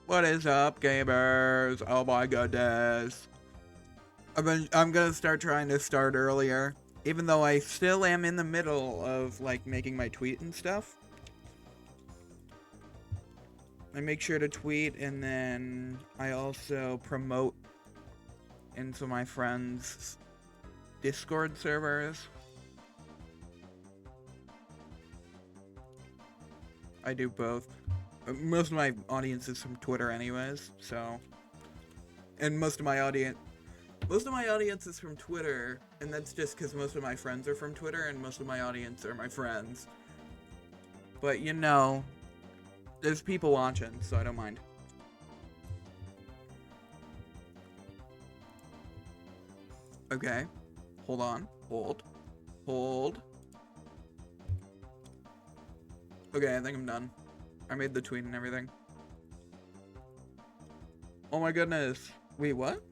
What is up, gamers? Oh my goodness. I'm gonna start trying to start earlier, even though I still am in the middle of like making my tweet and stuff. I make sure to tweet, and then I also promote into my friends' Discord servers. I do both. Most of my audience is from Twitter anyways, so. And most of my audience is from Twitter, and that's just because most of my friends are from Twitter, and most of my audience are my friends. But you know, there's people watching, so I don't mind. Okay, hold on, hold. Okay, I think I'm done. I made the tweet and everything. Oh my goodness. Wait, what?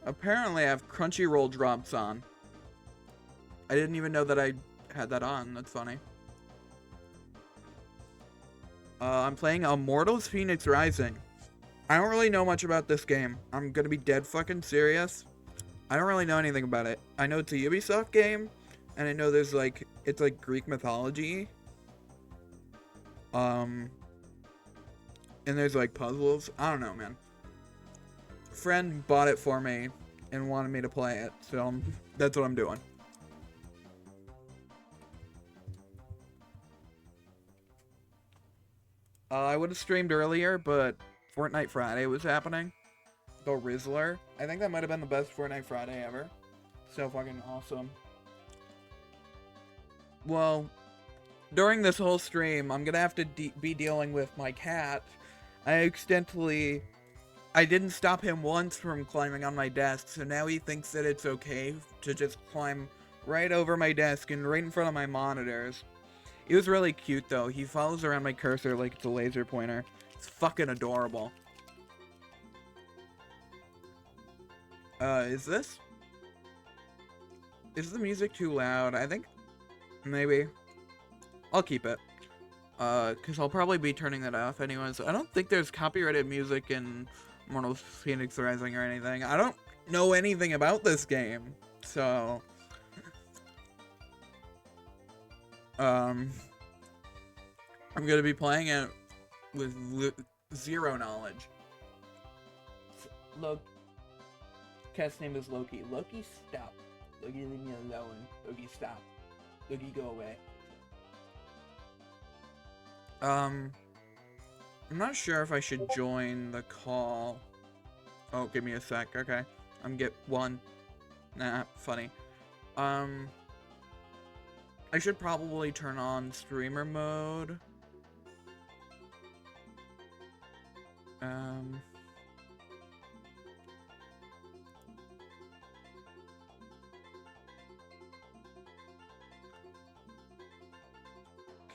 Apparently I have Crunchyroll drops on. I didn't even know that I had that on. That's funny. I'm playing Immortals Fenyx Rising. I don't really know much about this game. I'm gonna be dead fucking serious. I don't really know anything about it. I know it's a Ubisoft game, and I know there's like, it's like Greek mythology. And there's like puzzles. I don't know, man. Friend bought it for me and wanted me to play it, so that's what I'm doing. I would have streamed earlier, but Fortnite Friday was happening. The Rizzler. I think that might have been the best Fortnite Friday ever. So fucking awesome. Well, during this whole stream, I'm gonna have to be dealing with my cat. I didn't stop him once from climbing on my desk, so now he thinks that it's okay to just climb right over my desk and right in front of my monitors. He was really cute, though. He follows around my cursor like it's a laser pointer. It's fucking adorable. Is this? Is the music too loud? I think maybe. I'll keep it. Because I'll probably be turning that off anyways. I don't think there's copyrighted music in Immortals Fenyx Rising or anything. I don't know anything about this game, so... I'm gonna be playing it with zero knowledge. Look, cat's name is Loki. Loki, stop. Loki, leave me alone. Loki, stop. Loki, go away. I'm not sure if I should join the call. Oh, give me a sec. Okay, I'm get one. Nah, funny. I should probably turn on streamer mode.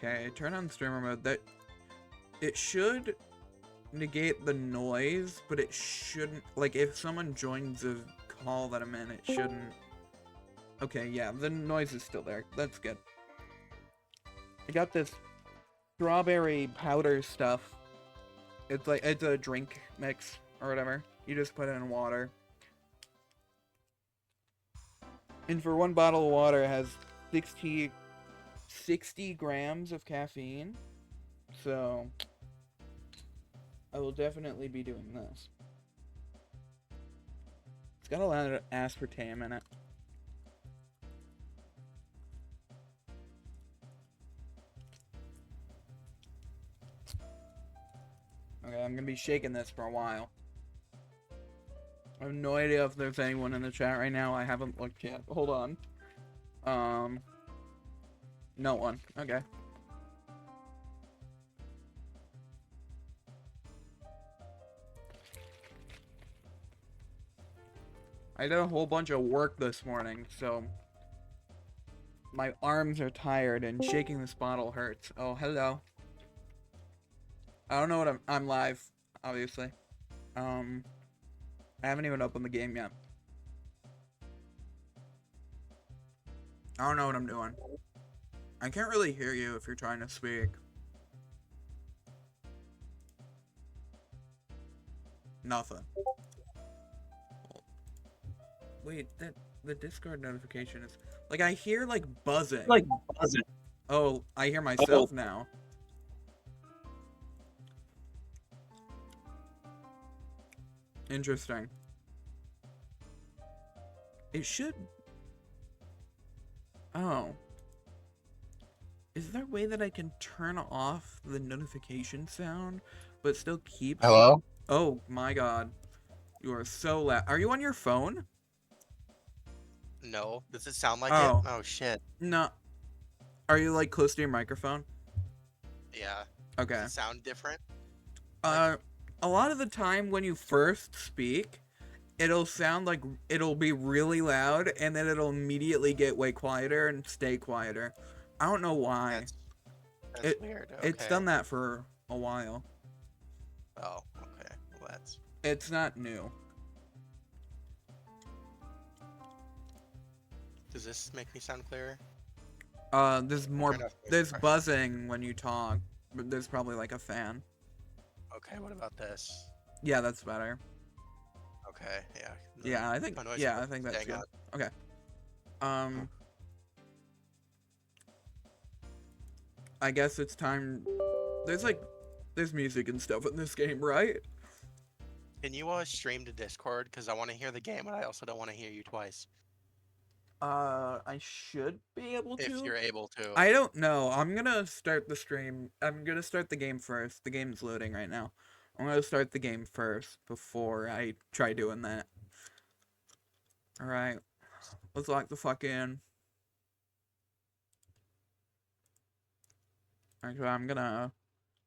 Okay, turn on streamer mode. That it should negate the noise, but it shouldn't. Like, if someone joins a call that I'm in, it shouldn't. Okay, yeah, the noise is still there. That's good. I got this strawberry powder stuff. It's like, it's a drink mix or whatever. You just put it in water. And for one bottle of water, it has 60 grams of caffeine. So, I will definitely be doing this. It's got a lot of aspartame in it. Okay, I'm gonna be shaking this for a while. I have no idea if there's anyone in the chat right now. I haven't looked yet. Hold on. No one. Okay. I did a whole bunch of work this morning, so my arms are tired and shaking this bottle hurts. Oh, hello. I don't know what I'm live, obviously. I haven't even opened the game yet. I don't know what I'm doing. I can't really hear you if you're trying to speak. Nothing. Wait, that the Discord notification is like I hear like buzzing. Like buzzing. Oh, I hear Oh, myself now. Interesting. It should. Oh. Is there a way that I can turn off the notification sound, but still keeps? hello? Oh my god. You are so loud. Are you on your phone? No. Does it sound like it? Oh. Oh shit. No. Are you like close to your microphone? Yeah. Does Okay. it sound different? Like, Uh, a lot of the time when you first speak, it'll sound like it'll be really loud and then it'll immediately get way quieter and stay quieter. I don't know why. that's It weird. it's Okay. done that for a while. Oh, okay. Well, that's. It's not new. Does this make me sound clearer? There's I more turned off voice there's suppression. buzzing when you talk, but there's probably like a fan. Okay. What about this? Yeah, that's better. Okay. Yeah. Yeah, I think My noise yeah, I suppression's think that's staying good. up. Okay. Um I guess it's time. There's like there's music and stuff in this game, right? Can you stream to Discord? Because I want to hear the game, and I also don't want to hear you twice. I should be able If to. you're able to. I don't know. I'm gonna start the stream. I'm gonna start the game first. The game's loading right now. I'm gonna start the game first before I try doing that. Alright. Let's lock the fuck in. Actually, I'm gonna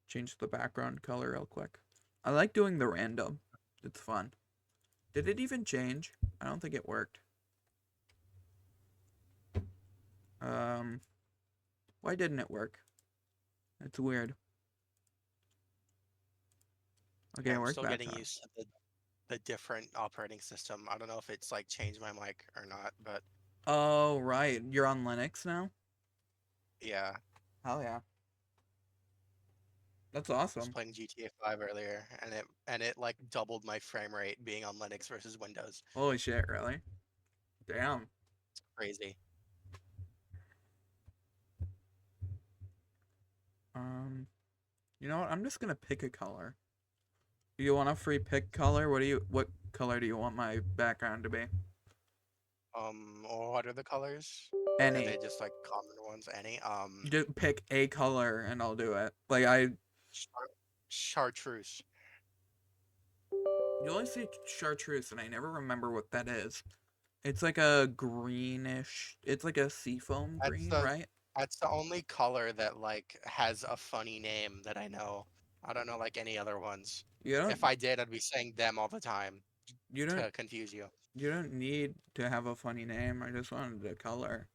change the background color real quick. I like doing the random. It's fun. Did it even change? I don't think it worked. Um, why didn't it work? It's weird. Okay, Yeah, it I'm worked still that getting time. used to the different operating system. I don't know if it's like changed my mic or not, but Oh, right. You're on Linux now? yeah. Hell yeah. That's I was awesome. playing GTA 5 earlier, and it like doubled my frame rate being on Linux versus Windows. Holy shit, really? Damn. Crazy. Um, you know what? I'm just gonna pick a color. Do you want a free pick color? What color do you want my background to be? What are the colors? Are Any. they just like common ones? Any? Just pick a color and I'll do it. Like I Char- Chartreuse. you only say chartreuse and I never remember what that is. It's like a greenish, it's like a seafoam That's green, the right? that's the only color that like has a funny name that I know. I don't know like any other ones. You don't If I did, I'd be saying them all the time you don't to confuse you. you don't need to have a funny name. I just wanted a color.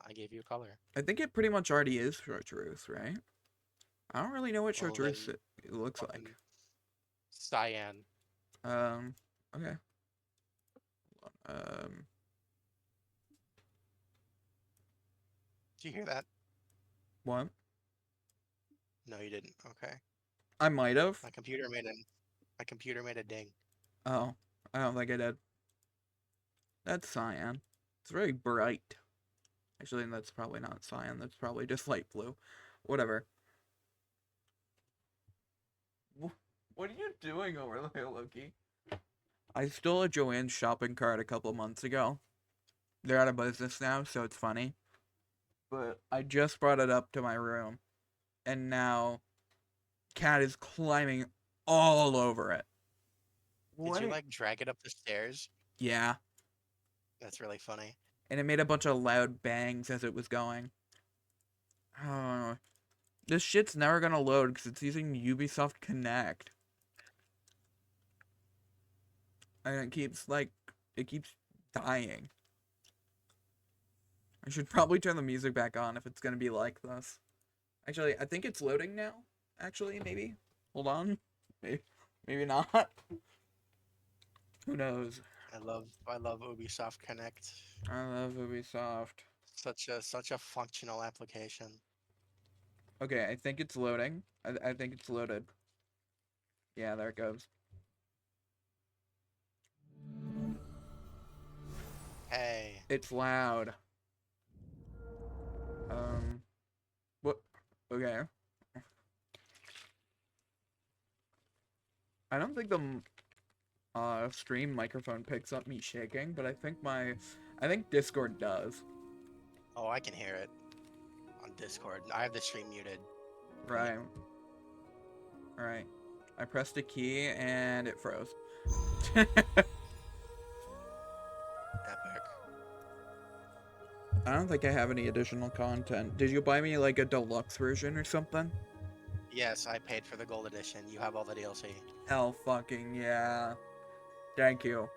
I gave you a color. I think it pretty much already is chartreuse, right? I don't really know what Well chartreuse then, it looks like. fucking cyan. Um, okay. Um, Did you hear that? what? No, you didn't. Okay. I might have. My computer made a ding. Oh, I don't think I did. That's cyan. It's very bright. Actually, that's probably not cyan. That's probably just light blue. Whatever. What are you doing over there, Loki? I stole a Joanne's shopping cart a couple months ago. They're out of business now, so it's funny. But I just brought it up to my room, and now Cat is climbing all over it. Did What? you like drag it up the stairs? Yeah, That's really funny. and it made a bunch of loud bangs as it was going. Oh, this shit's never gonna load because it's using Ubisoft Connect. And it keeps dying. I should probably turn the music back on if it's gonna be like this. Actually, I think it's loading now. Actually, maybe. Hold on. Maybe not. Who knows? I love Ubisoft Connect. I love Ubisoft. Such a functional application. Okay, I think it's loading. I think it's loaded. Yeah, there it goes. Hey. It's loud. What? Okay. I don't think the stream microphone picks up me shaking, but I think Discord does. Oh, I can hear it on Discord. I have the stream muted. Right. Alright. I pressed a key and it froze. Epic. I don't think I have any additional content. Did you buy me like a deluxe version or something? Yes, I paid for the gold edition. You have all the DLC. Hell fucking yeah. Thank you.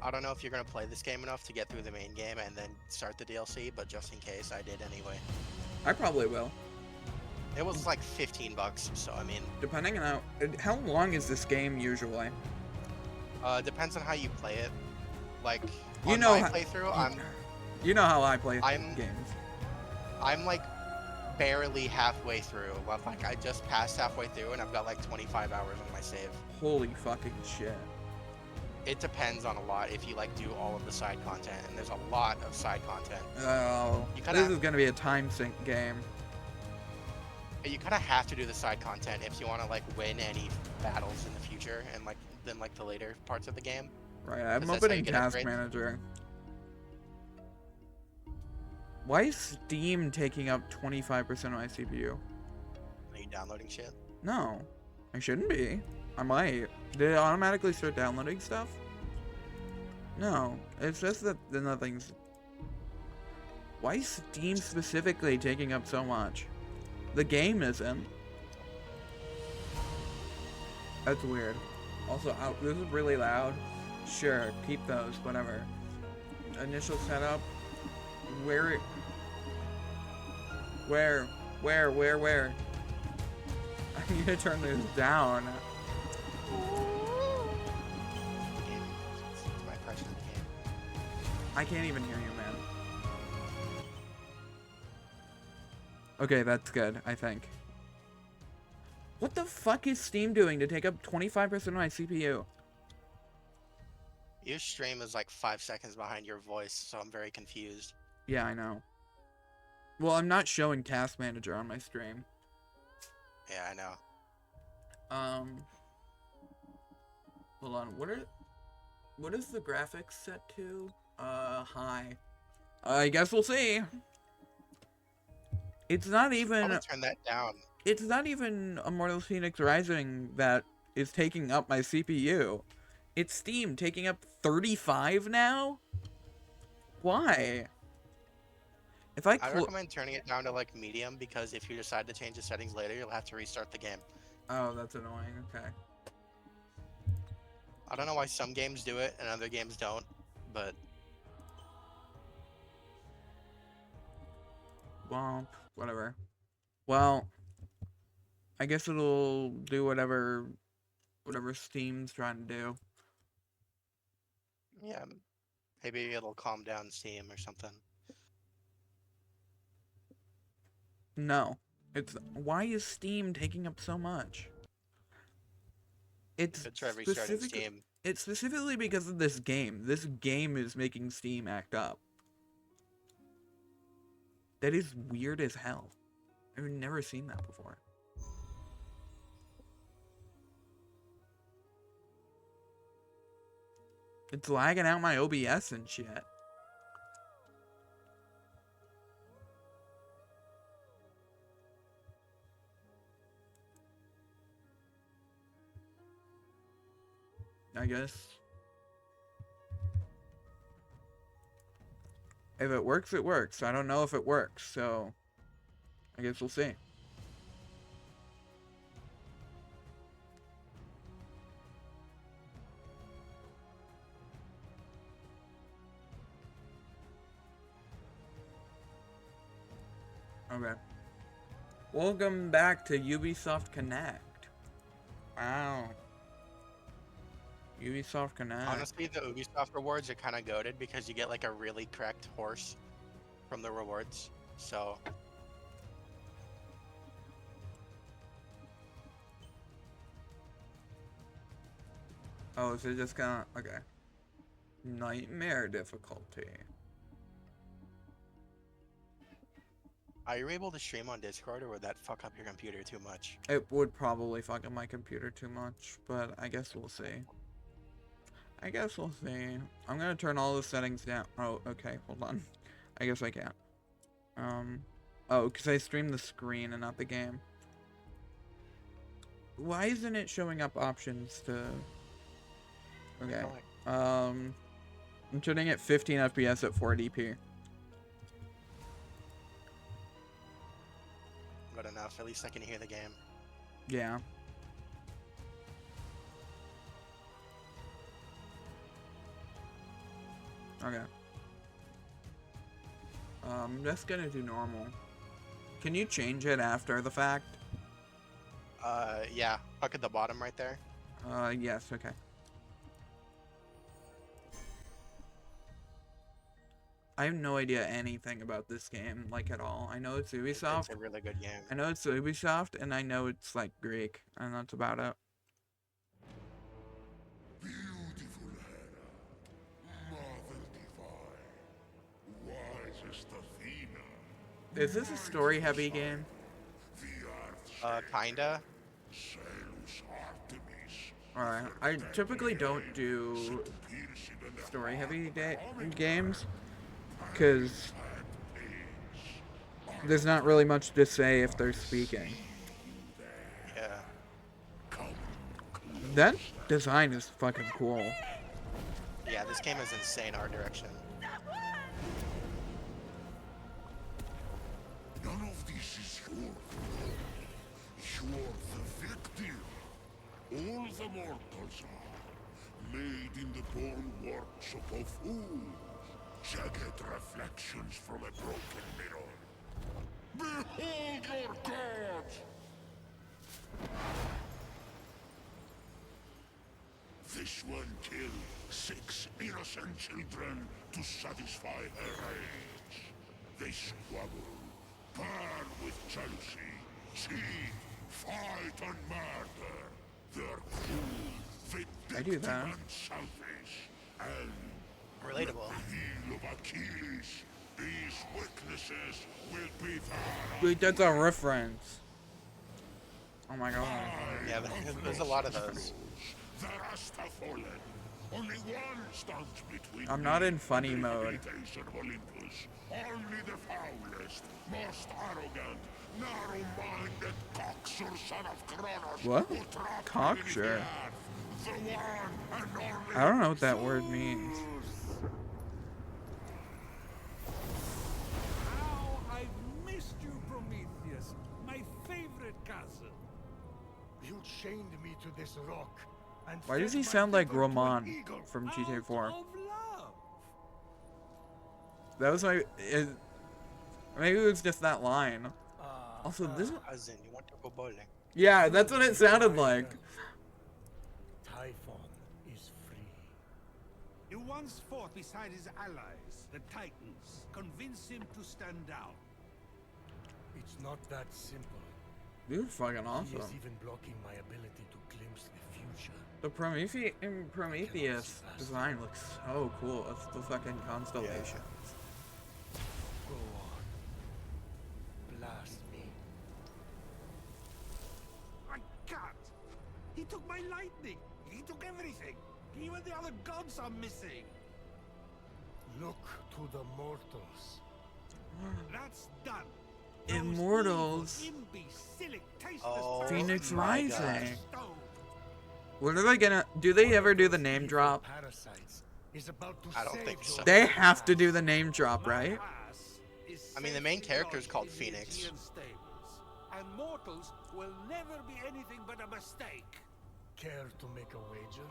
I don't know if you're gonna play this game enough to get through the main game and then start the DLC, but just in case, I did anyway. I probably will. It was like 15 bucks, so I mean, Depending on how long is this game usually? depends on how you play it. Like You on know my how- playthrough, You know how I play I'm- games. I'm like barely halfway through. Like I just passed halfway through, and I've got like 25 hours on my save. Holy fucking shit. It depends on a lot if you like do all of the side content, and there's a lot of side content. Oh, You kinda- this is gonna be a time sink game. You kind of have to do the side content if you want to like win any battles in the future and like then like the later parts of the game. Right, I'm 'Cause that's how opening you get Task upgrades. Manager. Why is Steam taking up 25% of my CPU? Are you downloading shit? No, I shouldn't be. I might. Did it automatically start downloading stuff? No, it's just that nothing's... Why is Steam specifically taking up so much? The game isn't. That's weird. Also, this is really loud. Sure, keep those, whatever. Initial setup. Where? I need to turn this down. It's my impression of the game. I can't even hear you, man. Okay, that's good, I think. What the fuck is Steam doing to take up 25% of my CPU? Your stream is like 5 seconds behind your voice, so I'm very confused. Yeah, I know. Well, I'm not showing Task Manager on my stream. Yeah, I know. Hold on. What is the graphics set to? High. I guess we'll see. It's not even. Probably turn that down. It's not even Immortals Fenyx Rising that is taking up my CPU. It's Steam taking up 35 now? Why? If I I recommend turning it down to like medium because if you decide to change the settings later, you'll have to restart the game. Oh, that's annoying. Okay. I don't know why some games do it and other games don't, but Well, whatever. Well, I guess it'll do whatever Steam's trying to do. yeah, maybe it'll calm down Steam or something. No. Why is Steam taking up so much? It's Good try restarting Steam. It's specifically because of this game. This game is making Steam act up. That is weird as hell. I've never seen that before. It's lagging out my OBS and shit. I guess. If it works, it works. I don't know if it works, so I guess we'll see. Okay. Welcome back to Ubisoft Connect. Wow. Ubisoft Connect. Honestly, the Ubisoft rewards are kind of goated because you get like a really correct horse from the rewards. So Oh, so just gonna, okay. Nightmare difficulty. Are you able to stream on Discord, or would that fuck up your computer too much? It would probably fuck up my computer too much, but I guess we'll see. I guess we'll see. I'm gonna turn all the settings down. Oh, okay, hold on. I guess I can't. Oh, because I streamed the screen and not the game. Why isn't it showing up options to... Okay. I'm turning it 15 FPS at 4DP. Good enough. At least I can hear the game. Yeah. Okay. I'm just gonna do normal. Can you change it after the fact? Yeah. Up at the bottom right there. Yes, okay. I have no idea anything about this game, like, at all. I know it's Ubisoft. It's a really good game. I know it's Ubisoft, and I know it's, like, Greek, and that's about it. Beautiful Hera, Mother Divine, wisest Athena. Is this a story-heavy game? The Earth's Kinda. Salus Artemis. Alright, I typically don't do story-heavy games, because there's not really much to say if they're speaking. Yeah. That design is fucking cool. Yeah, this game is insane art direction. None of this is your fault. You're the victim. All the mortals are made in the born workshop of fools. Jagged reflections from a broken mirror. Behold your god! This one killed 6 innocent children to satisfy her rage. They squabble, burn with jealousy, cheat, fight and murder. They're cruel, I do vindictive that. and selfish. And Relatable. the heel of Achilles, these weaknesses will be there. Wait, that's a reference. Oh my god. Yeah, there's a lot of those. The rest have fallen. Only one stands between I'm not me in funny and the mode. habitation of Olympus. Only the foulest, most arrogant, narrow-minded cocksure son of Kronos What? who trod Cocksure? beneath the earth. The one and only I don't know what that word means. How I've missed you, Prometheus, my favorite cousin. You chained me to this rock. And Why does fed he my sound like liver to an Roman eagle. from GTA 4? Out of love. That was my... maybe it was just that line. Also, this... Cousin, you want to go bowling? Yeah, that's what it sounded like. Typhon is free. You once fought beside his allies, the Titans. Convince him to stand down. It's not that simple. Dude, fucking He awesome. is even blocking my ability to glimpse the future. The Prometheus design looks so cool. It's the fucking constellation. Go on. Blast me. I can't. He took my lightning. He took everything. Even the other gods are missing. Look to the mortals. That's done. Immortals. Those evil, imbecilic, tasteless Oh, Phoenix my God. Rising. stone. When are they gonna... Do they ever do the name drop? Parasites is about to I don't save think your so. They have to do the name drop, right? I mean, the main character is called Phoenix. And mortals will never be anything but a mistake. Care to make a wager?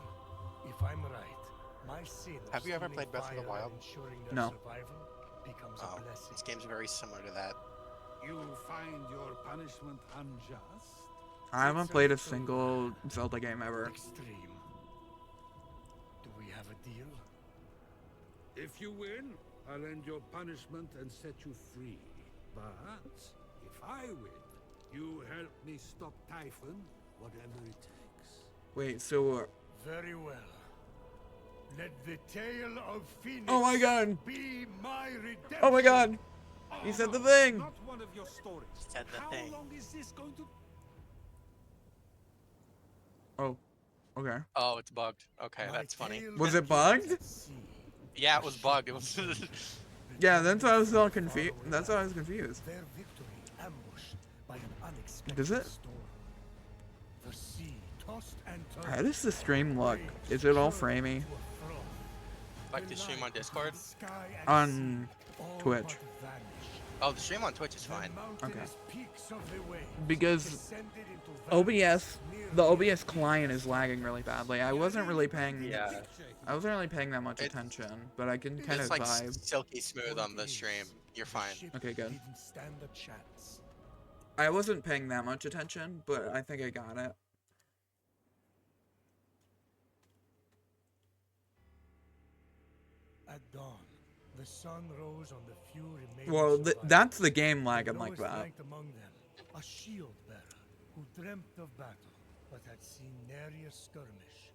If I'm right, my sin of Have you ever stealing played Breath of the fire Wild? and ensuring their No. survival becomes Oh, a blessing. this game's very similar to that. You find your punishment unjust? I haven't played a single Zelda game ever. Extreme. Do we have a deal? If you win, I'll end your punishment and set you free. But if I win, you help me stop Typhon, whatever it takes. Wait, so Very well. Let the tale of Phoenix Oh my god. be my redemption. Oh my god. He said the thing. Not one of your stories. Said the How thing. long is this going to? Oh. Okay. Oh, it's bugged. Okay, My that's funny. tale Was it begins bugged? at sea. Yeah, it was bugged. It was. Yeah, that's why I was all confused. That's why I was confused. Their victory ambushed by an unexpected Does it? storm. The sea tossed and turned. How does the stream look? Is it all framey? to a froth. Like the stream on Discord? Sky and On sea all Twitch. but vanished. Oh, the stream on Twitch is The fine. mountainous peaks of the waves Because descended into OBS, valleys the nearly OBS client is lagging really badly. I wasn't really paying. Yeah. I wasn't really paying that much It's- attention, but I can kind It's of like vibe. silky smooth on the stream. You're The fine. ship Okay, good. didn't stand a chance. I wasn't paying that much attention, but I think I got it. At dawn, the sun rose on the few remaining Well, survivors. that's the game The lagging like lowest that. ranked among them, a shield bearer who dreamt of battle, but had seen nary a skirmish.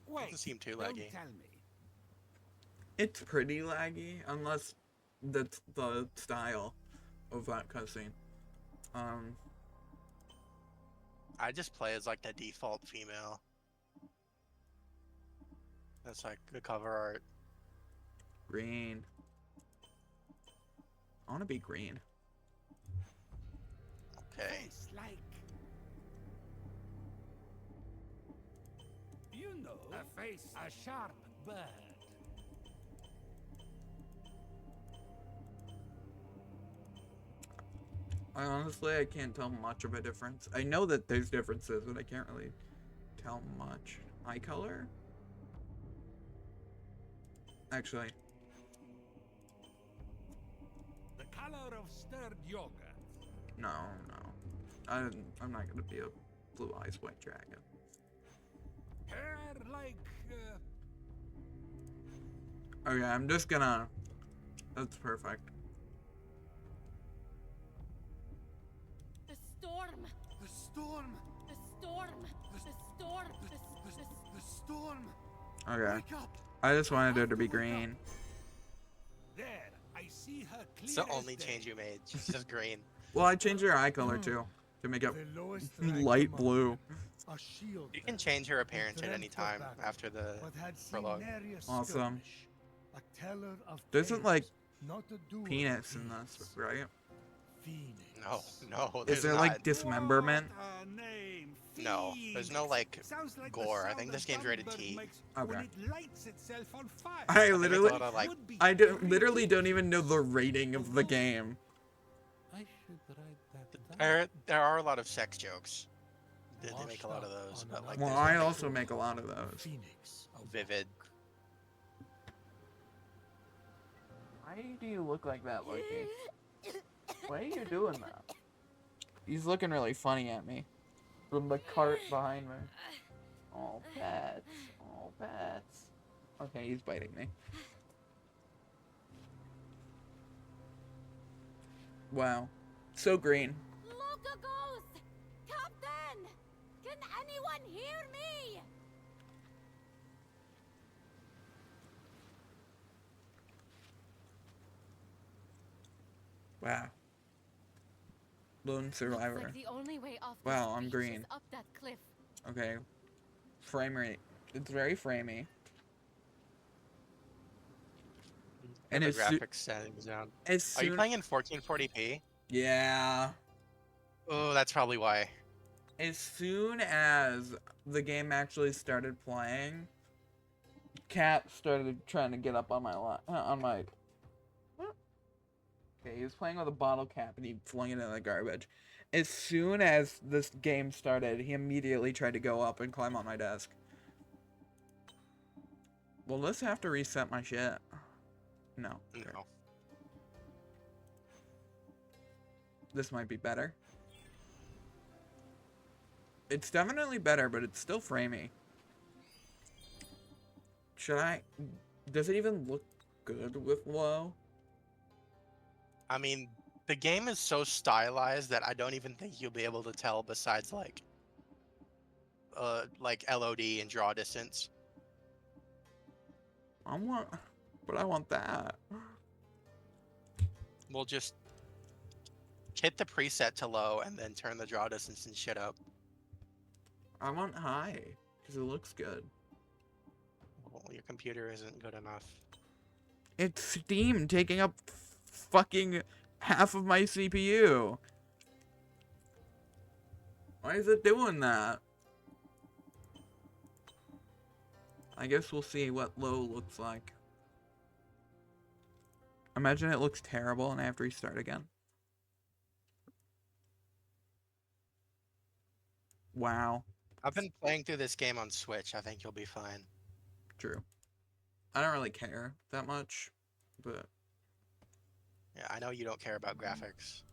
Wait, Doesn't seem too don't laggy. tell me. It's pretty laggy, unless that's the style of that cutscene. I just play as like the default female. That's like the cover art. Green. I want to be green. Okay. Face like. You know, a face, a sharp bird. I can't tell much of a difference. I know that there's differences, but I can't really tell much. Eye color? Actually, The color of stirred yogurt. no. I'm not gonna be a blue eyes white dragon. Hair like. Okay, I'm just gonna. That's perfect. The storm! The storm! The storm! The storm! The storm! Okay. Wake up! I just wanted her to be green. There, I see her clear. It's the as only day. change you made. She's just green. Well, I changed her eye color too to make it The lowest ranked light among blue. them, a shield You can bearer change her appearance at dreamt any of time battle, after the but had seen prologue. nary a Awesome. skirmish. A teller of There isn't, like, tales, not a doer of Penis in deeds. this, right? Phoenix. No, Is there's there not. like dismemberment? What a name, No, there's no, Phoenix. like, Sounds like the gore. I sound think a this game's rated gunbird T. makes Okay. when it lights itself on fire. I make a literally, lot of, like- Would be literally great. don't even know the rating of the game. I should write that down. There are a lot of sex jokes. They make a lot of those, but like Well, there's I no, like, also make a lot of those. Phoenix. vivid. Why do you look like that, Loki? Why are you doing that? He's looking really funny at me. From the cart behind me. Oh, pets. Oh, pets. Okay, he's biting me. Wow. So green. Look a ghost! Captain! Can anyone hear me? Wow. Lone Looks survivor. like the only way off Wow, this I'm beach green. is up that cliff. Okay. Frame rate. It's very framey. And the it's graphics settings down. as Are you soon playing in 1440p? Yeah. Oh, that's probably why. As soon as the game actually started playing, Cat started trying to get up on my Okay, he was playing with a bottle cap and he flung it in the garbage. As soon as this game started, he immediately tried to go up and climb on my desk. Will this have to reset my shit? No. Okay. No. This might be better. It's definitely better, but it's still framey. Should I... Does it even look good with low? I mean, the game is so stylized that I don't even think you'll be able to tell besides like like LOD and draw distance. I want that. We'll just hit the preset to low and then turn the draw distance and shit up. I want high because it looks good. Well, your computer isn't good enough. It's Steam taking up fucking half of my CPU. Why is it doing that? I guess we'll see what low looks like. Imagine it looks terrible and I have to restart again. Wow. I've been playing through this game on Switch. I think you'll be fine. True. I don't really care that much, but Yeah, I know you don't care about graphics.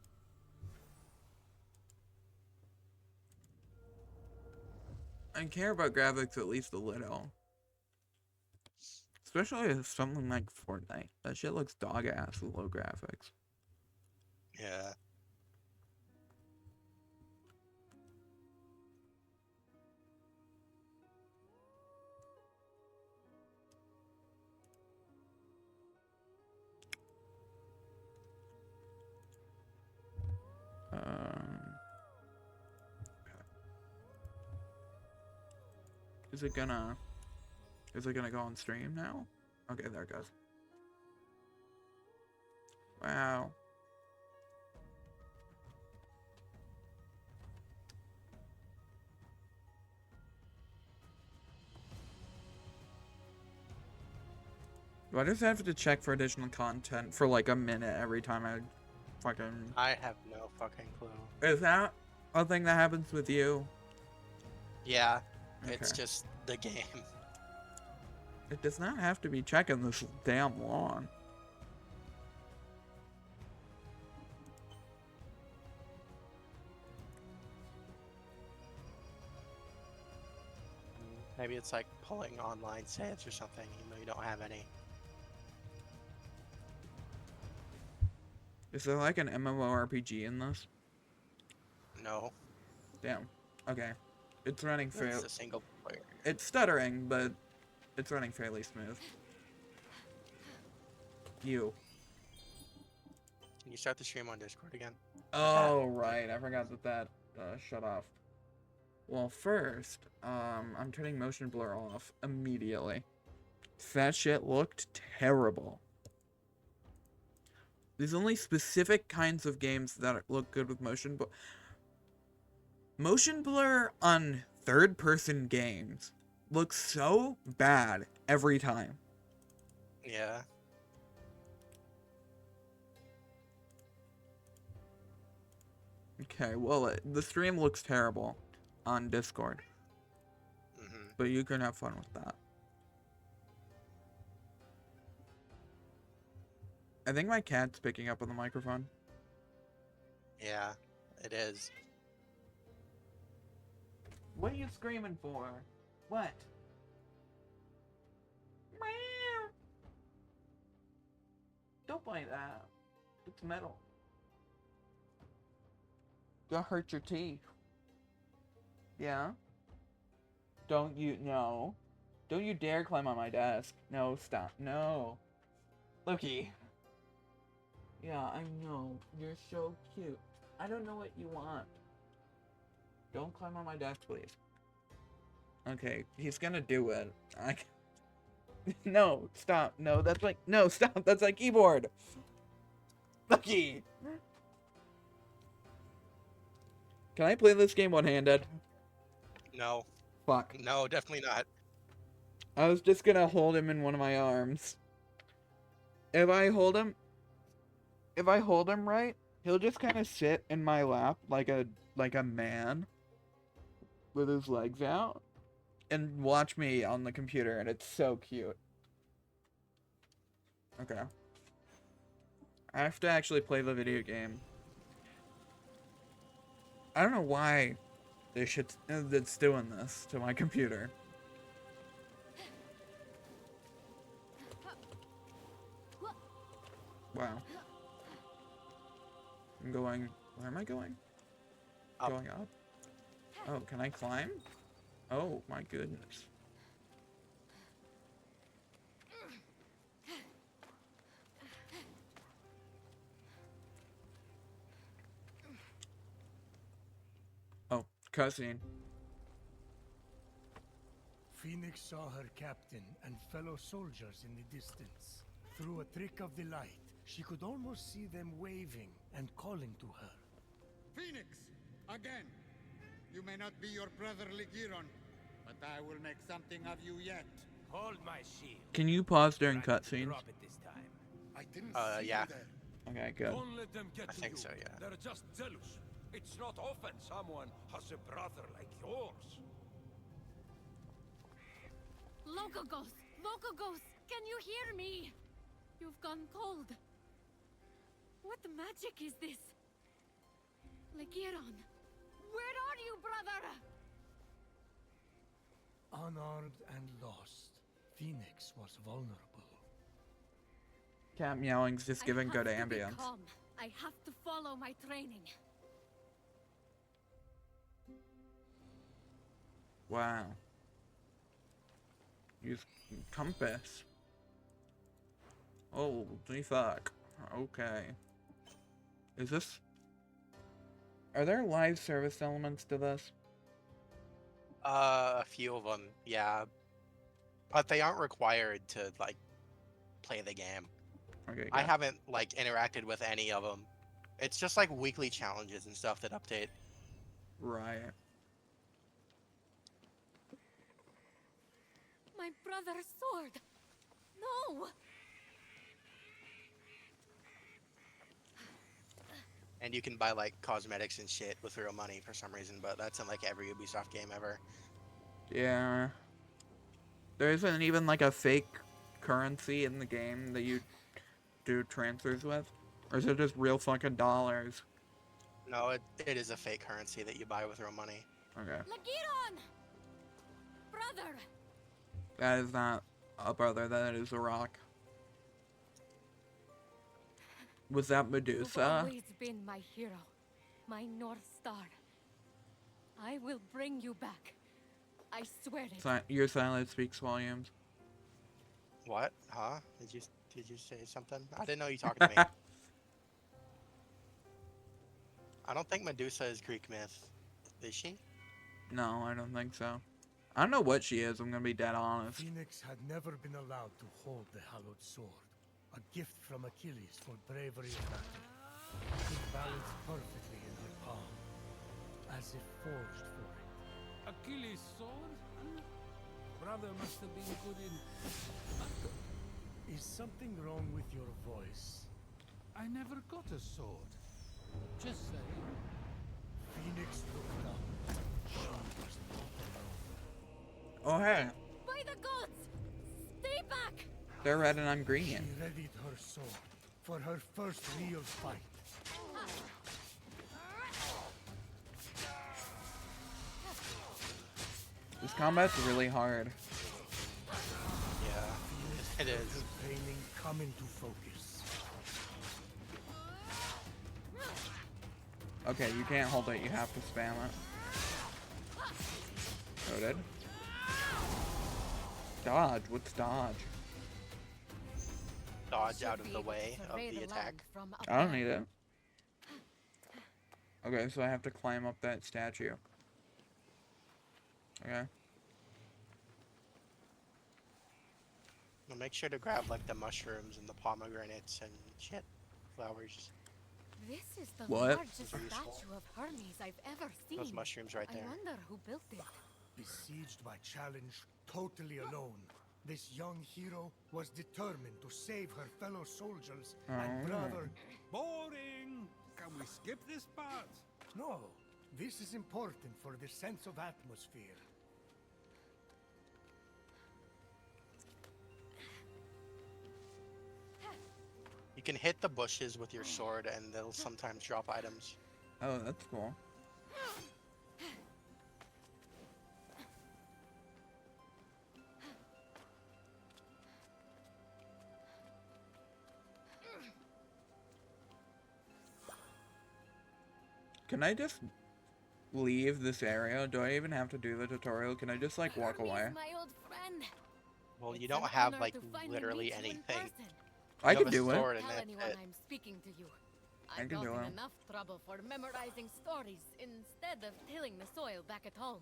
I care about graphics at least a little. Especially with something like Fortnite. That shit looks dog ass with low graphics. Yeah. Is it gonna go on stream now? Okay, there it goes. Wow. Do I just have to check for additional content for like a minute every time I fucking... I have no fucking clue. Is that a thing that happens with you? Yeah, it's Okay. just the game. It does not have to be checking this damn long. Maybe it's like pulling online saves or something, even though you don't have any. Is there like an MMORPG in this? No, Damn. Okay. It's running it's fairly... a single player. It's stuttering, but it's running fairly smooth. You. Can you start the stream on Discord again? Oh, right. I forgot that shut off. Well, first, I'm turning motion blur off immediately. That shit looked terrible. There's only specific kinds of games that look good with motion blur. Motion blur on third-person games looks so bad every time. Yeah. Okay, well, the stream looks terrible on Discord, but you can have fun with that. I think my cat's picking up on the microphone. Yeah, it is. What are you screaming for? What? Meow. Don't bite that. It's metal. You'll hurt your teeth. Yeah? Don't you... No. Don't you dare climb on my desk. No, stop. No. Loki. Yeah, I know. You're so cute. I don't know what you want. Don't climb on my desk, please. Okay, he's gonna do it. No, stop. No, that's like... No, stop. That's like keyboard. Loki! Can I play this game one-handed? No. Fuck. No, definitely not. I was just gonna hold him in one of my arms. If I hold him right, he'll just kind of sit in my lap like a man with his legs out and watch me on the computer, and it's so cute. Okay. I have to actually play the video game. I don't know why this shit's that's doing this to my computer. Wow. I'm going... Where am I going? Up. Going up? Oh, can I climb? Oh my goodness. Oh, cutscene. Phoenix saw her captain and fellow soldiers in the distance. Through a trick of the light, she could almost see them waving and calling to her. Phoenix! Again! You may not be your brother Ligiron, but I will make something of you yet. Hold my shield. Can you pause during Try not to cutscenes? drop it this time. I didn't see Yeah. you there. Okay, good. Don't let them get I to think you. so, yeah. They're just jealous. It's not often someone has a brother like yours. Locogos! Locogos! Can you hear me? You've gone cold. What magic is this? Legiron, where are you, brother? Unarmed and lost, Phoenix was vulnerable. Cat meowing's just giving good I have to be ambience. calm. I have to follow my training. Wow. Use compass. Holy fuck. Okay. Is this... Are there live service elements to this? A few of them, yeah. But they aren't required to, like, play the game. Okay, I good. haven't, like, interacted with any of them. It's just, like, weekly challenges and stuff that update. Right. My brother's sword! No! And you can buy, like, cosmetics and shit with real money for some reason, but that's in, like, every Ubisoft game ever. Yeah. There isn't even like a fake currency in the game that you do transfers with? Or is it just real fucking dollars? No, it is a fake currency that you buy with real money. Okay. Legiron! Brother! That is not a brother, that is a rock. Was that You've Medusa? always been my hero, my North Star. I will bring you back. I swear it. Your silence speaks volumes. What? Huh? Did you say something? I didn't know you talking to me. I don't think Medusa is Greek myth. Is she? No, I don't think so. I don't know what she is, I'm gonna be dead honest. Phoenix had never been allowed to hold the hallowed sword, a gift from Achilles for bravery in battle. It balanced perfectly in her palm, as if forged for it. Achilles' sword? Brother must have been good in... Is something wrong with your voice? I never got a sword. Just saying. Phoenix looked up. She was not alone. Oh hey, By the gods! Stay back! they're red and I'm She green. readied her sword for her first real fight. This combat's really hard. Yeah, it is. Her training come into focus. Okay, you can't hold it, you have to spam it. Noted. Dodge, what's dodge? Dodge Should out of be the able to way of survey the land attack. from up I don't there. need it. Okay, so I have to climb up that statue. Okay. Well, make sure to grab like the mushrooms and the pomegranates and shit, flowers. This is the What? largest Those are useful. statue of Hermes I've ever seen. Those mushrooms right I there. wonder who built it. Besieged by challenge, totally alone, this young hero was determined to save her fellow soldiers and Oh. brother. Boring! Can we skip this part? No, this is important for the sense of atmosphere. You can hit the bushes with your sword and they'll sometimes drop items. Oh, that's cool. Can I just, leave this area? Do I even have to do the tutorial? Can I just like walk away? My old friend. Well, you It's don't an have honor like to finally literally meet you in anything. person. I You could have a do it. sword and Tell that's anyone it. I'm speaking to you. I I can got do in it. enough trouble for memorizing stories instead of tilling the soil back at home.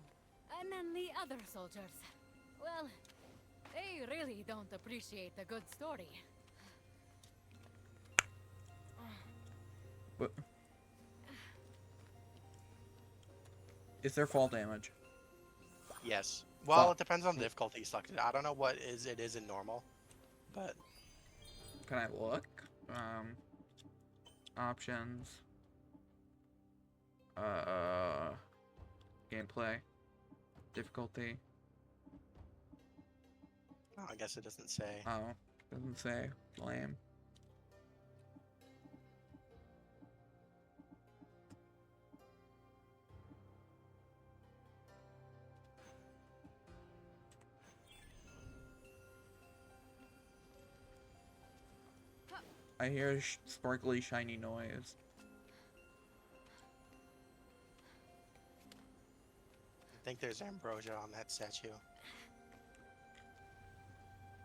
And then the other soldiers. Well, they really don't appreciate a good story. But is there fall damage? Yes. Well, Fuck. it depends on the difficulty selected. I don't know what it is in normal, but Can I look? Options. Gameplay. Difficulty. oh, I guess it doesn't say. Oh, doesn't say. Lame. I hear a sparkly, shiny noise. I think there's ambrosia on that statue.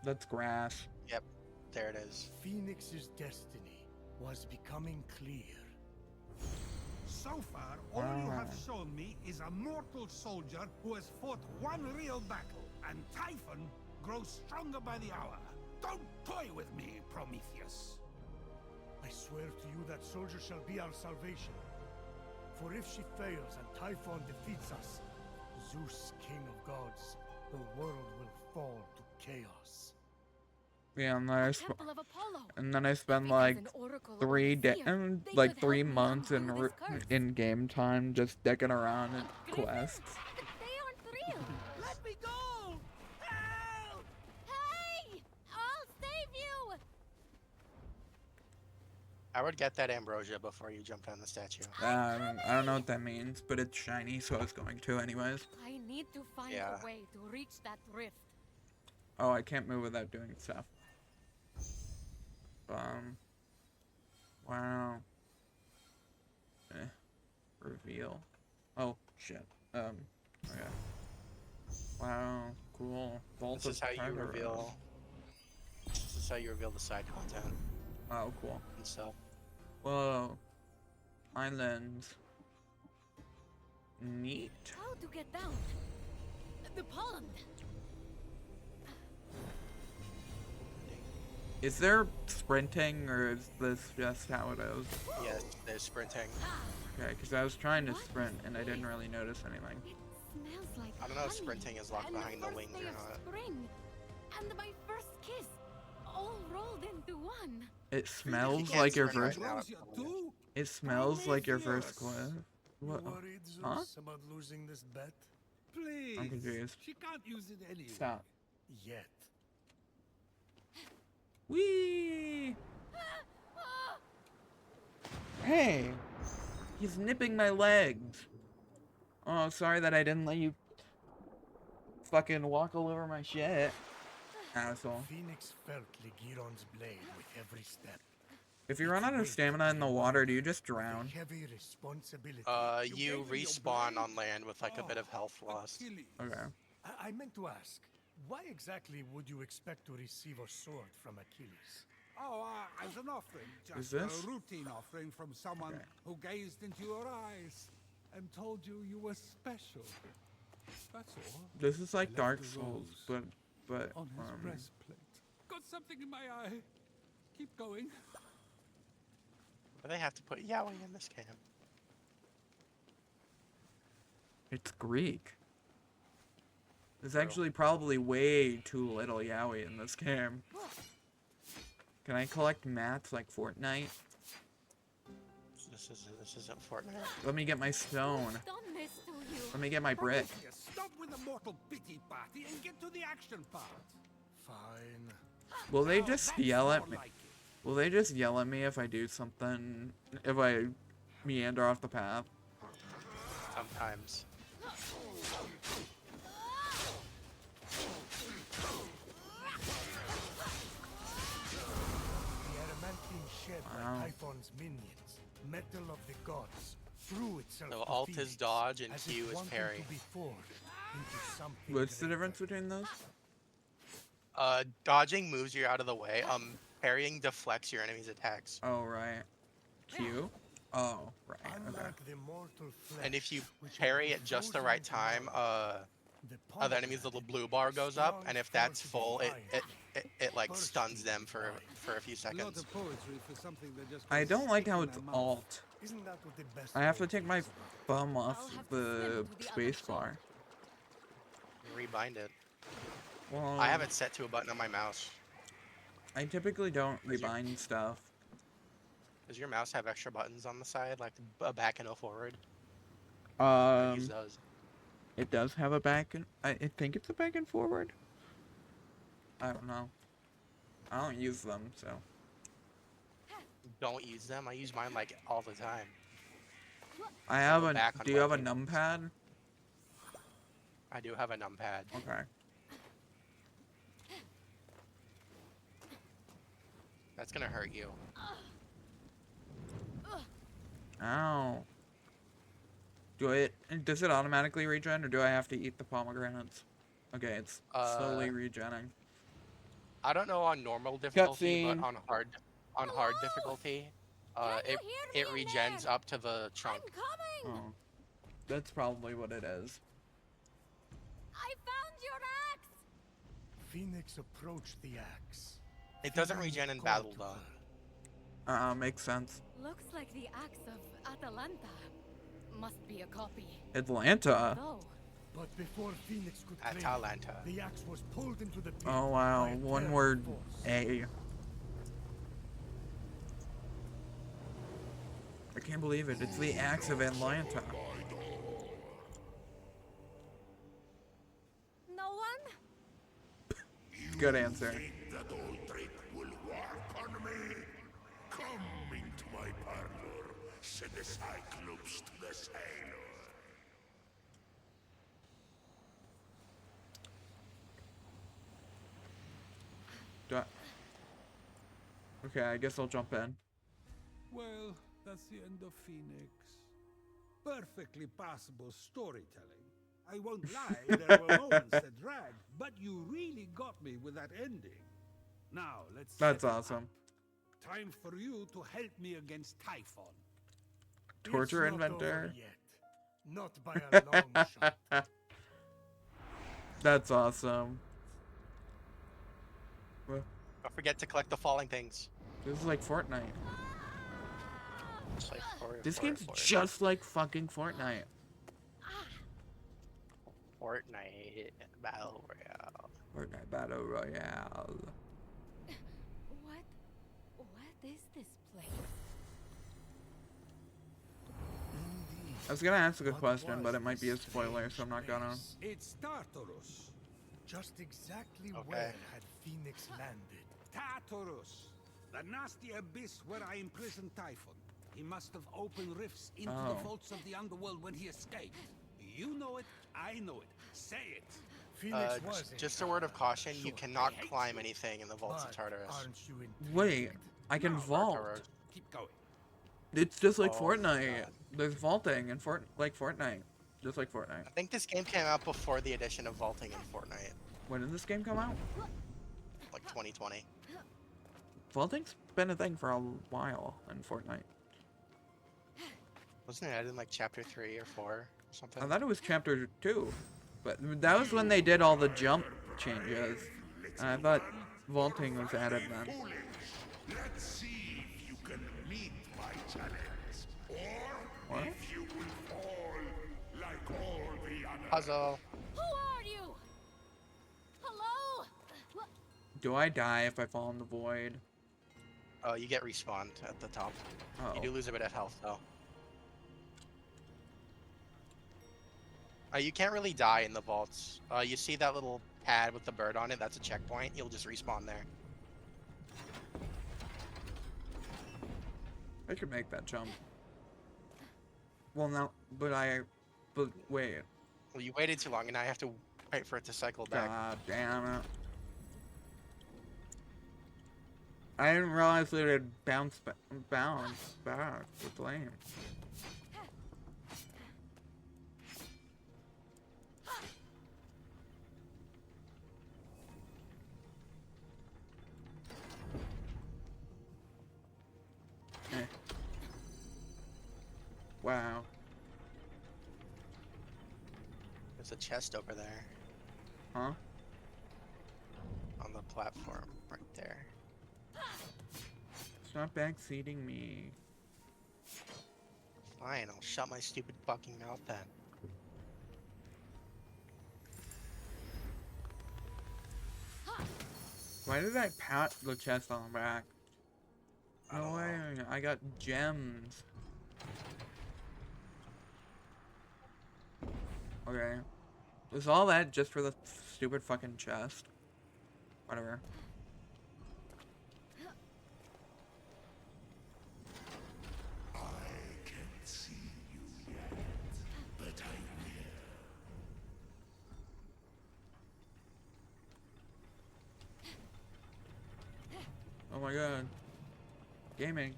That's grass. Yep, there it is. Phoenix's destiny was becoming clear. So far, all you have shown me is a mortal soldier who has fought one real battle, and Typhon grows stronger by the hour. Don't toy with me, Prometheus. I swear to you that soldier shall be our salvation. For if she fails and Typhon defeats us, Zeus, king of gods, the world will fall to chaos. Yeah, and then I Temple of Apollo. and then I spend Because like an oracle or 3 a day seer, they like could 3 help me months undo this curse. in game time just dicking around in quests. They aren't real. Let me go! Help! Hey! I'll save you! I would get that ambrosia before you jump down the statue. I don't know what that means, but it's shiny, so I was going to anyways. I need to find Yeah. a way to reach that rift. Oh, I can't move without doing stuff. Wow. Reveal. Oh, shit. Okay. Wow, cool. Vault This is of how you Tartarus. reveal. This is how you reveal the side content Oh, cool. and stuff. Whoa. Islands. Neat. How to get down? The pond. Is there sprinting, or is this just how it is? Yes, there's sprinting. Okay, because I was trying to What sprint, and I is didn't this? really notice anything. It smells like I don't know if honey, sprinting is locked and behind the first wings day or of not. Spring, and my first kiss, all rolled into one. It smells can't like your sprint first. right now. Ambrosia too? It smells like your first Prometheus. cliff. You What? worried, Zeus, Huh? about losing this bet? Please. I'm confused. She can't use it anyway. Stop. Yet. Whee! Hey! He's nipping my legs. Oh, sorry that I didn't let you fucking walk all over my shit. Asshole. Phoenix felt Ligiron's blade with every step. If you run out of stamina in the water, do you just drown? The heavy responsibility. You respawn on land with like a bit of health loss. Achilles. Okay. I meant to ask, why exactly would you expect to receive a sword from Achilles? Oh, as an offering. Is Just this? a routine offering from someone Okay. who gazed into your eyes and told you you were special. That's all. This is like left Dark the Souls, rose but on his breastplate. Got something in my eye. Keep going. Why do they have to put Yowie in this game? it's Greek. There's actually probably way too little yaoi in this game. Can I collect mats like Fortnite? This isn't Fortnite. Let me get my stone. Done this to you. Let me get my brick. Prometheus, stop with the mortal pity party and get to the action part. Fine. Will they Now just that's yell at more me? like it. Will they just yell at me if I do something? If I meander off the path? Sometimes. The adamantine shed Wow. by Typhon's minions, metal of the gods. threw itself So to alt is Phoenix, dodge and as if Q is wanting parry. to be forged into something What's the greater. difference between those? Dodging moves you out of the way. Parrying deflects your enemy's attacks. Oh, right. Q? Oh, right. Okay. Unlike the mortal flesh, And if you which had parry been at just the frozen right into time, marble, the other enemy's little pomegranate, blue bar goes up, strong and if that's forged full, fire, it like stuns bursting them with for life. a few A lot seconds. of poetry for something that just I goes don't like stick how in it's my mouth. alt. Isn't that what the best I have to gold take my is? thumb I'll off have to the swim to the other space shore. bar. Rebind it. Well, I have it set to a button on my mouse. I typically don't Does your- rebind stuff. Does your mouse have extra buttons on the side, like a back and a forward? I use those. It does have a back and I think it's a back and forward. I don't know. I don't use them, so. Don't use them. I use mine like all the time. I have a a. back on Do you have a one of numpad? I do have a numpad. Okay. That's gonna hurt you. Ow. Does it automatically regen, or do I have to eat the pomegranates? Okay, it's slowly regenning. I don't know on normal difficulty, Cutscene. but on hard difficulty, it regens up to the trunk. I'm coming! Oh. That's probably what it is. I found your axe! Phoenix approached the axe. It doesn't regen in battle though. Makes sense. Looks like the axe of Atalanta. Must be a copy. Atlanta. Though, But before Phoenix could claim it, Atalanta. the axe was pulled into the pit. Oh by wow, a one terrible word force. A. I can't believe it. It's the axe of Atlanta. no one? Good answer. Think that old trick will work on me? Come into my parlor, said the Cyclops to the sailor. Okay, I guess I'll jump in. Well, that's the end of Phoenix. Perfectly passable storytelling. I won't lie, there were moments that dragged, but you really got me with that ending. Now, let's That's set it awesome. up. Time for you to help me against Typhon. Torture It's not inventor. over yet. Not by a long shot. That's awesome. Don't forget to collect the falling things. This is like Fortnite. It's like This game's just like fucking Fortnite. Fortnite Battle Royale. Fortnite Battle Royale. What is this place? I was gonna ask a What question, but was it might be a this spoiler, so I'm not strange gonna. place? It's Tartarus. Just exactly Okay. where had Phoenix landed? Tartarus. The nasty abyss where I imprisoned Typhon. He must have opened rifts into Oh. the vaults of the underworld when he escaped. You know it, I know it. Say it. Phoenix was in Just a word of Tartarus, caution: you sure. cannot I hate climb you. anything in the vaults of But Tartarus. aren't you intrigued? Wait, I can No, vault. Tartarus. Keep going. It's just like Oh, Fortnite. God. There's vaulting in Fortnite. Just like Fortnite. I think this game came out before the addition of vaulting in Fortnite, When did this game come out? like 2020. Vaulting's been a thing for a while in Fortnite. Wasn't it added in like chapter 3 or 4 or something? I thought it was chapter 2. But that was when they did all the jump changes. And I thought vaulting was added then. Foolish. Let's see if you can meet my challenge, or What? if you will fall like all the others. Puzzle. Who are you? Hello? Do I die if I fall in the void? Oh, you get respawned at the top. Oh. You do lose a bit of health though. You can't really die in the vaults. You see that little pad with the bird on it? That's a checkpoint. You'll just respawn there. I could make that jump. Well, no, but wait. Well, you waited too long, and now I have to wait for it to cycle back. God damn it. I didn't realize that it bounce back with lame. Wow. There's a chest over there Huh? on the platform right there. Stop backseating me. Fine, I'll shut my stupid fucking mouth then. Why did I pat the chest on the back? I No don't way. know. I got gems. Okay. Was all that just for the stupid fucking chest? Whatever. I can't see you yet, but I will. Oh my god. Gaming.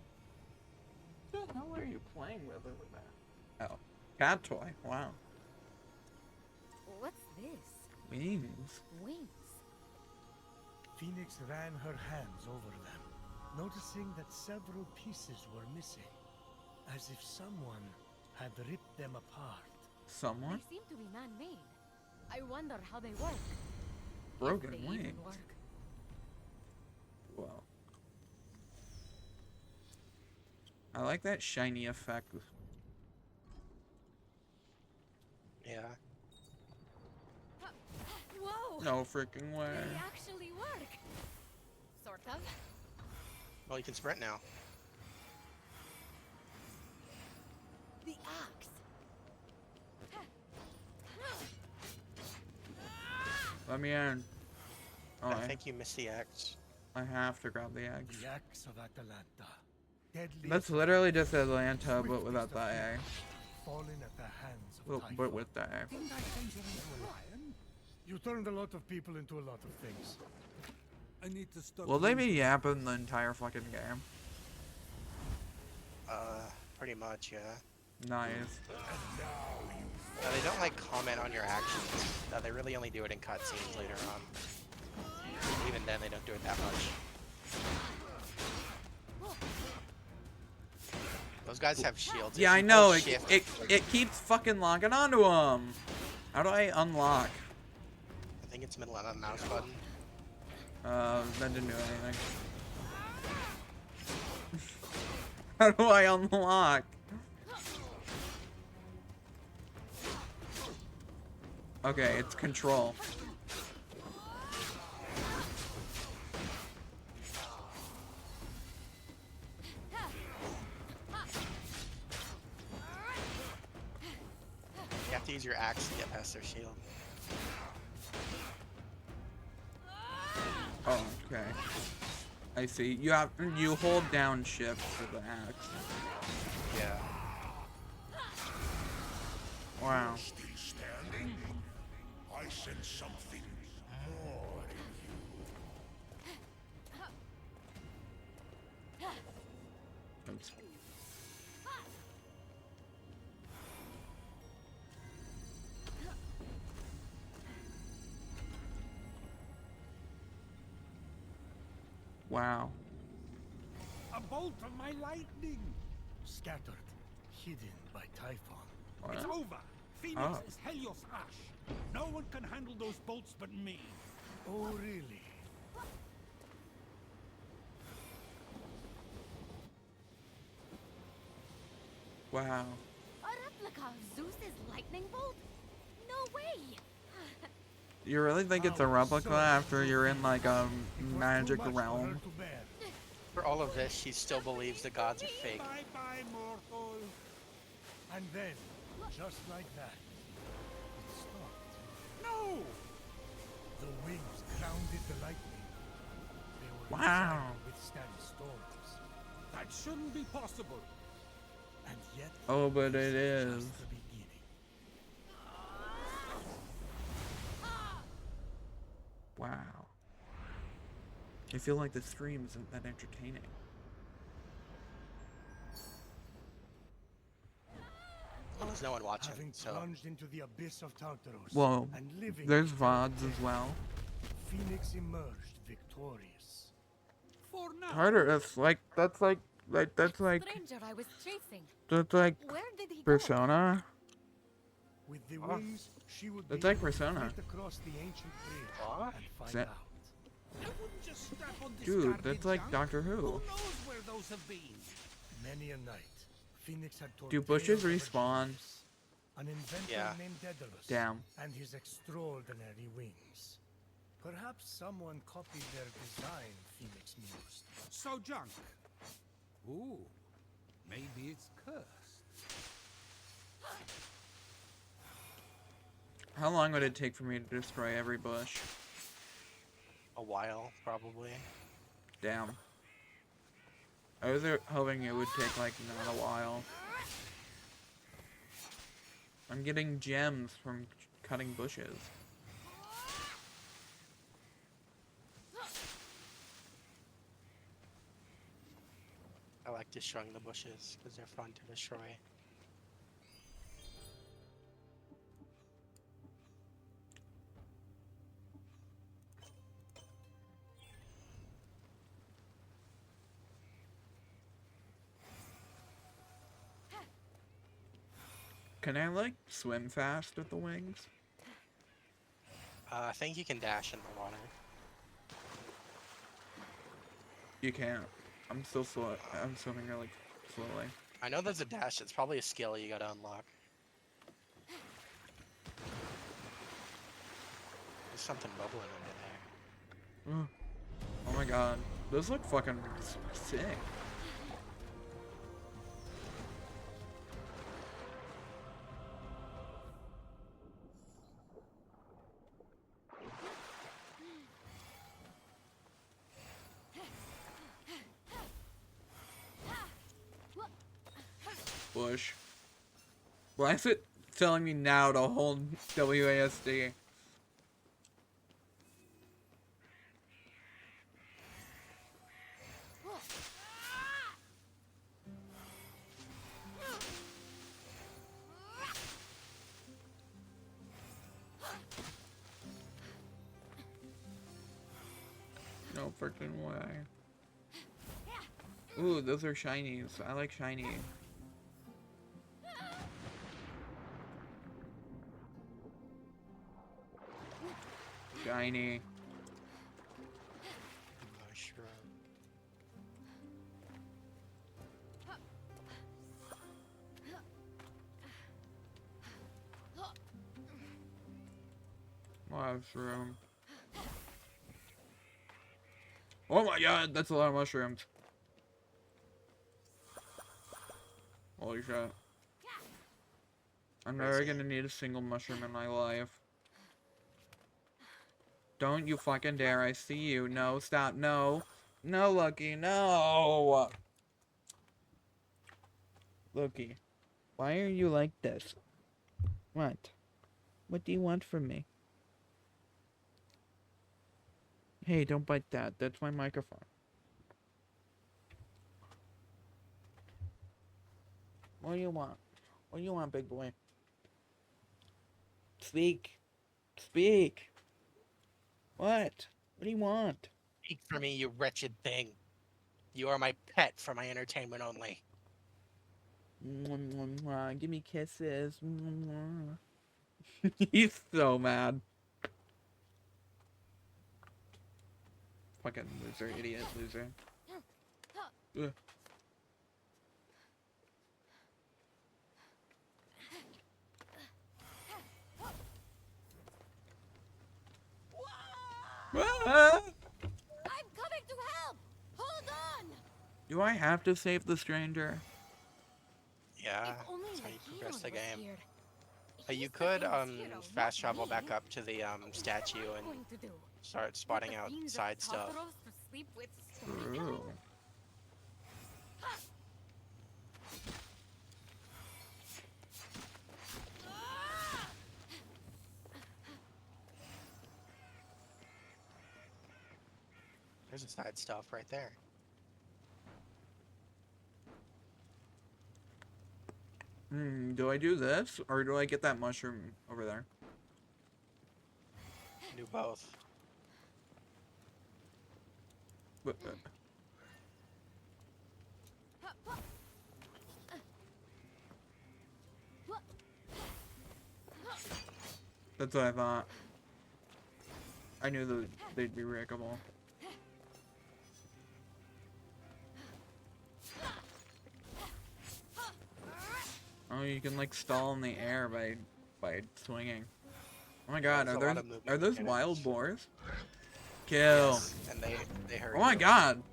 What the hell are you playing with over there? Oh. Cat toy. Wow. What's this? Wings. Wings. Phoenix ran her hands over them, noticing that several pieces were missing, as if someone had ripped them apart. Someone? They seem to be man-made. I wonder how they work. Broken If they wings. even work. Wow. I like that shiny effect. Yeah. Whoa! No freaking way. They actually work. Sort of. Well, you can sprint now. The axe. Let me in. Oh, I think you missed the axe. I have to grab the eggs. The axe of Atalanta. Deadly That's literally just Atlanta, but without the A. fallen at the hands of Well, Typhon. but with the A. Didn't I change your into a lion? You turned a lot of people into a lot of things. I need to stop. Will they be yapping the entire fucking game? Pretty much, yeah. Nice. They don't like comment on your actions. They really only do it in cutscenes later on. Even then, they don't do it that much. Those guys have shields. Yeah, If I you know. hold It, shift- it keeps fucking locking onto them. How do I unlock? I think it's middle of the mouse button. That didn't do anything. How do I unlock? Okay, it's control. You have to use your axe to get past their shield. Oh, okay. I see. You hold down shift for the axe. Yeah. Wow. Still standing? I sense something more in you. Oops. Wow. A bolt of my lightning. Scattered, hidden by Typhon. It's What? over. Phoenix Oh. is Helios Ash. No one can handle those bolts but me. Oh, really? Wow. A replica of Zeus's lightning bolt? No way! You really think it's a replica after you're in like a magic realm? For all of this, she still believes the gods are fake. Bye-bye, mortal. And then, just like that, it stopped. No! The wings grounded the lightning. They were Wow. designed to withstand storms. That shouldn't be possible. And yet, Oh, but this it is. just the beginning. Wow. I feel like the stream isn't that entertaining. Well, there's no one watching, Having so plunged into the abyss of Tartarus Well, and living there's in VODs death, as well. Phoenix emerged victorious. For now. Tartarus, like, that's like Like that's like stranger I was chasing. that's like Where did he go? Persona. With the Huh? wings, she would That's be like able to Persona. flit across the ancient bridge What? and Is find that- out. I wouldn't just step on Dude, discarded that's like junk. Doctor Who. Who knows where those have been? Many a night, Phoenix had told Do bushes tales of her respawn? genius, an inventor Yeah. named Daedalus, Damn. and his extraordinary wings. Perhaps someone copied their design, Phoenix mused. So junk. Ooh, maybe it's cursed. How long would it take for me to destroy every bush? A while, probably. Damn. I was hoping it would take like not a while. I'm getting gems from cutting bushes. I like destroying the bushes because they're fun to destroy. Can I like swim fast with the wings? I think you can dash in the water. You can't. I'm still slow. I'm swimming really slowly. I know there's a dash. It's probably a skill you gotta unlock. There's something bubbling under there. Oh my god. Those look fucking sick. Bush. Why is it telling me now to hold WASD? No freaking way. Ooh, those are shinies. I like shiny. Shiny. Mushroom. Mushroom. Oh my god, that's a lot of mushrooms. Holy shit. I'm never Crazy. gonna need a single mushroom in my life. Don't you fucking dare, I see you. No, stop, no. No, Lucky, no! Lucky, why are you like this? What? What do you want from me? Hey, don't bite that. That's my microphone. What do you want? What do you want, big boy? Speak. Speak. What? What do you want? Speak for me, you wretched thing. You are my pet for my entertainment only. Mwah, mwah, mwah. Give me kisses. Mwah, mwah. He's so mad. Fucking loser, idiot, loser. Ugh. Ah! I'm coming to help! Hold on! Do I have to save the stranger? Yeah, If only that's how you Legion progress the was game. here. You He's the could king's hero, fast not travel back me. up to the statue What am I and going to do? start Let spotting the out fiends of side stuff. Tartaros to sleep with True. storytelling? There's a side stuff right there. Do I do this, or do I get that mushroom over there? Do both. But, That's what I thought. I knew that they'd be breakable. Oh, you can like stall in the air by swinging. Oh my god, There's a lot of moving are those mechanics. wild boars? Kill. Yes, and they hurt Oh my you. god.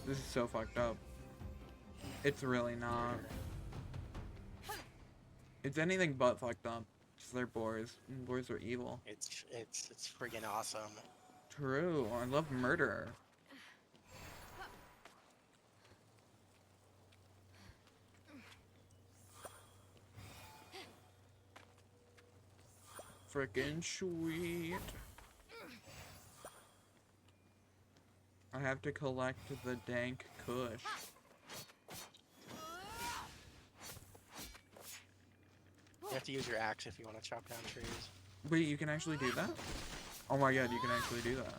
This is so fucked up. It's really not. It's anything but fucked up. Just they're boars. Boars are evil. It's friggin' awesome. True. I love murder. Frickin' sweet. I have to collect the dank kush. You have to use your axe if you want to chop down trees. Wait, you can actually do that? Oh my god, you can actually do that.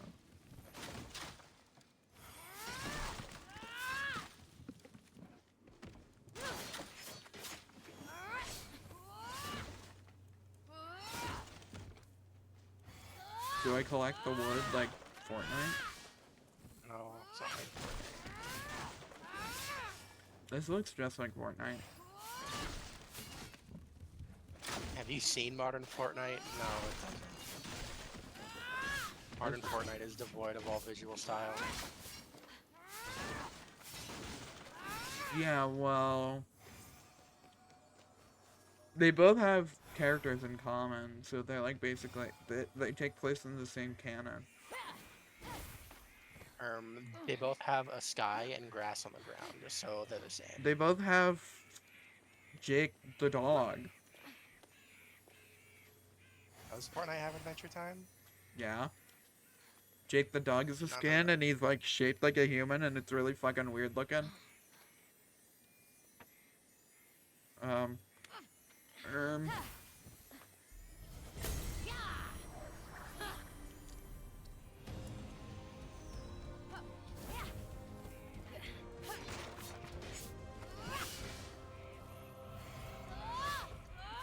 Do I collect the wood like Fortnite? No, sorry. This looks just like Fortnite. Have you seen Modern Fortnite? No, it doesn't. Modern Fortnite is devoid of all visual style. Yeah, well... They both have characters in common, so they're like basically... They take place in the same canon. They both have a sky and grass on the ground, so they're the same. They both have... Jake the dog. Does Fortnite have Adventure Time? Yeah. Jake the dog is a No, no, skin, no. and he's like shaped like a human, and it's really fucking weird looking.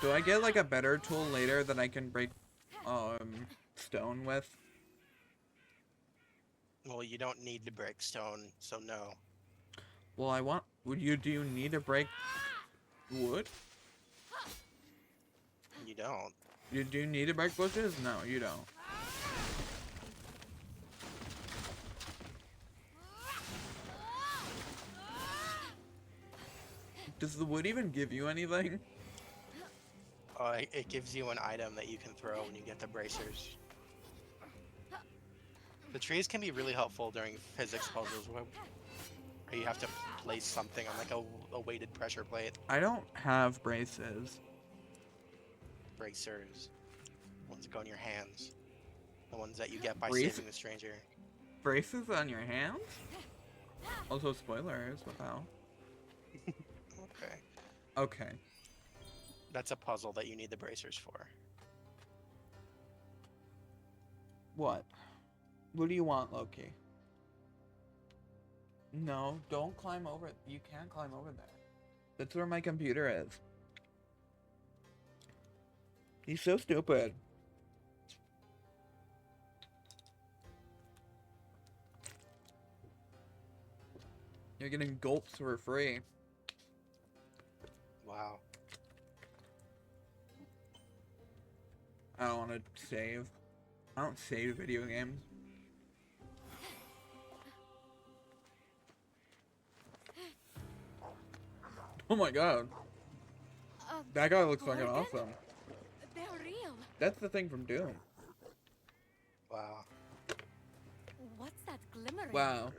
Do I get like a better tool later that I can break stone with? Well, you don't need to break stone, so no. Well, do you need to break wood? You don't. You do need to break bushes? No, you don't. Does the wood even give you anything? It gives you an item that you can throw when you get the bracers. The trees can be really helpful during physics puzzles where you have to place something on like a weighted pressure plate. I don't have braces. Bracers. Ones that go in your hands. The ones that you get by Brace- saving the stranger. Braces on your hands? Also spoilers, what the hell? Okay. Okay. That's a puzzle that you need the bracers for. What? What do you want, Loki? No, don't climb over. You can't climb over there. That's where my computer is. He's so stupid. You're getting gulps for free. Wow. I don't want to save. I don't save video games. Oh my god. That guy looks fucking Gorgon? awesome. They're real. That's the thing from Doom. Wow. What's that glimmering? Wow.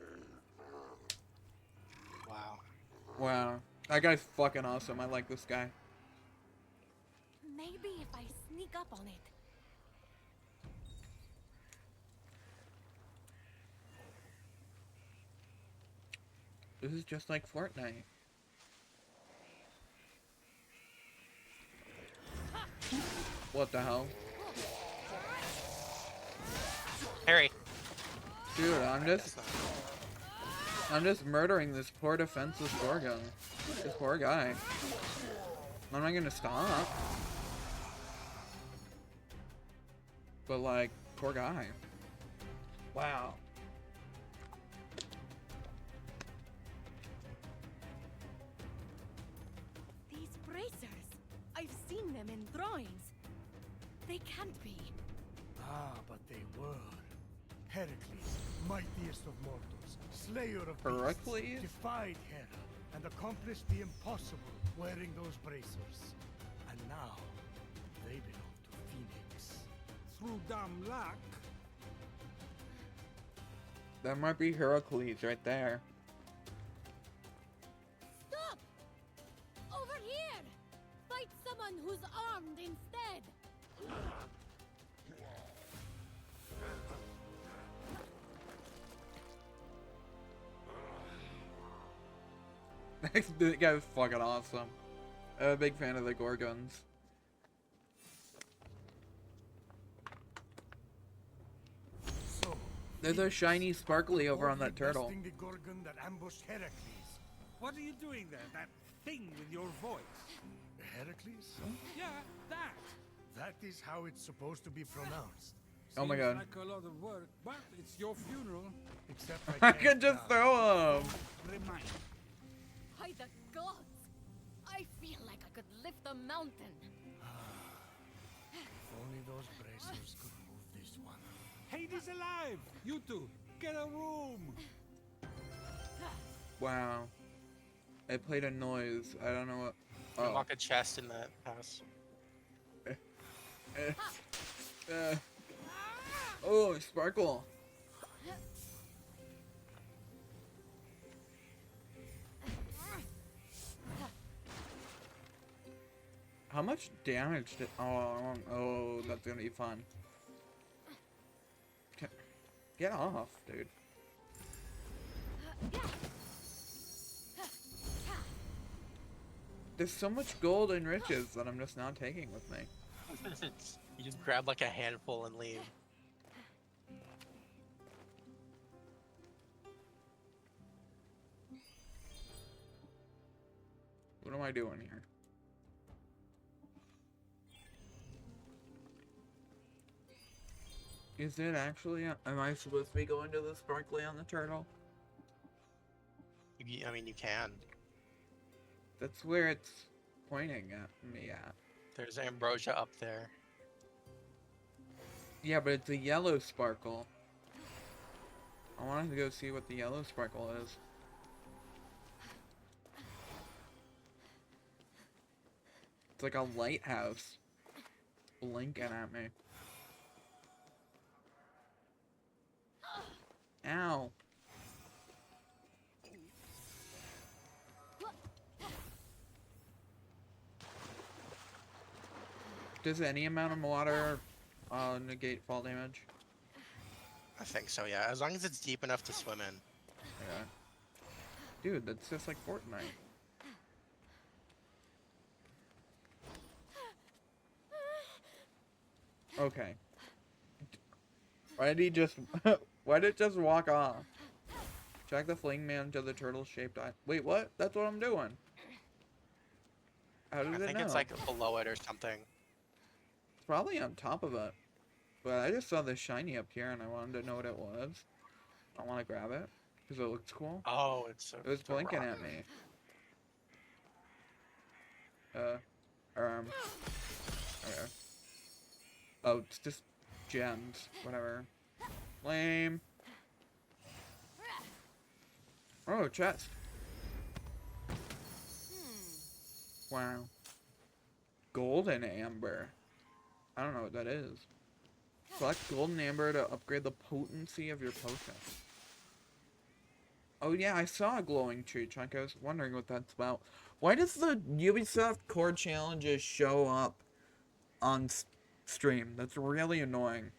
Wow. Wow. That guy's fucking awesome. I like this guy. Maybe if I sneak up on it. This is just like Fortnite. What the hell? Harry. Dude, I'm just murdering this poor defenseless Gorgon. This poor guy. I'm not gonna stop. But like, poor guy. Wow. These bracers. I've seen them in drawings. They can't be. Ah, but they were. Heracles, mightiest of mortals, slayer of Heracles? beasts, defied Hera and accomplished the impossible wearing those bracers. And now, they belong to Phoenix. Through dumb luck. That might be Heracles right there. Stop! Over here! Fight someone who's armed instead! That guy was fucking awesome. I'm a big fan of the Gorgons. So, There's a shiny sparkly over on that turtle. besting the Gorgon that ambushed Heracles. What are you doing there? That thing with your voice? Heracles? Yeah, that. That is how it's supposed to be pronounced. Oh my Seems god. like a lot of work, but it's your funeral. Except I can't could just now. throw him. Remind. By the gods! I feel like I could lift a mountain. If only those bracers could move this one. Hades alive! You two, get a room! Wow. I played a noise. I don't know what. Oh. Unlock a chest in that house. Oh, sparkle. How much damage did? Oh, that's gonna be fun. Get off, dude. There's so much gold and riches that I'm just not taking with me. You just grab like a handful and leave. What am I doing here? Is it actually? Am I supposed to be going to the sparkly on the turtle? I mean, you can. That's where it's pointing at me at. There's ambrosia up there. Yeah, but it's a yellow sparkle. I wanted to go see what the yellow sparkle is. It's like a lighthouse blinking at me. Ow. Does any amount of water negate fall damage? I think so, yeah. As long as it's deep enough to swim in. Yeah. Dude, that's just like Fortnite. Okay. Why did he just... Why did it just walk off? Track the fling man to the turtle-shaped eye. Wait, what? That's what I'm doing. How does I it think know? it's like below it or something. It's probably on top of it. But I just saw this shiny up here and I wanted to know what it was. I want to grab it because it looks cool. Oh, it's It was it's a blinking rock. at me. Okay. Oh, it's just gems. Whatever. Lame. Oh, chest. Wow. Golden amber. I don't know what that is. Select golden amber to upgrade the potency of your potion. Oh yeah, I saw a glowing tree chunk. I was wondering what that's about. Why does the Ubisoft core challenges show up on stream? That's really annoying.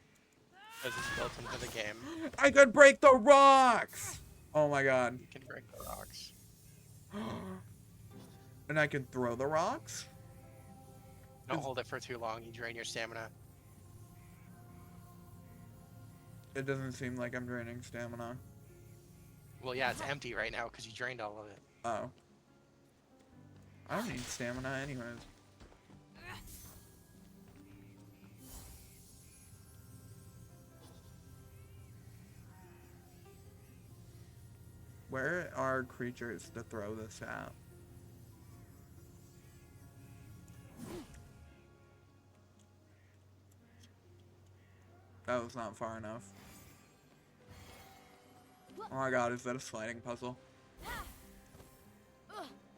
Because it's built into the game. I could break the rocks! Oh my god. You can break the rocks. And I can throw the rocks? Don't Is- hold it for too long. You drain your stamina. It doesn't seem like I'm draining stamina. Well, yeah, it's empty right now because you drained all of it. Oh. I don't need stamina anyways. Where are creatures to throw this at? That was not far enough. Oh my god, is that a sliding puzzle?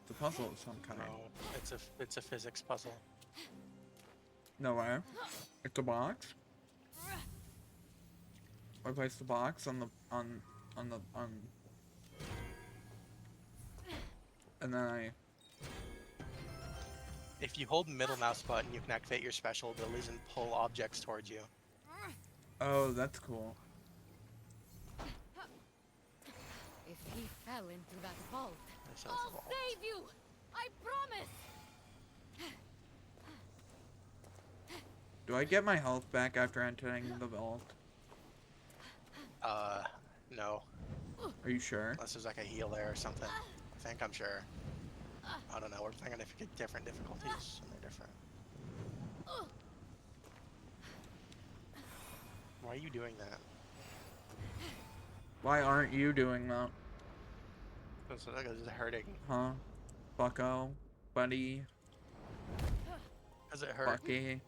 It's a puzzle of some kind. No, it's a physics puzzle. No way. It's a box? I place the box on and then I... If you hold middle mouse button, you can activate your special abilities and pull objects towards you. Oh, that's cool. If he fell into that vault, That sounds I'll vault. save you! I promise! Do I get my health back after entering the vault? No. Are you sure? Unless there's like a heal there or something. I think I'm sure. I don't know. We're thinking if you get different difficulties, and they're different. Why are you doing that? Why aren't you doing that? Because it's hurting. Huh? Bucko? Buddy? Does it hurt? Bucky?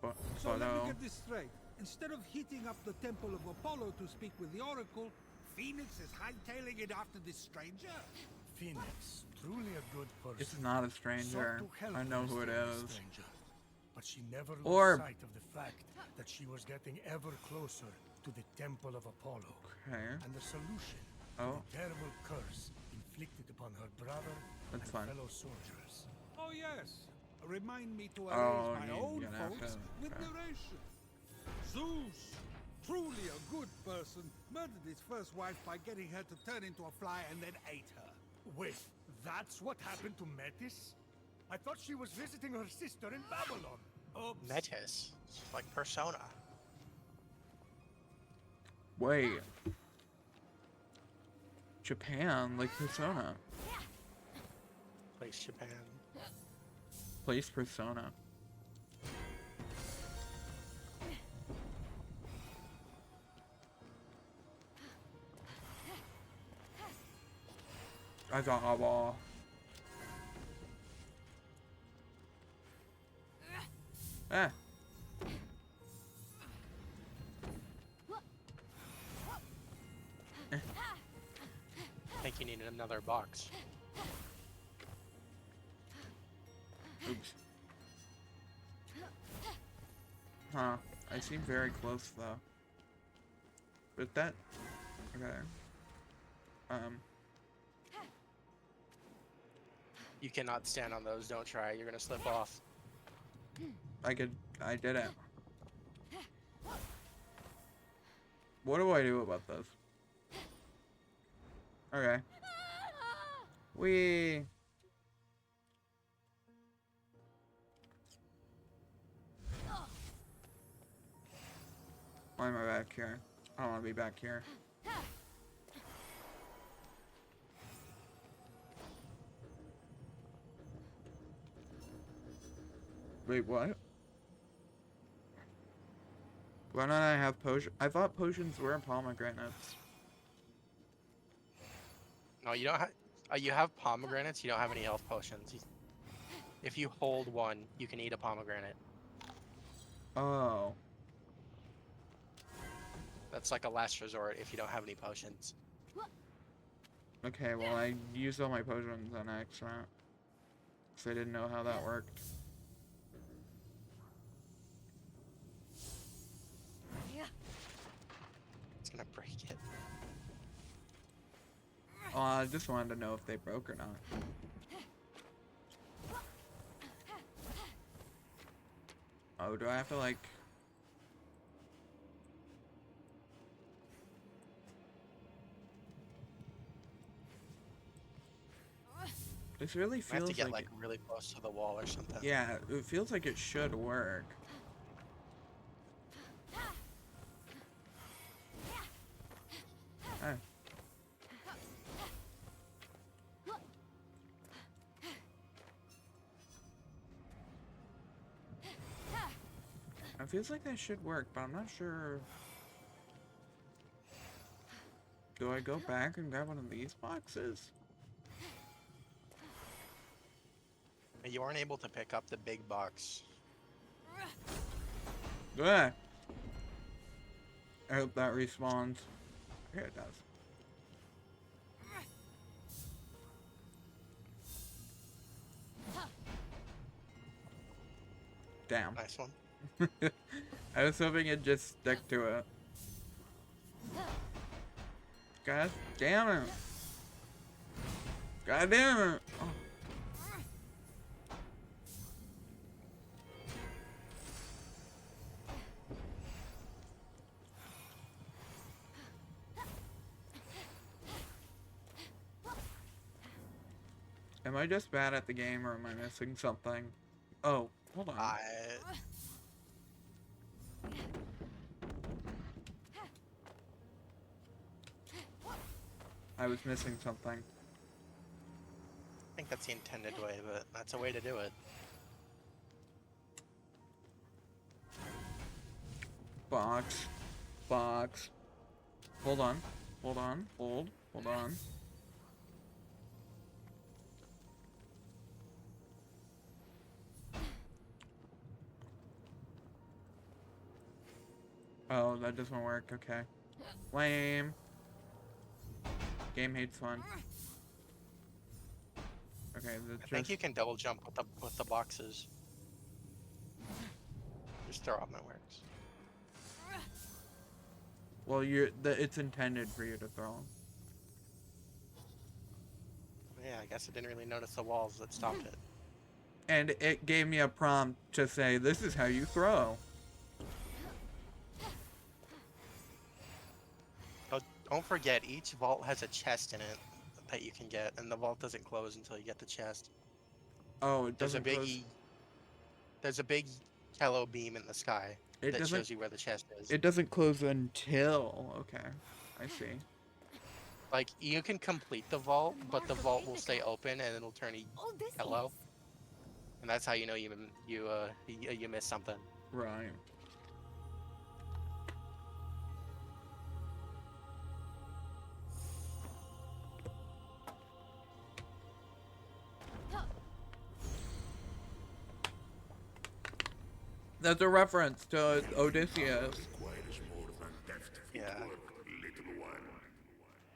So let me Bucko? get this straight. Instead of heating up the Temple of Apollo to speak with the Oracle, Phoenix is hightailing it after this stranger? Phoenix, truly a good person. It's not a stranger. sought to help I know who it restore the is. stranger, but she never Or- lost sight of the fact that she was getting ever closer to the Temple of Apollo. Okay. And the solution Oh, to the terrible curse inflicted upon her brother That's and fine. fellow soldiers. Oh yes. Remind me to Oh, arrange my you're own gonna have folks to- with okay. narration. Zeus, truly a good person, murdered his first wife by getting her to turn into a fly and then ate her. Wait, that's what happened to Metis? I thought she was visiting her sister in Babylon. Oops. Metis. It's like Persona. wait. Japan, like Persona. Place Japan. Place Persona. I got a ball. Ah. I think you need another box. Oops. Huh. I seem very close though. But that... Okay. You cannot stand on those. Don't try. You're gonna slip off. I did it. What do I do about this? Okay. Wee. Why am I back here? I don't want to be back here. Wait, what? Why don't I have potion? I thought potions were pomegranates. No, you don't have. You have pomegranates. You don't have any health potions. If you hold one, you can eat a pomegranate. Oh. That's like a last resort if you don't have any potions. Okay, well I used all my potions on accident. So I didn't know how that worked. It's gonna break it. I just wanted to know if they broke or not. Oh, do I have to like... This really I have feels to get like like really close to the wall or something. yeah, it feels like it should work. Oh. It feels like that should work, but I'm not sure. Do I go back and grab one of these boxes? You aren't able to pick up the big box. Ah. I hope that respawns. Yeah, it does. Damn. Nice one. I was hoping it'd just stick to it. God damn it. God damn it. Oh. Am I just bad at the game or am I missing something? Oh, hold on. I was missing something. I think that's the intended way, but that's a way to do it. Box. Box. Hold on. Hold on. Hold on. Oh, that doesn't work. Okay. Lame. Game hates fun. Okay, I think you can double jump with the boxes. Just throw them, it works. Well, it's intended for you to throw them. Yeah, I guess I didn't really notice the walls that stopped it. And it gave me a prompt to say, this is how you throw. But don't forget, each vault has a chest in it that you can get, and the vault doesn't close until you get the chest. Oh, it doesn't There's a big yellow beam in the sky that shows you where the chest is. It doesn't close until... Okay, I see. Like, you can complete the vault, but the vault will stay open and it'll turn yellow. And that's how you know you missed something. Right. That's a reference to Odysseus. Yeah. Little one.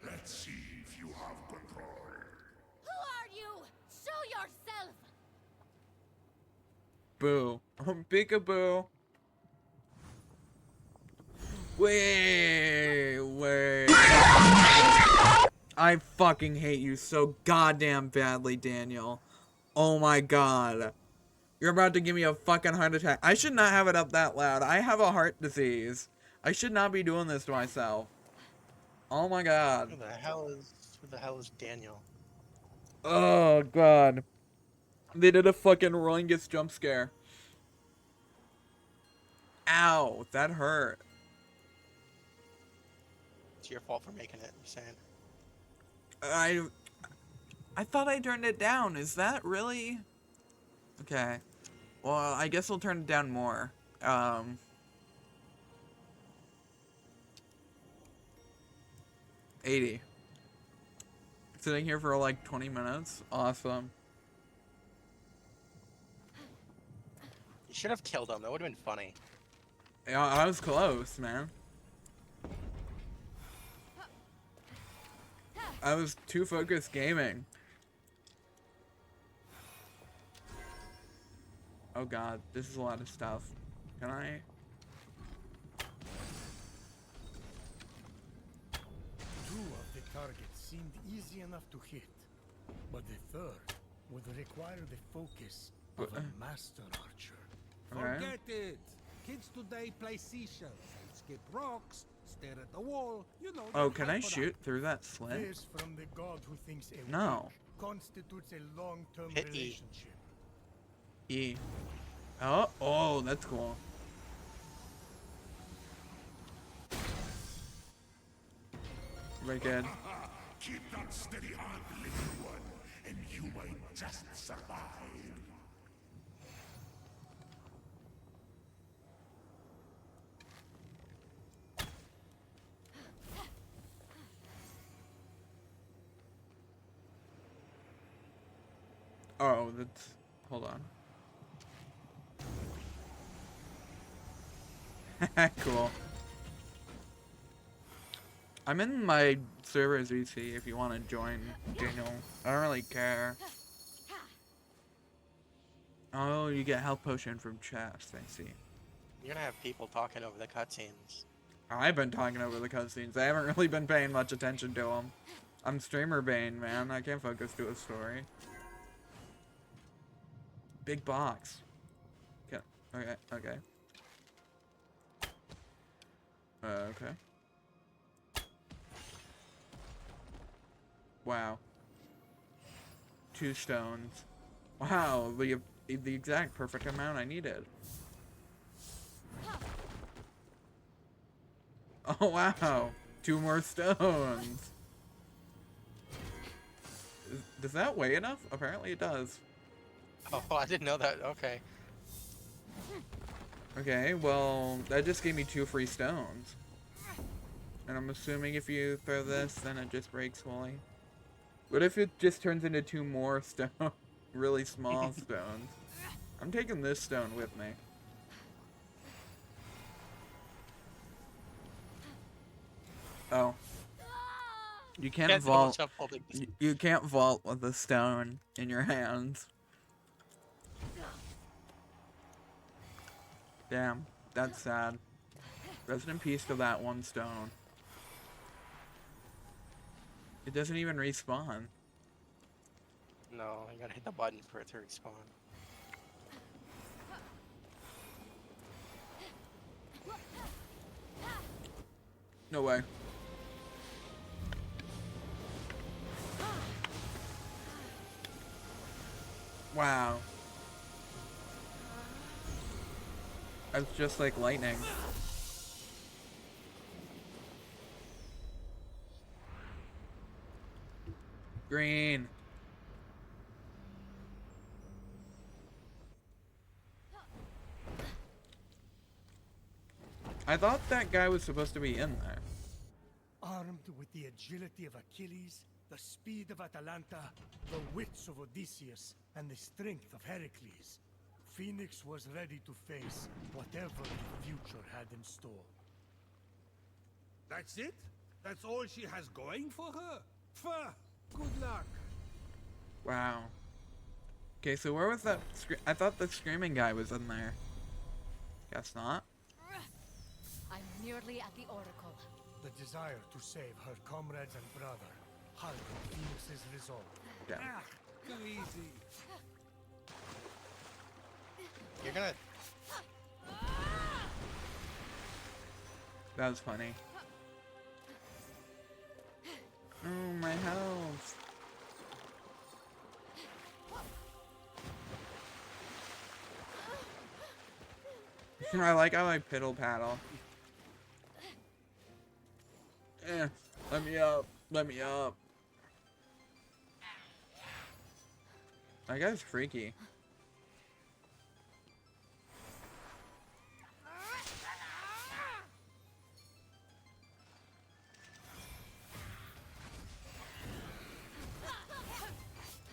Let's see if you have control. Who are you? Show yourself! Boo. Peekaboo. Wait. I fucking hate you so goddamn badly, Daniel. Oh my god. You're about to give me a fucking heart attack. I should not have it up that loud. I have a heart disease. I should not be doing this to myself. Oh my god. Who the hell is Daniel? Oh god. They did a fucking Roingus jump scare. Ow, that hurt. It's your fault for making it, you're saying. I thought I turned it down. Is that really? Okay. Well, I guess I'll turn it down more. 80. Sitting here for like 20 minutes. Awesome. You should have killed him. That would have been funny. Yeah, I was close, man. I was too focused gaming. Oh god, this is a lot of stuff. Can I? Two of the targets seemed easy enough to hit, but the third would require the focus of a master archer. Forget it. Kids today play seashells, skip rocks, stare at the wall. You know. Oh, can I shoot through that slit? This from the god who thinks a No. weak constitutes a long-term Hit E. relationship. E. Oh, that's cool. Very good. Keep that steady hand, little one, and you might just survive. Oh, that's... Hold on. Cool. I'm in my server's VC if you want to join, Daniel. I don't really care. Oh, you get health potion from chest, I see. You're gonna have people talking over the cutscenes. I've been talking over the cutscenes. I haven't really been paying much attention to them. I'm streamer bane, man. I can't focus to a story. Big box. Okay. Okay. Okay. Wow. 2 stones. Wow, the exact perfect amount I needed. Oh wow, 2 more stones. Does that weigh enough? Apparently it does. Oh, I didn't know that. Okay. Okay, well, that just gave me 2 free stones. And I'm assuming if you throw this, then it just breaks fully. What if it just turns into 2 more stone, really small stones? I'm taking this stone with me. Oh. You can't vault. You can't vault with a stone in your hands. Damn, that's sad. Rest in peace to that 1 stone. It doesn't even respawn. No, I gotta hit the button for it to respawn. No way. Wow. That's just like lightning. Green. I thought that guy was supposed to be in there. Armed with the agility of Achilles, the speed of Atalanta, the wits of Odysseus, and the strength of Heracles, Phoenix was ready to face whatever the future had in store. That's it? That's all she has going for her? Pfft, good luck. Wow. Okay, so where was that? I thought the screaming guy was in there. Guess not. I'm nearly at the Oracle. The desire to save her comrades and brother hardened Phoenix's resolve. Yeah. Ah, too easy. You're gonna... That was funny. Oh, my health. I like how I piddle paddle. Let me up. Let me up. That guy's freaky.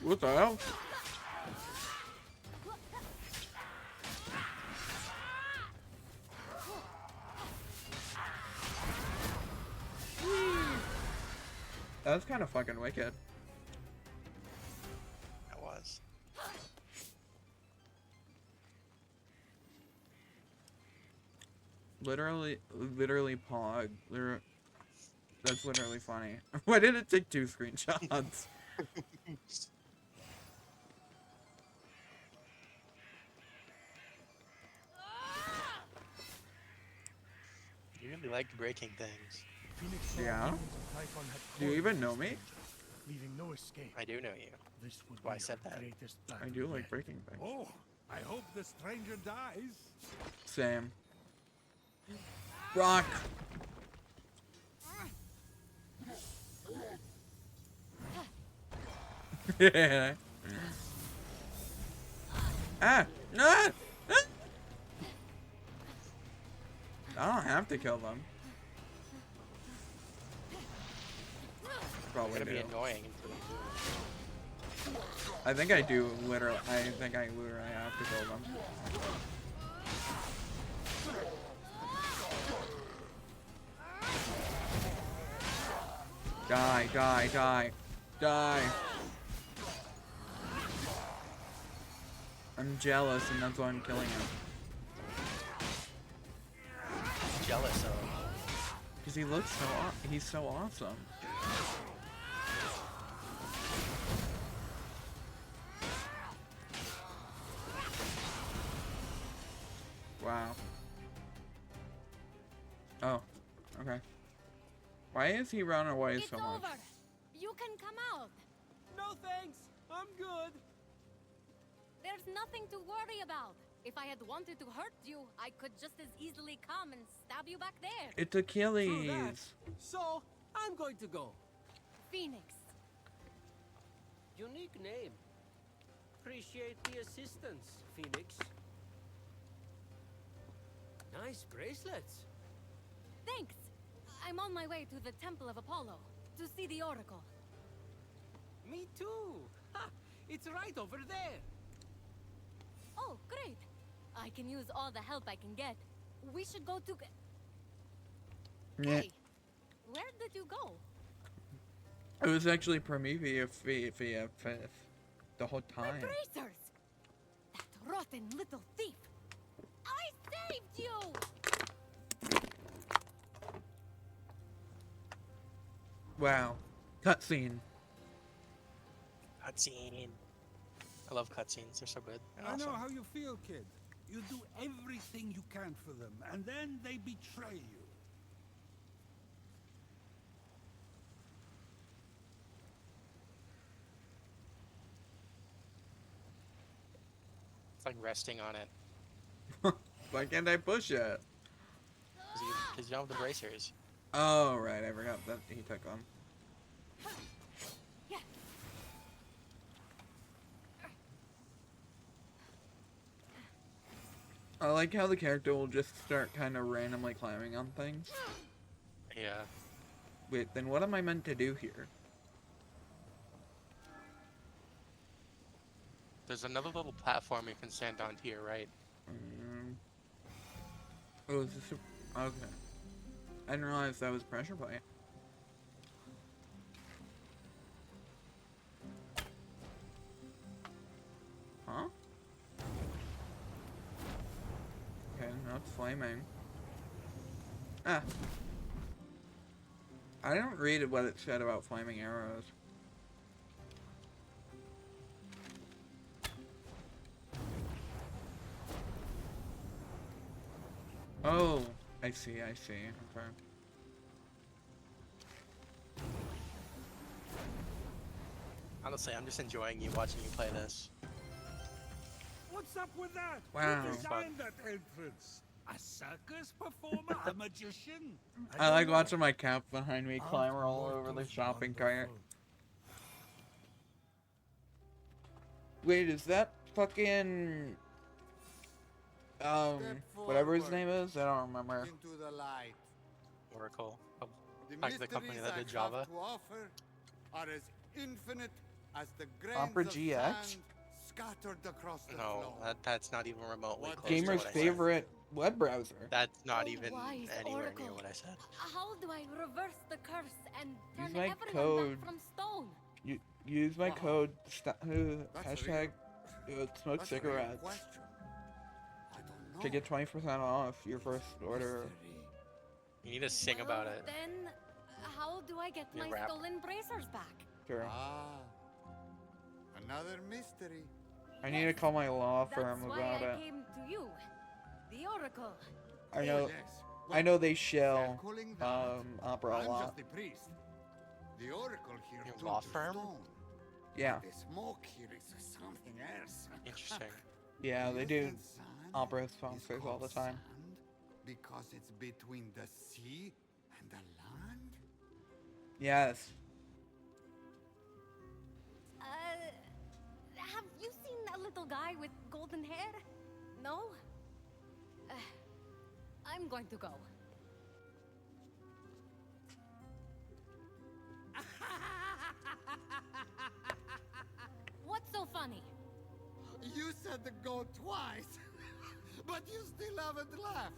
What the hell? That's kind of fucking wicked. That was. Literally pog. That's literally funny. Why did it take 2 screenshots? You really like breaking things. Phoenix saw Yeah? demons of Typhon had Do you torn even his know me? danger. leaving no escape. I do know you. This would Why I be said our that. greatest I battle do like yet. breaking things. Oh, I hope the stranger dies. Same. Rock. Yeah. Ah! No! Ah! I don't have to kill them. Probably It's gonna be do. annoying until you do. I think I do literally. I think I literally have to kill them. Die, die, die, die. I'm jealous, and that's why I'm killing him. Jealous of. Because he looks so he's so awesome. Wow. Oh, okay. Why is he running away It's so over. much? You can come out. No thanks. I'm good. There's nothing to worry about. If I had wanted to hurt you, I could just as easily come and stab you back there. It's True Achilles. that. So, I'm going to go. Phoenix. Unique name. Appreciate the assistance, Phoenix. Nice bracelets. Thanks. I'm on my way to the Temple of Apollo to see the Oracle. Me too. Ha! It's right over there. Oh, great. I can use all the help I can get. We should go to... Yeah. Hey, where did you go? It was actually Prometheus the whole My time. bracers! That rotten little thief! I saved you! Wow. Cutscene. Cutscene. I love cutscenes. They're so good. And I know awesome. how you feel, kid. You do everything you can for them, and then they betray you. It's like resting on it. Why can't I push it? Because you don't have the bracers. Oh, right. I forgot that he took them. Yeah. I like how the character will just start kind of randomly climbing on things. Yeah. Wait, then what am I meant to do here? There's another little platform you can stand on here, right? Oh, is this a... Okay. I didn't realize that was pressure plate. Huh? Okay, now it's flaming. Ah. I didn't read what it said about flaming arrows. Oh, I see, okay. Honestly, I'm just enjoying you watching you play this. What's up with that? Wow. Who designed that entrance? A circus performer? A magician? I like watching my cat behind me climb all over the shopping cart. Wait, is that fucking... whatever his name is? I don't remember. Into the light. Oracle. Oh, The like the company mysteries that I did Java. have to offer are as infinite as the grains Opera of GX? sand scattered across the No, floor. that's not even remotely What close to Gamer's what I said. favorite web browser. That's not Oh, even wise anywhere Oracle. near what I said. How do I reverse the curse and Use turn my everyone code. back from stone? Use my Wow. code, That's a hashtag smoke That's a real cigarettes question. I don't know. to get 20% off your first order. Mystery. You need to sing about it. Then, how do I get You my rap. stolen bracers back? Sure. Another mystery. I need to call my law That's firm why about I it. came to you, the Oracle. I know, Yes. I know they They're shell calling that. opera a I'm lot. just the priest. The oracle here Your turned law to firm? stone. Yeah. The smoke here is something else. Interesting. Yeah, they You do think sand opera is sponsors all called the time. sand because it's between the sea and the land? Yes. Have you seen a little guy with golden hair? No? I'm going to go. What's so funny? You said the go twice, but you still haven't left.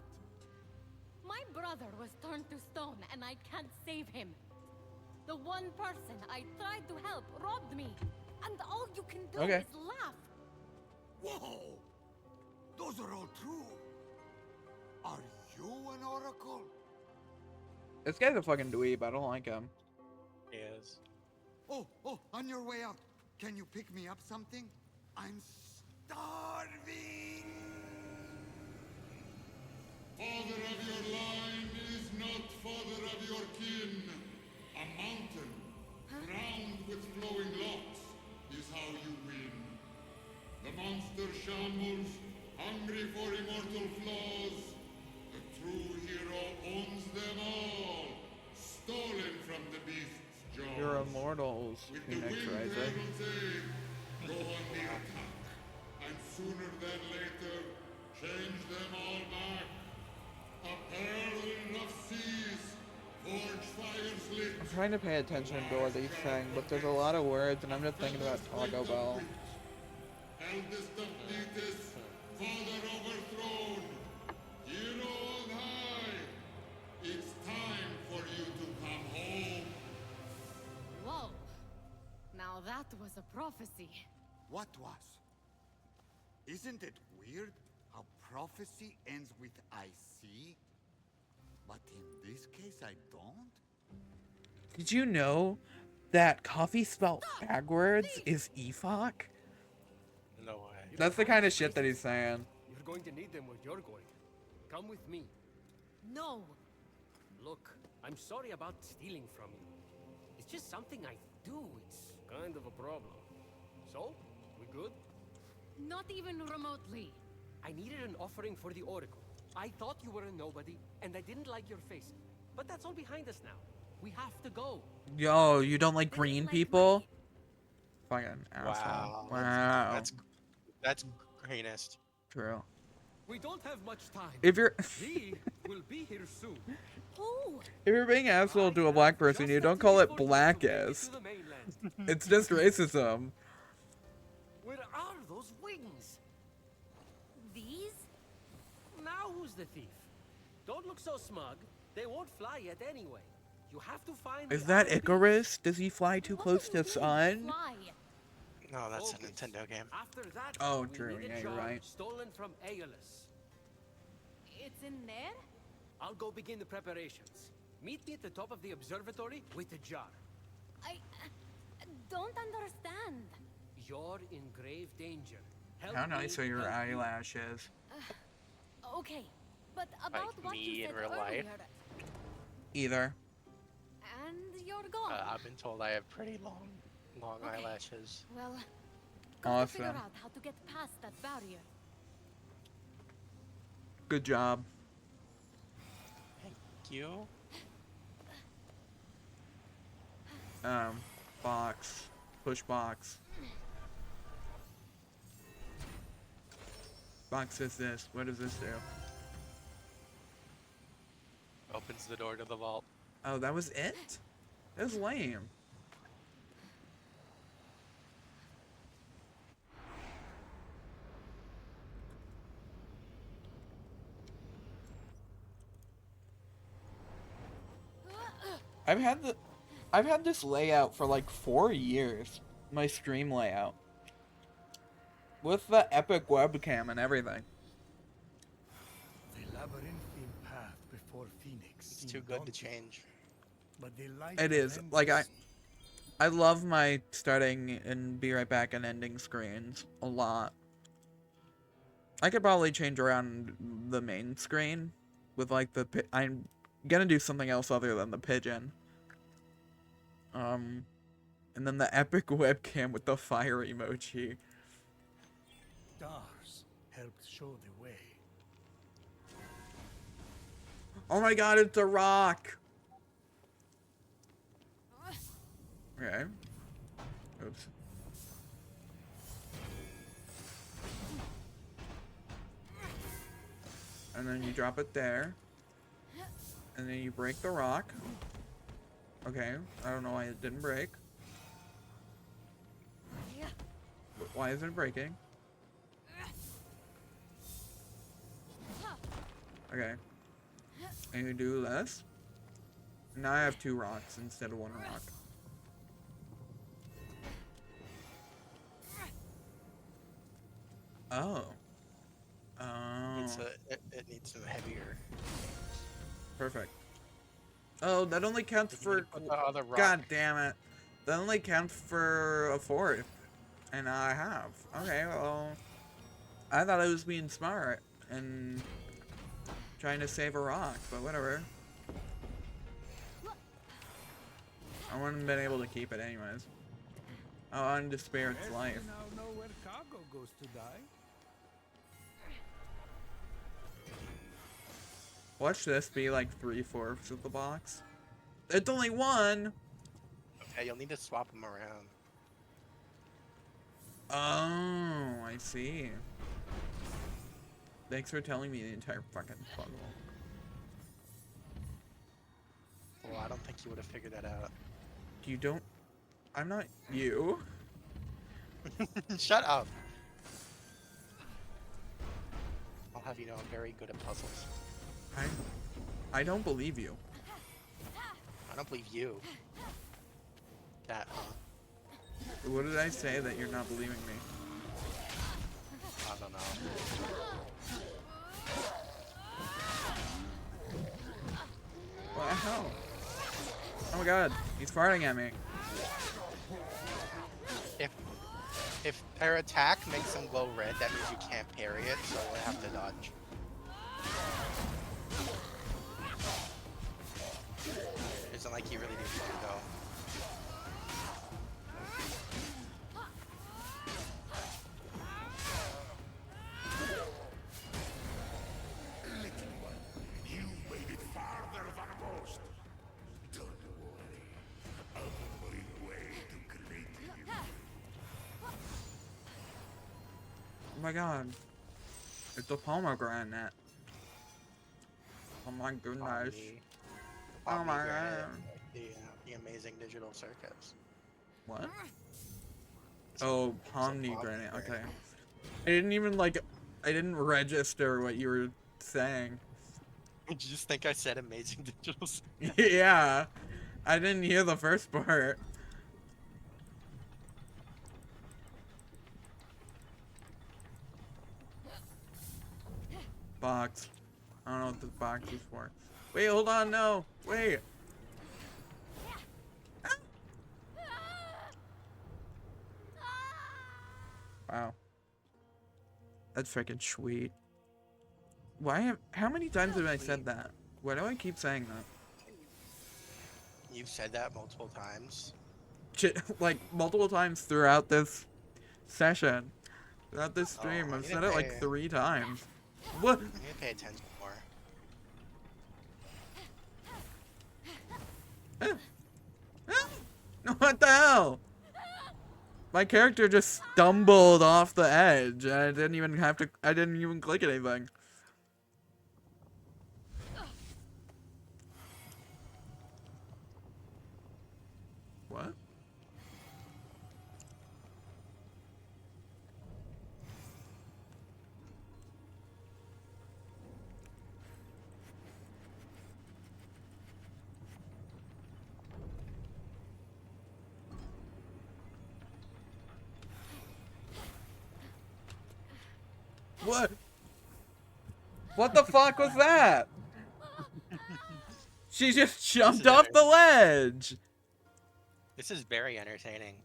My brother was turned to stone and I can't save him. The one person I tried to help robbed me. And all you can do Okay. is laugh. Whoa! Those are all true. Are you an oracle? This guy's a fucking dweeb. I don't like him. He is. Oh, on your way out, can you pick me up something? I'm starving! Father of your line is not father of your kin. A mountain, crowned with flowing locks, is how you win. The monster shambles, hungry for immortal flaws. The true hero owns them all, stolen from the beast's jaws. You're immortals, With the Phoenix wind Rising. herald's aid, go on the attack, and sooner than later, change them all back. A pearl in rough seas, forge fires lit. I'm trying to pay attention to what he's saying, but there's a lot of words, and I'm just thinking about Taco Bell. Eldest of Thetis, father overthrown, hero on high. It's time for you to come home. Whoa. Now that was a prophecy. What was? Isn't it weird how prophecy ends with I see? But in this case, I don't? Did you know that coffee spelled backwards is EFOC? No way. That's the kind of shit that he's saying. You're going to need them where you're going. Come with me. No. Look, I'm sorry about stealing from you. It's just something I do. It's kind of a problem. So, we good? Not even remotely. I needed an offering for the Oracle. I thought you were a nobody, and I didn't like your face. But that's all behind us now. We have to go. Yo, you don't like green like people? Fucking asshole. Wow. Wow. That's greenest. True. We don't have much time. If you're He will be here soon. Who? if you're being asshole to a black person, you don't call it blackist. It's just racism. Where are those wings? These? Now who's the thief? Don't look so smug. They won't fly yet anyway. You have to find Is the that other piece. Icarus? Does he fly too What close do you to mean, sun? fly? No, that's a Focus. Nintendo game. After that, Oh, we true. need a Yeah, you're jar right. stolen from Aeolus. It's in there? I'll go begin the preparations. Meet me at the top of the observatory with the jar. I don't understand. You're in grave danger. Help How me nice are your help you. eyelashes? Okay, but about Like what me you in said real life? earlier. Either. And you're gone. I've been told I have pretty long Okay. eyelashes. Well, got to figure Awesome. out how to get past that barrier. Good job. Thank you. Box. Push box. Box is this. What does this do? Opens the door to the vault. Oh, that was it? That was lame. I've had this layout for like 4 years. My stream layout. With the epic webcam and everything. The labyrinthine path before Phoenix. It's too good to change. But the light It is. Like I love my starting and be right back and ending screens a lot. I could probably change around the main screen with like I'm gonna do something else other than the pigeon. And then the epic webcam with the fire emoji. Stars helped show the way. Oh my god, it's a rock! Okay. Oops. And then you drop it there. And then you break the rock. Okay, I don't know why it didn't break. But why isn't it breaking? Okay. And you do this. Now I have 2 rocks instead of 1 rock. Oh. Oh. It needs some heavier. Perfect. Oh, that only counts You need for... to put the other rock. God damn it. That only counts for a 4th. And I have. Okay, well... I thought I was being smart and trying to save a rock, but whatever. I wouldn't have been able to keep it anyways. I wanted to spare its life. You now know where cargo goes to die. Watch this be like 3/4 of the box. It's only 1! Okay, you'll need to swap them around. Oh, I see. Thanks for telling me the entire fucking puzzle. Well, I don't think you would have figured that out. You don't... I'm not you. Shut up. I'll have you know I'm very good at puzzles. I don't believe you. I don't believe you. That, huh? What did I say that you're not believing me? I don't know. What the hell? Oh my god, he's farting at me. If their attack makes them glow red, that means you can't parry it, so we'll have to dodge. Isn't like you really need to go. You made it farther than most. Don't worry. I'm on my way to great you. Oh my god. It's a pomegranate. Oh my goodness. Oh my god. The amazing digital circus. What? Oh, pomegranate. Okay. I didn't even I didn't register what you were saying. Did you just think I said amazing digital circus? Yeah. I didn't hear the first part. Box. I don't know what this box is for. Wait, hold on, no. Wait. Wow. That's freaking sweet. How many times have I said that? Why do I keep saying that? You've said that multiple times. Like, multiple times throughout this session. Throughout this stream. I've said it like 3 times. What? You need to pay attention more. What the hell? My character just stumbled off the edge and I didn't even click anything. What? What? What the fuck was that? She just jumped off the ledge. This is very entertaining.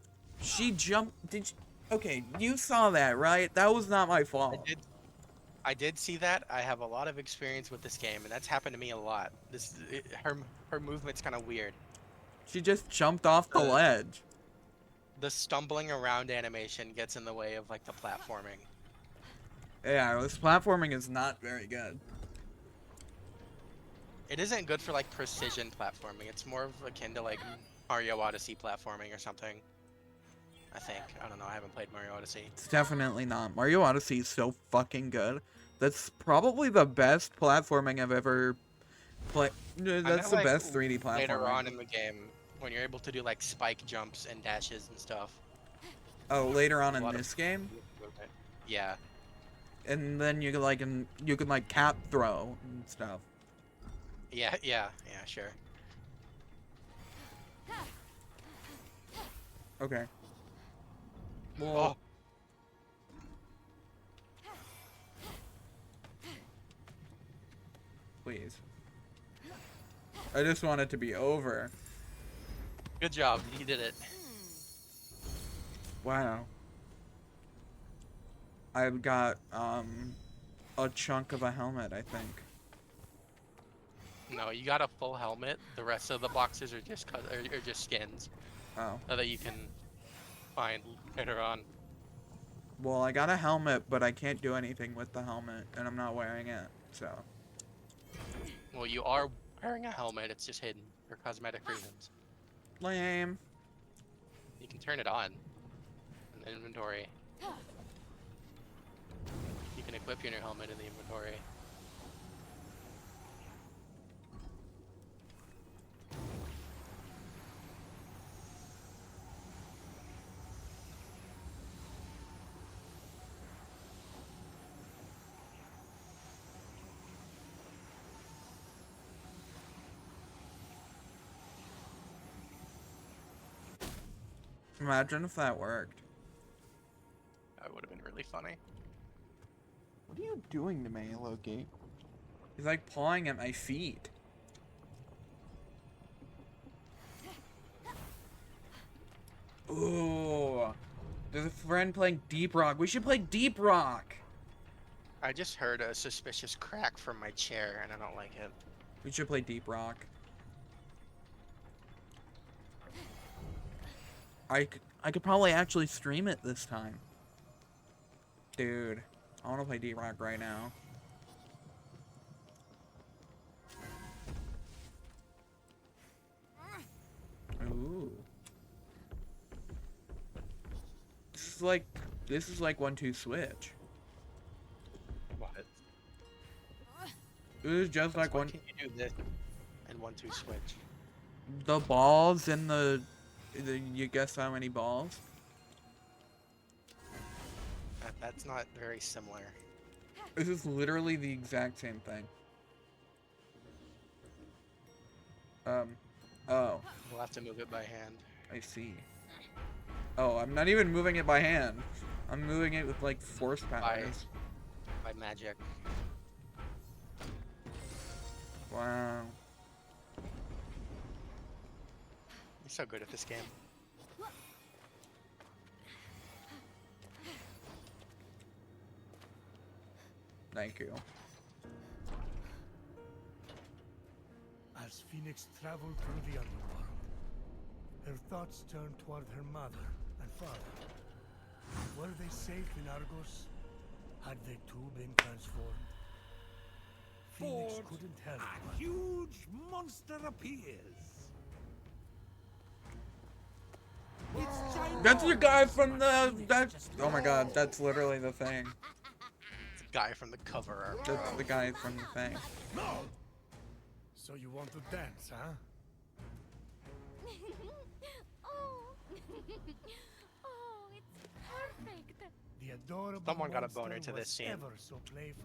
She jumped. Okay, you saw that, right? That was not my fault. I did see that. I have a lot of experience with this game, and that's happened to me a lot. Her movement's kind of weird. She just jumped off the ledge. The stumbling around animation gets in the way of like the platforming. Yeah, this platforming is not very good. It isn't good for like precision platforming. It's more of akin to like Mario Odyssey platforming or something. I think. I don't know. I haven't played Mario Odyssey. It's definitely not. Mario Odyssey is so fucking good. That's probably the best platforming I've ever played. That's the like, best 3D platforming. Later on in the game, when you're able to do like spike jumps and dashes and stuff. Oh, later on in this game? Yeah. And then you can like cap throw and stuff. Yeah, sure. Okay. Well, please. I just want it to be over. Good job, you did it. Wow. I've got a chunk of a helmet, I think. No, you got a full helmet. The rest of the boxes are just are just skins. Oh. That you can find later on. Well, I got a helmet, but I can't do anything with the helmet, and I'm not wearing it, so. Well, you are wearing a helmet. It's just hidden for cosmetic reasons. Lame. You can turn it on in the inventory. You can equip your new helmet in the inventory. Imagine if that worked. That would have been really funny. What are you doing to me, Loki? He's like pawing at my feet. Ooh. There's a friend playing Deep Rock. We should play Deep Rock. I just heard a suspicious crack from my chair, and I don't like it. We should play Deep Rock. I could probably actually stream it this time. Dude, I want to play Deep Rock right now. Ooh. This is like 1-2 switch. What? It was just like Why can you do this and 1-2 switch? the balls and the you guess how many balls? That's not very similar. This is literally the exact same thing. Oh. We'll have to move it by hand. I see. Oh, I'm not even moving it by hand. I'm moving it with like force powers. By magic. Wow. You're so good at this game. Thank you. As Fenyx traveled through the underworld, her thoughts turned toward her mother and father. Were they safe in Argos? Had they too been transformed? Fenyx Ford, couldn't help a but huge monster appears. It's That's the ginormous. guy from oh my god, that's literally the thing. It's a guy from the cover art. That's the guy from the thing. no. So you want to dance, huh? Oh. Oh, it's perfect. The adorable Someone got a monster boner to this was scene. ever so playful.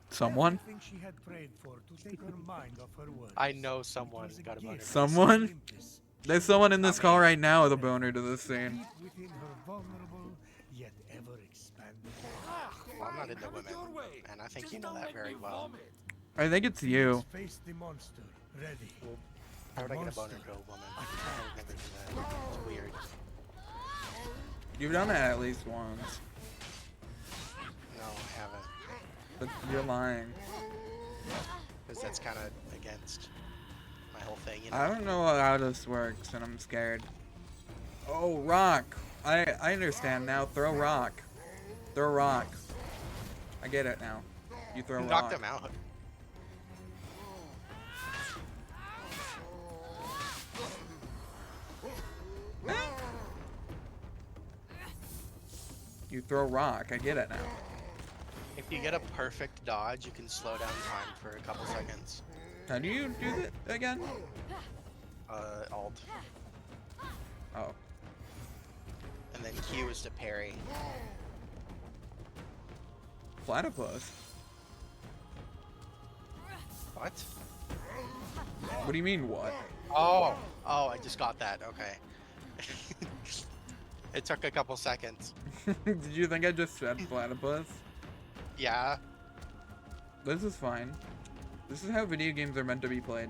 Someone? Everything she had prayed for to take her mind off her worries. I know It someone was a got a boner. gift Someone? from Olympus. There's someone in this call right now with a boner to this scene. Deep within her vulnerable yet ever expanding. Well, I'm not into women, and I think you know that very well. I think it's you. Face the monster. Ready. How would I get a boner to a woman? I would never do that. It's weird. You've done it at least once. No, I haven't. But you're lying. Because that's kind of against my whole thing, you know? I don't know how this works, and I'm scared. Oh, rock. I understand now. Throw rock. Throw rock. I get it now. You throw rock. Knocked him out. You throw rock. I get it now. If you get a perfect dodge, you can slow down time for a couple seconds. How do you do that again? Alt. Oh. And then Q is to parry. Platypus. What? What do you mean, what? Oh, I just got that. Okay. It took a couple seconds. Did you think I just said platypus? Yeah. This is fine. This is how video games are meant to be played.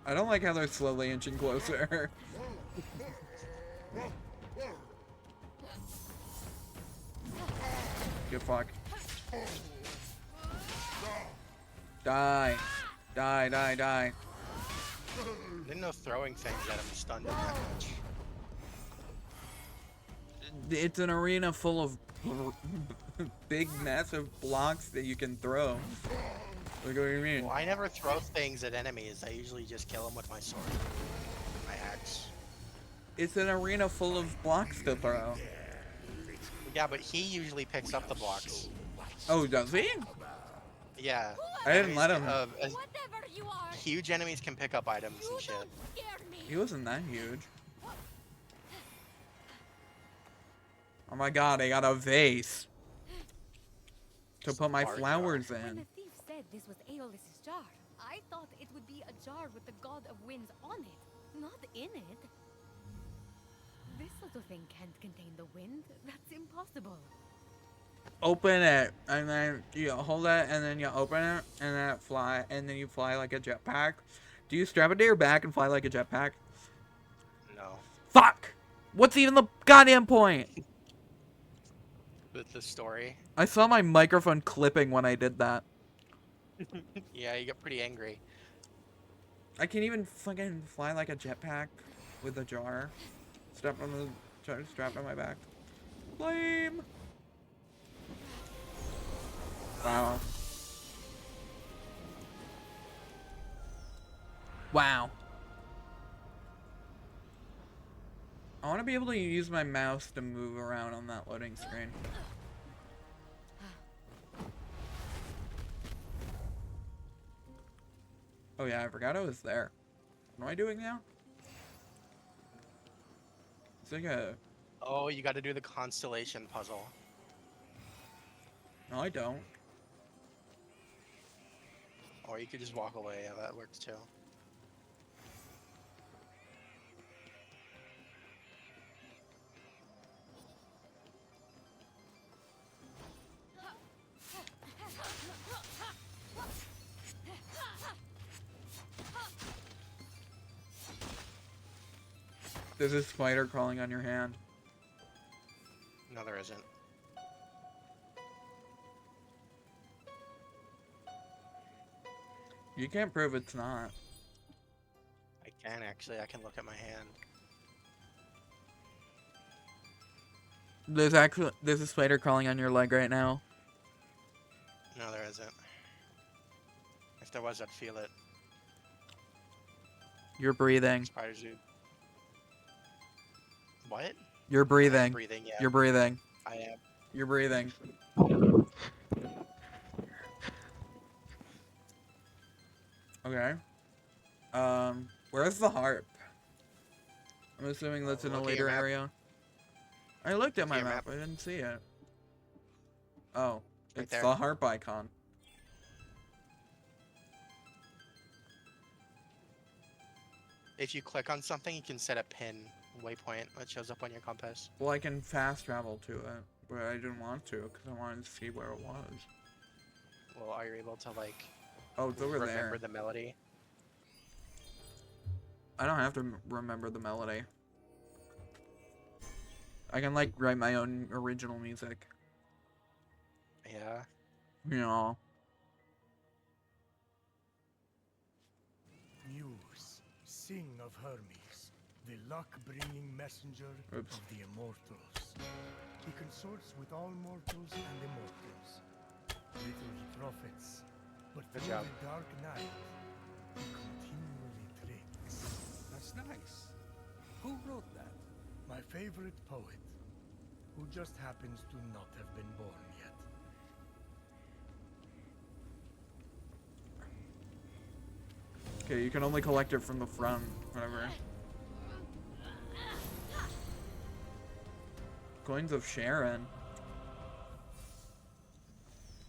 I don't like how they're slowly inching closer. Get fucked. Die. Die, die, die. I didn't know throwing things at him stunned him that much. It's an arena full of big, massive blocks that you can throw. Like, what do you mean? Well, I never throw things at enemies. I usually just kill them with my sword. My axe. It's an arena full of blocks to throw. Yeah, but he usually picks up the blocks. Oh, does he? Yeah. I didn't let him. Huge enemies can pick up items and shit. He wasn't that huge. Oh my god, I got a vase to put my flowers When in. the thief said this was Aeolus's jar, I thought it would be a jar with the god of winds on it, not in it. This little thing can't contain the wind. That's impossible. Open it, and then you hold it, and then you open it, and then it fly, and then you fly like a jetpack. Do you strap it to your back and fly like a jetpack? No. Fuck! What's even the goddamn point? With the story. I saw my microphone clipping when I did that. Yeah, you get pretty angry. I can't even fucking fly like a jetpack with a jar strapped on my back. Lame. Wow. Wow. I want to be able to use my mouse to move around on that loading screen. Oh yeah, I forgot I was there. What am I doing now? It's like a... Oh, you got to do the constellation puzzle. No, I don't. Or you could just walk away. Yeah, that works too. There's a spider crawling on your hand. No, there isn't. You can't prove it's not. I can actually. I can look at my hand. There's a spider crawling on your leg right now. No, there isn't. If there was, I'd feel it. You're breathing. Spiders do. What? You're breathing. I'm breathing, yeah. You're breathing. I am. You're breathing. Okay. Where's the harp? I'm assuming that's in a Look at later your map. area. I looked at Look my at your map. I didn't see it. Oh, Right it's there. the harp icon. If you click on something, you can set a pin waypoint that shows up on your compass. Well, I can fast travel to it, but I didn't want to because I wanted to see where it was. Well, are you able to like Oh, it's over remember there. the melody? I don't have to remember the melody. I can like write my own original music. Yeah. You know. sing of Hermes, the luck-bringing messenger Oops. of the immortals. He consorts with all mortals and immortals. Little he profits, but Good through job. the dark night, he continually tricks. That's nice. Who wrote that? My favorite poet, who just happens to not have been born yet. Okay, you can only collect it from the front, whatever. Coins of Sharon.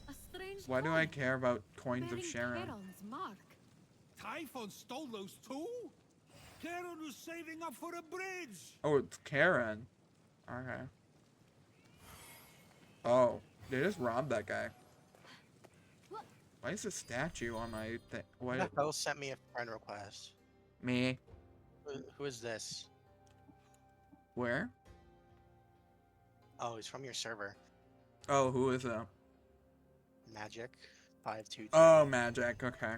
A strange Why do I coin, care about coins of bearing Sharon? Charon's mark. Typhon stole those too? Charon was saving up for a bridge. Oh, it's Karen. Okay. Oh, they just robbed that guy. What? Why is a statue on my thing? Who Why? the hell sent me a friend request? Me? Who is this? Where? Oh, he's from your server. Oh, who is that? Magic 522. Oh, Magic. Okay.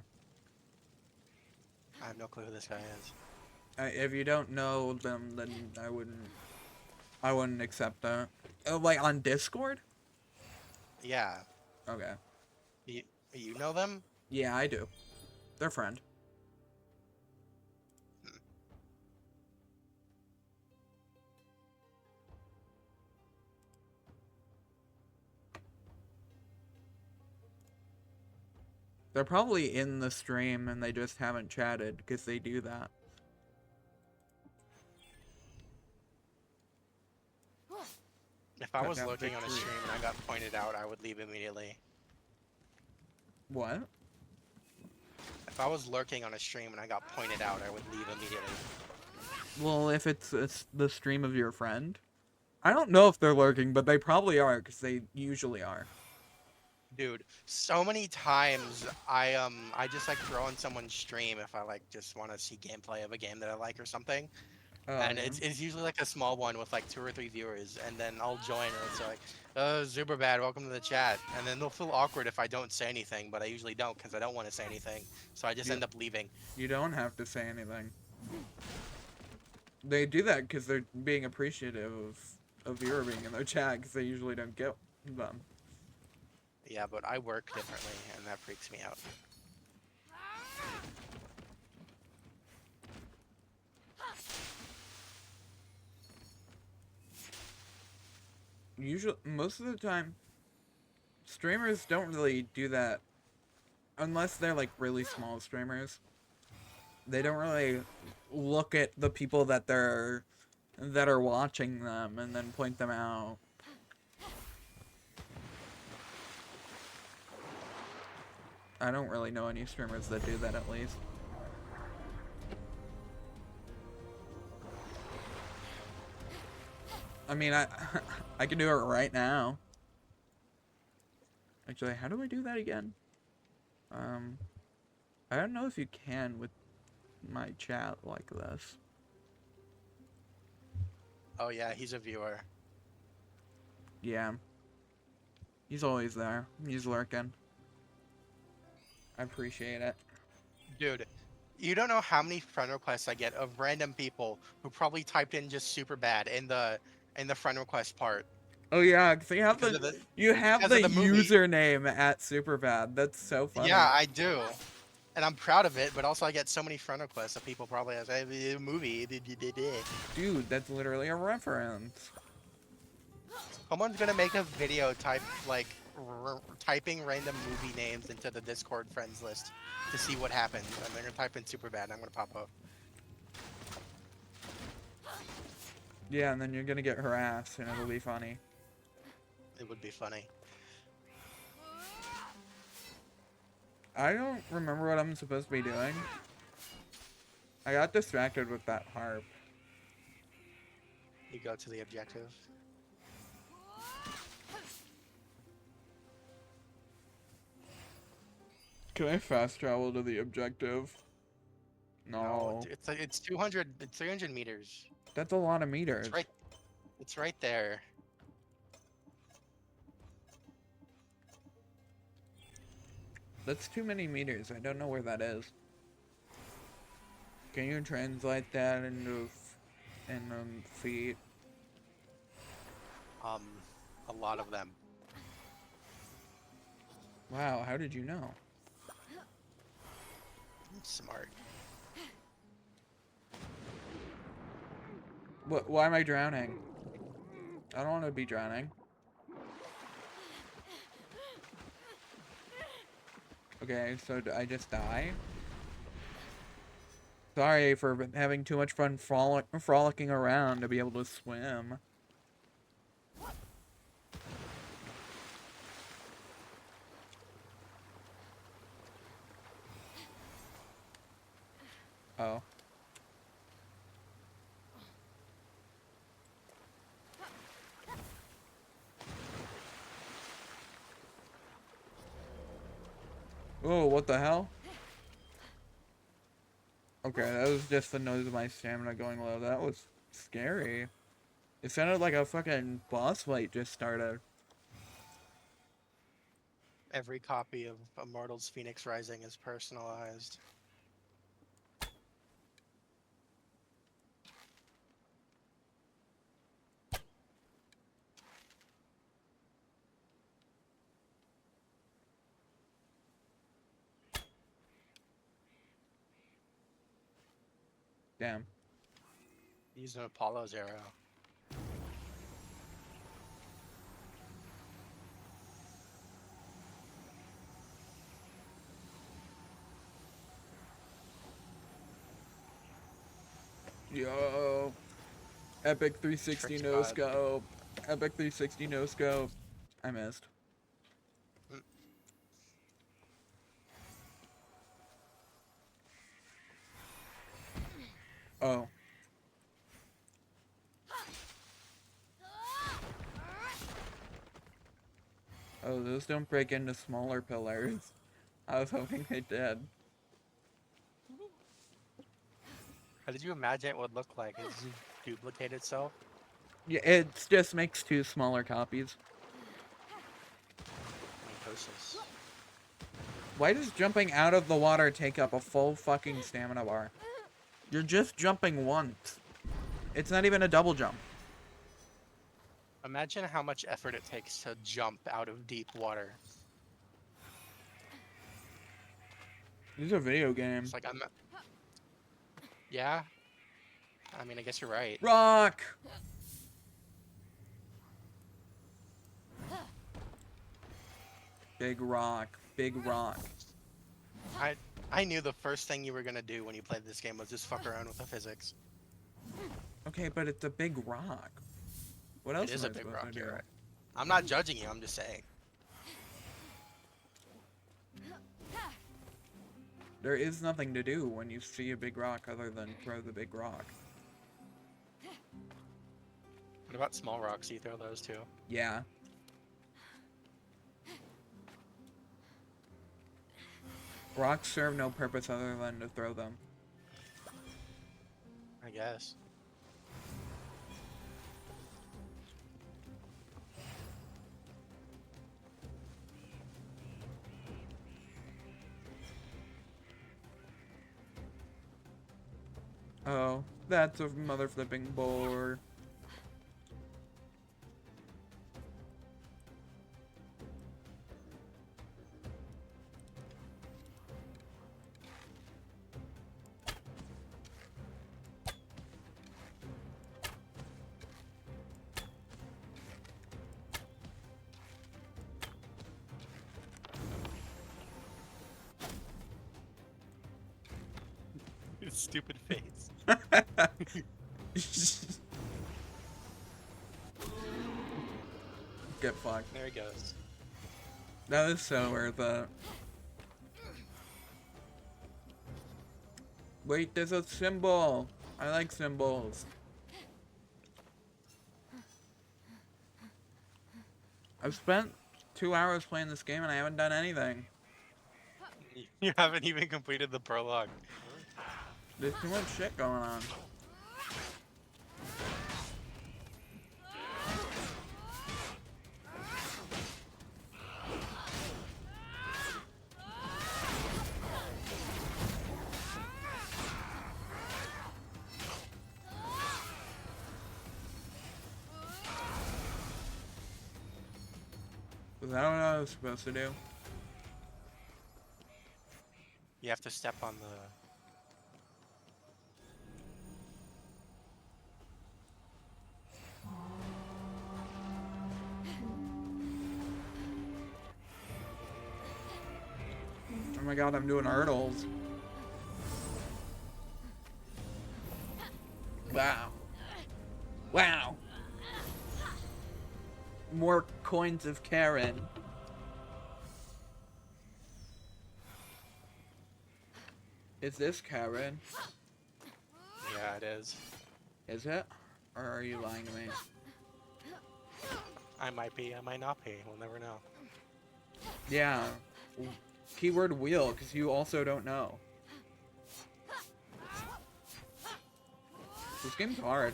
I have no clue who this guy is. If you don't know them, then I wouldn't accept that. Oh, like on Discord? Yeah. Okay. You know them? Yeah, I do. They're friend. They're probably in the stream and they just haven't chatted because they do that. If I Cut was down lurking big on a tree. stream and I got pointed out, I would leave immediately. What? If I was lurking on a stream and I got pointed out, I would leave immediately. Well, if it's the stream of your friend. I don't know if they're lurking, but they probably are because they usually are. Dude, so many times I just like throw on someone's stream if I like just want to see gameplay of a game that I like or something. And yeah. it's usually like a small one with like 2 or 3 viewers, and then I'll join and it's like, super bad, welcome to the chat. And then they'll feel awkward if I don't say anything, but I usually don't because I don't want to say anything. So I just end up leaving. You don't have to say anything. They do that because they're being appreciative of a viewer being in their chat because they usually don't get them. Yeah, but I work differently, and that freaks me out. Usually, most of the time, streamers don't really do that unless they're like really small streamers. They don't really look at the people that are watching them and then point them out. I don't really know any streamers that do that, at least. I mean, I can do it right now. Actually, how do I do that again? I don't know if you can with my chat like this. Oh yeah, he's a viewer. Yeah. He's always there. He's lurking. I appreciate it. Dude, you don't know how many friend requests I get of random people who probably typed in just super bad in the friend request part. Oh yeah, because you have because the of the movie. username at Superbad. That's so funny. Yeah, I do. And I'm proud of it, but also I get so many friend requests of people probably as a movie. Dude, that's literally a reference. Someone's gonna make a video typing random movie names into the Discord friends list to see what happens, and they're gonna type in Superbad, and I'm gonna pop up. Yeah, and then you're gonna get harassed, and it'll be funny. It would be funny. I don't remember what I'm supposed to be doing. I got distracted with that harp. You go to the objective. Can I fast travel to the objective? No. It's 200. It's 300 meters. That's a lot of meters. It's right there. That's too many meters. I don't know where that is. Can you translate that into feet? A lot of them. Wow, how did you know? Smart. What? Why am I drowning? I don't want to be drowning. Okay, so I just die? Sorry for having too much fun frolicking around to be able to swim. Oh. Oh, what the hell? Okay, that was just the noise of my stamina going low. That was scary. It sounded like a fucking boss fight just started. Every copy of Immortals Phoenix Rising is personalized. Damn. Use an Apollo's arrow. Yo. Epic 360 no scope. Epic 360 no scope. I missed. Oh. Oh, those don't break into smaller pillars. I was hoping they did. How did you imagine it would look like? Does it duplicate itself? Yeah, it just makes two smaller copies. Mitosis. Why does jumping out of the water take up a full fucking stamina bar? You're just jumping once. It's not even a double jump. Imagine how much effort it takes to jump out of deep water. This is a video game. It's like Yeah. I mean, I guess you're right. Rock! Big rock. Big rock. I knew the first thing you were gonna do when you played this game was just fuck around with the physics. Okay, but it's a big rock. What else It is am a I big supposed rock, to you're do? right. I'm not judging you, I'm just saying. There is nothing to do when you see a big rock other than throw the big rock. What about small rocks? You throw those too? Yeah. Rocks serve no purpose other than to throw them. I guess. Oh, that's a mother flipping boar. Stupid face. Get fucked. There he goes. That is so worth it. Wait, there's a symbol. I like symbols. I've spent 2 hours playing this game and I haven't done anything. You haven't even completed the prologue. There's too much shit going on. Was that what I was supposed to do? You have to step on the. Oh my god, I'm doing hurdles. Wow. Wow. More coins of Karen. Is this Karen? Yeah, it is. Is it? Or are you lying to me? I might be. I might not be. We'll never know. Yeah. Keyword wheel, because you also don't know. This game's hard.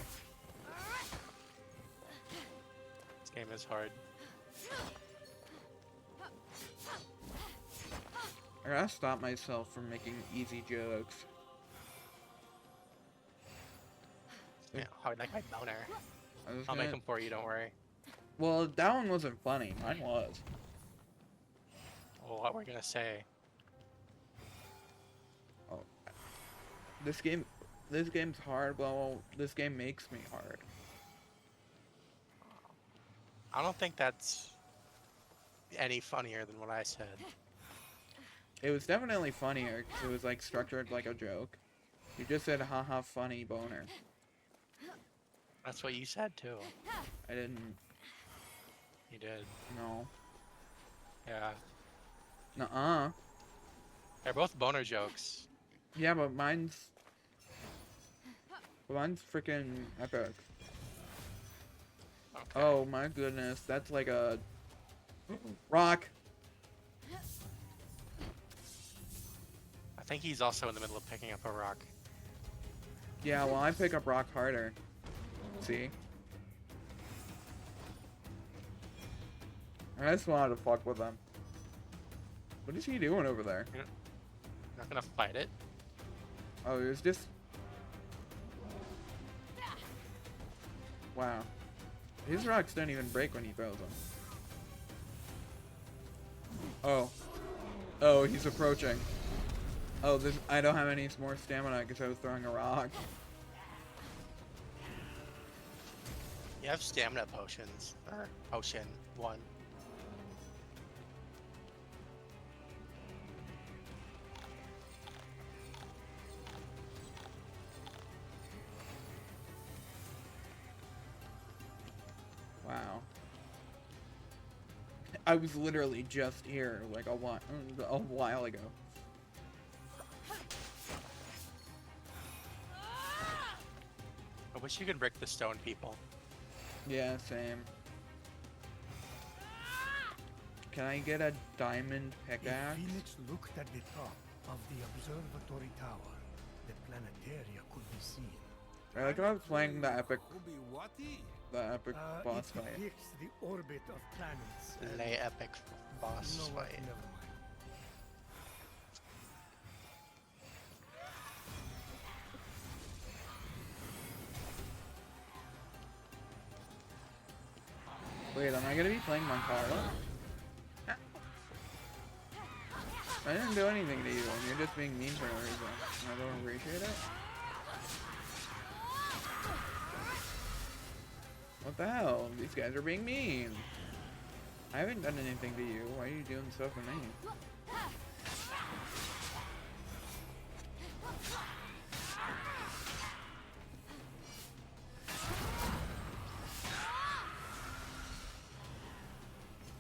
This game is hard. I gotta stop myself from making easy jokes. Yeah, hard like my boner. I'll make them for you. Don't worry. Well, that one wasn't funny. Mine was. Well, what we're gonna say? Oh, this game's hard. Well, this game makes me hard. I don't think that's any funnier than what I said. It was definitely funnier because it was like structured like a joke. You just said haha funny boner. That's what you said too. I didn't. You did. No. Yeah. Nuh-uh. They're both boner jokes. Yeah, but mine's freaking epic. Okay. Oh my goodness, that's like a rock. I think he's also in the middle of picking up a rock. Yeah, well I pick up rock harder. See? I just wanted to fuck with him. What is he doing over there? You're not gonna fight it? Oh, it was just... Wow. His rocks don't even break when he throws them. Oh. Oh, he's approaching. Oh, this, I don't have any more stamina because I was throwing a rock. You have stamina potions. Or potion 1. Wow. I was literally just here like a while ago. I wish you could break the stone people. Yeah, same. Can I get a diamond If pickaxe? Phoenix looked at the top of the observatory tower, the planetaria could be seen. I like how I was playing the epic Obi-Wati? boss It fight. depicts the orbit of planets. and- Lay epic boss You know what? fight. Never mind. Wait, am I gonna be playing Montara? I didn't do anything to you, and you're just being mean for no reason. I don't appreciate it. What the hell? These guys are being mean. I haven't done anything to you. Why are you doing stuff to me?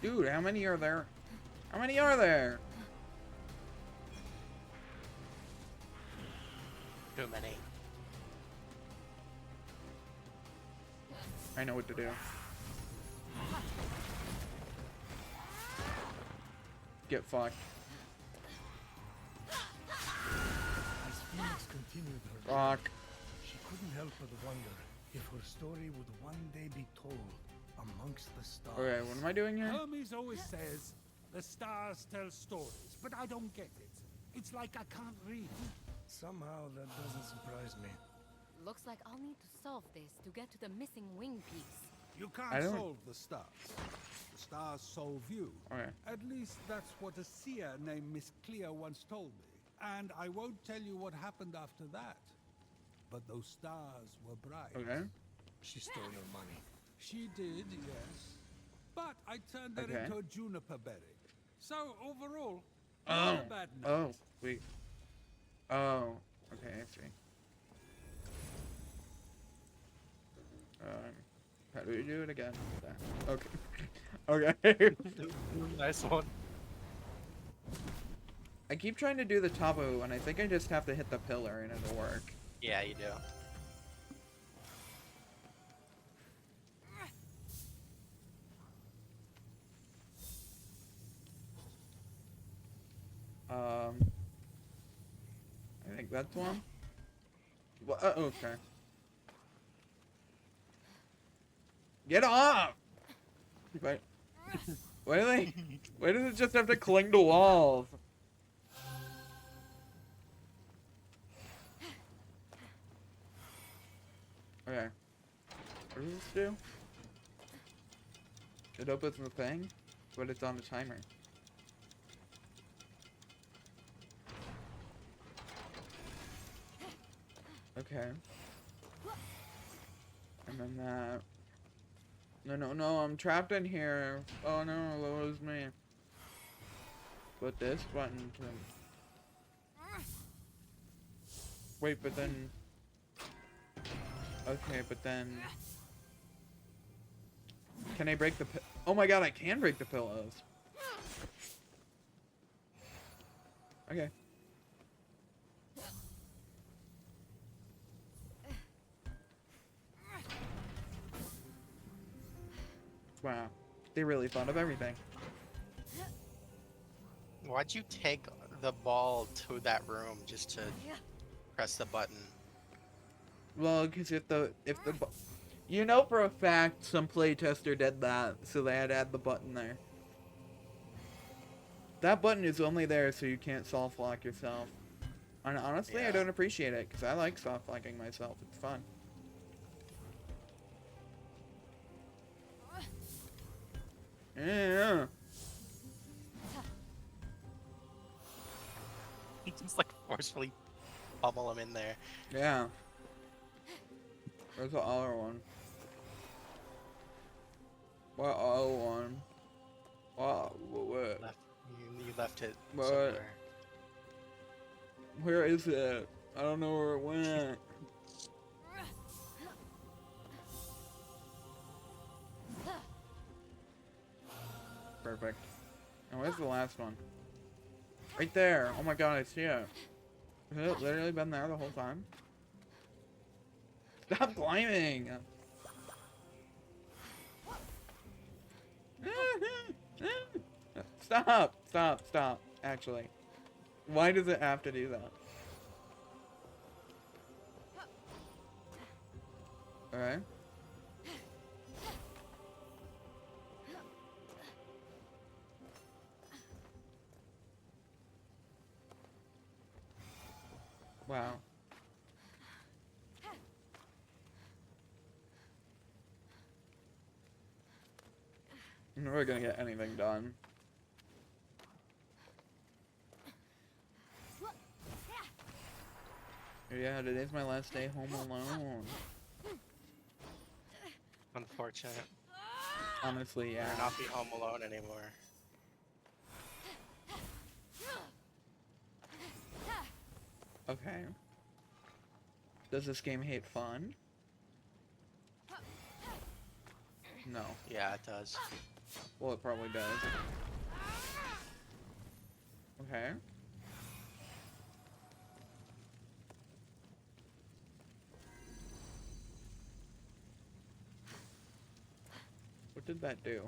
Dude, how many are there? How many are there? Too many. I know what to do. Get fucked. As Phoenix continued her Rock. journey, she couldn't help but wonder if her story would one day be told amongst the stars. Okay, what am I doing here? Hermes always says the stars tell stories, but I don't get it. It's like I can't read. Somehow that doesn't surprise me. Looks like I'll need to solve this to get to the missing wing piece. You I can't don't- solve the stars. The star's sole view. Okay. At least that's what a seer named Miss Clea once told me. And I won't tell you what happened after that. But those stars were bright. Okay. She stole your money. She did, yes. But I turned her Okay. into a juniper berry. So overall, Oh. not a bad night. Oh. Wait. Oh. Okay, I see. How do we do it again? Okay. Okay. Nice one. I keep trying to do the tabu, and I think I just have to hit the pillar and it'll work. Yeah, you do. I think that's one. Well, okay. Get off! Wait. Why do they? Why does it just have to cling to walls? Okay. What does this do? It opens the thing, but it's on the timer. Okay. And then that. No, no, no, I'm trapped in here. Oh no, that was me. Put this button to... Wait, but then... Okay, but then... Can I break the oh my god, I can break the pillows. Okay. Wow. They really thought of everything. Why'd you take the ball to that room just to press the button? Well, because you know for a fact some playtester did that, so they had to add the button there. That button is only there so you can't soft lock yourself. And honestly, Yeah. I don't appreciate it, because I like soft locking myself. It's fun. Yeah. You just like forcefully pummel him in there. Yeah. Where's the other one? What other one? What? You left it What? somewhere. Where is it? I don't know where it went. Perfect. And where's the last one? Right there. Oh my god, I see it. Has it literally been there the whole time? Stop climbing! Stop! Stop! Stop! Actually. Why does it have to do that? Alright. Wow. I'm never gonna get anything done. Yeah, today's my last day home alone. Unfortunate. Honestly, yeah. You'll not be home alone anymore. Okay. Does this game hate fun? No. Yeah, it does. Well, it probably does. Okay. What did that do?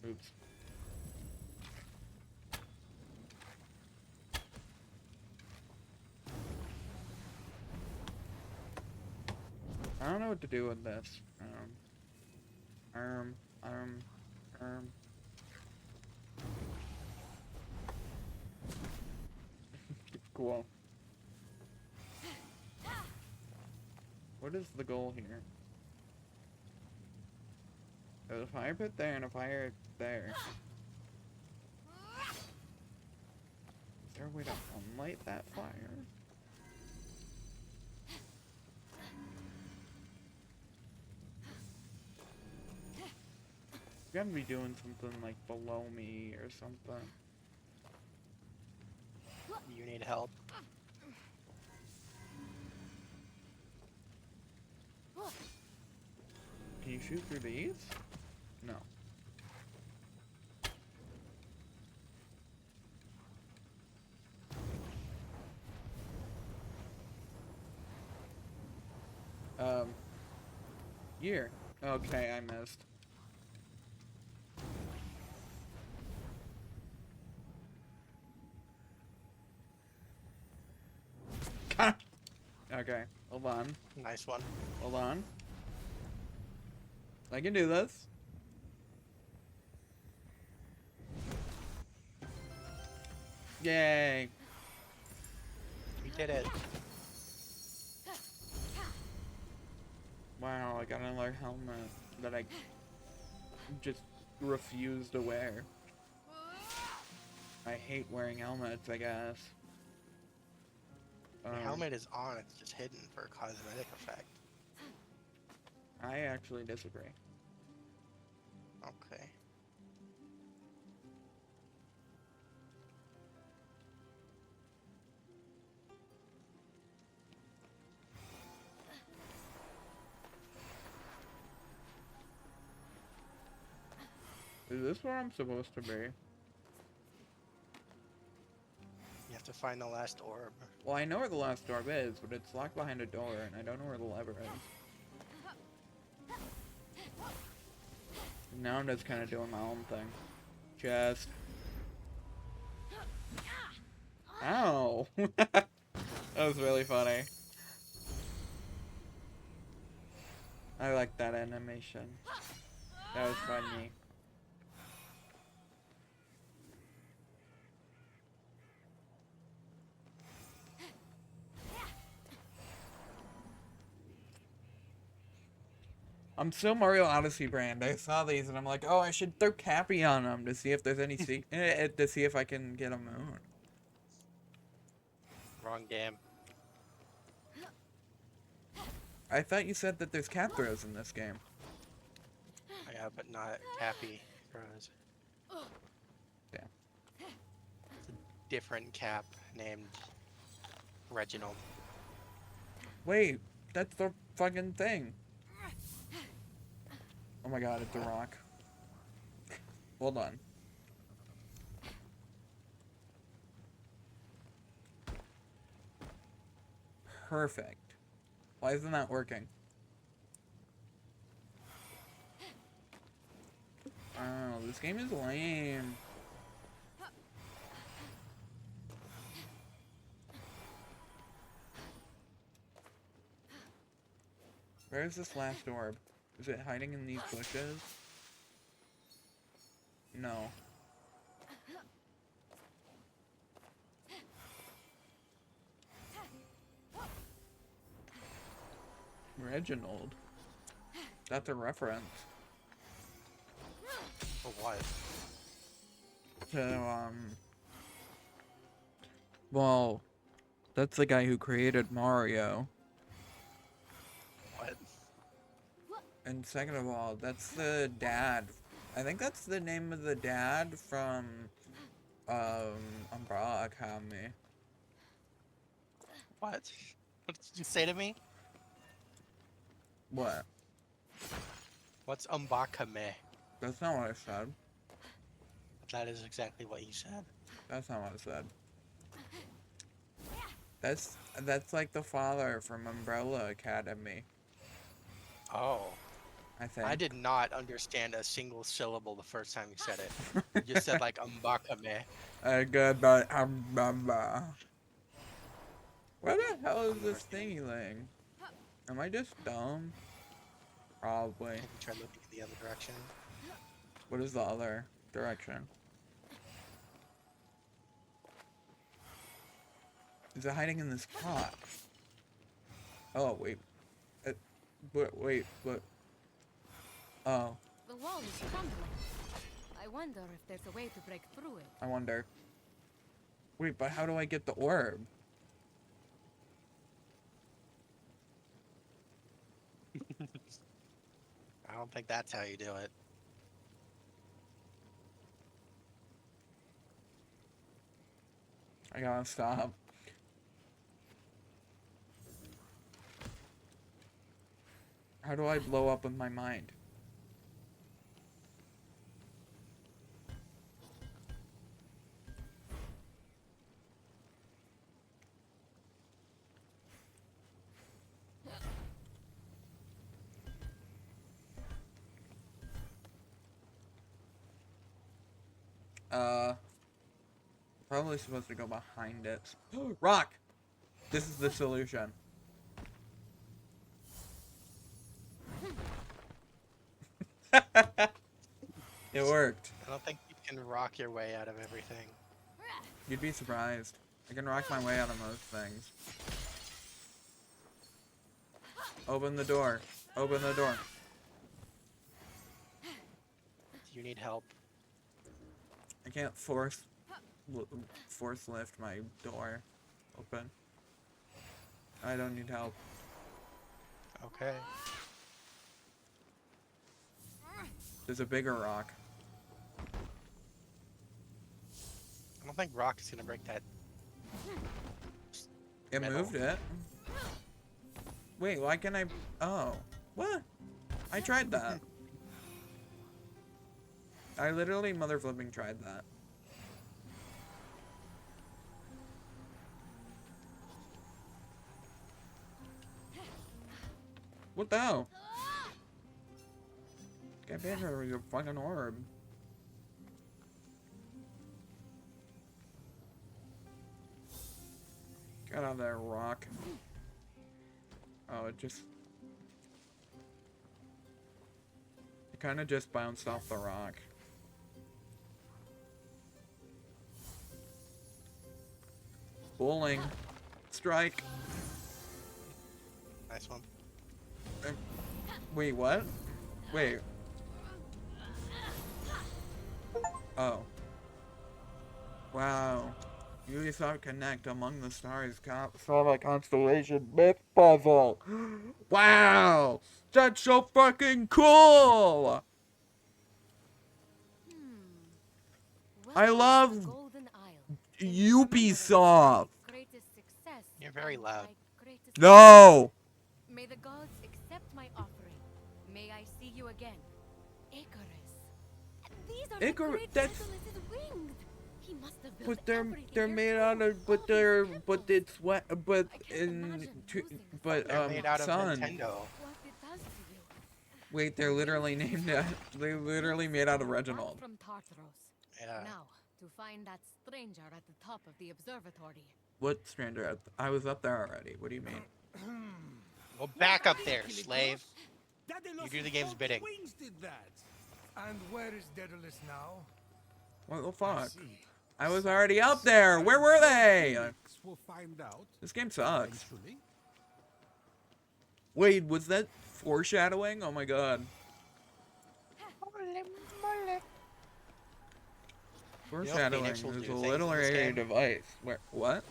Oops. I don't know what to do with this. Um, um, um. Cool. What is the goal here? There's a fire pit there and a fire there. Is there a way to unlight that fire? You gotta be doing something like below me or something. You need help. Can you shoot through these? No. Here. Okay, I missed. Okay, hold on. Nice one. Hold on. I can do this. Yay! We did it. Wow, I got another helmet that I just refuse to wear. I hate wearing helmets, I guess. The helmet is on, it's just hidden for a cosmetic effect. I actually disagree. Okay. Is this where I'm supposed to be? You have to find the last orb. Well, I know where the last orb is, but it's locked behind a door, and I don't know where the lever is. Now I'm just kind of doing my own thing. Just... Ow! That was really funny. I like that animation. That was funny. I'm still Mario Odyssey brand. I saw these and I'm like, oh, I should throw Cappy on them to see if there's any to see if I can get a moon. Wrong game. I thought you said that there's cap throws in this game. Yeah, but not Cappy Rose. Yeah. It's a different Cap named Reginald. Wait, that's the fucking thing. Oh my god, it's a rock. Hold on. Perfect. Why isn't that working? Oh, this game is lame. Where's this last orb? Is it hiding in these bushes? No. Reginald. That's a reference. For what? To, well, that's the guy who created Mario. What? And second of all, that's the dad. I think that's the name of the dad from, Umbrella Academy. What? What did you say to me? What? What's Umbakame? That's not what I said. That is exactly what you said. That's not what I said. That's like the father from Umbrella Academy, Oh. I think. I did not understand a single syllable the first time you said it. You just said like Umbakame. I got that Where the hell is this thingy thing? Am I just dumb? Probably. Maybe try looking in the other direction. What is the other direction? Is it hiding in this pot? Oh, wait. But... Oh, The wall is crumbling. I wonder if there's a way to break through it. I wonder. Wait, but how do I get the orb? I don't think that's how you do it. I gotta stop. How do I blow up with my mind? Probably supposed to go behind it. Rock! This is the solution. It worked. I don't think you can rock your way out of everything. You'd be surprised. I can rock my way out of most things. Open the door. Open the door. Do you need help? I can't force lift my door open. I don't need help. Okay. There's a bigger rock. I don't think rock is gonna break that. It Metal. moved it. Wait, why can I... Oh. What? I tried that. I literally mother flipping tried that. What the hell? Get in here with your fucking orb. Get out of there, rock. Oh, it kind of just bounced off the rock. Bowling. Strike. Nice one. Wait, what? Wait. Oh. Wow. You saw connect among the stars. Solve a constellation myth puzzle. Wow! That's so fucking cool! I love Golden Isle. Ubisoft. Greatest success. You're very and loud. my greatest No! May the gods accept my offering. May I see you again. Icarus. These are Icarus- the great that's- Daedalus's wings. He must have built But they're everything made here out too. of but All they're these but temples. it's what but I can't in imagine to, losing but They're made out of sun. Nintendo. What it does to you. Wait, they're literally named they literally made out of Are Reginald. From Tartaros. Yeah. Now, to find that stranger at the top of the observatory. What stranger? I was up there already. What do you mean? Well, back up there, Kilikos? slave. Daedalus' You do the game's 40 bidding. Wings did that. And where is Daedalus now? What the I fuck? see. I was already up there. Where were they? We'll find out This game sucks. eventually. Wait, was that foreshadowing? Oh my god. Foreshadowing Phoenix will is do a things in this literary game? device. Where? What?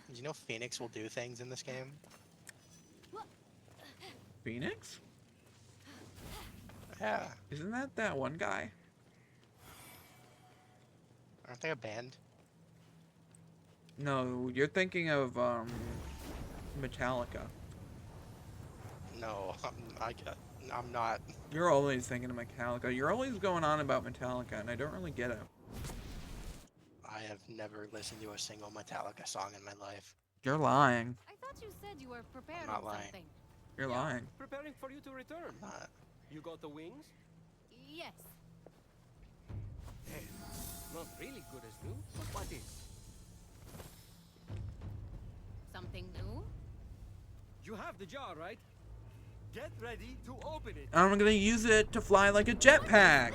Did you know Phoenix will do things in this game? Phoenix? Yeah. Isn't that one guy? Aren't they a band? No, you're thinking of Metallica. No, I'm not. You're always thinking of Metallica. You're always going on about Metallica, and I don't really get it. I have never listened to a single Metallica song in my life. You're lying. I thought you said you were preparing not lying. something. You're lying. Preparing for you to return. I'm not. You got the wings? Yes. Not really good as new, but what is? Something new? You have the jar, right? Get ready to open it. I'm gonna use it to fly like a jetpack.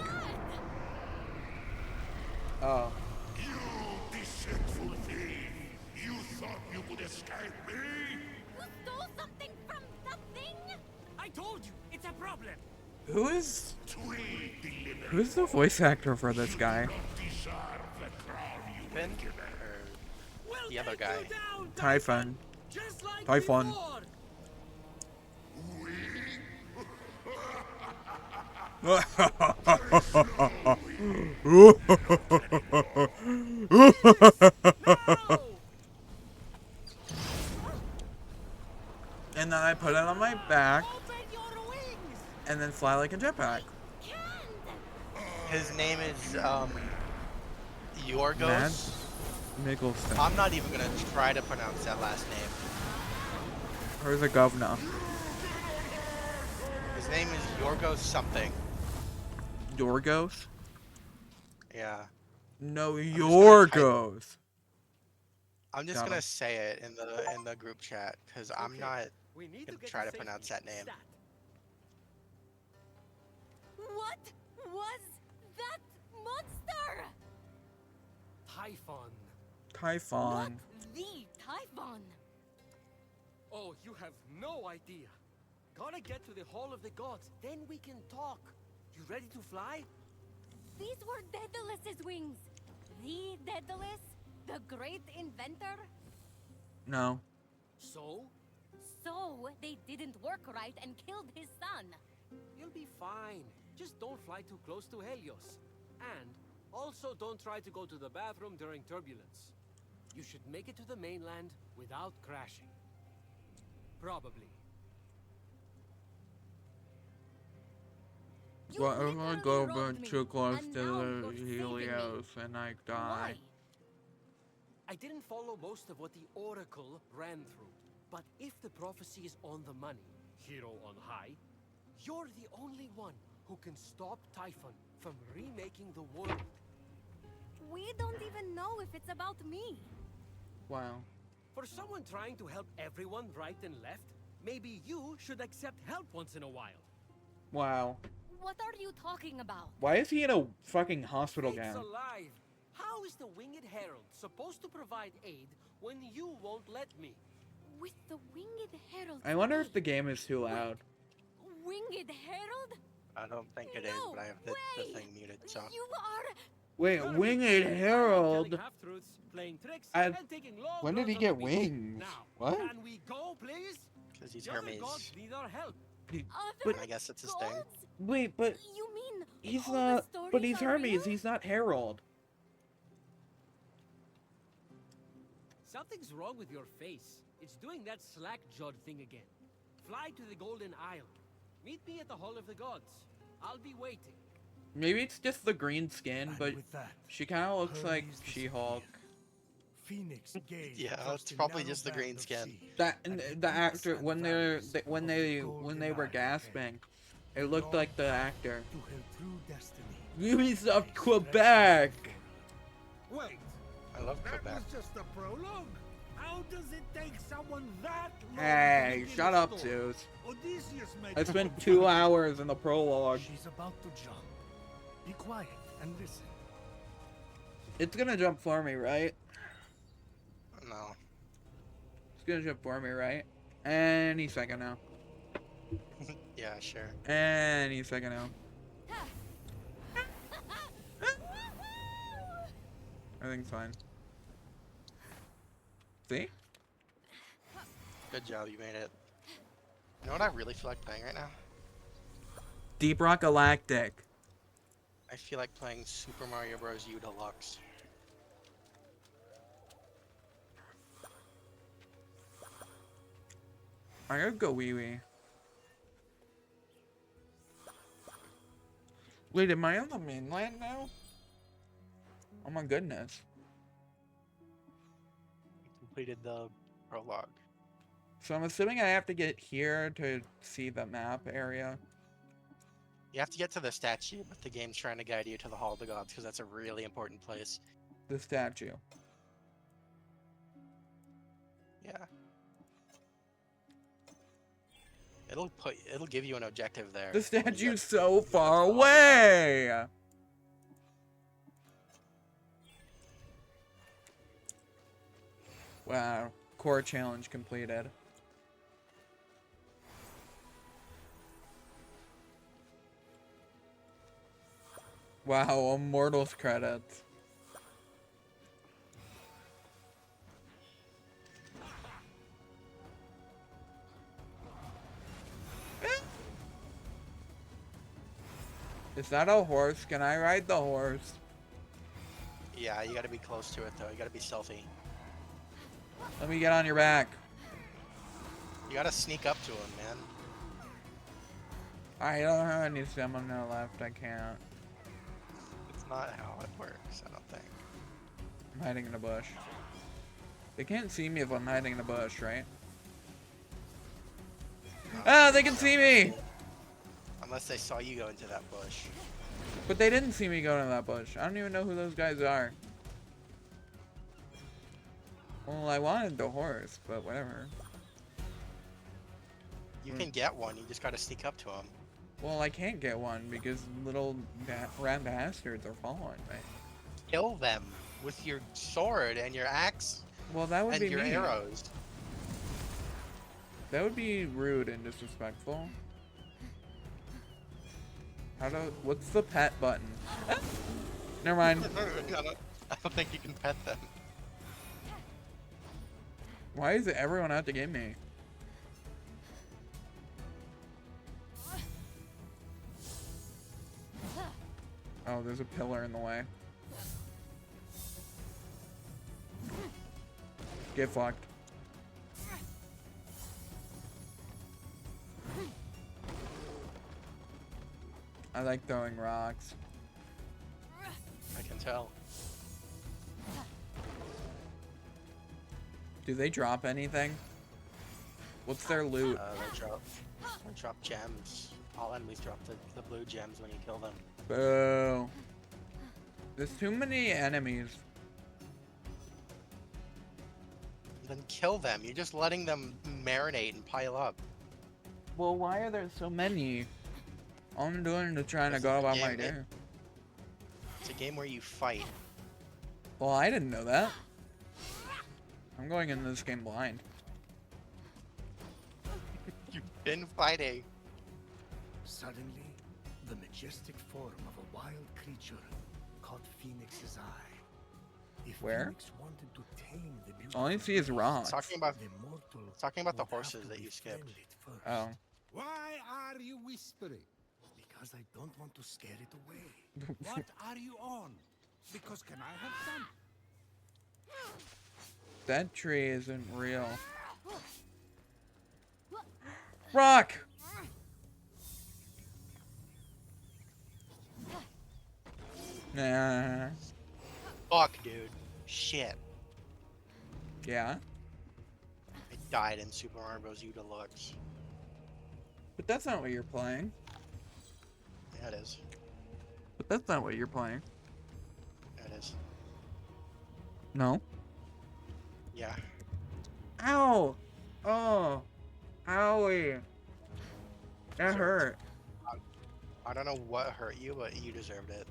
Oh. You deceitful thief! You thought you could escape me? You stole something from the thing? I told you, it's a problem. Who's Tweet delivered. who's the voice actor for this guy? Not deserve the crown you were Ben? given. Or We'll the other take guy. you down, Typhon. just like Typhon. before. And then I put it on my back Open your wings. and then fly like a jetpack. His name is Mads Yorgos. Mikkelsen. I'm not even gonna try to pronounce that last name. Where's the governor? His name is Yorgos something. Yorgos? Yeah. No, just gonna Yorgos. I'm just Got gonna him. say it in the group chat because I'm Okay, not we need gonna get try to safety. pronounce that name. Stat. What was that monster? Typhon. Typhon. Not the Typhon. Oh, you have no idea. Gotta get to the Hall of the Gods, then we can talk. You ready to fly? These were Daedalus's wings. The Daedalus, the great inventor. No. So, So they didn't work right and killed his son. you'll be fine. Just don't fly too close to Helios. And also don't try to go to the bathroom during turbulence. You should make it to the mainland without crashing. Probably. You What if I literally go robbed me, too close and to now the you're saving me. Helios and I die? Why? I didn't follow most of what the Oracle ran through. But if the prophecy is on the money, hero on high, you're the only one who can stop Typhon from remaking the world. We don't even know if it's about me. Wow. For someone trying to help everyone right and left, maybe you should accept help once in a while. Wow. What are you talking about? Why is he in a fucking hospital It's gown? alive. How is the Winged Herald supposed to provide aid when you won't let me? With the Winged Herald. I wonder if the game is too loud. Winged Herald? I don't think it is, No but I have the way! thing muted, so. You are. Wait, Kirby, Winged telling Herald? half-truths, playing tricks, I- and taking long when did he runs on get the beach. wings? Now, What? can we go, please? Because he's The other Hermes. gods need our help. Other I guess it's his thing. gods? Wait, but You mean he's all the not. But stories he's are Hermes. real? He's not Herald. Something's wrong with your face. It's doing that slack-jawed thing again. Fly to the Golden Isle. Meet me at the Hall of the Gods. I'll be waiting. Maybe it's just the green skin, And but with that, she kind of looks like Hermes She-Hulk. Phoenix gazed Yeah, across it's the probably narrow just the band green of skin. sea That at and the the actor peaks when and they're valleys when of they the when Golden they were Isle gasping, it looked like the actor. to her true destiny. Movies of They Quebec. stretched Wait, I love that Quebec. was just a prologue. How does it take someone that long Hey, to begin shut a up, story? Zeus. Odysseus made I it spent look 2 fun. hours in the prologue. She's about to jump. Be quiet and listen. It's gonna jump for me, right? No. It's gonna jump for me, right? Any second now. Yeah, sure. Any second now. Everything's fine. See? Good job, you made it. You know what I really feel like playing right now? Deep Rock Galactic. I feel like playing Super Mario Bros. U Deluxe. I gotta go wee wee. Wait, am I on the mainland now? Oh my goodness. Completed the prologue. So I'm assuming I have to get here to see the map area. You have to get to the statue, but the game's trying to guide you to the Hall of the Gods because that's a really important place. The statue. Yeah. It'll give you an objective there. The when you statue's get- so get far to the away! Wow. Core challenge completed. Wow, Immortals credits. Is that a horse? Can I ride the horse? Yeah, you gotta be close to it though. You gotta be stealthy. Let me get on your back. You gotta sneak up to him, man. I don't have any stamina left. I can't. It's not how it works, I don't think. I'm hiding in a bush. They can't see me if I'm hiding in a bush, right? Ah, they can see me! Unless they saw you go into that bush. But they didn't see me go into that bush. I don't even know who those guys are. Well, I wanted the horse, but whatever. You can get one, you just gotta sneak up to him. Well, I can't get one because little rat bastards are following me. Kill them with your sword and your axe Well, that would and be your me. arrows. That would be rude and disrespectful. What's the pet button? Ah! Never mind. I don't think you can pet them. Why is it everyone out to get me? Oh, there's a pillar in the way. Get fucked. I like throwing rocks. I can tell. Do they drop anything? What's their loot? They drop gems. All enemies drop the blue gems when you kill them. Boo. There's too many enemies. Then kill them. You're just letting them marinate and pile up. Well, why are there so many? All I'm doing is trying to This go is a about my game, day. It's a game where you fight. Well, I didn't know that. I'm going into this game blind. You've been fighting. Suddenly, the majestic form of a wild creature caught Phoenix's eye. If Where? Phoenix wanted to tame the beautiful All I see is rocks. Talking about the mortal talking about the would have horses to that you befriend skipped. it first. Oh. Why are you whispering? Because I don't want to scare it away. What are you on? Because can I have some? That tree isn't real. Rock! Nah. Fuck, dude. Shit. Yeah. I died in Super Mario Bros. U Deluxe. But that's not what you're playing. Yeah, it is. But that's not what you're playing. Yeah, it is. No. Yeah. Ow! Oh. Owie. That So- hurt. I don't know what hurt you, but you deserved it.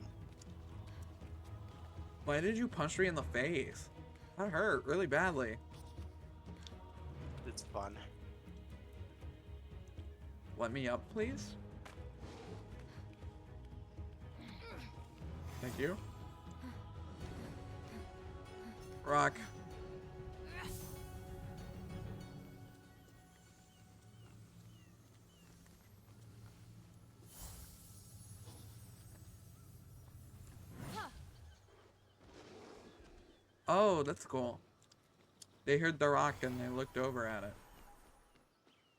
Why did you punch me in the face? That hurt really badly. It's fun. Let me up, please. Thank you. Rock. Oh, that's cool. They heard the rock and they looked over at it.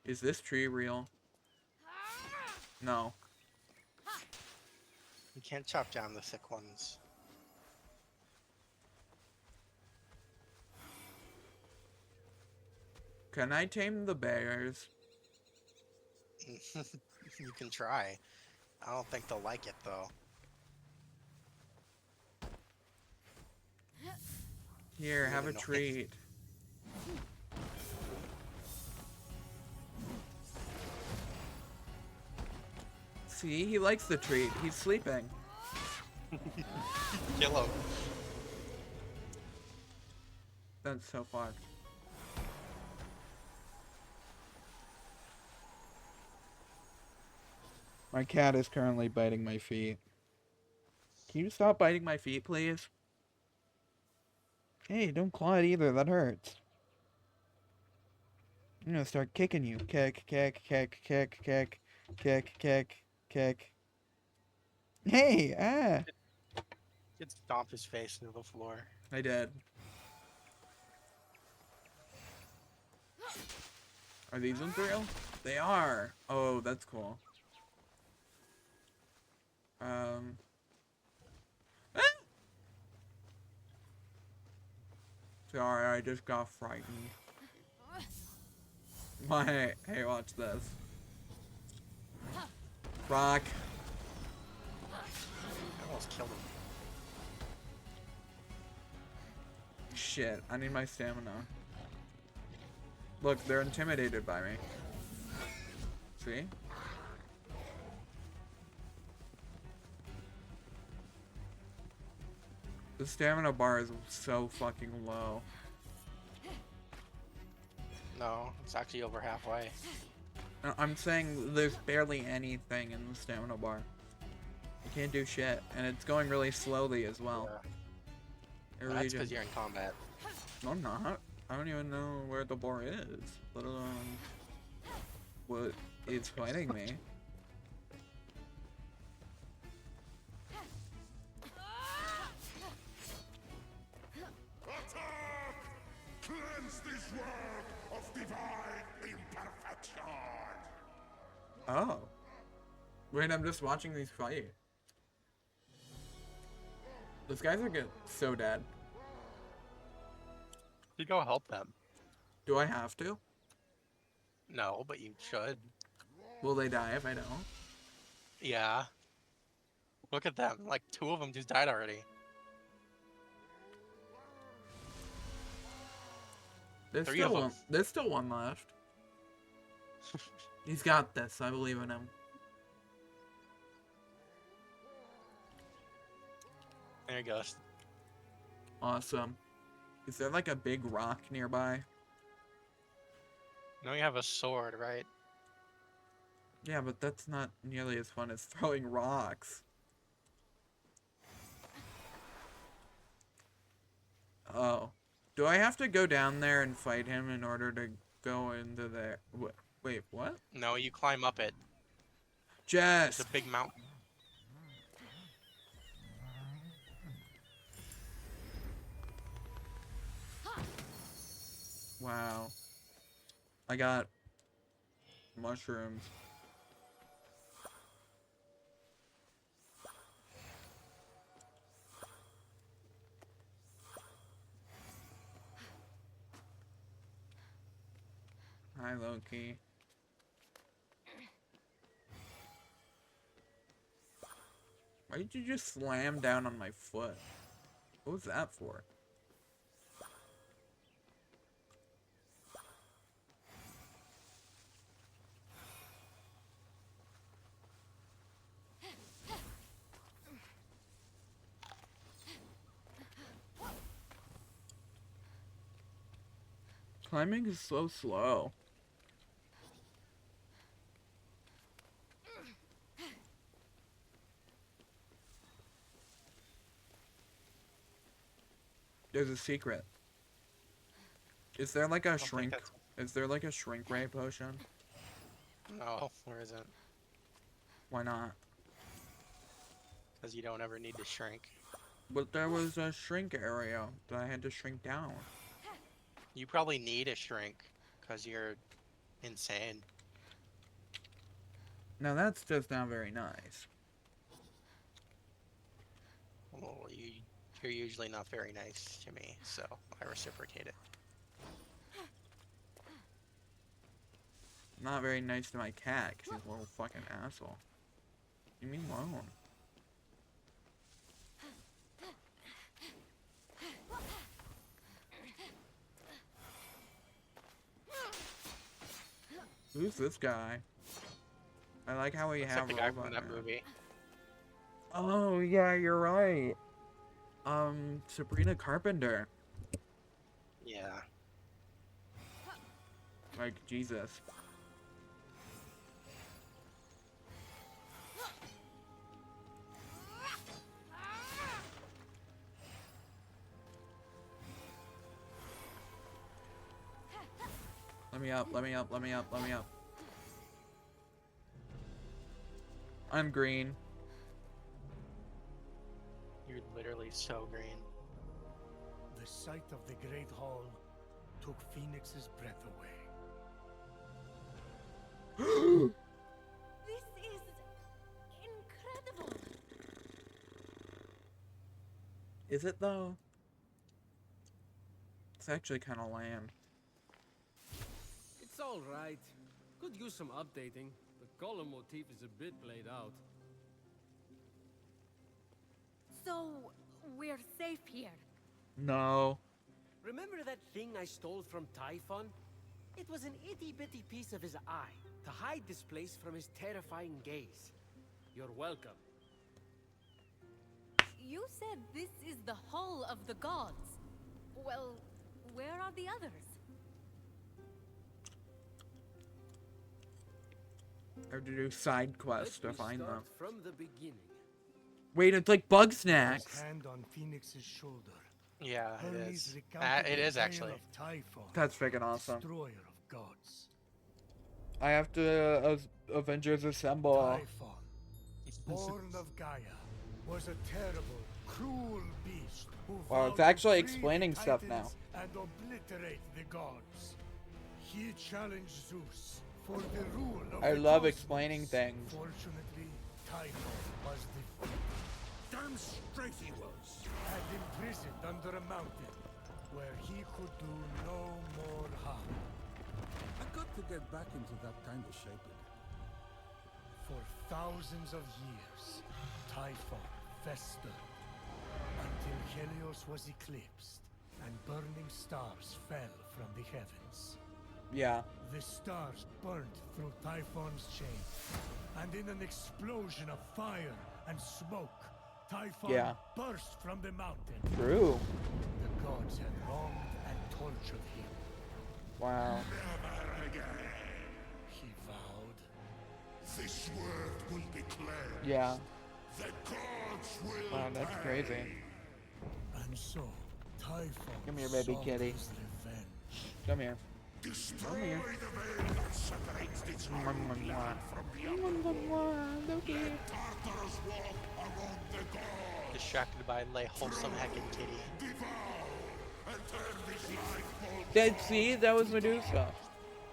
Is this tree real? No. You can't chop down the thick ones. Can I tame the bears? You can try. I don't think they'll like it though. Here, have a Really treat. See, he likes the treat. He's sleeping. Kill him. That's so fucked. My cat is currently biting my feet. Can you stop biting my feet, please? Hey, don't claw it either. That hurts. I'm gonna start kicking you. Kick, kick, kick, kick, kick, kick, kick, kick. Hey, ah! Just stomp his face into the floor. I did. Are these ones real? They are. Oh, that's cool. Ah! Sorry, I just got frightened. Hey, watch this. Rock. I almost killed him. Shit, I need my stamina. Look, they're intimidated by me. See? The stamina bar is so fucking low. No, it's actually over halfway. I'm saying there's barely anything in the stamina bar. You can't do shit, and it's going really slowly as well. Yeah. That's because you're in combat. No, I'm not. I don't even know where the bar is, let alone what is fighting me. Attack! Cleanse this world of divine imperfection! Oh. Wait, I'm just watching these fight. Those guys are so dead. You go help them. Do I have to? No, but you should. Will they die if I don't? Yeah. Look at them. Like, 2 of them just died already. There's 3 still of them. one. There's still one left. He's got this. I believe in him. There he goes. Awesome. Is there like a big rock nearby? Now you have a sword, right? Yeah, but that's not nearly as fun as throwing rocks. Oh. Do I have to go down there and fight him in order to go into there? Wait, what? No, you climb up it. Jess! It's a big mountain. Wow. I got mushrooms. Hi, Loki. Why did you just slam down on my foot? What was that for? Climbing is so slow. There's a secret. Is there like a shrink? Is there like a shrink ray potion? No, there isn't. Why not? Because you don't ever need to shrink. But there was a shrink area that I had to shrink down. You probably need a shrink because you're insane. Now that's just not very nice. Well, you're usually not very nice to me, so I reciprocate it. Not very nice to my cat, because he's a little fucking asshole. Leave me alone. Who's this guy? I like how we Looks have like the guy robot from that hair. movie. Oh yeah, you're right. Sabrina Carpenter. Yeah. Like Jesus. Let me up, let me up, let me up, let me up. I'm green. You're literally so green. The sight of the Great Hall took Phoenix's breath away. This is incredible. Is it though? It's actually kind of land. It's all right. Could use some updating. The column motif is a bit played out. So, we're safe here. No. Remember that thing I stole from Typhon? It was an itty-bitty piece of his eye to hide this place from his terrifying gaze. You're welcome. You said this is the Hall of the Gods. Well, where are the others? I have to do side quests to Let me find them. start from the beginning. Wait, it's like bug His snacks. hand on Phoenix's shoulder. Yeah, it Hermes is. recounted It the is tale actually. of Typhon, That's freaking awesome. destroyer of gods. I have to Avengers Assemble. Typhon, born of Gaia, was a terrible, cruel beast who Wow, it's vowed to actually free explaining the stuff now. Titans and obliterate the gods. He challenged Zeus for the rule of I the love cosmos. explaining things. Fortunately, Typhon was defeated Damn straight he was. and imprisoned under a mountain where he could do no more harm. I got to get back into that kind of shape again. For thousands of years, Typhon festered until Helios was eclipsed and burning stars fell from the heavens. Yeah. The stars burnt through Typhon's chain, and in an explosion of fire and smoke, Typhon Yeah. burst from the mountain. True. The gods had wronged and tortured him. Wow. Never again. He vowed, This word will be cleansed. Yeah. The gods will Wow, that's pay. crazy. and so Typhon Come here, baby sought kitty. his revenge. Come here. Destroy here. the veil that separates this Mwah, holy mwah, land from the other. Let Tartarus walk among the gods. Distracted by lay wholesome heckin' kitty. Devour and turn this life bolt. Dead Sea? That was Medusa.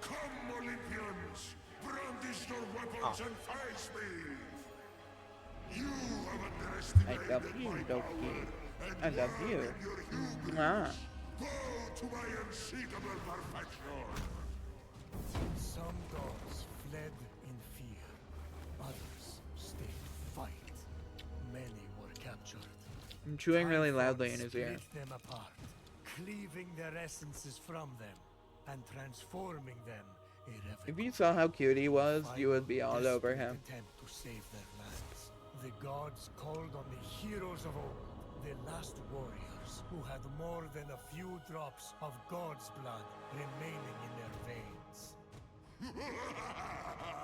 Come, Olympians, brandish your weapons and face me. You have I underestimated love you, my Doki. power I and love learn you. in your hubris. Mwah. Bow to my unseekable perfection. Some gods fled in fear. Others stayed to fight. Many were captured. I'm chewing really Typhon loudly in his ear. split them apart, cleaving their essences from them and transforming them irrevocably. If you saw how cute he was, you would be all Final, over desperate him. attempt to save their lands. The gods called on the heroes of old, the last warriors who had more than a few drops of God's blood remaining in their veins.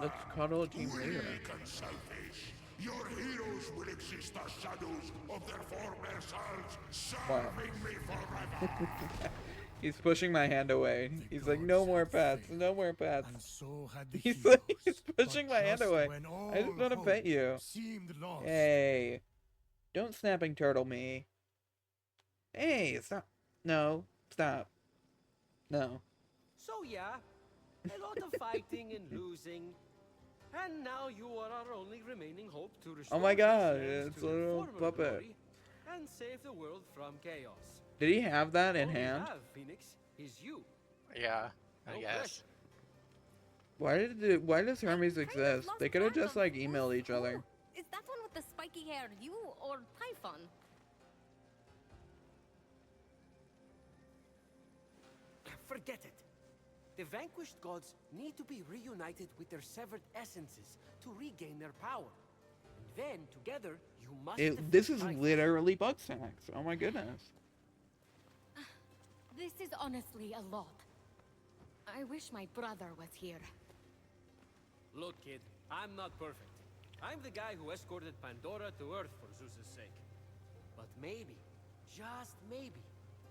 Let's cuddle Team Leader. Weak and selfish. Your heroes will exist as shadows of their former selves, serving me forever. He's pushing my hand away. He's like, no more pets, no more And pets. so had the He's heroes. like, he's pushing But my hand just away. when I just all want to hope pet you. seemed lost, Hey. Don't snapping turtle me. Hey, stop. No, stop. No. So yeah, a lot of fighting and losing. And now you are our only remaining hope to restore Oh my these god, lands it's to a their little former puppet. glory and save the world from chaos. Did he have that in All we hand? have, Phoenix, is you. Yeah, I No guess. Why does Hermes Kind of exist? lost They could have track just of like who's emailed each who. other. Is that one with the spiky hair you or Typhon? Forget it. The vanquished gods need to be reunited with their severed essences to regain their power. And then, together, you must defeat This is Typhon. literally Bugsnax. Oh my goodness. This is honestly a lot. I wish my brother was here. Look, kid, I'm not perfect. I'm the guy who escorted Pandora to Earth for Zeus's sake. But maybe, just maybe,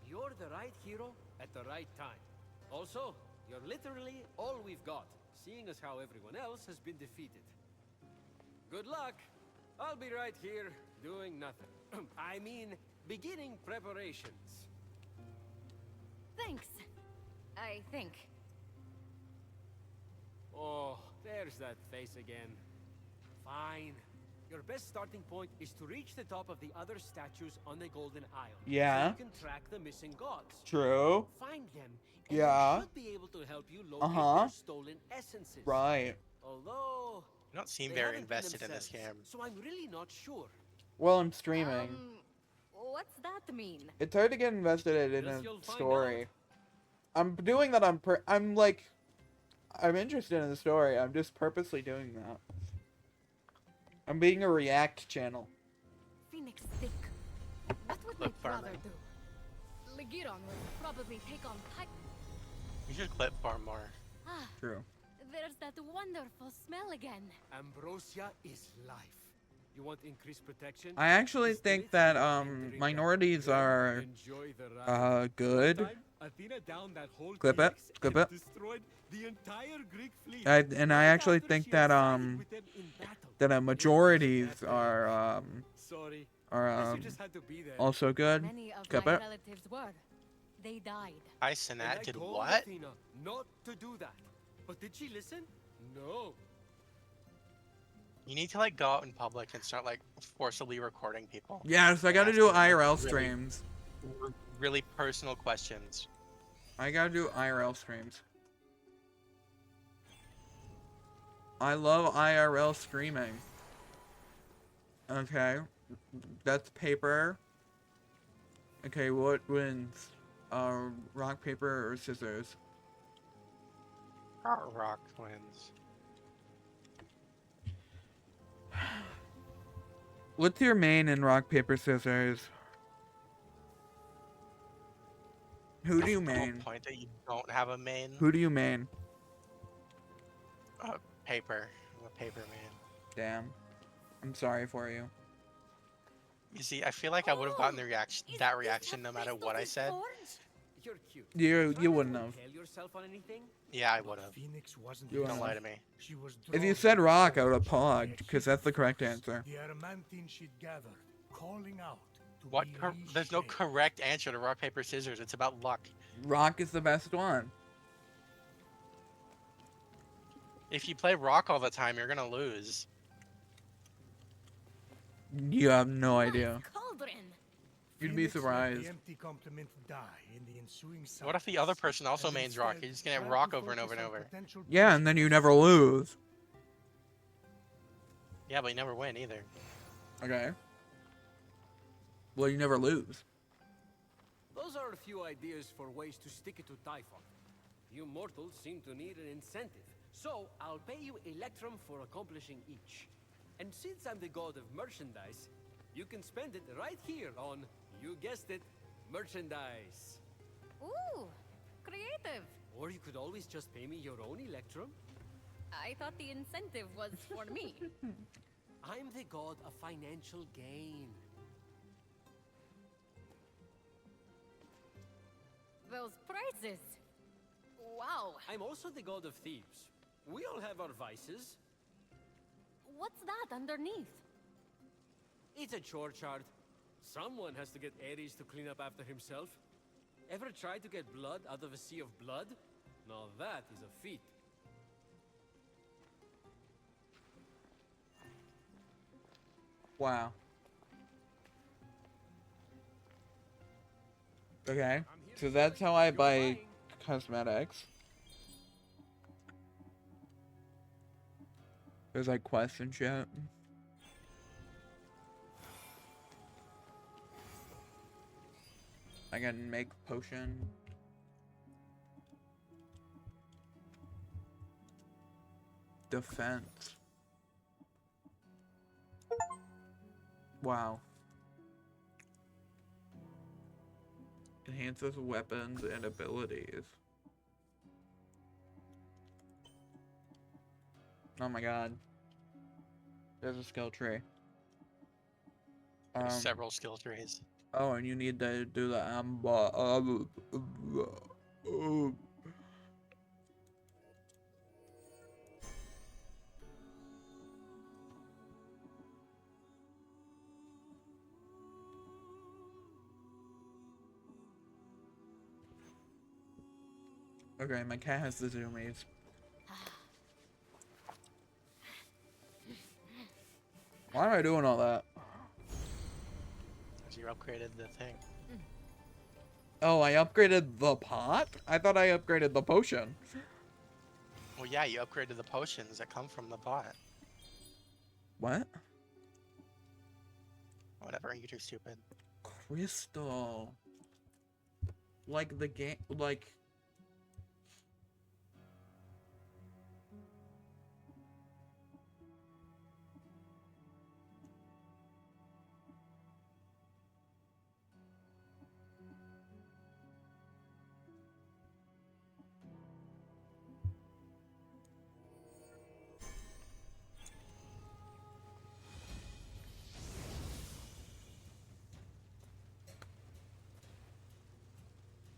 you're the right hero at the right time. Also, you're literally all we've got, seeing as how everyone else has been defeated. Good luck. I'll be right here, doing nothing. I mean, beginning preparations. Thanks. I think. Oh, there's that face again. Fine. Your best starting point is to reach the top of the other statues on the Golden Isle. Yeah. So you can track the missing gods. True. Find them, and Yeah. they should be able to help you locate Uh-huh. their stolen essences. Right. Although You don't seem they very haven't been invested in this themselves, game. so I'm really not sure. Well, I'm streaming. What's that mean? It's hard to get invested in Guess a you'll find story. I'm doing that on I'm like, I'm interested in the story. I'm just purposely doing that. I'm being a react channel. Phoenix think. What would Clip my brother farming. do? Legiron would probably take on Typhon. You should clip farm more. Ah, True. there's that wonderful smell again. Ambrosia is life. You want increased protection? I actually Distill think it that and drink minorities Then are enjoy the ride. good. One time, Athena downed that whole Clip it, Phoenix clip and it. destroyed the entire Greek fleet. And I Right actually after think she that had sided with them in battle. majorities That are Sorry. are Guess you just had to be there. also good. Many of Clip my it. relatives were. They died. Hi, And I Sinat did told what? Athena not to do that. But did she listen? No. You need to like go out in public and start like forcibly recording people. Yes, I gotta Asking do them, like, IRL really- streams. Really personal questions. I gotta do IRL streams. I love IRL streaming. Okay. That's paper. Okay, what wins? Rock, paper, or scissors? Rock wins. What's your main in rock, paper, scissors? Who do you The whole main? point that you don't have a main. Who do you main? Paper. I'm a paper man. Damn. I'm sorry for you. You see, I feel like I would have gotten the reaction, Is that this reaction, no matter what I Hephaestus said. forge? You're cute. You Try not wouldn't to have. impale yourself on anything. Yeah, I would have. Phoenix wasn't You Don't wouldn't lie have. to me. She was If you drawn said to rock, I would have the pogged, because that's the correct answer. The adamantine she'd gathered, calling out to What? be There's no reshaped. correct answer to rock paper scissors. It's about luck. Rock is the best one. If you play rock all the time, you're gonna lose. You have no idea. Nice cauldron. You'd be Phoenix let surprised. The empty compliment die in the ensuing What if the other silence, person also and mains rock? instead You're just gonna have tried rock to over and over focus and on over. potential Yeah, and then you never lose. Yeah, but you never win either. Okay. Well, you never lose. Those are a few ideas for ways to stick it to Typhon. You mortals seem to need an incentive, so I'll pay you Electrum for accomplishing each. And since I'm the god of merchandise, you can spend it right here on, you guessed it, merchandise. Ooh, creative. Or you could always just pay me your own Electrum. I thought the incentive was for me. I'm the god of financial gain. Those prices. Wow. I'm also the god of thieves. We all have our vices. What's that underneath? It's a chore chart. Someone has to get Ares to clean up after himself. Ever tried to get blood out of a sea of blood? Now that is a feat. Wow. Okay. So that's how I buy cosmetics. There's like quests and shit. I can make potion. defense. Wow. Enhances weapons and abilities. Oh my god. There's a skill tree. There's several skill trees. Oh, and you need to do the Okay, my cat has the zoomies. Why am I doing all that? Because you upgraded the thing. Oh, I upgraded the pot? I thought I upgraded the potion. Well, yeah, you upgraded the potions that come from the pot. What? Whatever, you're too stupid. Crystal. Like the game, like...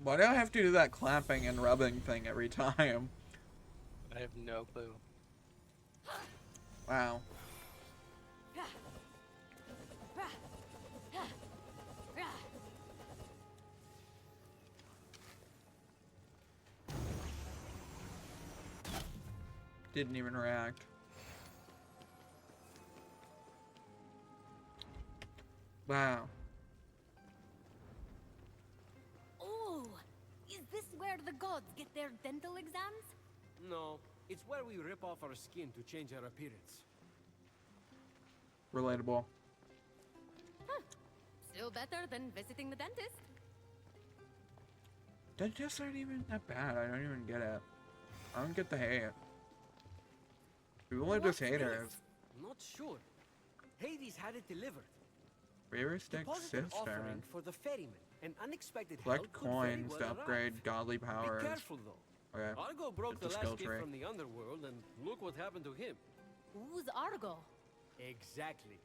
Why do I have to do that clapping and rubbing thing every time? I have no clue. Wow. Didn't even react. Wow. Oh, is this where the gods get their dental exams? No, it's where we rip off our skin to change our appearance. Relatable. Still better than visiting the dentist. Dentists aren't even that bad. I don't even get it. I don't get the hate. People are just What's haters. this? Not sure. Hades had it delivered. Realistic Deposit an offering cistern. for the ferryman. An unexpected Collect help could very coins well to upgrade arrive. godly powers. Be careful though. Okay. Argo broke the It's a skill last gift tree. from the underworld, and look what happened to him. Who's Argo? Exactly.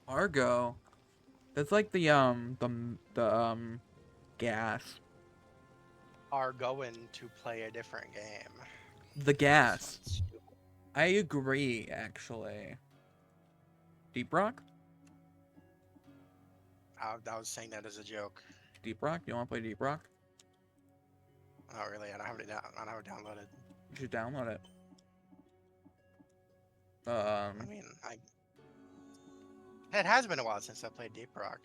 Argo. It's like the gas. Are going to play a different game. The gas. I agree, actually. Deep Rock? I was saying that as a joke. Deep Rock? You want to play Deep Rock? Not really. I don't have it down. I don't have it downloaded. You should download it. I mean, it has been a while since I played Deep Rock.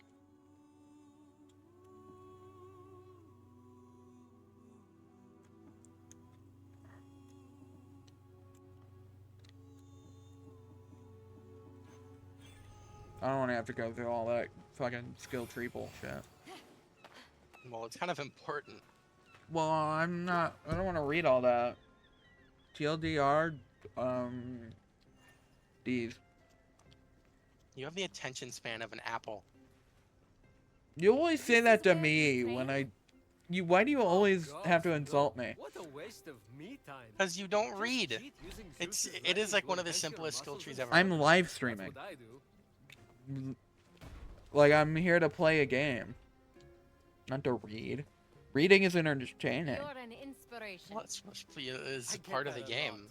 I don't want to have to go through all that fucking skill tree bullshit. Well, it's kind of important. Well, I don't want to read all that. TLDR, D's. You have the attention span of an apple. You always say that to me when why do you always have to insult me? What a waste of me time. Because you don't Just read. cheat using Zeus's It is lightning like to one of the enhance your simplest skill muscles trees and ever. I'm focus. live That's streaming. what I do. Like, I'm here to play a game. Not to read. Reading is entertaining. You're an inspiration. Well, it's supposed to be is I get part of the that a game.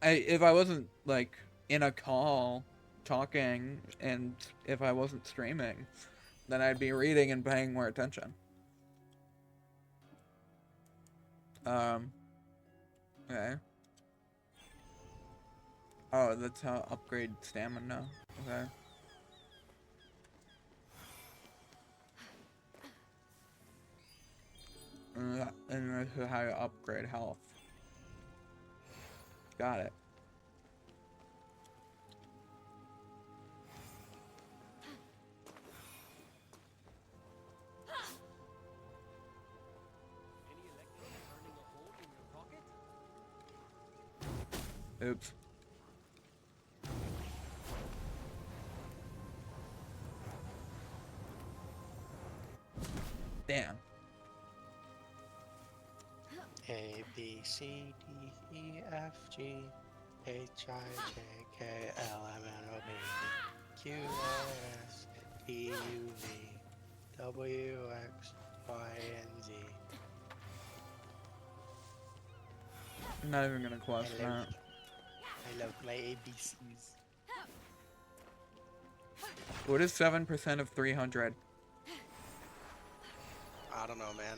If I wasn't, like, in a call, talking, and if I wasn't streaming, then I'd be reading and paying more attention. Okay. Oh, that's how upgrade stamina. Okay. And that's how to upgrade health. Got it. Any electrode burning a hole in your pocket? Oops. Damn. A B C D E F G H I J K L M N O P Q R S T U V W X Y and Z. I'm not even gonna question I that. love my ABCs. What is 7% of 300? I don't know, man.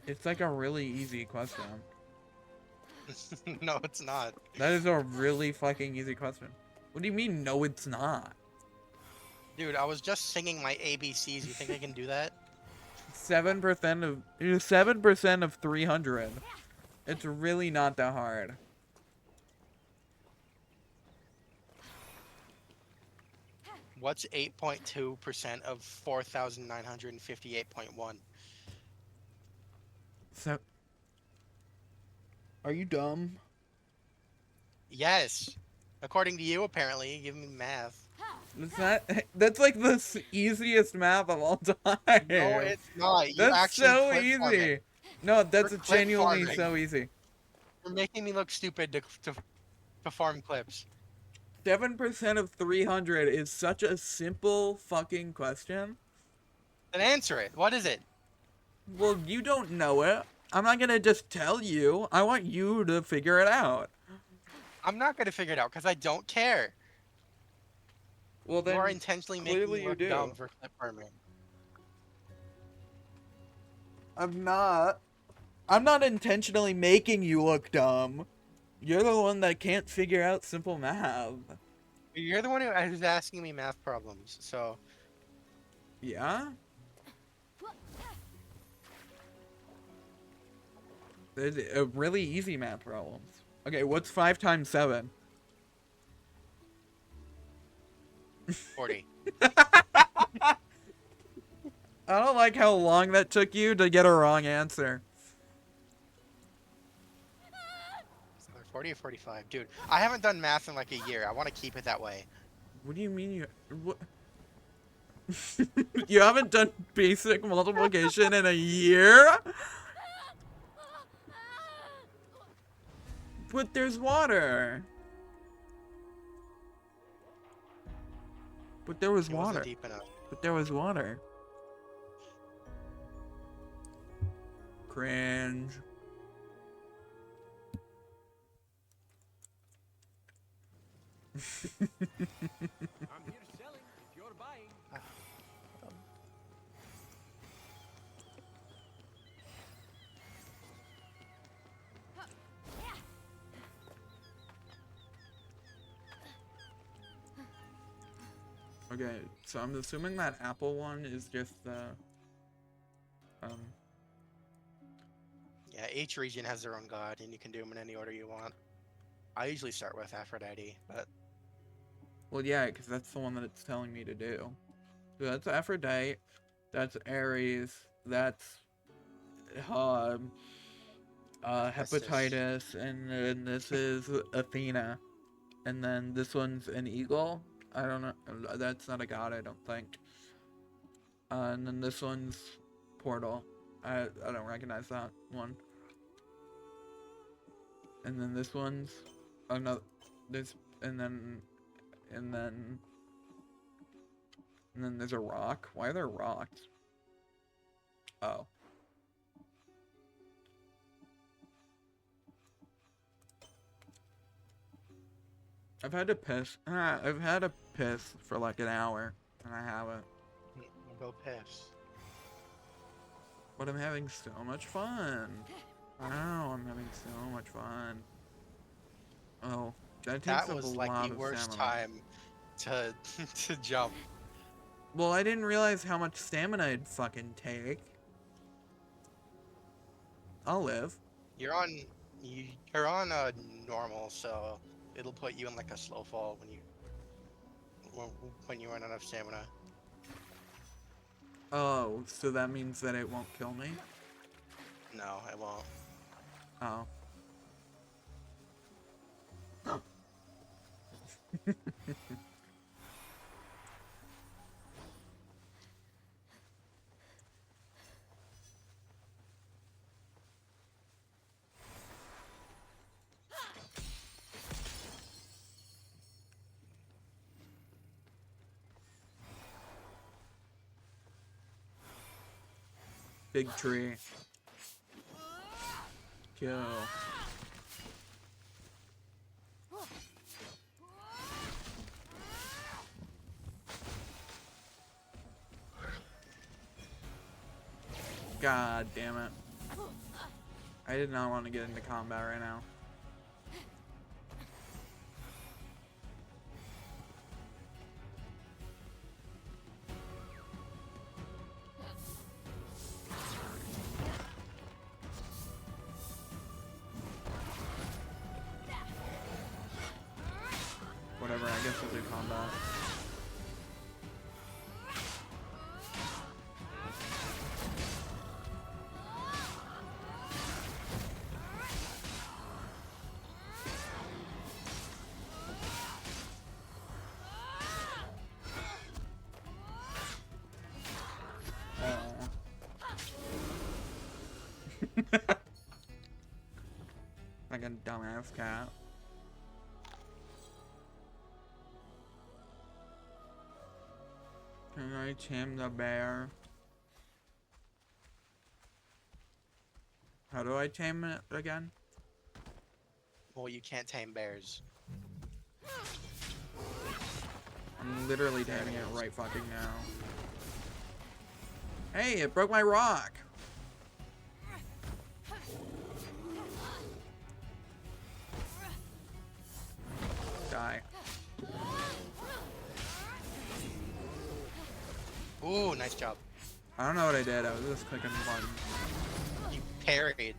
It's like a really easy question. No, it's not. That is a really fucking easy question. What do you mean, no, it's not? Dude, I was just singing my ABCs. You think I can do that? 7% of 300. It's really not that hard. What's 8.2% of 4,958.1? So, are you dumb? Yes. According to you, apparently. You give me math. That's like the easiest math of all time. No, it's not. You That's actually so clip farming. easy. No, that's You're clip genuinely farming. so easy. You're making me look stupid to farm clips. 7% of 300 is such a simple fucking question. Then answer it. What is it? Well, you don't know it. I'm not gonna just tell you. I want you to figure it out. I'm not gonna figure it out because I don't care. Well, then You are intentionally making clearly me you look do. dumb for clip farming. I'm not. I'm not intentionally making you look dumb. You're the one that can't figure out simple math. You're the one who's asking me math problems, so... Yeah? There's a really easy math problems. Okay, what's 5 times 7? 40. I don't like how long that took you to get a wrong answer. 40 or 45? Dude, I haven't done math in like a year. I want to keep it that way. What do you mean you... What? You haven't done basic multiplication in a year? But there's water. But there was It water. wasn't deep enough. But there was water. Cringe. I'm here selling if you're buying. Okay, so I'm assuming that apple one is just the... Yeah, each region has their own god, and you can do them in any order you want. I usually start with Aphrodite, but... Well, yeah, because that's the one that it's telling me to do. So that's Aphrodite, that's Ares, that's... Hepatitis, and then this is Athena. And then this one's an eagle. I don't know. That's not a god, I don't think. And then this one's Portal. I don't recognize that one. And then this one's another. This and then there's a rock. Why are there rocks? Oh. I've had to piss. I've had a piss for like an hour, and I haven't. Go piss. But I'm having so much fun. Wow, I'm having so much fun. Oh, that takes That up was a like lot the of worst stamina. time to to jump. Well, I didn't realize how much stamina it'd fucking take. I'll live. You're on normal, so it'll put you in like a slow fall when you run out of stamina. Oh, so that means that it won't kill me? No, I won't. Oh. big tree. Kill. God damn it. I did not want to get into combat right now. Whatever, I guess we'll do combat. Like a dumbass cat. Can I tame the bear? How do I tame it again? Well, you can't tame bears. I'm literally taming it right fucking now. Hey, it broke my rock! Die. Ooh, nice job. I don't know what I did, I was just clicking the button. You parried.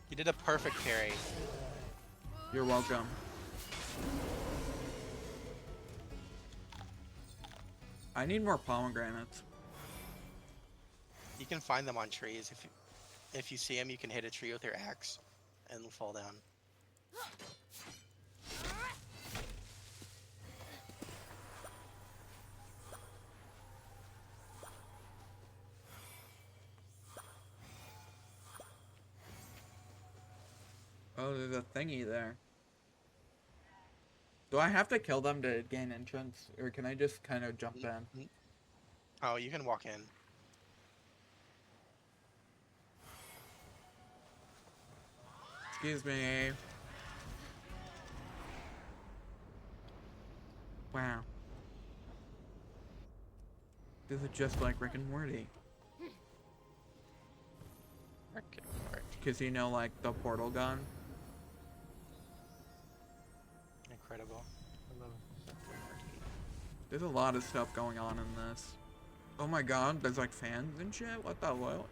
You did a perfect parry. You're welcome. I need more pomegranates. You can find them on trees. If you see them, you can hit a tree with your axe and they'll fall down. Oh, there's a thingy there. Do I have to kill them to gain entrance, or can I just kind of jump in? Oh, you can walk in. Excuse me. Wow. This is just like Rick and Morty. Because you know, like, the portal gun? Incredible. I love it. There's a lot of stuff going on in this. Oh my god, there's like fans and shit? What the what?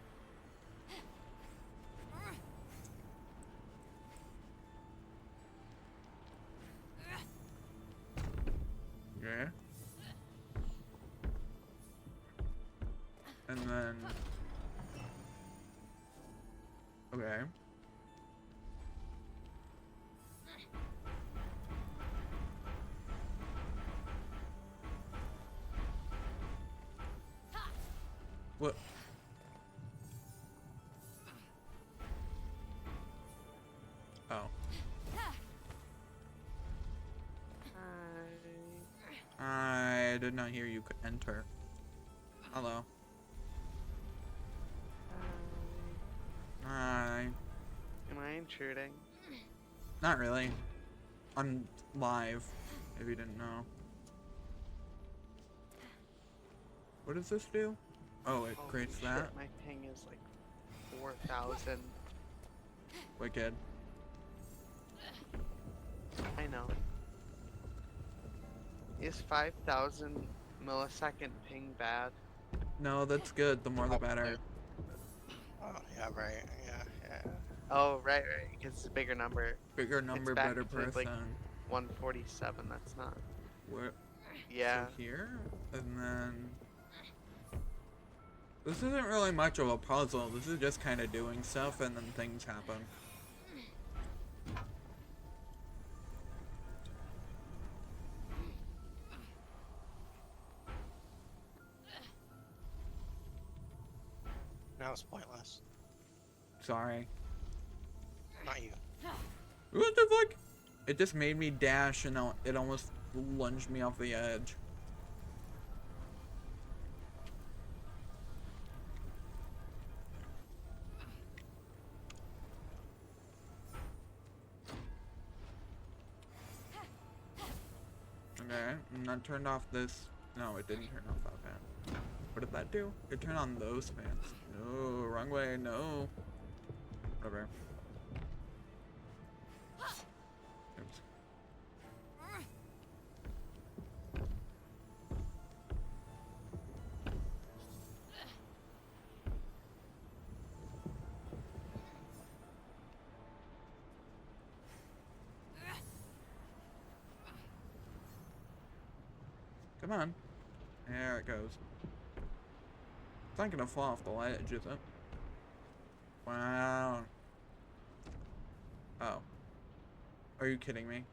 Yeah. And then... Okay. What? Oh. I did not hear you enter. Hello. Hi. Am I intruding? Not really. I'm live, if you didn't know. What does this do? Oh, it creates shit, that? My ping is like 4,000. Wicked. I know. Is 5,000 millisecond ping bad? No, that's good. The more the better. Oh, yeah, right. Yeah. Oh, right. Because it's a bigger number. Bigger It's number, back better to, person. like, 147. That's not. Where? Yeah. So here, and then... This isn't really much of a puzzle. This is just kind of doing stuff, and then things happen. That was pointless. Sorry. Not you. What the fuck? It just made me dash, and it almost lunged me off the edge. Okay, and that turned off this. No, it didn't turn off that fan. What did that do? It turned on those fans. No, wrong way, no. Whatever. Oops. Come on. There it goes. It's not gonna fall off the ledge, is it? Wow. Oh. Are you kidding me?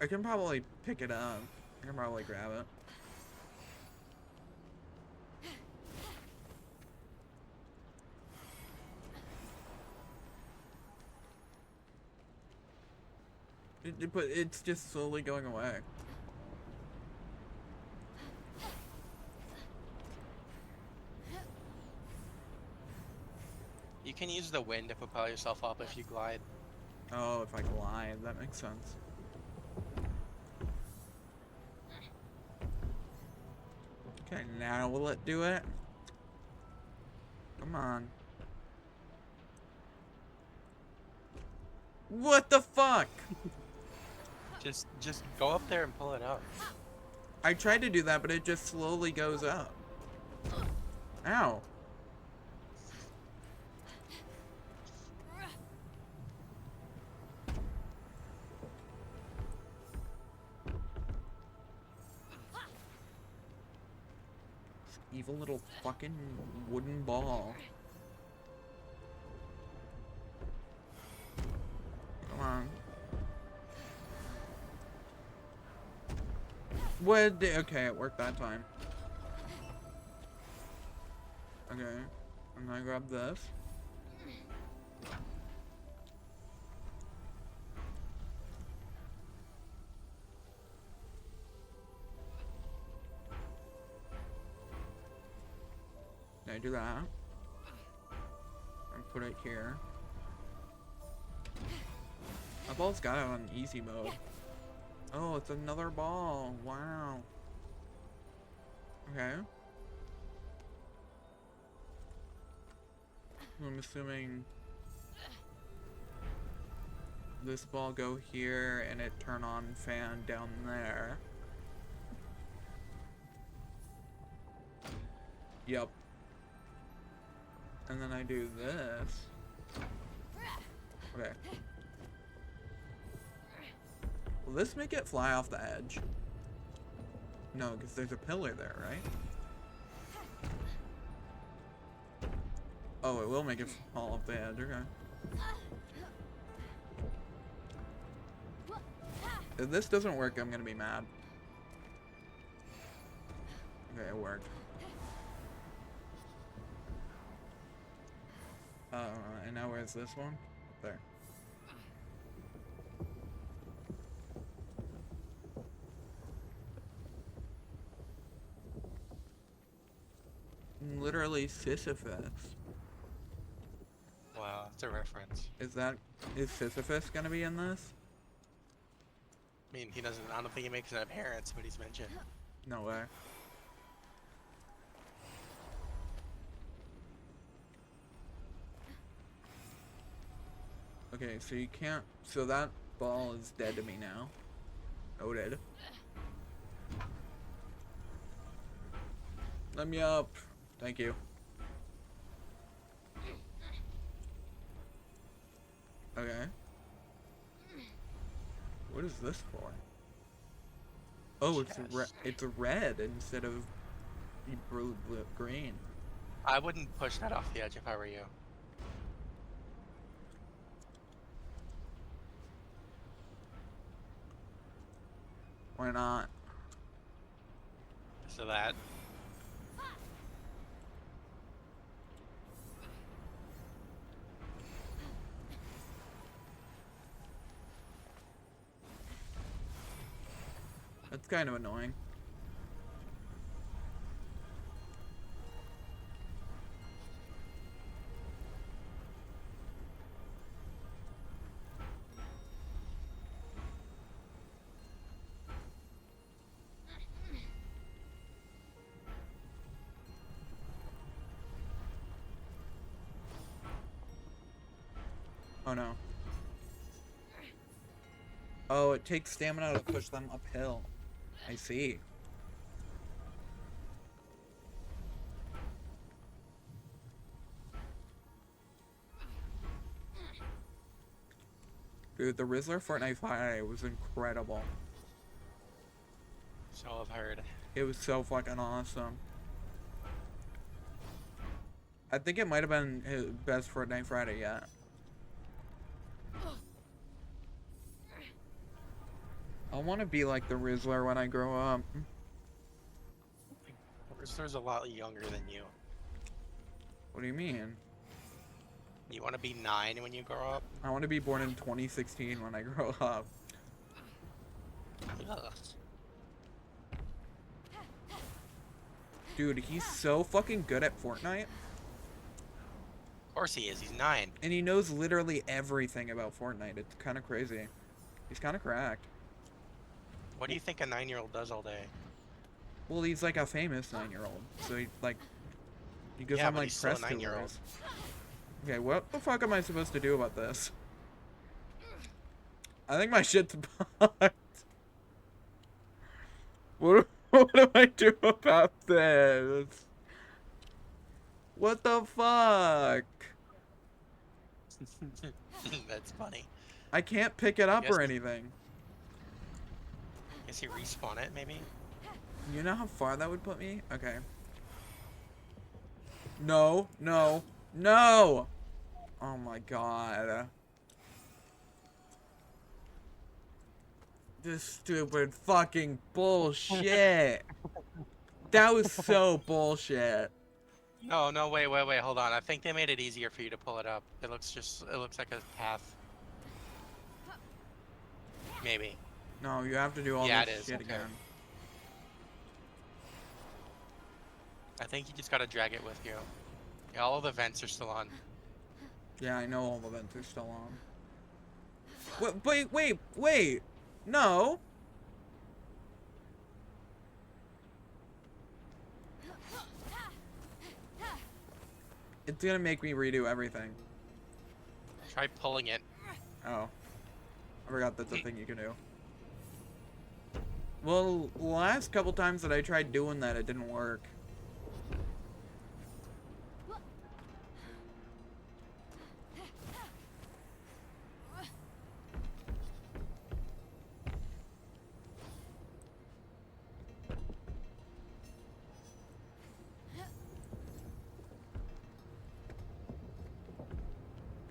I can probably pick it up. I can probably grab it. But it's just slowly going away. You can use the wind to propel yourself up if you glide. Oh, if I glide, that makes sense. Okay, now will it do it? Come on. What the fuck? Just go up there and pull it up. I tried to do that, but it just slowly goes up. Ow. This evil little fucking wooden ball. Come on. What? Okay, it worked that time. Okay, I'm gonna grab this. Can I do that? And put it here. My ball's got it on easy mode. Oh, it's another ball. Wow. Okay. I'm assuming this ball go here and it turn on fan down there. Yep. And then I do this. Okay. Will this make it fly off the edge? No, because there's a pillar there, right? Oh, it will make it fall off the edge, okay. If this doesn't work, I'm gonna be mad. Okay, it worked. And now where's this one? There. Literally Sisyphus. Wow, that's a reference. Is Sisyphus gonna be in this? I mean, he doesn't. I don't think he makes an appearance, but he's mentioned. No way. Okay, so you can't. So that ball is dead to me now. Noted. Let me up. Thank you. Okay. What is this for? Oh, it's red instead of green. I wouldn't push that off the edge if I were you. Why not? So that. That's kind of annoying. Oh no. Oh, it takes stamina to push them uphill. I see. Dude, the Rizzler Fortnite Friday was incredible. So I've heard. It was so fucking awesome. I think it might have been his best Fortnite Friday yet. I want to be like the Rizzler when I grow up. Rizzler's a lot younger than you. What do you mean? You want to be 9 when you grow up? I want to be born in 2016 when I grow up. Ugh. Dude, he's so fucking good at Fortnite. Of course he is. He's 9. And he knows literally everything about Fortnite. It's kind of crazy. He's kind of cracked. What do you think a 9-year-old does all day? Well, he's like a famous 9-year-old. So he, like, he goes Yeah, on but like he's still a press 9-year-old. tours. Okay, what the fuck am I supposed to do about this? I think my shit's bugged. What do I do about this? What the fuck? That's funny. I can't pick it up Guess- or anything. Guess you respawn it, maybe? You know how far that would put me? Okay. No, no, no! Oh my god. This stupid fucking bullshit. That was so bullshit. No, no, wait, hold on. I think they made it easier for you to pull it up. It looks like a path. Maybe. No, you have to do all Yeah, this it is. shit Okay. again. I think you just gotta drag it with you. Yeah, all of the vents are still on. Yeah, I know all the vents are still on. Wait. No. It's gonna make me redo everything. Try pulling it. Oh. I forgot that's a thing you can do. Well, the last couple times that I tried doing that, it didn't work.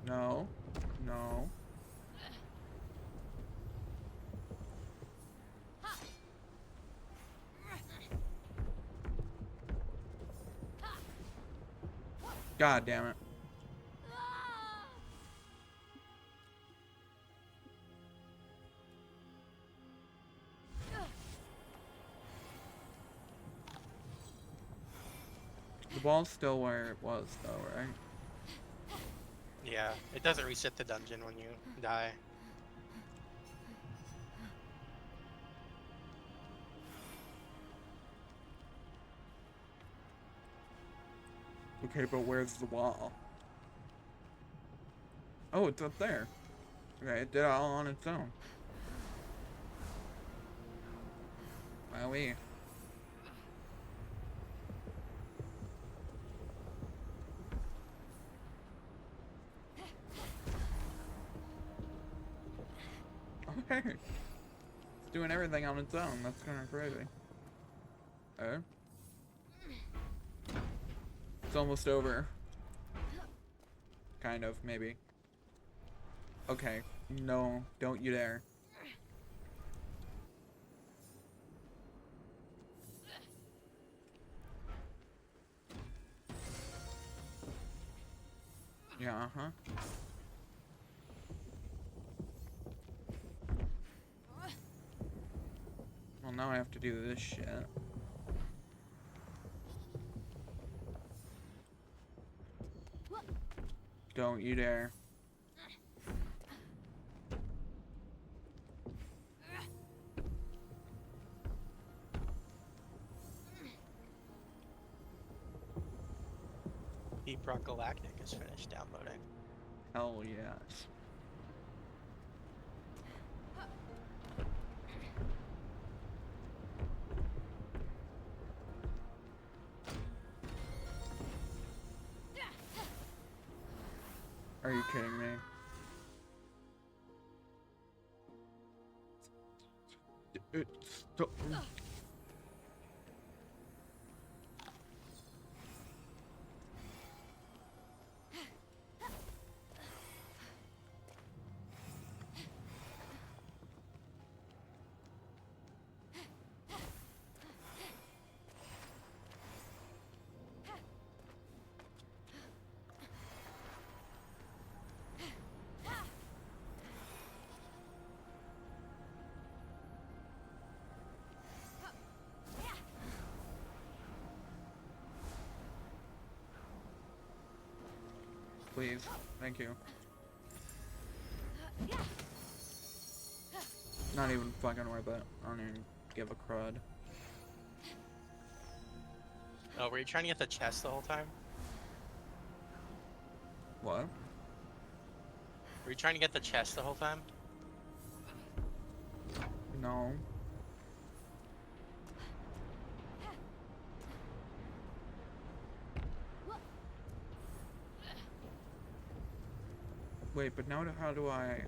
No. No. God damn it. The ball's still where it was, though, right? Yeah, it doesn't reset the dungeon when you die. Okay, but where's the wall? Oh, it's up there. Okay, it did it all on its own. Wowee. Okay. It's doing everything on its own. That's kind of crazy. Oh. It's almost over. Kind of, maybe. Okay. No, don't you dare. Yeah, uh-huh. Well, now I have to do this shit. Don't you dare. Deep Rock Galactic is finished downloading. Hell yes. Are you kidding me? It's please. Thank you. Not even fucking worth it. I don't even give a crud. Oh, were you trying to get the chest the whole time? What? Were you trying to get the chest the whole time? No. Wait, but now how do I...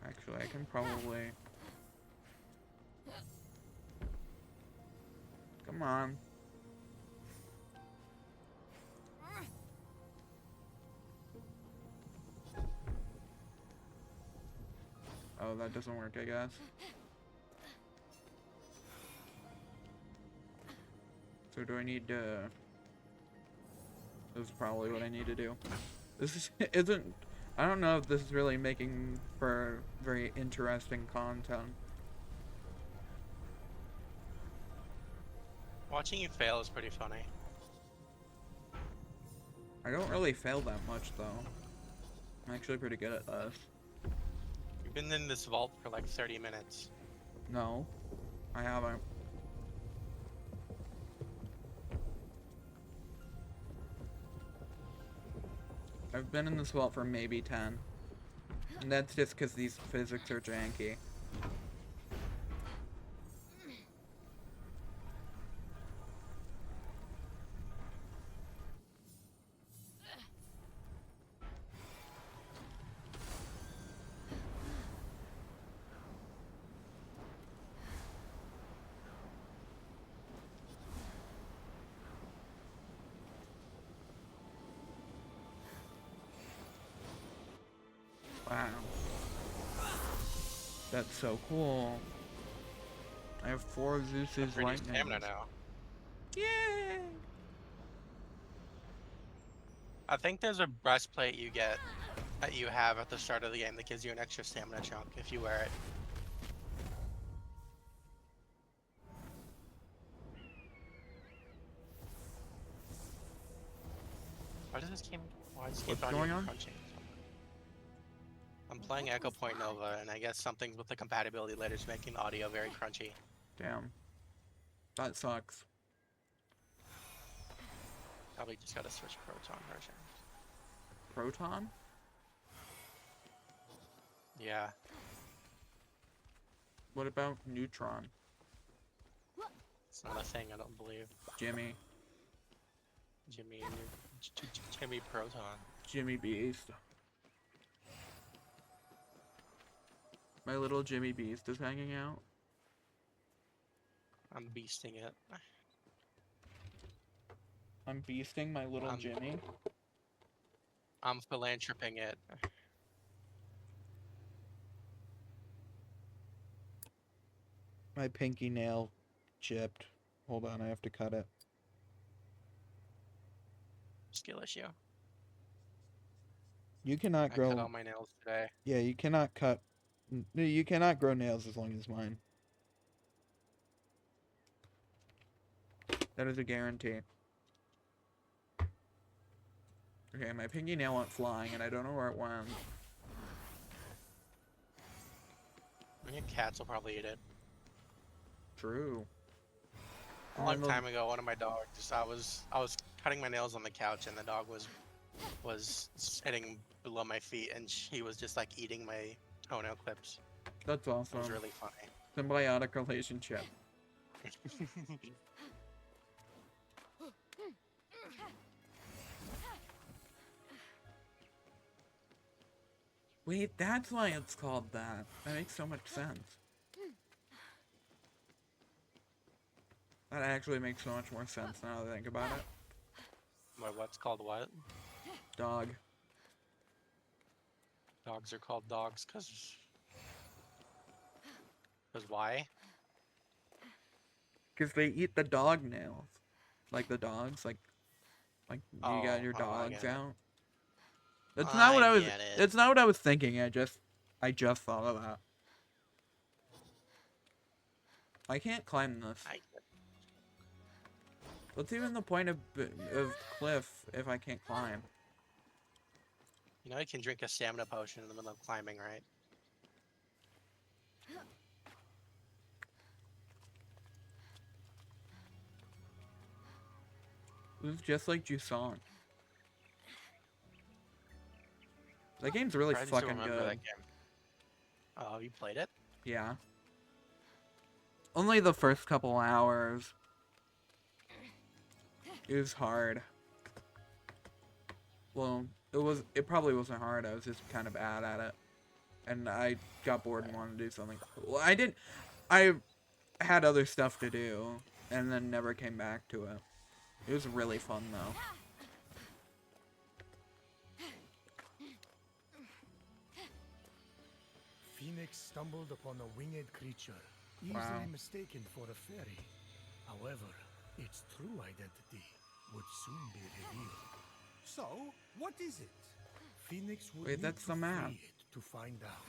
Actually, I can probably... Come on. Oh, that doesn't work, I guess. So do I need to... This is probably what I need to do. This isn't... I don't know if this is really making for very interesting content. Watching you fail is pretty funny. I don't really fail that much, though. I'm actually pretty good at this. You've been in this vault for like 30 minutes. No, I haven't. I've been in this vault for maybe 10. And that's just because these physics are janky. Wow. That's so cool. I have 4 Zeus's Pretty lightning. stamina now. Yay! I think there's a breastplate you get that you have at the start of the game that gives you an extra stamina chunk if you wear it. Why does this game? Why does this game What's going on? crunching? I'm playing Echo Point Nova, and I guess something with the compatibility later is making the audio very crunchy. Damn. That sucks. Probably just gotta switch Proton version. Proton? Yeah. What about Neutron? It's not a thing, I don't believe. Jimmy. Jimmy Proton. Jimmy Beast. My little Jimmy Beast is hanging out. I'm beasting it. I'm beasting my little Jimmy. I'm philanthroping it. My pinky nail chipped. Hold on, I have to cut it. Skill issue. You cannot I grow... cut all my nails today. Yeah, you cannot cut... You cannot grow nails as long as mine. That is a guarantee. Okay, my pinky nail went flying, and I don't know where it went. Your cats will probably eat it. True. A long time ago, one of my dogs, I was cutting my nails on the couch, and the dog was sitting below my feet, and he was just like eating my toenail clips. That's awesome. It was really funny. Symbiotic relationship. Wait, that's why it's called that. That makes so much sense. That actually makes so much more sense now that I think about it. What's called what? Dog. Dogs are called dogs because why? Because they eat the dog nails. Like the dogs, like you got your I dogs get it. out. That's not what I was, get it. that's not what I was thinking, I just thought of that. I can't climb this. I get it. What's even the point of cliff if I can't climb? You know you can drink a stamina potion in the middle of climbing, right? This is just like Jusant. That game's really Trying to fucking remember good. that game. Oh, you played it? Yeah. Only the first couple hours. It was hard. Well, it probably wasn't hard, I was just kind of bad at it. And I got bored and wanted to do something. Well, I had other stuff to do, and then never came back to it. It was really fun, though. Phoenix stumbled upon a winged creature, easily Wow. mistaken for a fairy. However, its true identity would soon be revealed. So, what is it? Phoenix would Wait, need that's to the map. free it to find out.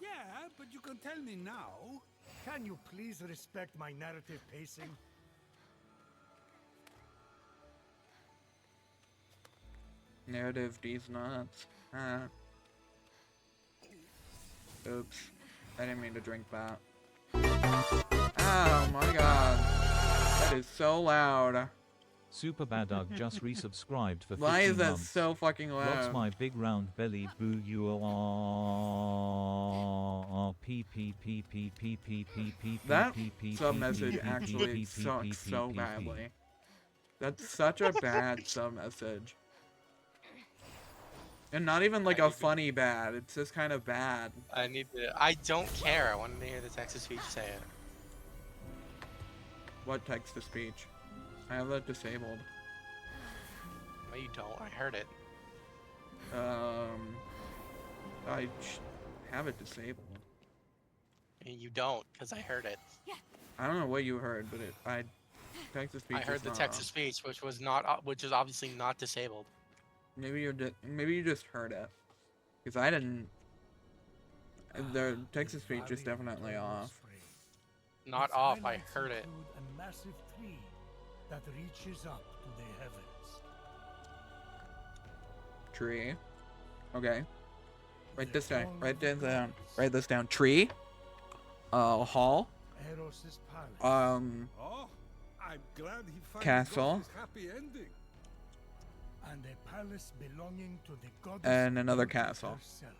Yeah, but you can tell me now. Can you please respect my narrative pacing? Narrative these nuts. Oops. I didn't mean to drink that. Oh my god. That is so loud. Super Badug just resubscribed for 15 Why is that months. so fucking Lots loud? my big round belly boo you are p p p p p p p p That p p sub message actually sucks so badly. That's such a bad sub message. And not even like a funny bad, it's just kind of bad. I don't care. I wanted to hear the text-to-speech say it. What text to speech? I have that disabled. No, you don't. I heard it. I have it disabled. You don't, because I heard it. I don't know what you heard, but text to speech. I heard is the not text-to-speech, which is obviously not disabled. Maybe you just heard it, because I didn't. The text to speech is definitely off. Not Its off. I highlights heard it. include a massive tree that reaches up to the heavens. Tree. Okay. Write The this down. home Write of the this down. gods. Write this down. Tree. Hall. Eros' palace. Oh, I'm glad he finally Castle. got his happy ending. And a palace belonging to the goddess And another Earth castle. herself.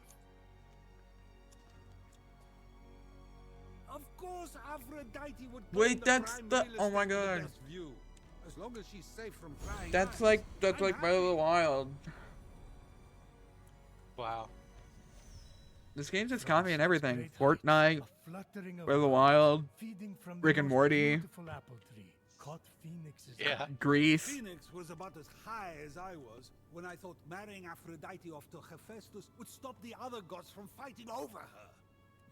Of course, Aphrodite would. Wait, claim that's prime the- real oh my estate with the God. best view. As long as she's safe from prying That's eyes, like I'm Breath of the happy. Wild. Wow. This game's just From copying such everything. great Fortnite, heights, a fluttering of Breath of the birds Wild, feeding from Rick the and most Morty. beautiful apple tree caught Phoenix's Yeah. eye. Grease. Phoenix was about as high as I was when I thought marrying Aphrodite off to Hephaestus would stop the other gods from fighting over her.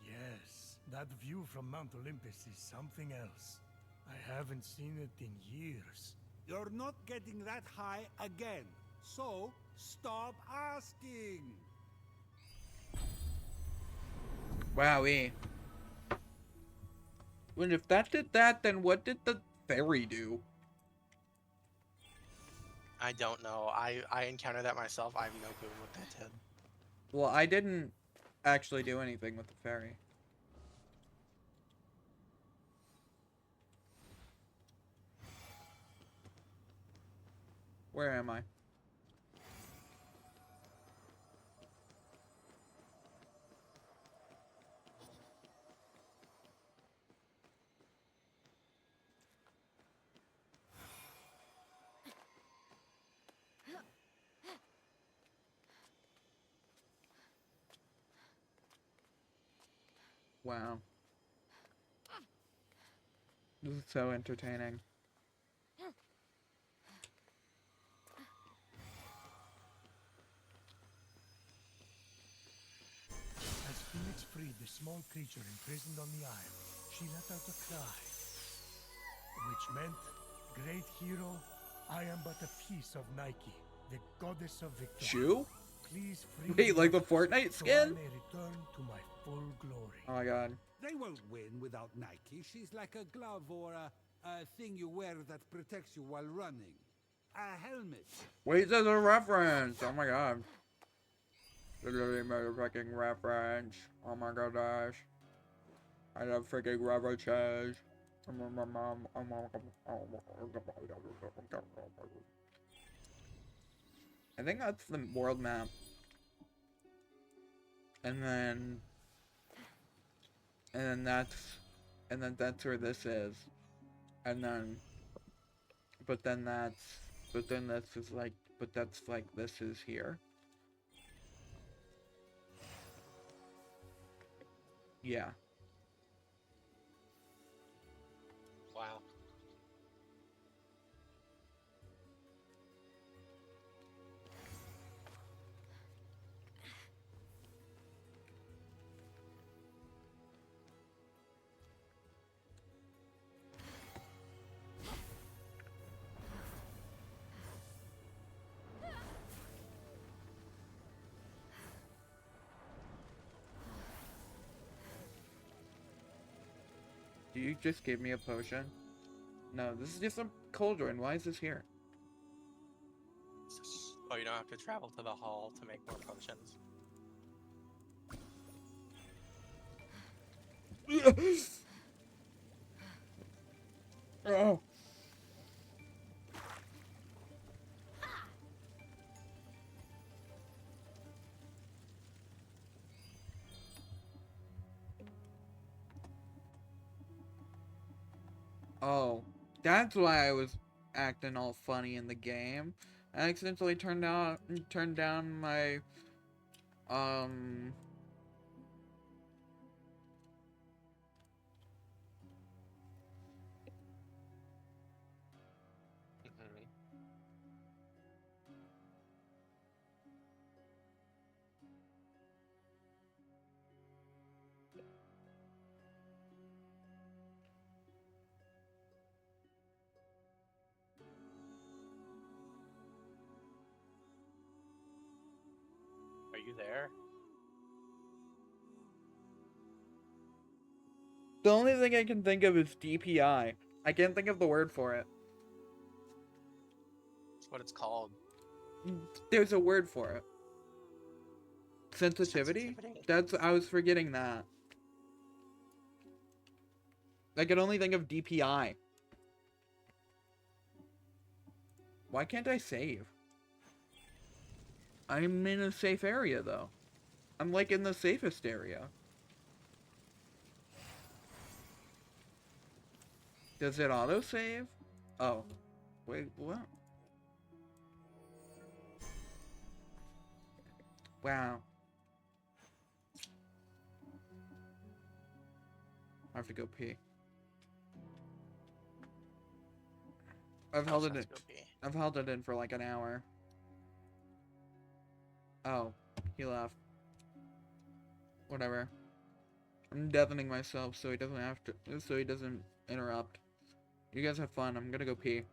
Yes, that view from Mount Olympus is something else. I haven't seen it in years. You're not getting that high again. So, stop asking. Wowee. Well, if that did that, then what did the fairy do? I don't know. I encountered that myself. I have no clue what that did. Well, I didn't actually do anything with the fairy. Where am I? Wow. This is so entertaining. As Phoenix freed the small creature imprisoned on the isle, she let out a cry, which meant, "Great hero, I am but a piece of Nike, the goddess of victory. Shoe? Please free Wait, like the me, Fortnite so I skin? may return to my full glory." Oh my god. They won't win without Nike. She's like a glove or a thing you wear that protects you while running. A helmet. Wait, there's a reference! Oh my god. Literally motherfucking reference. Oh my gosh. I love freaking references. I think that's the world map. And then that's where this is. And then but then that's is like that's like this is here. Yeah. Wow. Do you just give me a potion? No, this is just a cauldron. Why is this here? Oh, you don't have to travel to the hall to make more potions. Oh. Oh, that's why I was acting all funny in the game. I accidentally turned down my um Mhm. Are you there? the only thing I can think of is DPI. I can't think of the word for it. That's what it's called. There's a word for it. Sensitivity? Sensitivity? That's I was forgetting that. I can only think of DPI. Why can't I save? I'm in a safe area though. I'm like in the safest area. Does it autosave? Oh. Wait, what? Wow. I have to go pee. I've held it in. I've held it in for like an hour. Oh, he left. Whatever. I'm deafening myself so he doesn't have to. So he doesn't interrupt. You guys have fun. I'm gonna go pee.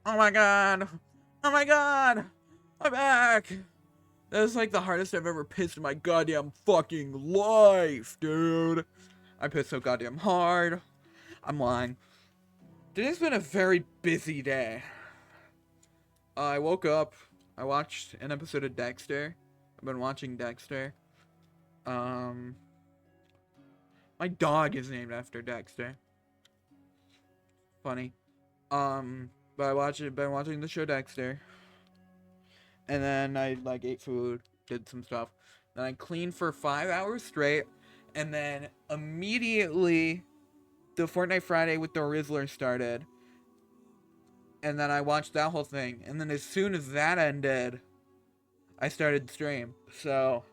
Oh my god. Oh my god. I'm back. That was like the hardest I've ever pissed in my goddamn fucking life, dude. I pissed so goddamn hard. I'm lying. Today's been a very busy day. I woke up. I watched an episode of Dexter. I've been watching Dexter. My dog is named after Dexter. Funny. But been watching the show Dexter. And then I like ate food, did some stuff. Then I cleaned for 5 hours straight. And then immediately the Fortnite Friday with the Rizzler started. And then I watched that whole thing. And then as soon as that ended, I started the stream. So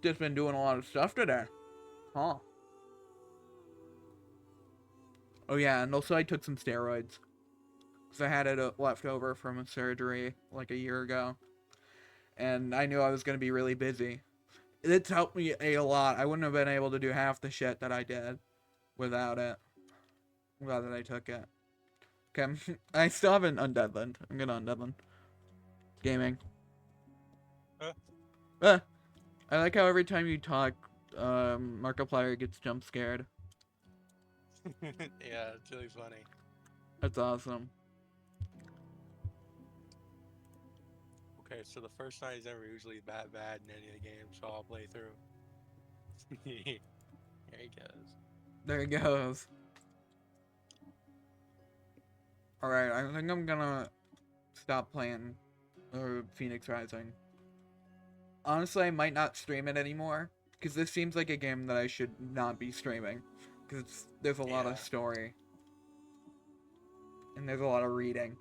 just been doing a lot of stuff today. Huh. Oh yeah, and also I took some steroids. Because I had it left over from a surgery like a year ago. And I knew I was going to be really busy. It's helped me a lot. I wouldn't have been able to do half the shit that I did without it. Without that I took it. Okay, I still haven't undeadland. I'm gonna undeadland. Gaming. I like how every time you talk, Markiplier gets jump scared. Yeah, it's really funny. That's awesome. Okay, so the first night is never usually that bad in any of the games, so I'll play through. There he goes. There he goes. Alright, I think I'm gonna stop playing Phoenix Rising. Honestly, I might not stream it anymore, because this seems like a game that I should not be streaming. Because there's a lot of story. And there's a lot of reading.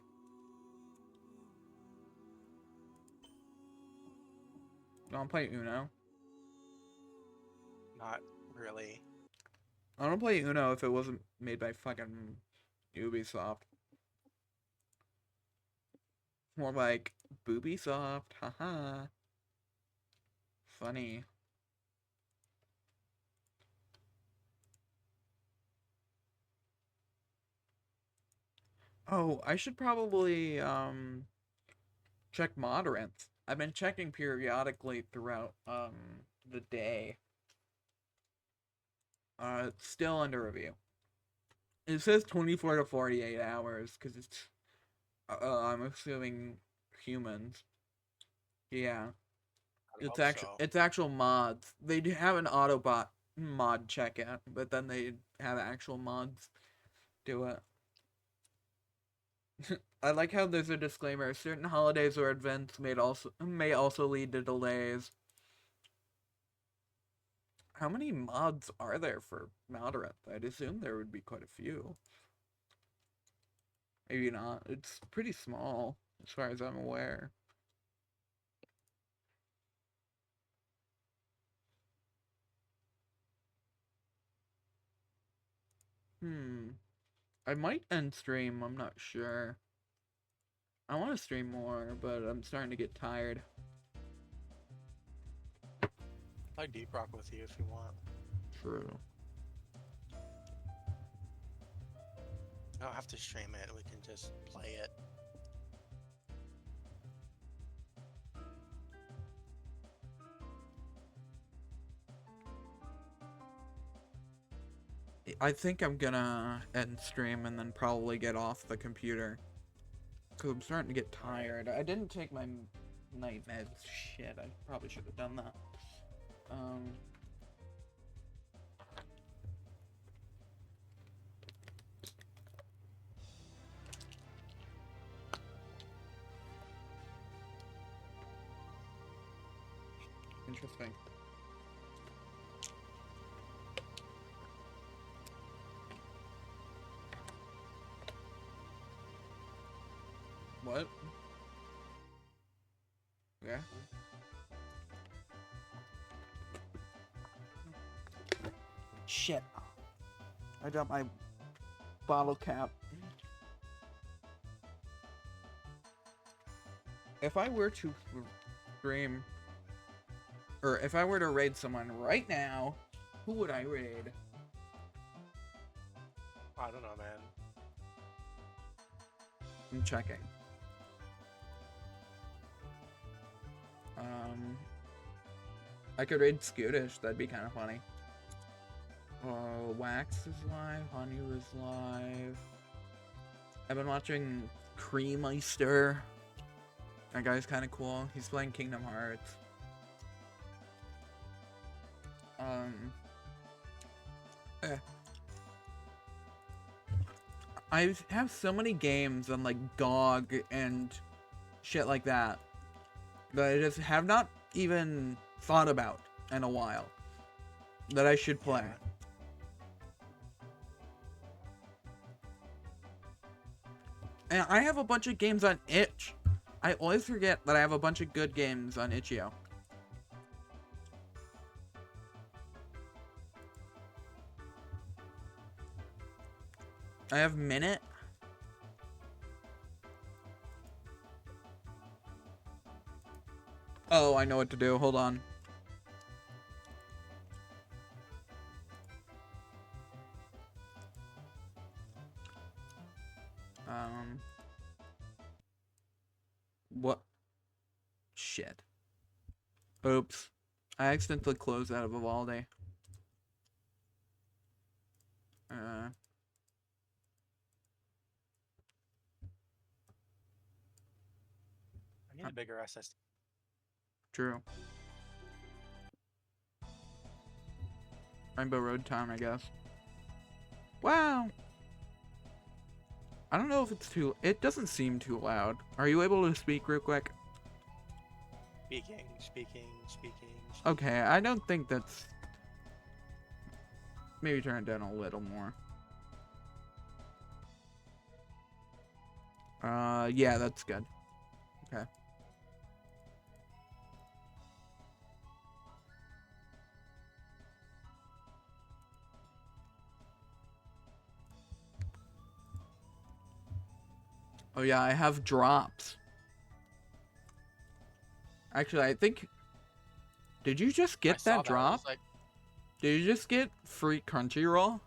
You wanna play Uno? Not really. I wanna play Uno if it wasn't made by fucking Ubisoft. More like Boobisoft, haha. Funny. Oh, I should probably check moderates. I've been checking periodically throughout the day. It's still under review. It says 24 to 48 hours because it's I'm assuming humans. Yeah. It's actual mods. They do have an Autobot mod check it, but then they have actual mods do it. I like how there's a disclaimer. Certain holidays or events may also lead to delays. How many mods are there for Maldorath? I'd assume there would be quite a few. Maybe not. It's pretty small, as far as I'm aware. I might end stream, I'm not sure. I want to stream more, but I'm starting to get tired. I'll deep rock with you if you want. True. I don't have to stream it, we can just play it. I think I'm gonna end stream and then probably get off the computer. Because I'm starting to get tired. I didn't take my night meds. Shit, I probably should have done that. Interesting. What? Yeah. Shit. I dropped my bottle cap. If I were to stream, or if I were to raid someone right now, who would I raid? I don't know, man. I'm checking. I could raid Scootish. That'd be kind of funny. Wax is live. Honey was live. I've been watching Creemeister. That guy's kind of cool. He's playing Kingdom Hearts. I have so many games on like GOG and shit like that I just have not even thought about in a while that I should play. Yeah. And I have a bunch of games on itch. I always forget that I have a bunch of good games on itch.io. I have Minute. Oh, I know what to do. Hold on. What? Shit. Oops. I accidentally closed out of Vivaldi. I need a bigger SSD. True. Rainbow Road time, I guess. Wow. I don't know if it's too... It doesn't seem too loud. Are you able to speak real quick? Speaking. Okay, I don't think that's... Maybe turn it down a little more. Yeah, that's good. Okay. Oh yeah, I have drops. Actually, I think... Did you just get that drop? Like... Did you just get free Crunchyroll?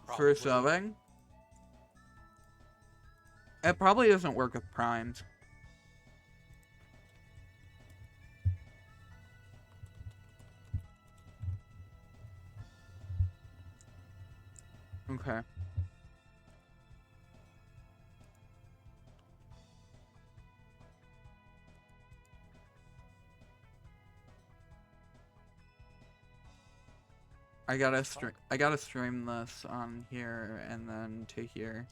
Probably. For subbing? It probably doesn't work with Primes. Okay. I gotta stream this on here and then to here.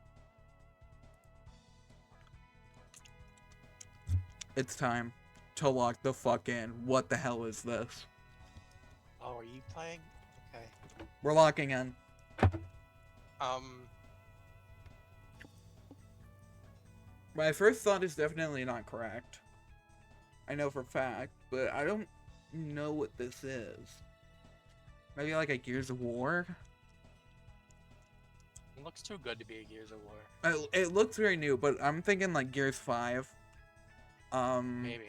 It's time to lock the fuck in. What the hell is this? Oh, are you playing? Okay. We're locking in. My first thought is definitely not correct. I know for a fact, but I don't know what this is. Maybe like a Gears of War? It looks too good to be a Gears of War. It looks very new, but I'm thinking like Gears 5. Maybe.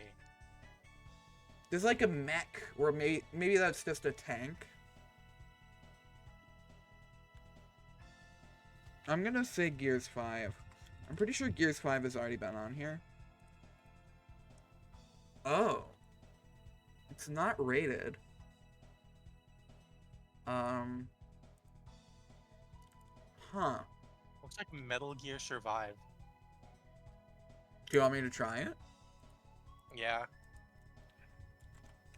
There's like a mech, or maybe that's just a tank. I'm gonna say Gears 5. I'm pretty sure Gears 5 has already been on here. Oh. It's not rated. Huh. Looks like Metal Gear Survive. Do you want me to try it? Yeah.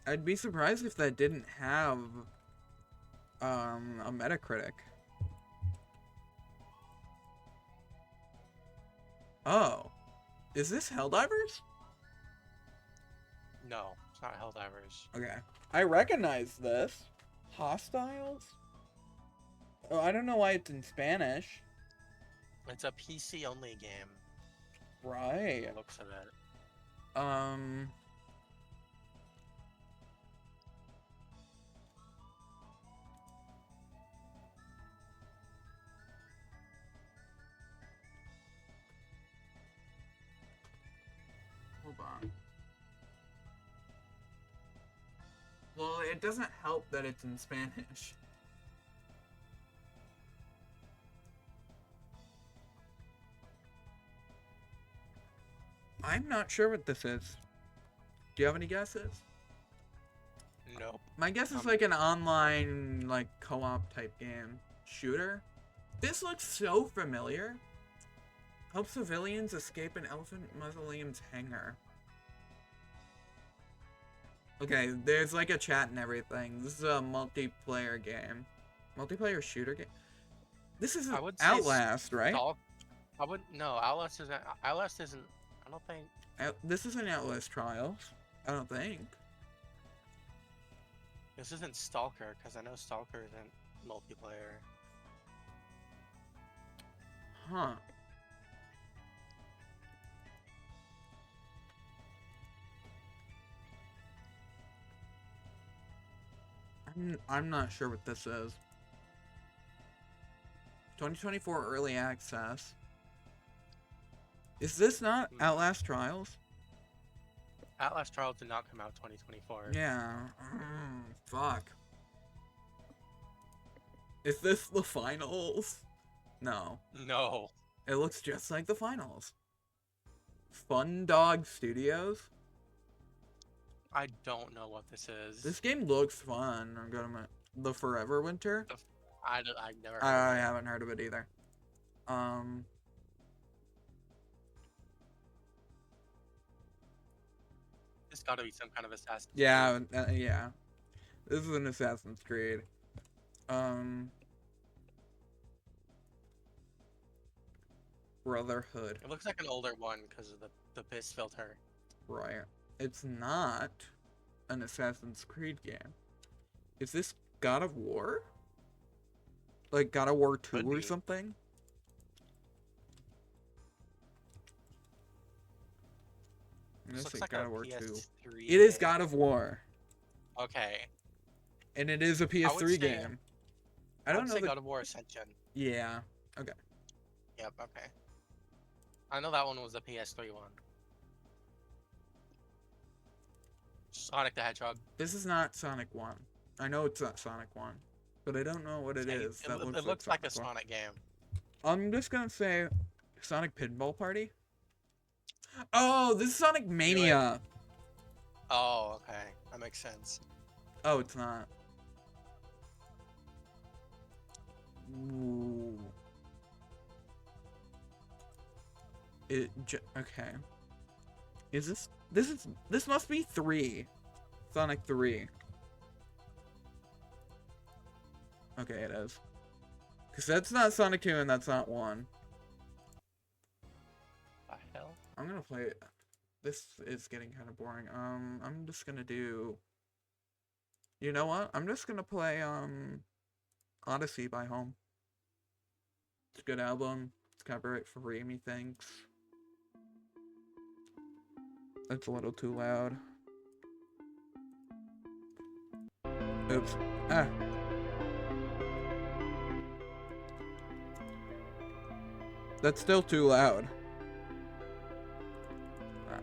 I'd be surprised if that didn't have a Metacritic. Oh. Is this Helldivers? No, it's not Helldivers. Okay. I recognize this. Hostiles? Oh, I don't know why it's in Spanish. It's a PC only game. Right. It looks of it. Hold on. Well, it doesn't help that it's in Spanish. I'm not sure what this is. Do you have any guesses? Nope. My guess is like an online, like, co-op type game. Shooter? This looks so familiar. Help civilians escape an elephant mausoleum's hangar. Okay, there's like a chat and everything. This is a multiplayer game. Multiplayer shooter game? This is Outlast, right? No, Outlast isn't. Outlast isn't. I don't think. This isn't Outlast Trials. I don't think. This isn't Stalker, because I know Stalker isn't multiplayer. Huh. I'm not sure what this is. 2024 early access. Is this not Outlast Trials? Outlast Trials did not come out 2024. Yeah. Fuck. Is this the finals? No. No. It looks just like the finals. Fun Dog Studios? I don't know what this is. This game looks fun. I'm gonna the Forever Winter. I've never heard I of it. haven't heard of it either. It's got to be some kind of Assassin's Yeah, yeah. This is an Assassin's Creed. Brotherhood. It looks like an older one because of the piss filter. Right. It's not an Assassin's Creed game. Is this God of War? Like God of War 2 or something? This looks like God a of War 2. PS3 It is game. God of War. Okay. And it is a PS3 game. I don't know. Say God of War Ascension. Yeah. Okay. Yep. Okay. I know that one was a PS3 one. Sonic the Hedgehog. This is not Sonic 1. I know it's not Sonic 1, but I don't know what it is. It looks like a Sonic game. I'm just gonna say Sonic Pinball Party. Oh, this is Sonic Mania. Oh, okay. That makes sense. Oh, it's not. Ooh. Okay. Is this must be 3. Sonic 3. Okay, it is. Because that's not Sonic 2 and that's not 1. The hell? I'm gonna play it. This is getting kind of boring. I'm just gonna do... You know what? I'm just gonna play, Odyssey by Home. It's a good album. It's copyright free, methinks. That's a little too loud. Oops. Ah. That's still too loud.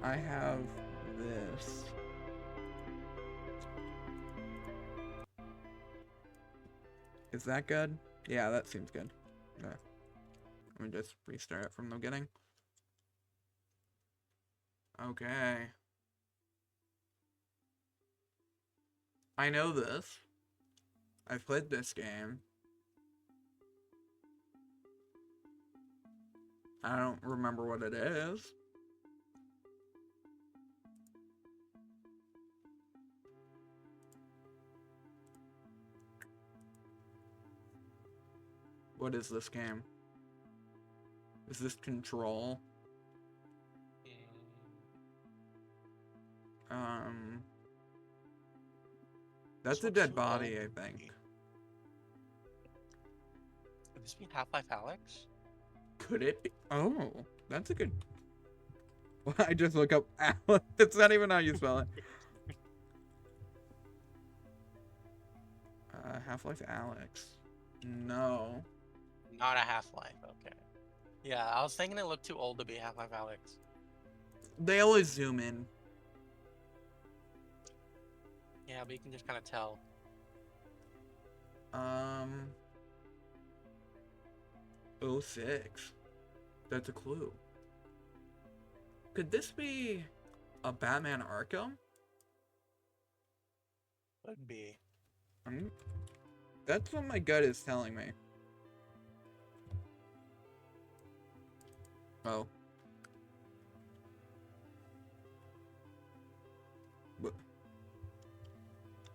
I have this. Is that good? Yeah, that seems good. Okay. Let me just restart it from the beginning. Okay. I know this. I've played this game. I don't remember what it is. What is this game? Is this Control? That's a dead body, I think. Could this be Half-Life Alex? Could it be? Oh, that's a good... Well, I just look up Alex. It's not even how you spell it. Half-Life Alex. No. Not a Half-Life, okay. Yeah, I was thinking it looked too old to be Half-Life Alex. They always zoom in. Yeah, but you can just kind of tell. 06. That's a clue. Could this be a Batman Arkham? Would be. That's what my gut is telling me. Oh. What?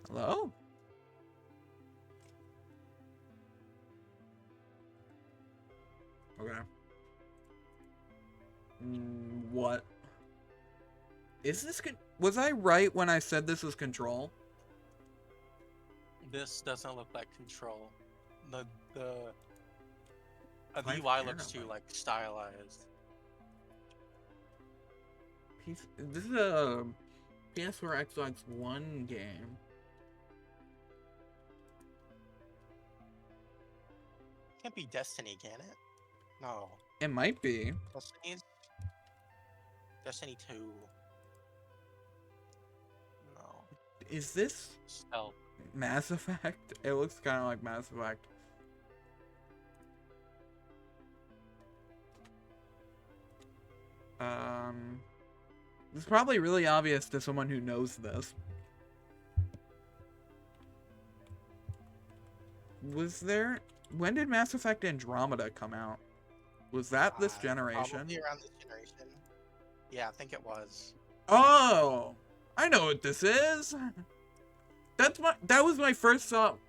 Hello? Okay. What? Is this was I right when I said this was Control? This doesn't look like Control. The Life UI looks too Paramount. like stylized. This is a PS4 Xbox One game. Can't be Destiny, can it? No. It might be. Destiny 2. No. Is this Stealth. Mass Effect? It looks kind of like Mass Effect. It's probably really obvious to someone who knows this. When did Mass Effect Andromeda come out? Was that this generation? Probably around this generation. Yeah, I think it was. Oh! I know what this is! That was my first thought.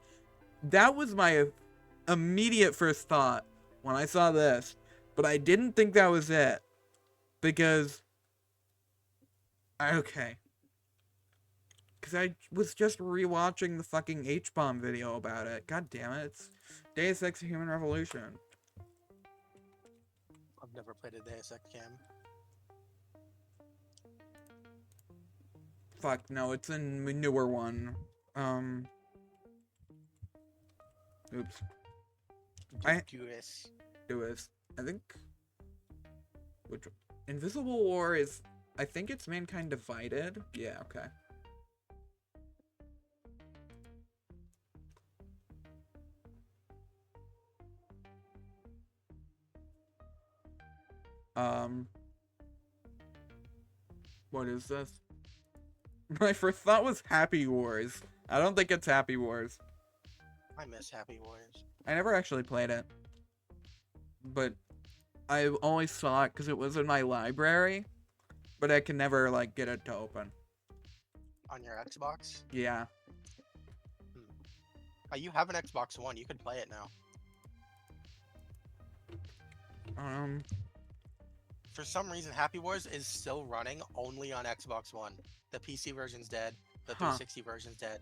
That was my immediate first thought when I saw this. But I didn't think that was it. Because... Okay. Because I was just rewatching the fucking H-Bomb video about it. God damn it. It's Deus Ex Human Revolution. I've never played a Deus Ex game. Fuck, no, it's a newer one. Oops. Do this. I think... Which... Invisible War is... I think it's Mankind Divided. Yeah, okay. What is this? My first thought was Happy Wars. I don't think it's Happy Wars. I miss Happy Wars. I never actually played it. But I always saw it because it was in my library. But I can never, like, get it to open. On your Xbox? Yeah. You have an Xbox One. You can play it now. For some reason, Happy Wars is still running only on Xbox One. The PC version's dead. The 360 version's dead.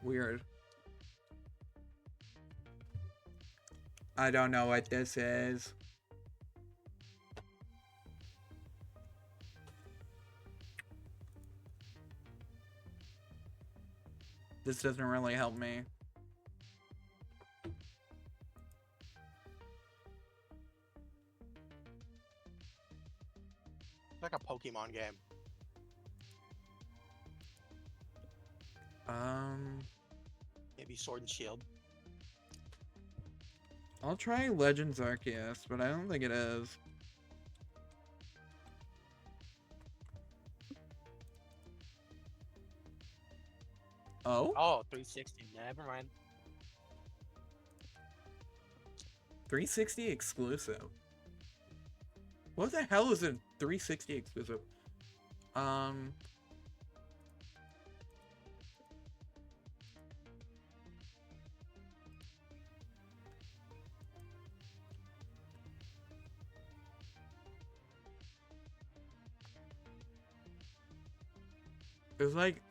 Weird. I don't know what this is. This doesn't really help me. It's like a Pokemon game. Maybe Sword and Shield. I'll try Legends Arceus, but I don't think it is. Oh? Oh, 360. Never mind. 360 exclusive. What the hell is a 360 exclusive?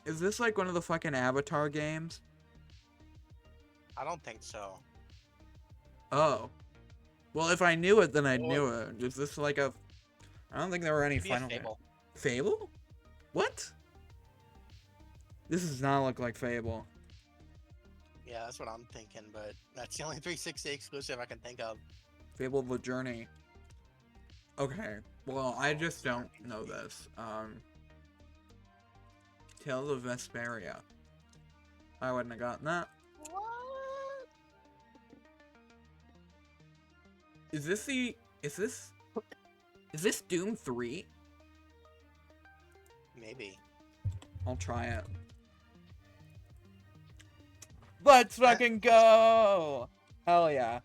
Is this like one of the fucking Avatar games? I don't think so. Oh. Well, if I knew it, then I knew it. Is this like a... I don't think there were any Maybe a final... Fable. Fable? What? This does not look like Fable. Yeah, that's what I'm thinking, but that's the only 360 exclusive I can think of. Fable the Journey. Okay. Well, I just don't know this. Tales of Vesperia. I wouldn't have gotten that. What? Is this Doom 3? Maybe. I'll try it. Let's fucking go! Hell yeah.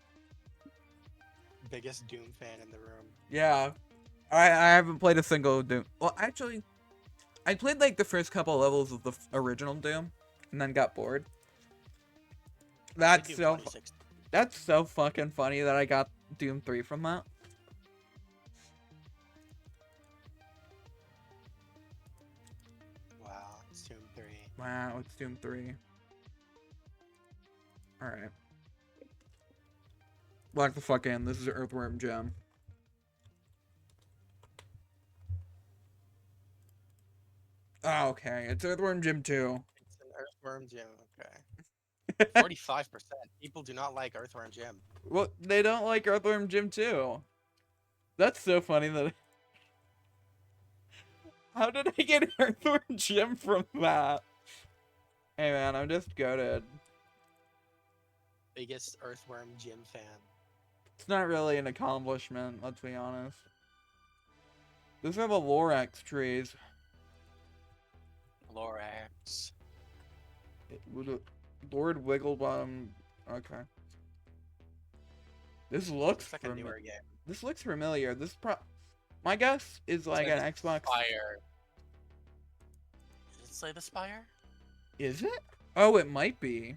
Biggest Doom fan in the room. Yeah. I haven't played a single Doom. Well, actually, I played like the first couple levels of the original Doom, and then got bored. That's Doom so 2016. that's so fucking funny that I got Doom 3 from that. Wow, it's Doom 3. Wow, it's Doom 3. Alright. Lock the fuck in. This is Earthworm Gem. Oh, okay. It's Earthworm Jim 2. It's an Earthworm Jim, okay. 45%. People do not like Earthworm Jim. Well, they don't like Earthworm Jim 2. That's so funny that... How did I get Earthworm Jim from that? Hey man, I'm just goated. Biggest Earthworm Jim fan. It's not really an accomplishment, let's be honest. These are the Lorax trees. Lorax. Lord Wigglebottom. Okay. This looks It's like a newer game. This looks familiar. My guess is like an Xbox. Spire. Did it say the Spire? Is it? Oh, it might be.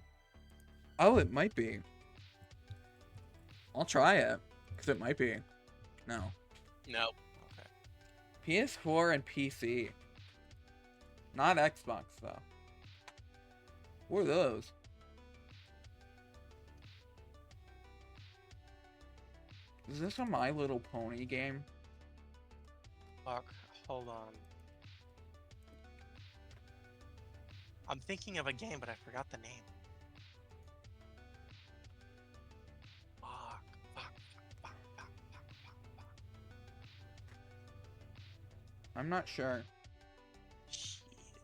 Oh, it might be. I'll try it, because it might be. No. Nope. Okay. PS4 and PC. Not Xbox, though. What are those? Is this a My Little Pony game? Fuck. Hold on. I'm thinking of a game, but I forgot the name. I'm not sure.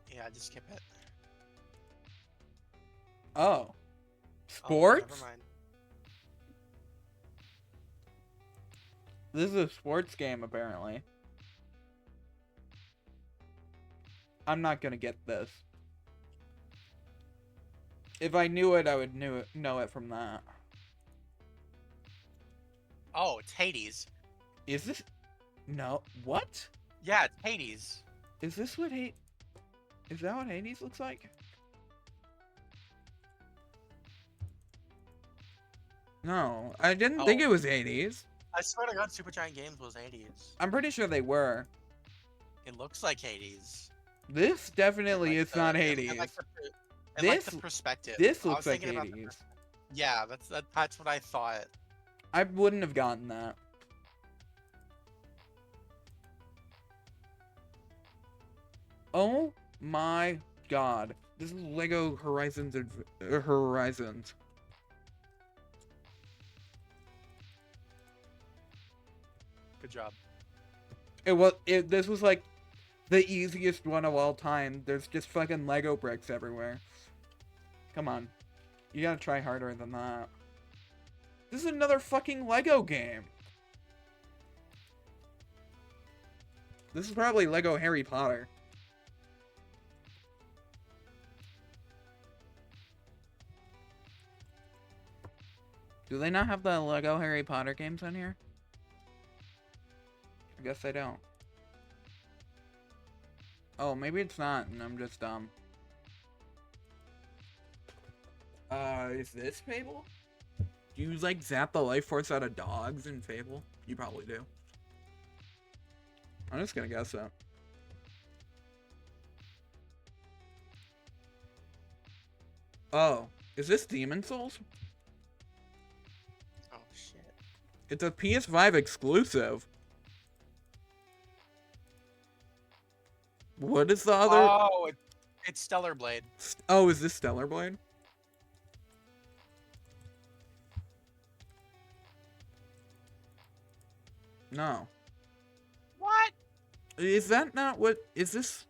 Yeah, just skip it. Oh. Sports? Oh, never mind. This is a sports game, apparently. I'm not gonna get this. If I knew it, I would know it from that. Oh, it's Hades. Is this... No. What? Yeah, it's Hades. Is this what Is that what Hades looks like? No, I didn't think it was Hades. I swear to God, Supergiant Games was Hades. I'm pretty sure they were. It looks like Hades. This definitely is not Hades. Like the perspective. This looks like Hades. Yeah, that's what I thought. I wouldn't have gotten that. Oh my god. This is Lego Horizons Horizons. Good job. This was like the easiest one of all time. There's just fucking Lego bricks everywhere. Come on. You gotta try harder than that. This is another fucking Lego game. This is probably Lego Harry Potter. Do they not have the Lego Harry Potter games on here? I guess I don't. Oh, maybe it's not, and I'm just dumb. Is this Fable? Do you, like, zap the life force out of dogs in Fable? You probably do. I'm just gonna guess that. Oh, is this Demon Souls? Oh, shit. It's a PS5 exclusive. What is the other? Oh, it's Stellar Blade. Oh, is this Stellar Blade? No. What? Is that not what... Is this...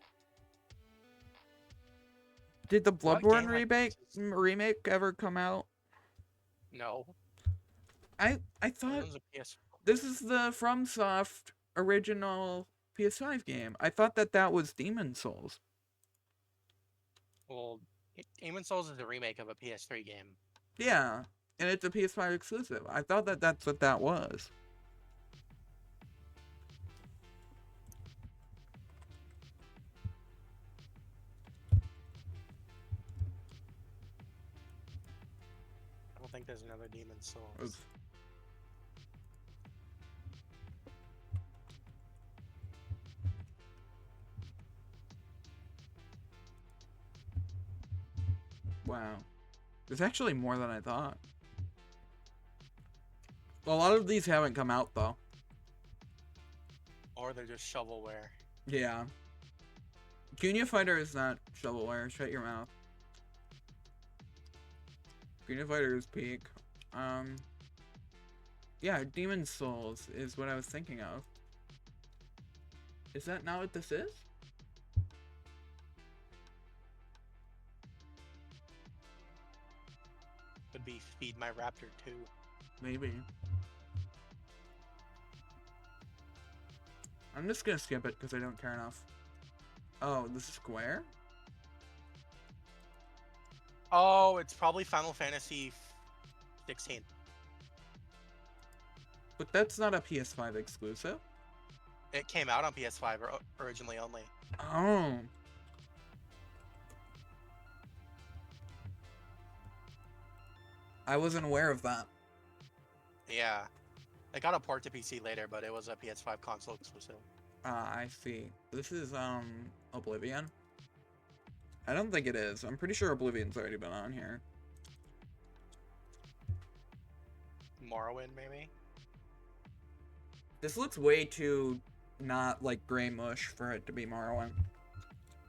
Did the Bloodborne remake ever come out? No. I thought... It was a PS4. This is the FromSoft original PS5 game. I thought that that was Demon Souls. Well, Demon Souls is a remake of a PS3 game. Yeah, and it's a PS5 exclusive. I thought that that's what that was. I don't think there's another Demon Souls. Oops. Wow. There's actually more than I thought. A lot of these haven't come out, though. Or they're just shovelware. Yeah. Gunya Fighter is not shovelware. Shut your mouth. Gunya Fighter is peak. Yeah, Demon Souls is what I was thinking of. Is that not what this is? Could be Feed My Raptor 2. Maybe. I'm just gonna skip it because I don't care enough. Oh, this is Square? Oh, it's probably Final Fantasy 16. But that's not a PS5 exclusive. It came out on PS5 originally only. Oh. I wasn't aware of that. Yeah. It got a port to PC later, but it was a PS5 console exclusive. Ah, I see. This is, Oblivion? I don't think it is. I'm pretty sure Oblivion's already been on here. Morrowind, maybe? This looks way too not like gray mush for it to be Morrowind.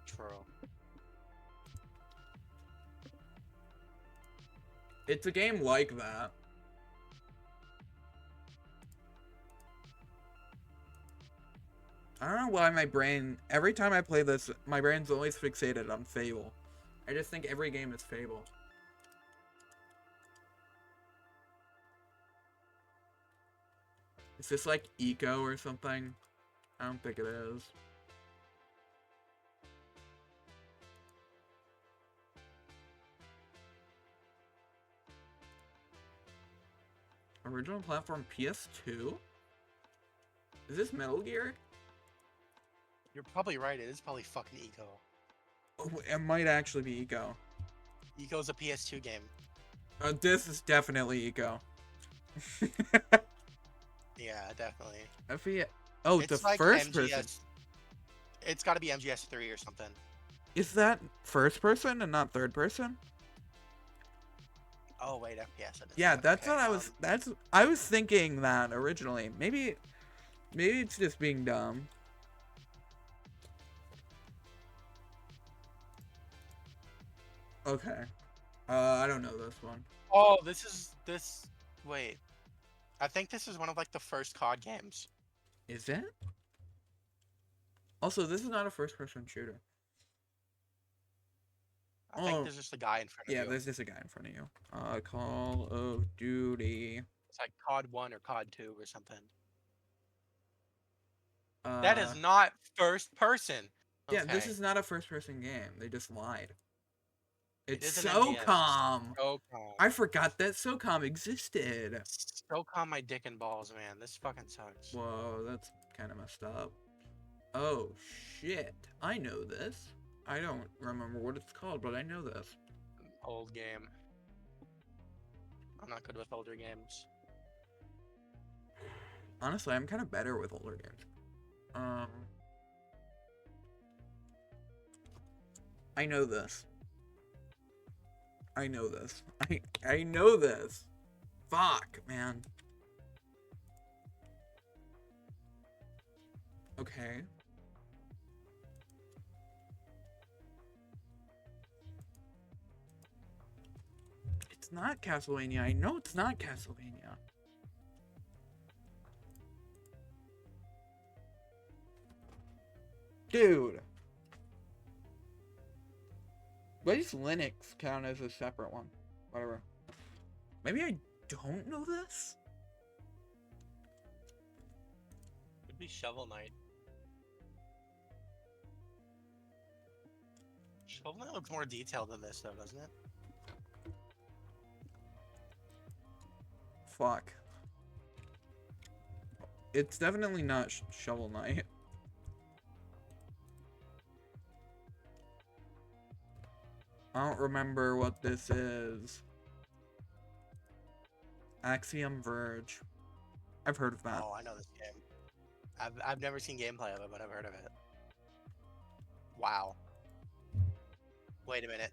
True. It's a game like that. I don't know why my brain, every time I play this, my brain's always fixated on Fable. I just think every game is Fable. Is this like Eco or something? I don't think it is. Original platform PS2? Is this Metal Gear? You're probably right. It is probably fucking Eco. Oh, it might actually be Eco. Eco's a PS2 game. This is definitely Eco. Yeah, definitely. Oh, it's the like first MGS. person. It's got to be MGS3 or something. Is that first person and not third person? Oh wait, FPS. It is. Yeah, that's Okay, what I was. I was thinking that originally. Maybe it's just being dumb. Okay. I don't know this one. Oh, this. Wait, I think this is one of like the first COD games. Is it? Also, this is not a first-person shooter. I think there's just a guy in front of you. Yeah, there's just a guy in front of you. Call of Duty. It's like COD 1 or COD 2 or something. That is Uh, not first person. Yeah, this Okay. is not a first-person game. They just lied. It It's is an MGS. SOCOM. SOCOM. I forgot that SOCOM existed. SOCOM my dick and balls, man. This fucking sucks. Whoa, that's kind of messed up. Oh, shit. I know this. I don't remember what it's called, but I know this. Old game. I'm not good with older games. Honestly, I'm kind of better with older games. I know this. I know this. I know this. Fuck, man. Okay. It's not Castlevania. I know it's not Castlevania. Dude. Why does Linux count as a separate one? Whatever. Maybe I don't know this? Could be Shovel Knight. Shovel looks more detailed than this, though, doesn't it? Fuck. It's definitely not Shovel Knight. I don't remember what this is. Axiom Verge. I've heard of that. Oh, I know this game. I've never seen gameplay of it, but I've heard of it. Wow. Wait a minute.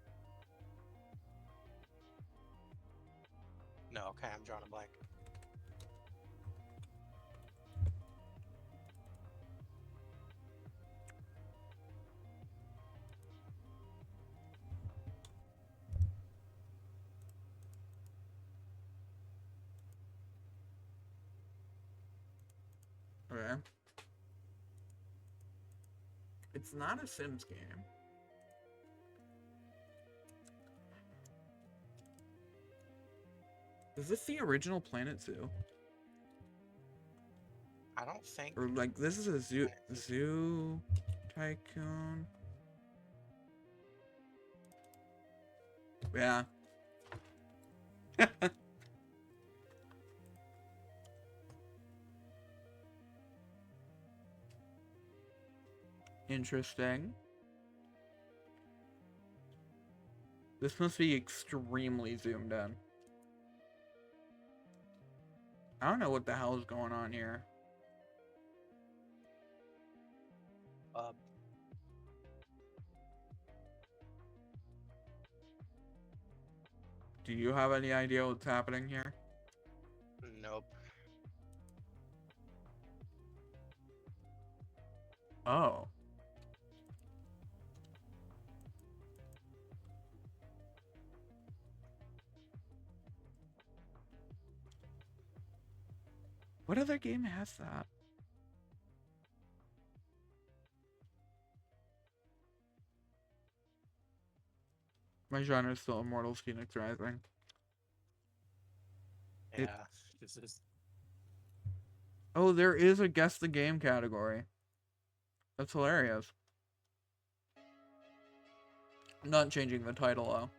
No, okay, I'm drawing a blank. Okay. It's not a Sims game. Is this the original Planet Zoo? I don't think. Or like this is a zoo tycoon? Yeah. Interesting. This must be extremely zoomed in. I don't know what the hell is going on here. Do you have any idea what's happening here? Nope. Oh. What other game has that? My genre is still Immortals Phoenix Rising. Yeah, this is. Oh, there is a guess the game category. That's hilarious. I'm not changing the title though.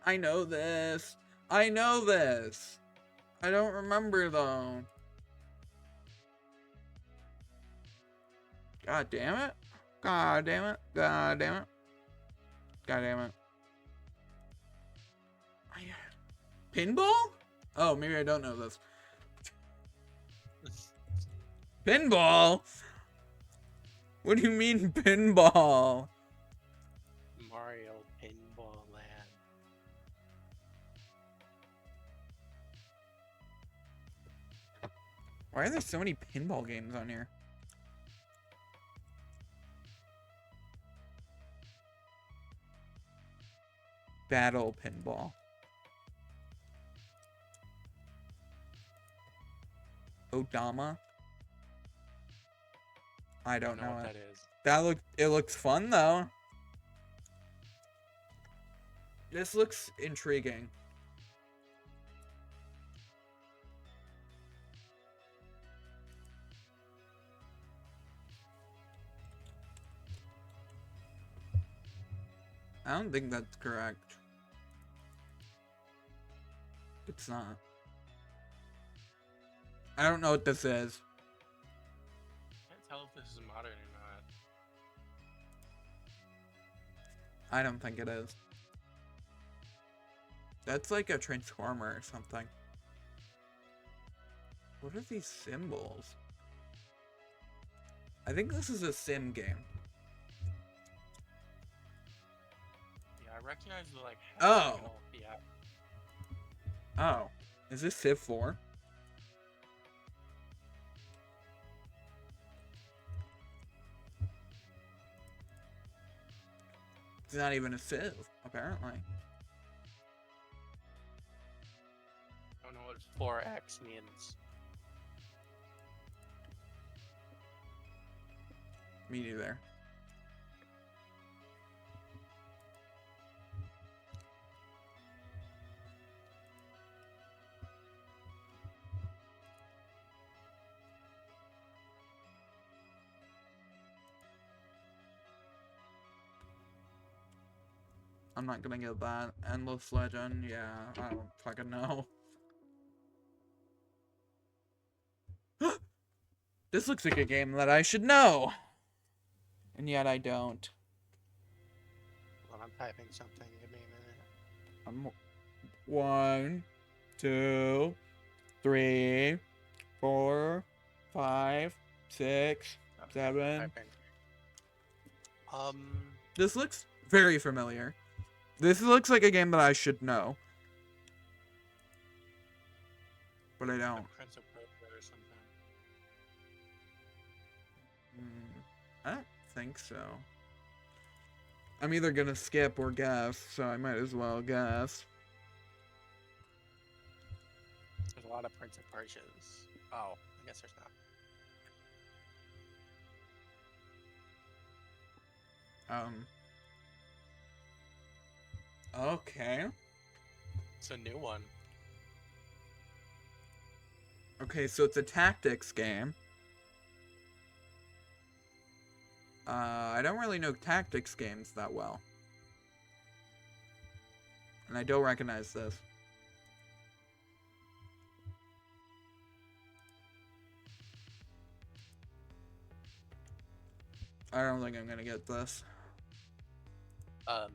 I know this. I know this. I don't remember though. God damn it. God damn it. God damn it. God damn it. Pinball? Oh, maybe I don't know this. Pinball? What do you mean pinball? Mario Pinball Land. Why are there so many pinball games on here? Battle pinball. Odama? I don't know what it. that is. It looks fun though. This looks intriguing. I don't think that's correct. It's not. I don't know what this is. Can't tell if this is modern or not. I don't think it is. That's like a transformer or something. What are these symbols? I think this is a sim game. Yeah, I recognize the like. Oh. Yeah. Oh. Is this Civ 4? It's not even a Civ, apparently. I don't know what 4X means. Me neither. I'm not gonna get that. Endless Legend, yeah, I don't fucking know. This looks like a game that I should know. And yet I don't. Well, I'm typing something. Give me a minute. 1, 2, 3, 4, 5, 6, 7. Typing. This looks very familiar. This looks like a game that I should know. But I don't. Prince of Persia or something. I don't think so. I'm either gonna skip or guess, so I might as well guess. There's a lot of Prince of Persias. Oh, I guess there's not. Okay. It's a new one. Okay, so it's a tactics game. I don't really know tactics games that well. And I don't recognize this. I don't think I'm gonna get this. It's a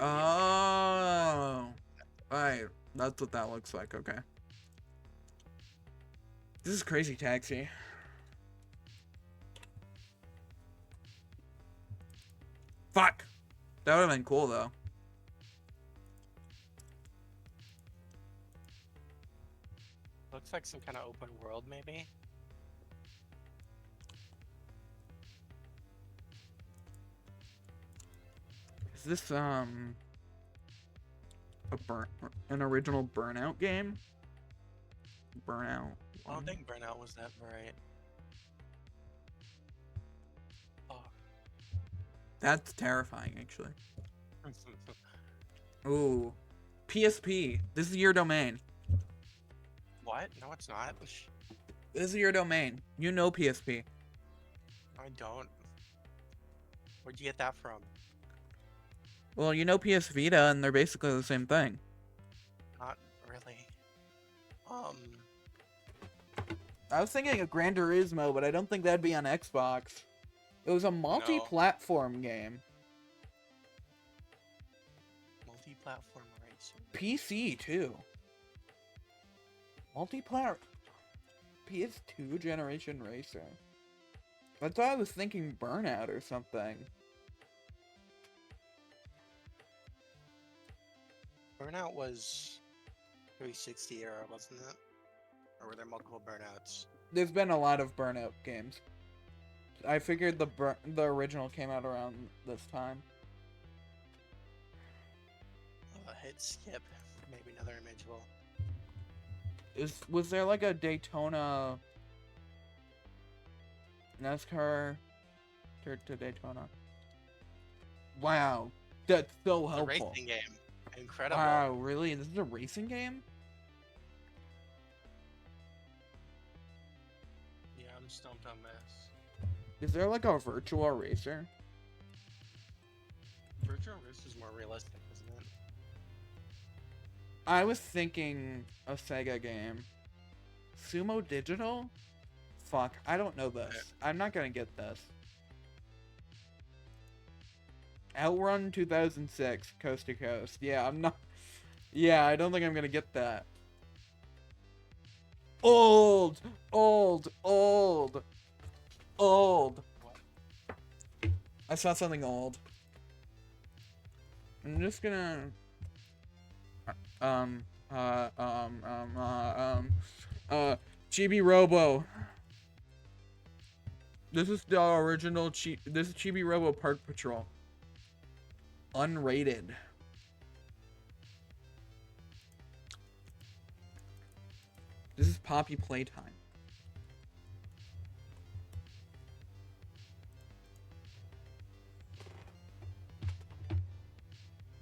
Oh! Alright, that's what that looks like, okay. This is Crazy Taxi. Fuck! That would've been cool, though. Looks like some kind of open world, maybe. Is this, an original Burnout game? Burnout. I don't think Burnout was that great. Oh. That's terrifying, actually. Ooh. PSP. This is your domain. What? No, it's not. This is your domain. You know PSP. I don't. Where'd you get that from? Well, you know PS Vita, and they're basically the same thing. Not really. I was thinking of Gran Turismo, but I don't think that'd be on Xbox. It was a multi-platform game. Multi-platform racing. PC, too. Multi-platform... PS2 generation racer. I thought I was thinking Burnout or something. Burnout was 360 era, wasn't it? Or were there multiple Burnouts? There's been a lot of Burnout games. I figured the original came out around this time. Hit skip. Maybe another image will. Was there like a Daytona NASCAR to Daytona? Wow, that's so The helpful. racing game. Incredible. Wow, really? This is a racing game? Yeah, I'm stumped on this. Is there like a virtual racer? Virtual Race is more realistic, isn't it? I was thinking a Sega game. Sumo Digital? Fuck, I don't know this. I'm not gonna get this. Outrun 2006, Coast to Coast. Yeah, I'm not... Yeah, I don't think I'm gonna get that. Old! Old! Old! Old! I saw something old. I'm just gonna... Chibi Robo. This is the original this is Chibi Robo Park Patrol. Unrated. This is Poppy Playtime.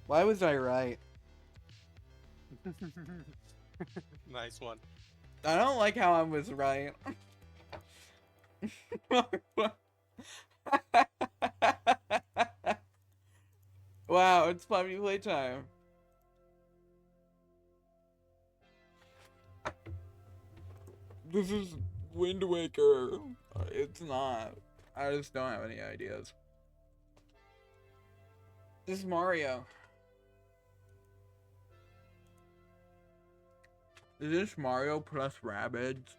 Why was I right? Nice one. I don't like how I was right. Wow, it's puppy playtime. This is Wind Waker. It's not. I just don't have any ideas. This is Mario. Is this Mario plus Rabbids?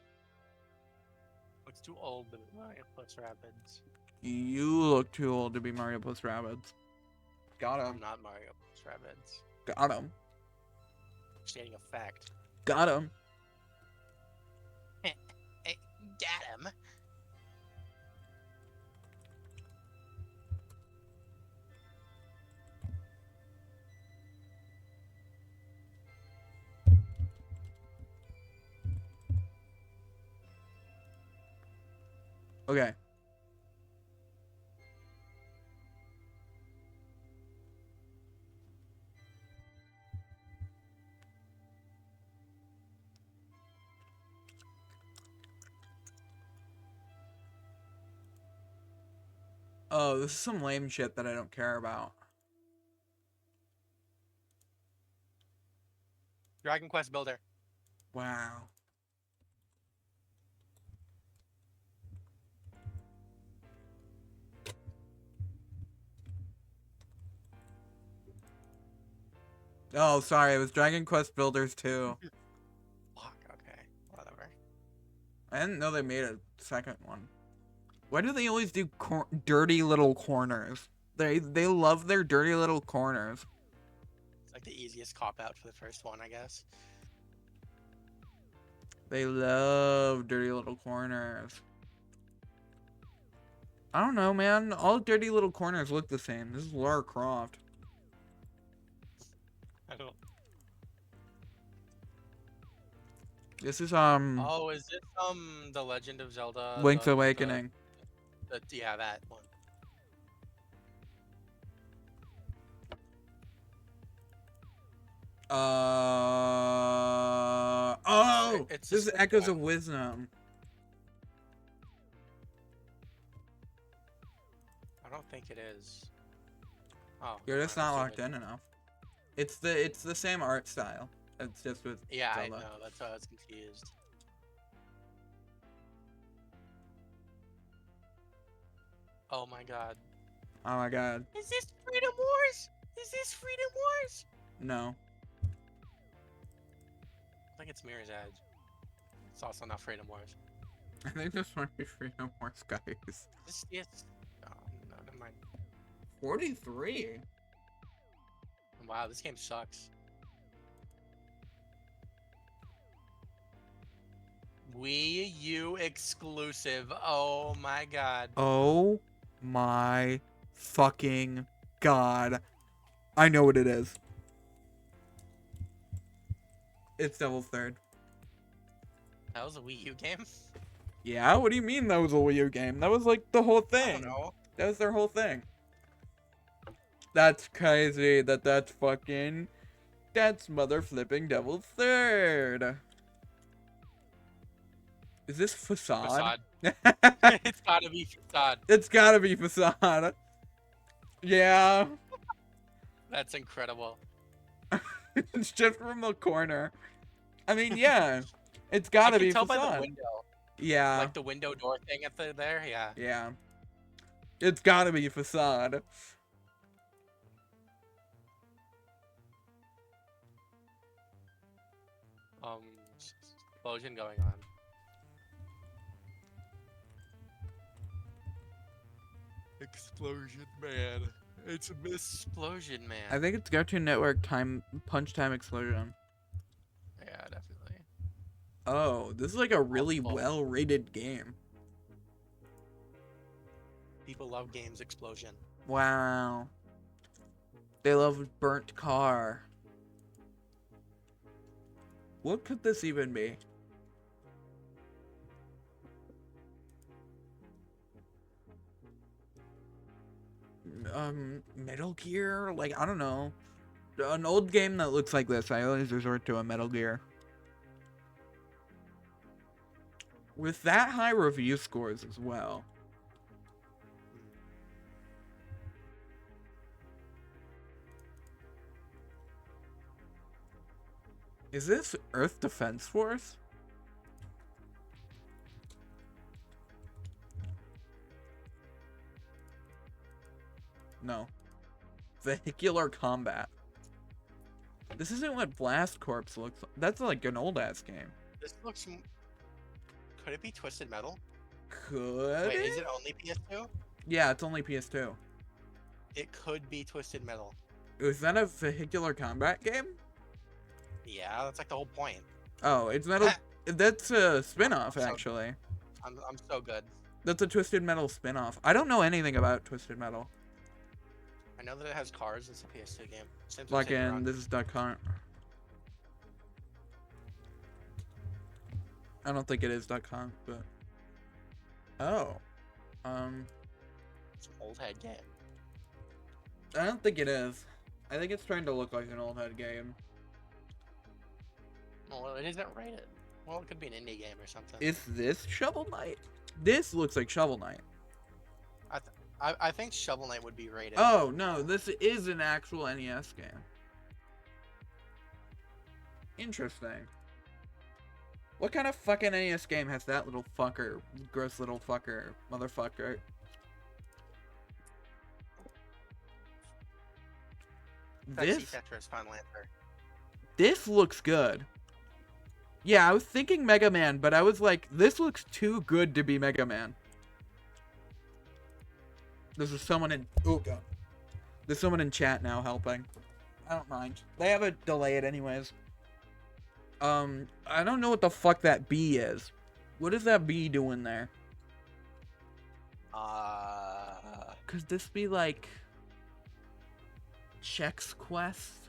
Looks too old to be Mario plus Rabbids. You look too old to be Mario plus Rabbids. Got I'm him. not Mario plus Rabbids. Got him. Stating a fact. Got him. Hey, got him. Okay. Oh, this is some lame shit that I don't care about. Dragon Quest Builder. Wow. Oh, sorry, it was Dragon Quest Builders 2. Fuck, okay. Whatever. I didn't know they made a second one. Why do they always do dirty little corners? They love their dirty little corners. It's like the easiest cop out for the first one, I guess. They love dirty little corners. I don't know, man. All dirty little corners look the same. This is Lara Croft. I don't. This is Oh, is it The Legend of Zelda? Link's Awakening. Yeah, that one. Oh, It's this is just Echoes one. of Wisdom. I don't think it is. Oh, You're just I'm not locked assuming- in enough. It's the same art style. It's just with Yeah, I Zelda. know. That's why I was confused. Oh my god. Oh my god. Is this Freedom Wars? Is this Freedom Wars? No. I think it's Mirror's Edge. It's also not Freedom Wars. I think this might be Freedom Wars, guys. This is. Oh, no, never mind. 43? Wow, this game sucks. Wii U exclusive. Oh my god. Oh my fucking god. I know what it is. It's Devil's Third. That was a Wii U game? Yeah, what do you mean that was a Wii U game? That was like the whole I thing. don't know. That was their whole thing. That's crazy that's fucking... That's mother flipping Devil's Third. Is this Facade? It's gotta be Facade. It's gotta be Facade. Yeah. That's incredible. It's just from the corner. I mean, yeah. It's gotta be I can tell Facade. by the window. Yeah. Like the window door thing at there, yeah. Yeah. It's gotta be Facade. Explosion going on. Explosion Man. It's a Explosion Man. I think it's Cartoon Network Punch Time Explosion. Yeah, definitely. Oh, this is like a really well-rated game. People love games Explosion. Wow. They love Burnt Car. What could this even be? Metal Gear? Like, I don't know. An old game that looks like this, I always resort to a Metal Gear. With that high review scores as well. Is this Earth Defense Force? No. Vehicular combat. This isn't what Blast Corps looks like. That's like an old ass game. This looks. Could it be Twisted Metal? Could Wait, it? is it only PS2? Yeah, it's only PS2. It could be Twisted Metal. Is that a vehicular combat game? Yeah, that's like the whole point. Oh, it's Metal. That's a spin-off, actually. I'm so good. That's a Twisted Metal spin-off. I don't know anything about Twisted Metal. I know that it has cars. It's a PS2 game. Same Like in this is Duck Hunt. I don't think it is Duck Hunt, but oh, it's an old head game. I don't think it is. I think it's trying to look like an old head game. Well, it isn't rated. Well, it could be an indie game or something. Is this Shovel Knight? This looks like Shovel Knight. I think Shovel Knight would be rated. Oh no, this is an actual NES game. Interesting. What kind of fucking NES game has that little fucker, gross little fucker, motherfucker? This Tetris Fun Lancer. This looks good. Yeah, I was thinking Mega Man, but I was like, this looks too good to be Mega Man. There's someone in... Oh, God. There's someone in chat now helping. I don't mind. They have it delayed anyways. I don't know what the fuck that bee is. What is that bee doing there? Could this be like... Chex Quest?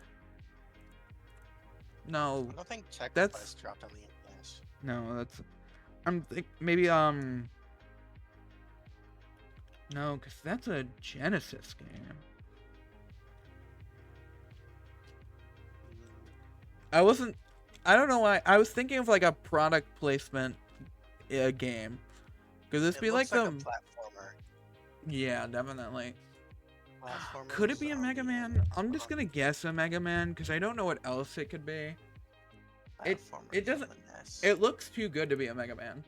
No. I don't think Chex that's... Quest dropped on the NES. No, that's... maybe, No, because that's a Genesis game. I don't know why. I was thinking of like a product placement game. Could this be like a the... platformer. Yeah, definitely. Platformer Could it be a Mega Man? I'm just gonna guess a Mega Man, because I don't know what else it could be. It doesn't... It looks too good to be a Mega Man.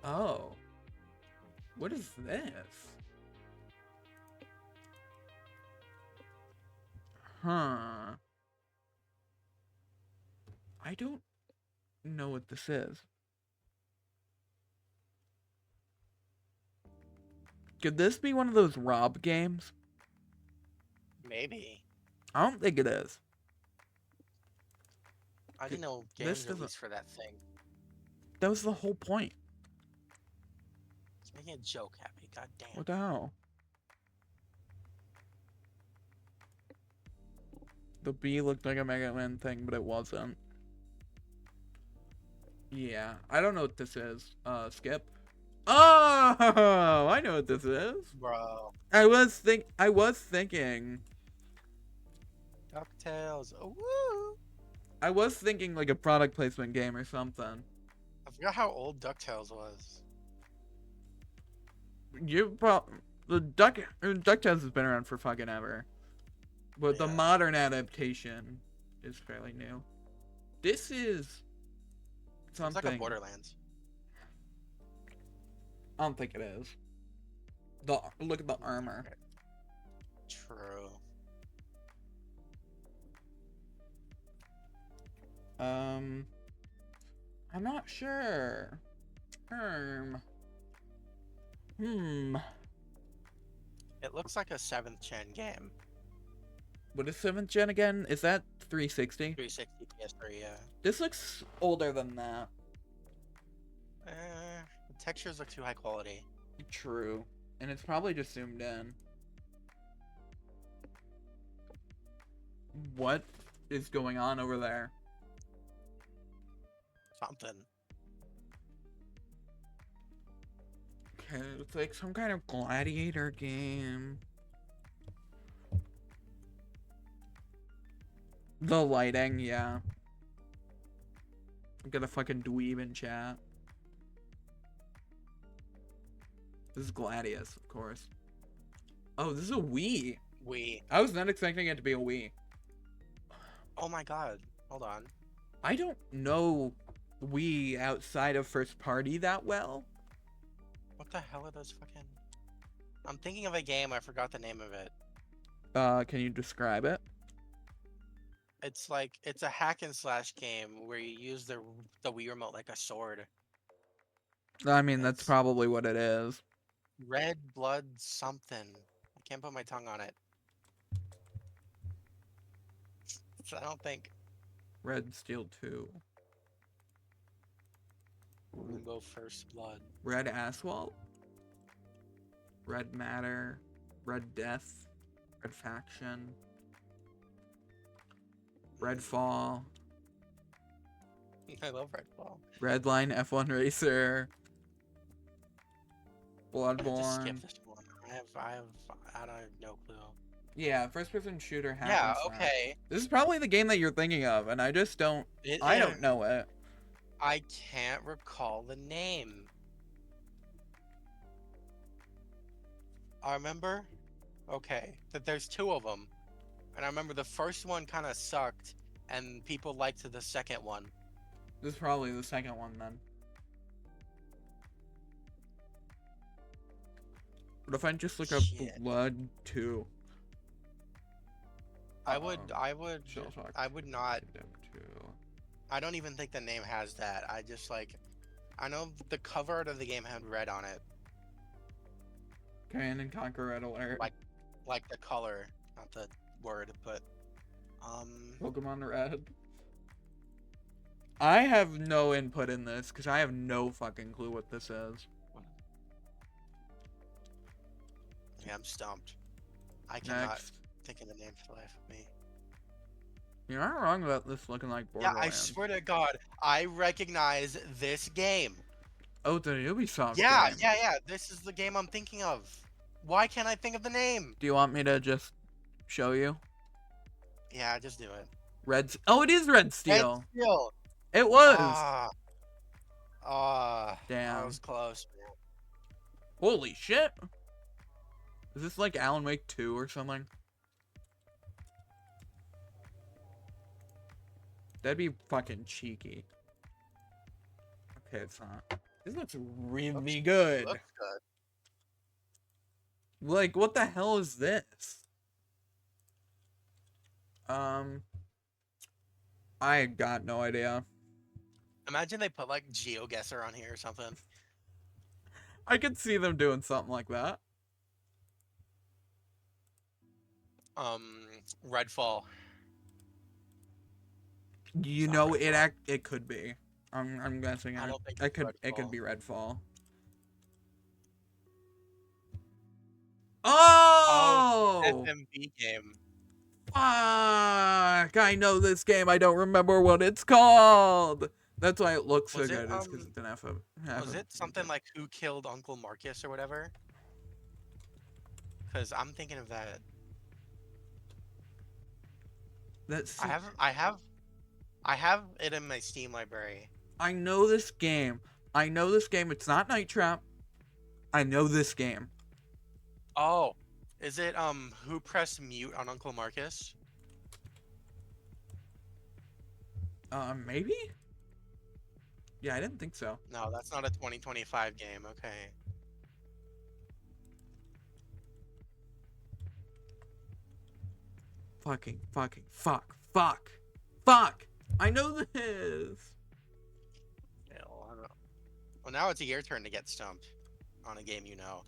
Oh. What is this? Huh. I don't know what this is. Could this be one of those Rob games? Maybe. I don't think it is. I didn't know games released for that thing. That was the whole point. It's making a joke happy. God damn. What the hell? The bee looked like a Mega Man thing, but it wasn't. Yeah, I don't know what this is. Skip. Oh, I know what this is. Bro. I was thinking. DuckTales. Oh, woo. I was thinking like a product placement game or something. I forgot how old DuckTales was. DuckTales has been around for fucking ever. But the modern adaptation is fairly new. This is something. It's like a Borderlands. I don't think it is. Look at the armor. True. I'm not sure. It looks like a 7th gen game. What is 7th gen again? Is that 360? 360 PS3, yeah. This looks older than that. The textures look too high quality. True. And it's probably just zoomed in. What is going on over there? Something. Okay, it's like some kind of gladiator game. The lighting, yeah. Got a fucking dweeb in chat. This is Gladius, of course. Oh, this is a Wii. We. I was not expecting it to be a Wii. Oh my god. Hold on. I don't know Wii outside of first party that well. What the hell are those fucking... I'm thinking of a game, I forgot the name of it. Can you describe it? It's like, it's a hack and slash game where you use the Wii remote like a sword. I mean, that's It's probably what it is. Red Blood something. I can't put my tongue on it. So I don't think... Red Steel 2. Rainbow First Blood. Red Asphalt? Red Matter? Red Death? Red Faction? Redfall? I love Redfall. Redline F1 Racer? Just skip Bloodborne? this one. I don't have no clue. Yeah, first person shooter hack Yeah, and slash. okay. This is probably the game that you're thinking of, and I just don't... I don't know it. I can't recall the name. I remember, okay, that there's two of them. And I remember the first one kind of sucked, and people liked the second one. This is probably the second one, then. What if I just look up Shit. Blood 2? I would Shellshock not. Kingdom 2. I don't even think the name has that. I just like, I know the cover art of the game had red on it. Command and Conquer Red Alert. Like the color, not the word, but Pokemon Red. I have no input in this because I have no fucking clue what this is. yeah, I'm stumped. I cannot Next. think of the name for the life of me. You're not wrong about this looking like Yeah, Borderlands. I swear to God, I recognize this game. Oh, the Ubisoft Yeah, game. yeah. This is the game I'm thinking of. Why can't I think of the name? Do you want me to just show you? Yeah, just do it. Oh, it is Red Steel. Red Steel. It was. Damn. That Damn. was close, man. Holy shit. Is this like Alan Wake 2 or something? That'd be fucking cheeky. Okay, it's not. This looks really good. Looks good. Like, what the hell is this? I got no idea. Imagine they put like GeoGuessr on here or something. I could see them doing something like that. Redfall. You know, it could be. I'm guessing I don't think it it's could be Redfall. Redfall. Oh! FMV game. Fuck! I know this game. I don't remember what it's called. That's why it looks so Was good. it, It's because it's an Was it something like Who Killed Uncle Marcus or whatever? Because I'm thinking of that. That's. I have it in my Steam library. I know this game. I know this game. It's not Night Trap. I know this game. Oh, is it Who Pressed Mute on Uncle Marcus? Maybe? Yeah, I didn't think so. No, that's not a 2025 game. Okay. Fuck! I know this! Hell, I don't know. Well, now it's your turn to get stumped on a game you know.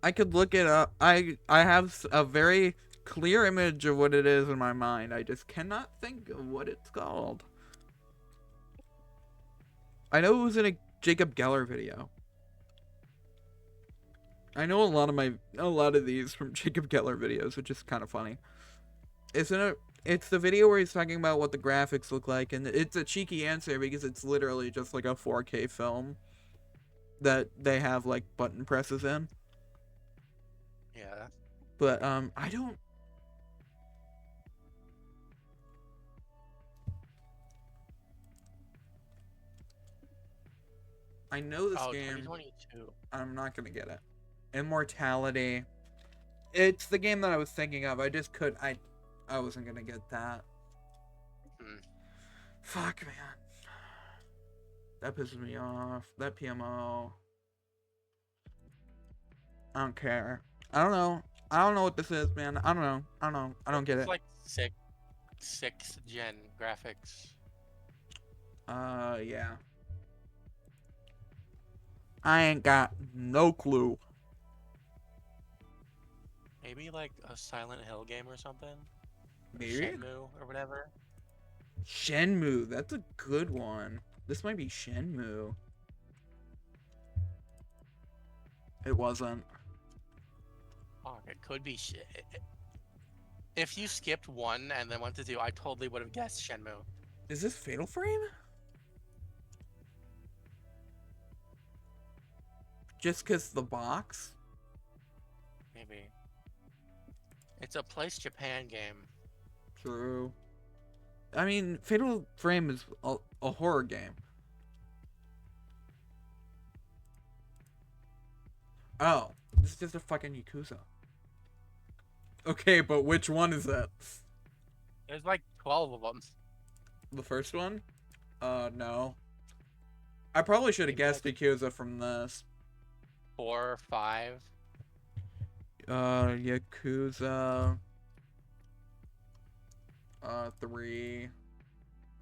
I could look it up. I have a very clear image of what it is in my mind. I just cannot think of what it's called. I know it was in a Jacob Geller video. I know a lot of these from Jacob Geller videos, which is kind of funny. It's the video where he's talking about what the graphics look like, and it's a cheeky answer because it's literally just like a 4K film that they have like button presses in. Yeah. But I don't. I know this Oh, game. 2022. I'm not gonna get it. Immortality. It's the game that I was thinking of. I just could. I wasn't gonna get that. Hmm. Fuck, man. That pisses me off. That PMO. I don't care. I don't know. I don't know what this is, man. I don't know. I don't know. I don't get It's it. like sixth gen graphics. Yeah. I ain't got no clue. Maybe like a Silent Hill game or something. Or Maybe? Shenmue or whatever. Shenmue. That's a good one. This might be Shenmue. It wasn't. Oh, it could be shit. If you skipped one and then went to two, I totally would have guessed Shenmue. Is this Fatal Frame? Just because the box? Maybe. It's a Place Japan game. True. I mean, Fatal Frame is a horror game. Oh, this is just a fucking Yakuza. Okay, but which one is that? There's like 12 of them. The first one? No. I probably should have Maybe guessed Yakuza from this. 4 or 5. Yakuza. 3.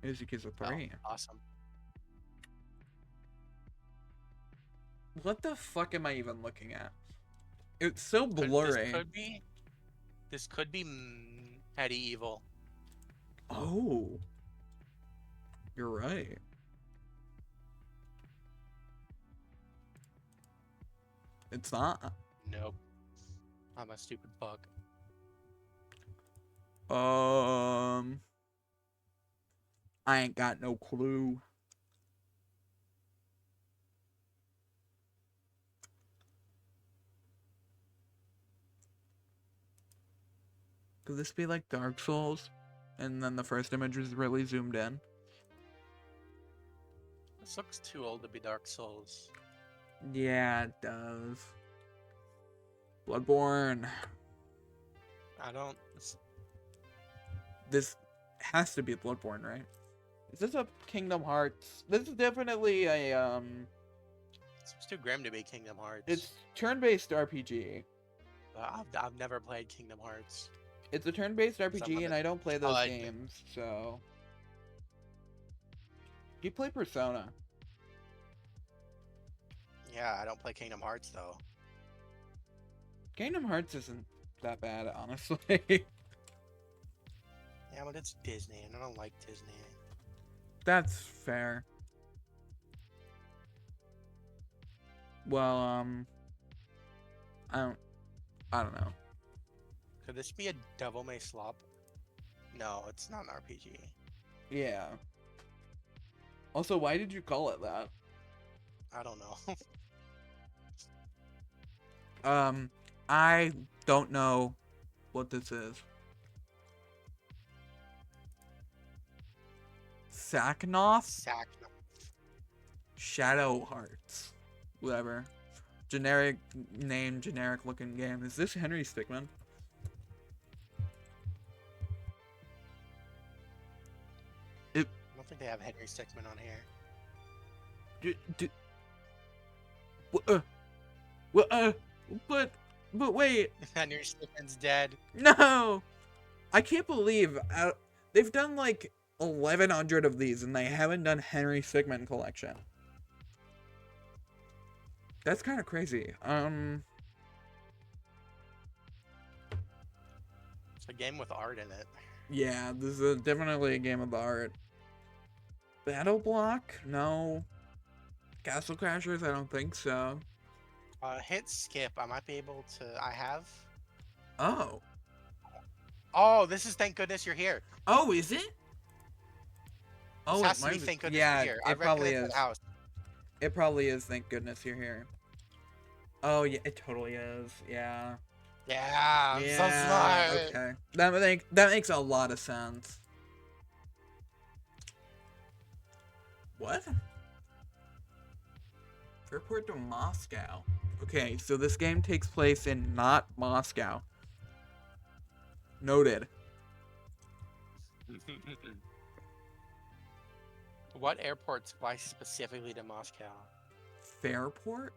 Is Yakuza 3. Oh, awesome. What the fuck am I even looking at? It's so This blurry. could be medieval. Oh. You're right. It's not. Nope. I'm a stupid bug. I ain't got no clue. Could this be like Dark Souls? And then the first image was really zoomed in? This looks too old to be Dark Souls. Yeah, it does. Bloodborne. I don't. This has to be Bloodborne, right? Is this a Kingdom Hearts? This is definitely a, It's too grim to be Kingdom Hearts. It's turn-based RPG. I've never played Kingdom Hearts. It's a turn-based RPG, and I don't play those I- games, so... You play Persona. Yeah, I don't play Kingdom Hearts though. Kingdom Hearts isn't that bad, honestly. Yeah, but it's Disney, and I don't like Disney. That's fair. Well, I don't know. Could this be a Devil May Slop? No, it's not an RPG. Yeah. Also, why did you call it that? I don't know. I don't know what this is. Saknoth? Shadow Hearts. Whatever. Generic name, generic looking game. Is this Henry Stickmin? I don't think they have Henry Stickmin on here. But wait. Henry Stickmin's dead. No! I can't believe they've done like 1,100 of these and they haven't done Henry Stickmin collection. That's kind of crazy. It's a game with art in it. Yeah, this is definitely a game of art. Battle Block? No. Castle Crashers? I don't think so. Hit skip. I might be able to. I have. Oh. Oh, this is thank goodness you're here. Oh, is it? Oh, This has it to be might thank goodness yeah, you're here. I it probably recognize is. that house. It probably is. Thank goodness you're here. Oh yeah, it totally is. Yeah. Yeah, I'm so smart. Okay. That makes a lot of sense. What? Airport to Moscow. Okay, so this game takes place in not Moscow. Noted. What airports fly specifically to Moscow? Fairport?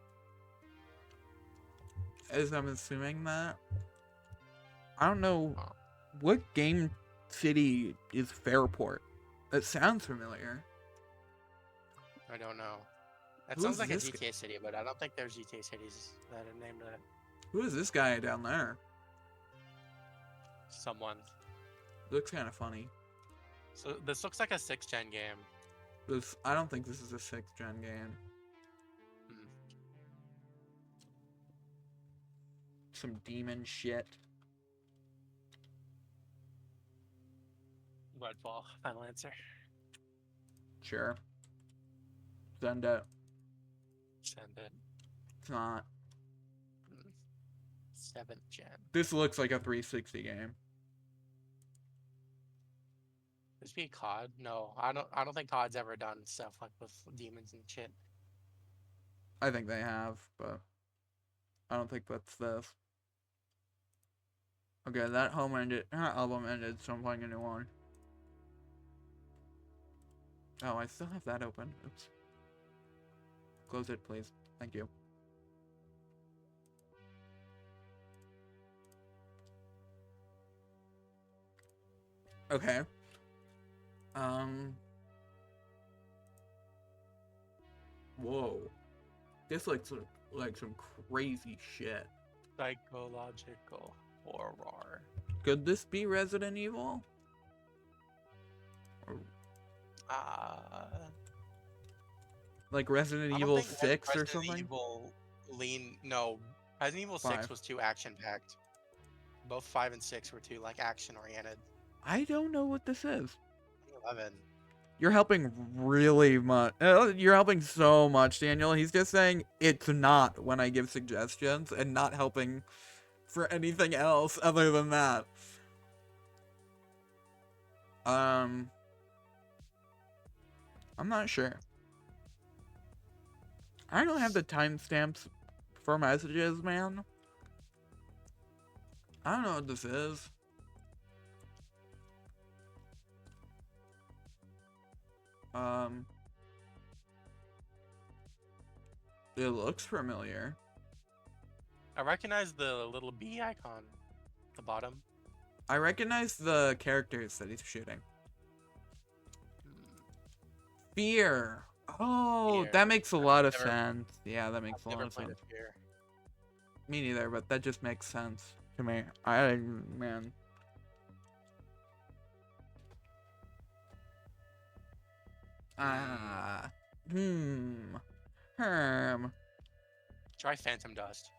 As I'm assuming that. I don't know. What game city is Fairport? That sounds familiar. I don't know. That Who sounds is like a this GTA city, but I don't think there's GTA cities that are named that. Who is this guy down there? Someone. Looks kind of funny. So this looks like a 6th-gen game. I don't think this is a 6th gen game. Hmm. Some demon shit. Redfall. Final answer. Sure. Send it. Send it. It's not. 7th gen. This looks like a 360 game. This be COD? No, I don't think COD's ever done stuff like with demons and shit. I think they have, but I don't think that's this. Okay, that album ended, so I'm playing a new one. Oh, I still have that open. Oops. Close it, please. Thank you. Okay. Whoa. This looks like some crazy shit. Psychological horror. Could this be Resident Evil? Or, like Resident Evil 6 or something? No, Resident Evil 6 5. was too action-packed. Both 5 and 6 were too, like, action-oriented. I don't know what this is. 11. You're helping really much. You're helping so much, Daniel. He's just saying it's not when I give suggestions and not helping for anything else other than that. I'm not sure. I don't have the timestamps for messages, man. I don't know what this is. It looks familiar. I recognize the little bee icon at the bottom. I recognize the characters that he's shooting. Fear. Oh, Fear. that makes a lot of never- sense. Yeah, that makes a lot Never of played sense. it here. Me neither, but that just makes sense to me. Man. Herm. Try Phantom Dust.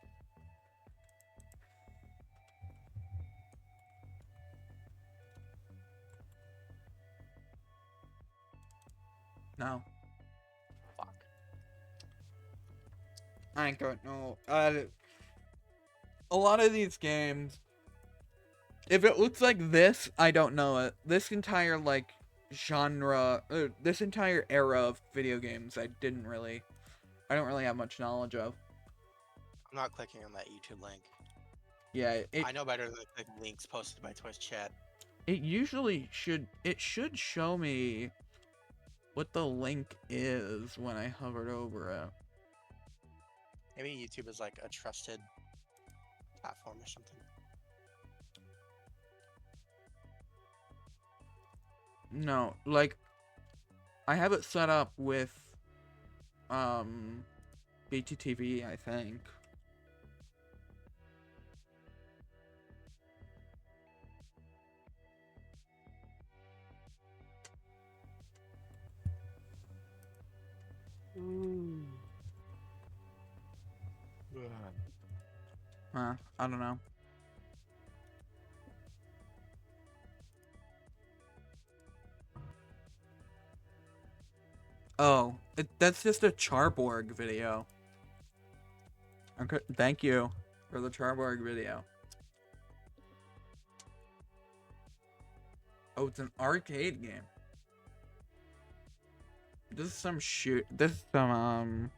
No. Fuck. I don't know. A lot of these games, if it looks like this, I don't know it. This entire, like, genre, this entire era of video games, I don't really have much knowledge of. I'm not clicking on that YouTube link. Yeah, I know better than the links posted by Twitch chat. it should show me what the link is when I hovered over it. Maybe YouTube is like a trusted platform or something. No, like, I have it set up with, BTTV, I think. I don't know. Oh, that's just a Charborg video. Okay, thank you for the Charborg video. Oh, it's an arcade game. This is some This is some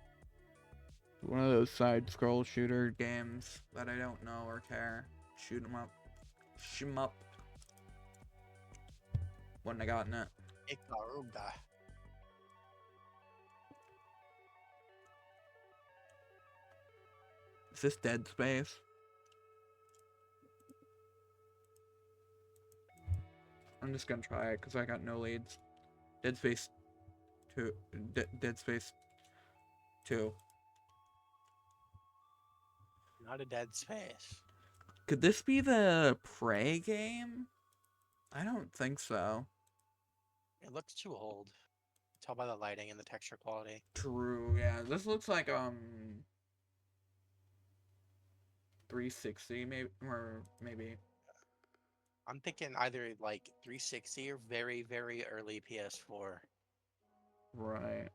one of those side scroll shooter games that I don't know or care. Shoot 'em up. Shoot 'em up. Wouldn't have gotten it. Ikaruga. Is this Dead Space? I'm just gonna try it because I got no leads. Dead Space 2. Dead Space 2. Not a Dead Space. Could this be the Prey game? I don't think so. It looks too old. Tell by the lighting and the texture quality. True, yeah. This looks like 360 maybe, or maybe. I'm thinking either like 360 or very, very early PS4. Right.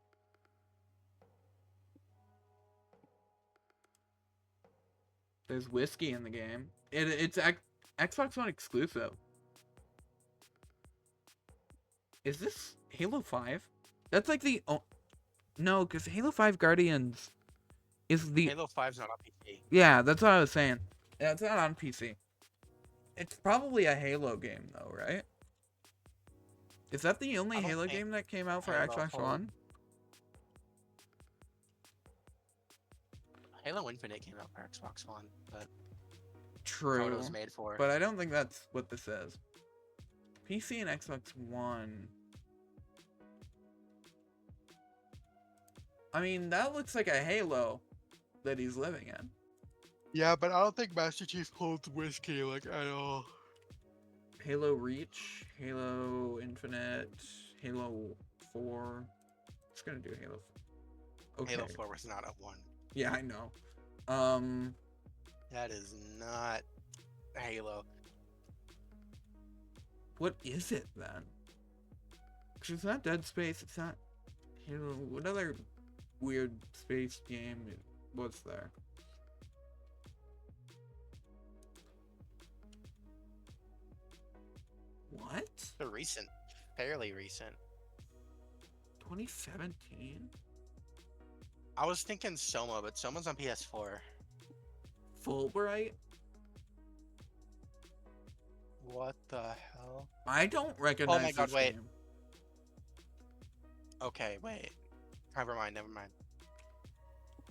There's whiskey in the game. It's Xbox One exclusive. Is this Halo 5? That's like the no, because Halo 5 Guardians is the Halo 5's not on PC. Yeah, that's what I was saying. Yeah, it's not on PC. It's probably a Halo game though, right? Is that the only Halo game that came out for Xbox One? Halo Infinite came out for Xbox One, but True. what it was made for. But I don't think that's what this is. PC and Xbox One. I mean, that looks like a Halo that he's living in. Yeah, but I don't think Master Chief holds whiskey like at all. Halo Reach, Halo Infinite, Halo 4. It's gonna do Halo 4. Okay. Halo 4 was not a 1. Yeah, I know. That is not Halo. What is it then? Because it's not Dead Space, it's not Halo. What other weird space game was there? What? They're recent. Fairly recent. 2017? I was thinking Soma, but Soma's on PS4. Fulbright? What the hell? I don't recognize Oh my god, this wait. game. Okay, wait. Never mind, never mind.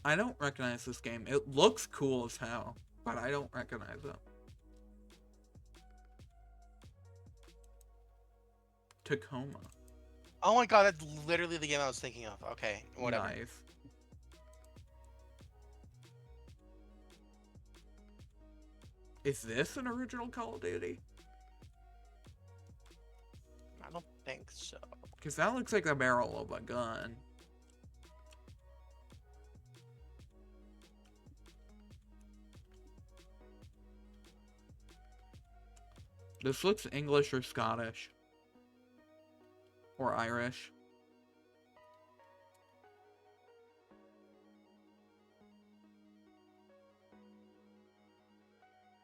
I don't recognize this game. It looks cool as hell, but I don't recognize it. Tacoma. Oh my god, that's literally the game I was thinking of. Okay, whatever. Nice. Is this an original Call of Duty? I don't think so. Because that looks like the barrel of a gun. This looks English or Scottish. Or Irish.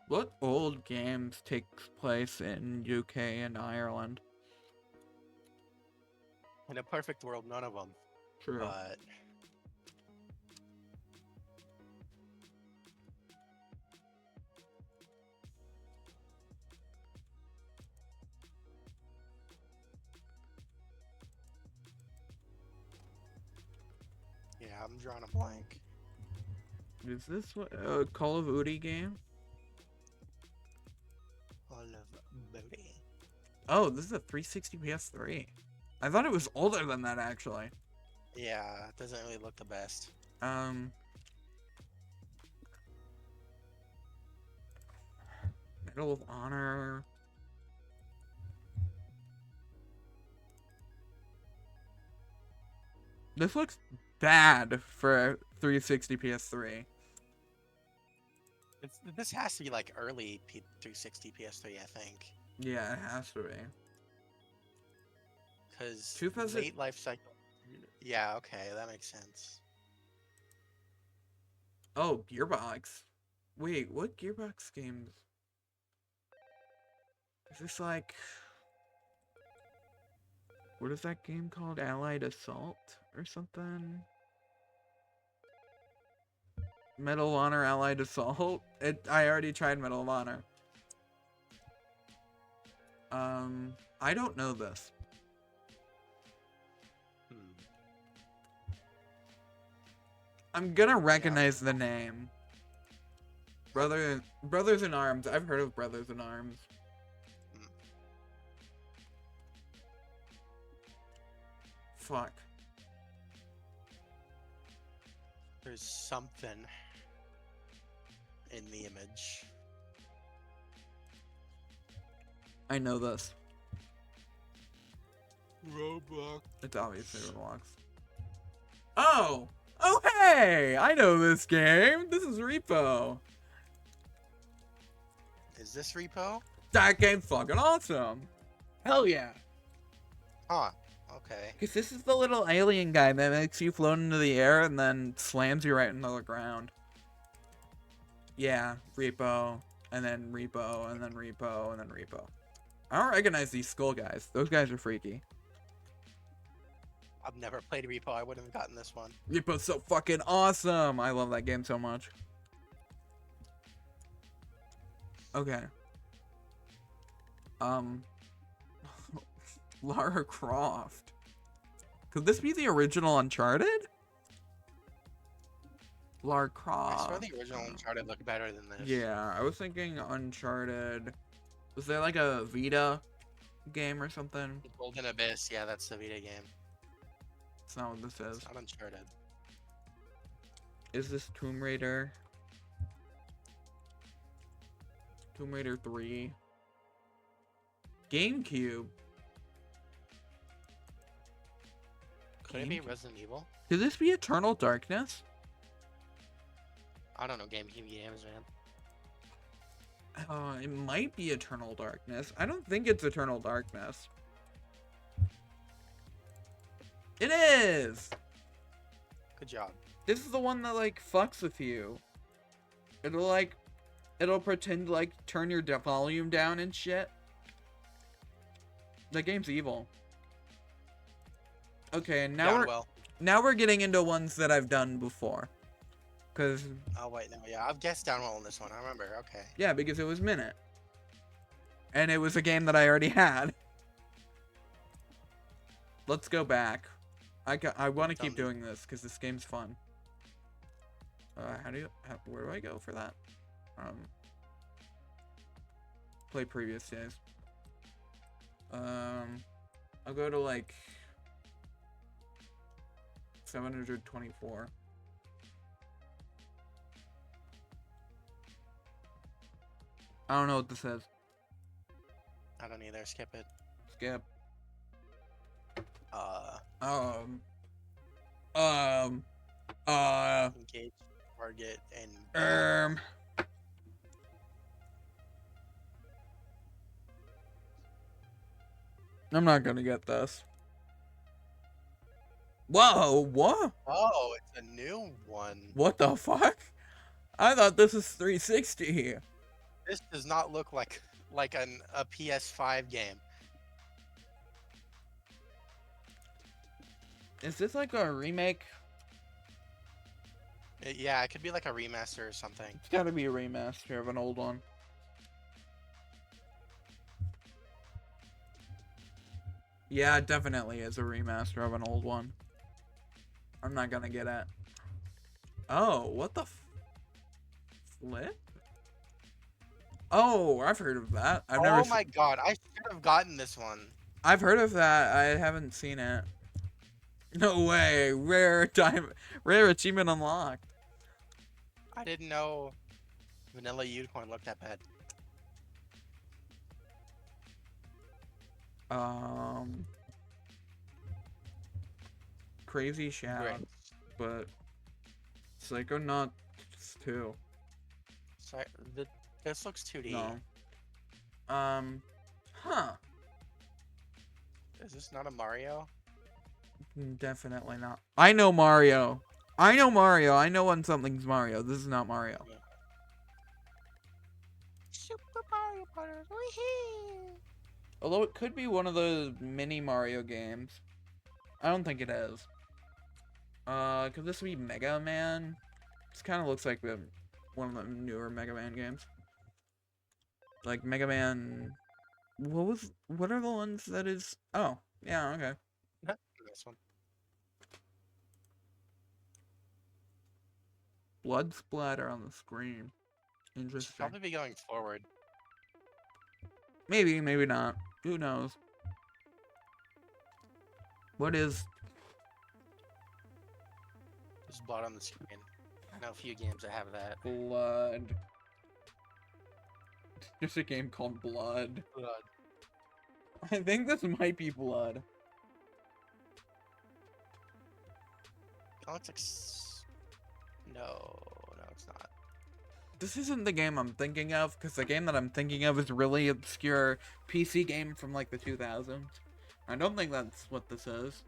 What old games take place in UK and Ireland? In a perfect world, none of them. True. But yeah, I'm drawing a blank. Is this a Call of Duty game? All of booty. Oh, this is a 360 PS3. I thought it was older than that, actually. Yeah, it doesn't really look the best. Medal of Honor. This looks bad for a 360 PS3. This has to be like early 360 PS3, I think. Yeah, it has to be. Because 2000 late life cycle. Yeah, okay, that makes sense. Oh, Gearbox. Wait, what Gearbox games? Is this like What is that game called? Allied Assault or something? Medal of Honor Allied Assault? I already tried Medal of Honor. I don't know this. I'm gonna recognize the name. Brothers in Arms. I've heard of Brothers in Arms. Fuck. There's something in the image. I know this. Roblox. It's obviously Roblox. Oh! Oh hey! I know this game! This is Repo. Is this Repo? That game's fucking awesome! Hell yeah! Huh. Okay. Because this is the little alien guy that makes you float into the air and then slams you right into the ground. Yeah, Repo, and then Repo, and then Repo, and then Repo. I don't recognize these skull guys. Those guys are freaky. I've never played Repo. I wouldn't have gotten this one. Repo's so fucking awesome! I love that game so much. Okay. Lara Croft. Could this be the original Uncharted? Lara Croft. I swear the original Uncharted looked better than this. Yeah, I was thinking Uncharted. Was there like a Vita game or something? Golden Abyss, yeah, that's the Vita game. That's not what this is. It's not Uncharted. Is this Tomb Raider? Tomb Raider 3. GameCube. Could it be Resident Evil? Could this be Eternal Darkness? I don't know GameCube games, man. It might be Eternal Darkness. I don't think it's Eternal Darkness. It is! Good job. This is the one that, like, fucks with you. It'll pretend, like, turn your volume down and shit. The game's evil. Okay, and now we're getting into ones that I've done before. Cause oh wait, no, yeah, I've guessed down well on this one. I remember. Okay. Yeah, because it was Minute, and it was a game that I already had. Let's go back. I want to keep doing this because this game's fun. Where do I go for that? Play previous days. I'll go to like 724. I don't know what this is. I don't either. Skip it. Skip. Engage, target, and. I'm not gonna get this. Whoa, what? Oh, it's a new one. What the fuck? I thought this was 360. This does not look like a PS5 game. Is this like a remake? Yeah, it could be like a remaster or something. It's gotta be a remaster of an old one. Yeah, it definitely is a remaster of an old one. I'm not gonna get it. Oh, what the flip? Oh, I've heard of that. I've never. Oh my god, I should have gotten this one. I've heard of that. I haven't seen it. No way. Rare achievement unlocked. I didn't know Vanilla Unicorn looked that bad. Crazy Shout, but Psychonauts 2. Sorry, this looks 2D. No. Huh. Is this not a Mario? Definitely not. I know Mario. I know when something's Mario. This is not Mario. Yeah. Super Mario Brothers, we're here. Although it could be one of the mini Mario games. I don't think it is. Could this be Mega Man? This kind of looks like one of the newer Mega Man games. Like Mega Man... What are the ones that is... Oh, yeah, okay. This one. Blood splatter on the screen. Should Interesting. probably be going forward. Maybe, maybe not. Who knows? What is... There's blood on the screen. I know a few games that have that. Blood? Just a game called Blood. Blood. I think this might be Blood. It looks like... No, it's not. This isn't the game I'm thinking of, because the game that I'm thinking of is really obscure PC game from like the 2000s. I don't think that's what this is.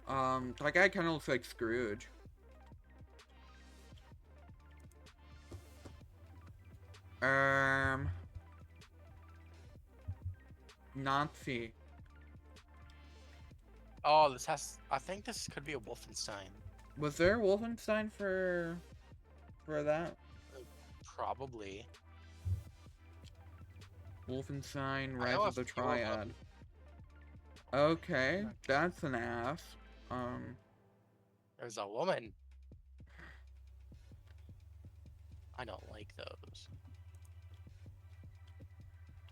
That guy kind of looks like Scrooge. Nazi. Oh, this has... I think this could be a Wolfenstein. Was there a Wolfenstein for that? Probably. Wolfenstein, I Rise know of the a few of 'em. Triad. Okay, that's an ass. There's a woman. I don't like those.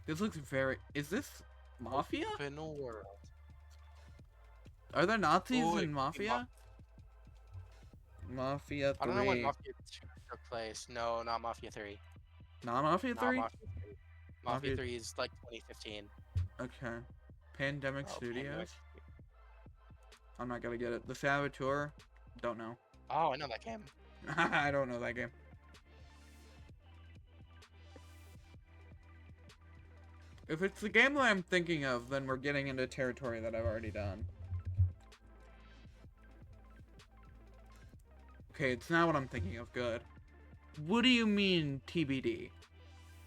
This looks very... Is this Mafia? Open world. Are there Nazis Ooh, it in could be Mafia? Mafia 3. I don't know when Mafia 2 took place. No, not Mafia 3. Not Mafia 3? Not Mafia 3. Mafia 3 is like 2015. Okay. Pandemic Oh, Studios? Pandemic. I'm not gonna get it. The Saboteur? Don't know. Oh, I know that game. I don't know that game. If it's the game that I'm thinking of, then we're getting into territory that I've already done. Okay, it's not what I'm thinking of. Good. What do you mean TBD?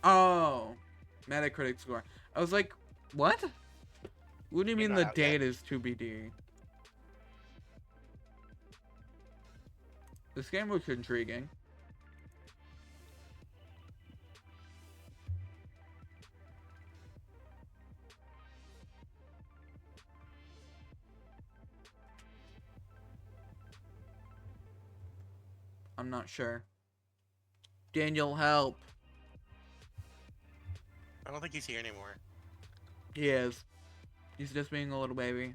Oh, Metacritic score. I was like, what? What do you mean not the out yet? date is TBD? This game looks intriguing. I'm not sure. Daniel, help. I don't think he's here anymore. He is. He's just being a little baby.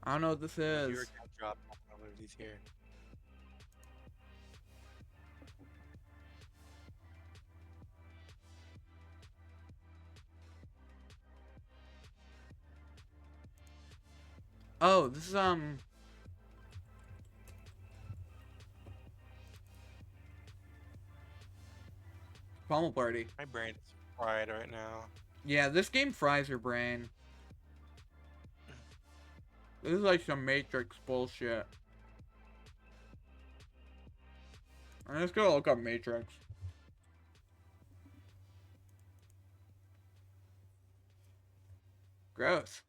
I don't know what this Your is. account dropped. I don't know if he's here. Oh, this is Pummel Party. My brain is fried right now. Yeah, this game fries your brain. This is like some Matrix bullshit. I'm just gonna look up Matrix. Gross.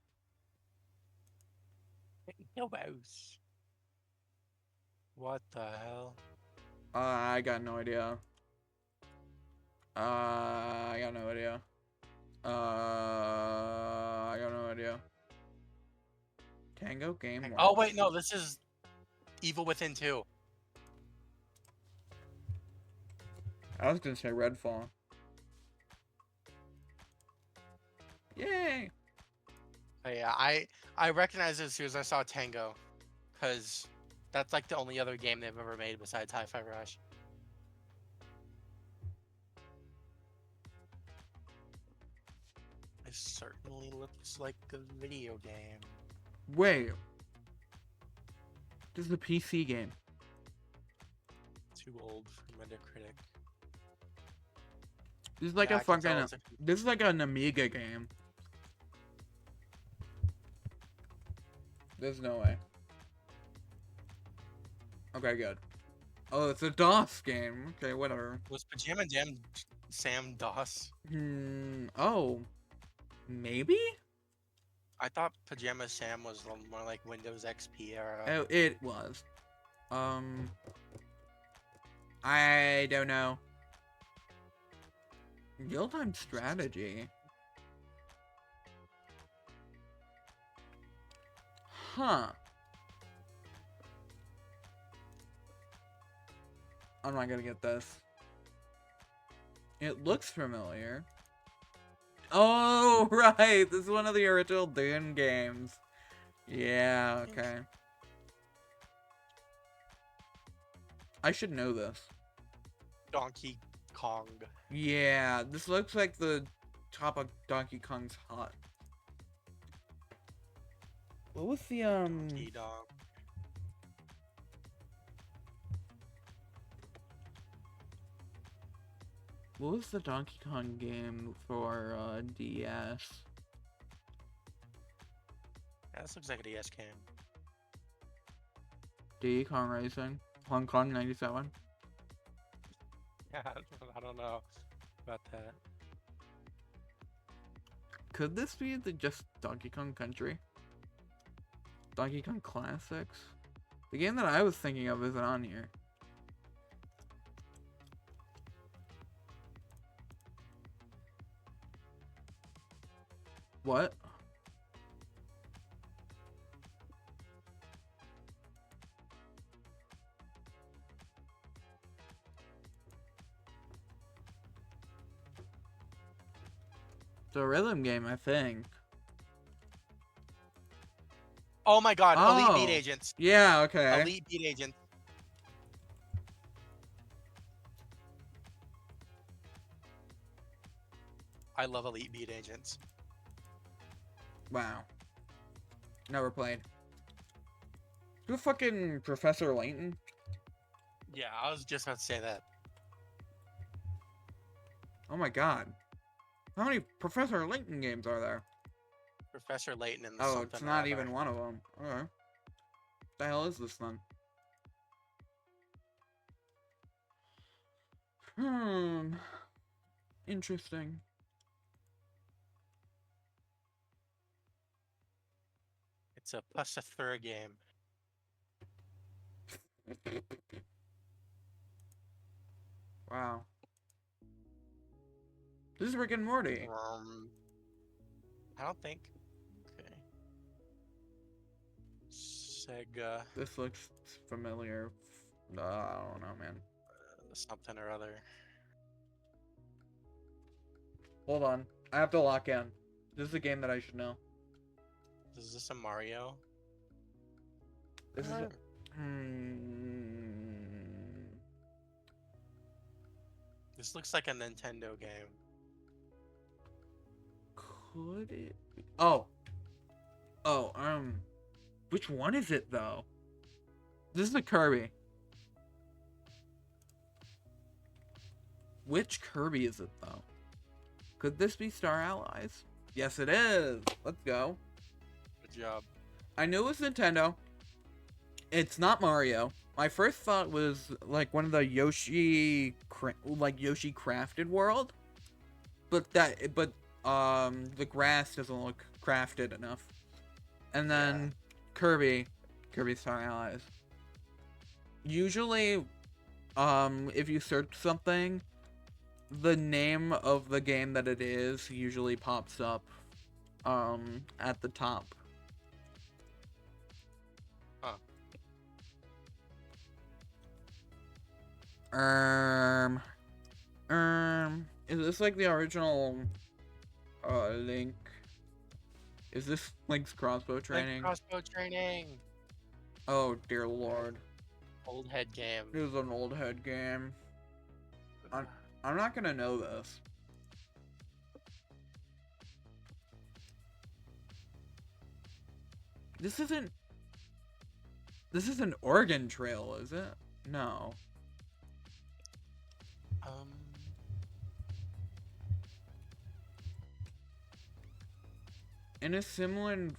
No mouse. What the hell? I got no idea. I got no idea. I got no idea. Tango Game Works. Oh wait, no, this is Evil Within 2. I was gonna say Redfall. Yay! Oh, yeah, I recognized it as soon as I saw Tango, because that's like the only other game they've ever made besides Hi-Fi Rush. It certainly looks like a video game. Wait. This is a PC game. Too old for Metacritic. This is like Yeah, a I can tell fucking. it's a- This is like an Amiga game. There's no way. Okay, good. Oh, it's a DOS game. Okay, whatever. Was Pajama Jam Sam DOS? Oh. Maybe? I thought Pajama Sam was more like Windows XP era. Oh, it was. I don't know. Real-time strategy. Huh. I'm not gonna get this. It looks familiar. Oh, right! This is one of the original Dune games. Yeah, okay. I should know this. Donkey Kong. Yeah, this looks like the top of Donkey Kong's hut. What was the, Donkey Dong. What was the Donkey Kong game for, DS? Yeah, this looks like a DS game. Diddy Kong Racing? Hong Kong 97? Yeah, I don't know about that. Could this be the just Donkey Kong Country? Donkey Kong Classics? The game that I was thinking of isn't on here. What? It's a rhythm game, I think. Oh my god, Elite Oh. Beat Agents. Yeah, okay. Elite Beat Agents. I love Elite Beat Agents. Wow. Never played. Who fucking Professor Layton? Yeah, I was just about to say that. Oh my god. How many Professor Layton games are there? Professor Layton and Oh, something it's not or even other. one of them. Okay. What the hell is this then? Interesting. It's a Pussyfur game. Wow. This is Rick and Morty. I don't think. Okay. Sega. This looks familiar. I don't know, man. Something or other. Hold on. I have to lock in. This is a game that I should know. Is this a Mario? This is a... This looks like a Nintendo game. Could it be? Oh. Oh, which one is it, though? This is a Kirby. Which Kirby is it, though? Could this be Star Allies? Yes, it is. Let's go. Good job. I knew it was Nintendo. It's not Mario. My first thought was like one of the Yoshi Crafted World, but the grass doesn't look crafted enough. And then Kirby Star Allies. Usually, if you search something, the name of the game that it is usually pops up, at the top. Is this like the original, Link? Is this Link's crossbow training? Crossbow training. Oh dear lord. Old head game. This is an old head game. I'm not gonna know this. This isn't Oregon Trail, is it? No. In a similar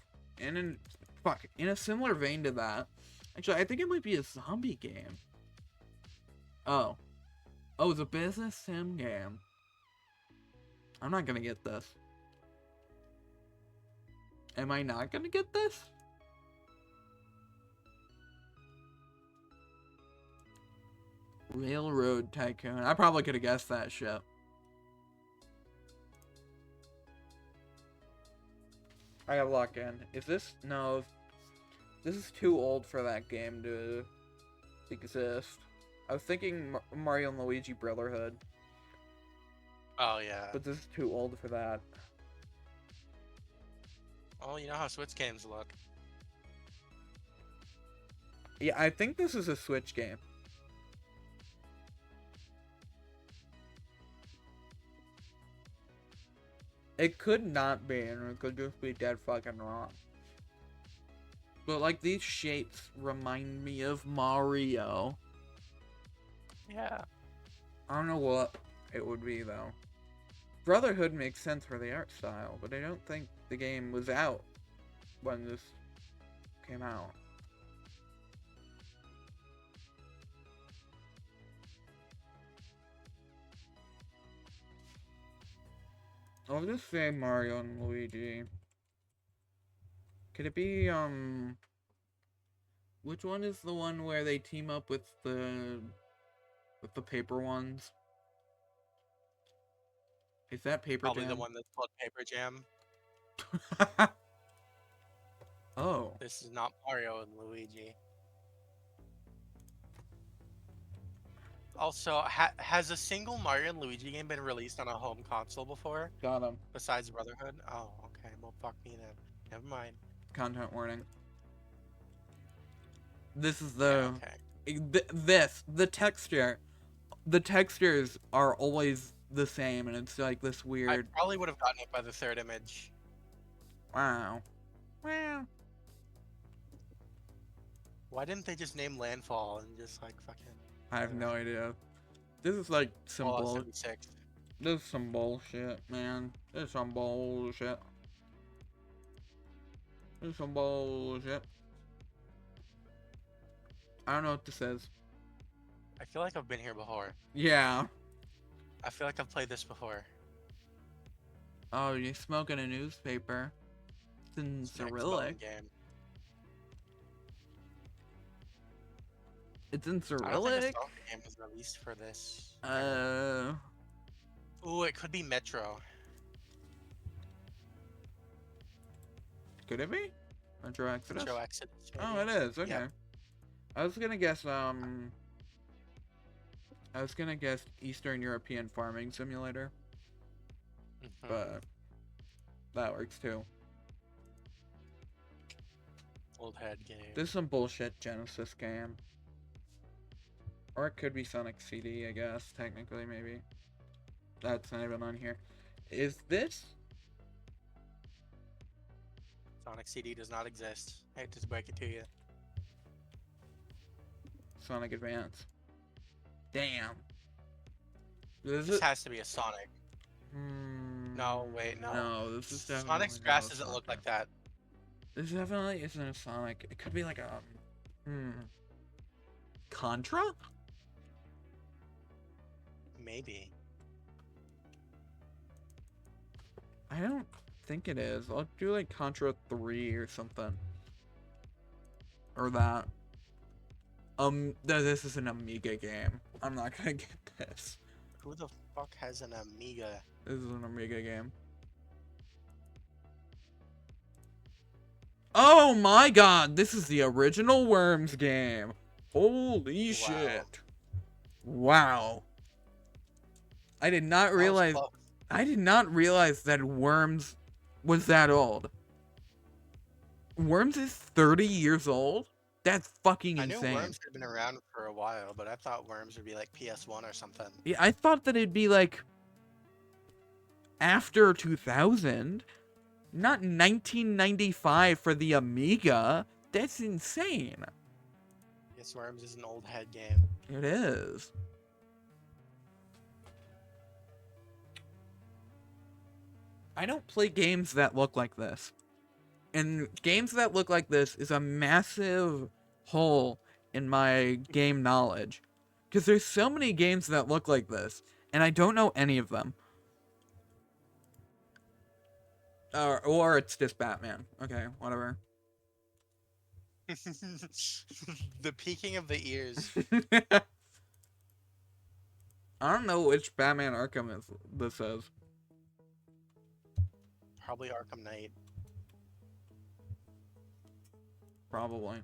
vein to that, actually, I think it might be a zombie game. Oh, it's a business sim game. I'm not gonna get this. Am I not gonna get this? Railroad Tycoon. I probably could have guessed that shit. I gotta lock in. Is this? No. This is too old for that game to exist. I was thinking Mario and Luigi Brotherhood. Oh, yeah. But this is too old for that. Oh, you know how Switch games look. Yeah, I think this is a Switch game. It could not be, and it could just be dead fucking wrong. But, like, these shapes remind me of Mario. Yeah. I don't know what it would be, though. Brotherhood makes sense for the art style, but I don't think the game was out when this came out. I'll just say Mario and Luigi. Could it be, which one is the one where they team up with the paper ones? Is that Paper Probably Jam? the one that's called Paper Jam. Oh. This is not Mario and Luigi. Also, has a single Mario and Luigi game been released on a home console before? Got him. Besides Brotherhood? Oh, okay. Well, fuck me then. Never mind. Content warning. This is the... Yeah, okay. The texture. The textures are always the same, and it's like this weird... I probably would have gotten it by the third image. Wow. Wow. Why didn't they just name Landfall and just, like, fucking... I have no idea. This is like some Fallout bull... 76. This is some bullshit, man. This is some bullshit. This is some bullshit. I don't know what this is. I feel like I've been here before. Yeah. I feel like I've played this before. Oh, you're smoking a newspaper. It's in Cyrillic. Game. It's in I don't think a Cyrillic? Stalker game was released for this. Ooh, it could be Metro. Could it be? Metro Exodus? Metro Exodus. Oh, maybe? it is. Okay. Yep. I was gonna guess, Eastern European Farming Simulator. Mhm. But that works too. Old head game. This is some bullshit Genesis game. Or it could be Sonic CD, I guess, technically, maybe. That's not even on here. Is this? Sonic CD does not exist. I hate to break it to you. Sonic Advance. Damn. This has to be a Sonic. Hmm, No, wait, no. No, this is definitely Sonic's not grass a doesn't look Sonic. like that. This definitely isn't a Sonic. It could be like a... Contra? Maybe. I don't think it is. I'll do like Contra 3 or something. Or that. This is an Amiga game. I'm not gonna get this. Who the fuck has an Amiga? This is an Amiga game. Oh my god, this is the original Worms game. Holy shit. Wow. I did not realize that Worms was that old. Worms is 30 years old? That's fucking I knew insane. Worms had been around for a while, but I thought Worms would be like PS1 or something. Yeah, I thought that it'd be like after 2000, not 1995 for the Amiga. That's insane. Yes, Worms is an old head game. It is. I don't play games that look like this. And games that look like this is a massive hole in my game knowledge. Because there's so many games that look like this, and I don't know any of them. Or it's just Batman. Okay, whatever. The peaking of the ears. I don't know which Batman Arkham is this is. Probably Arkham Knight. Probably.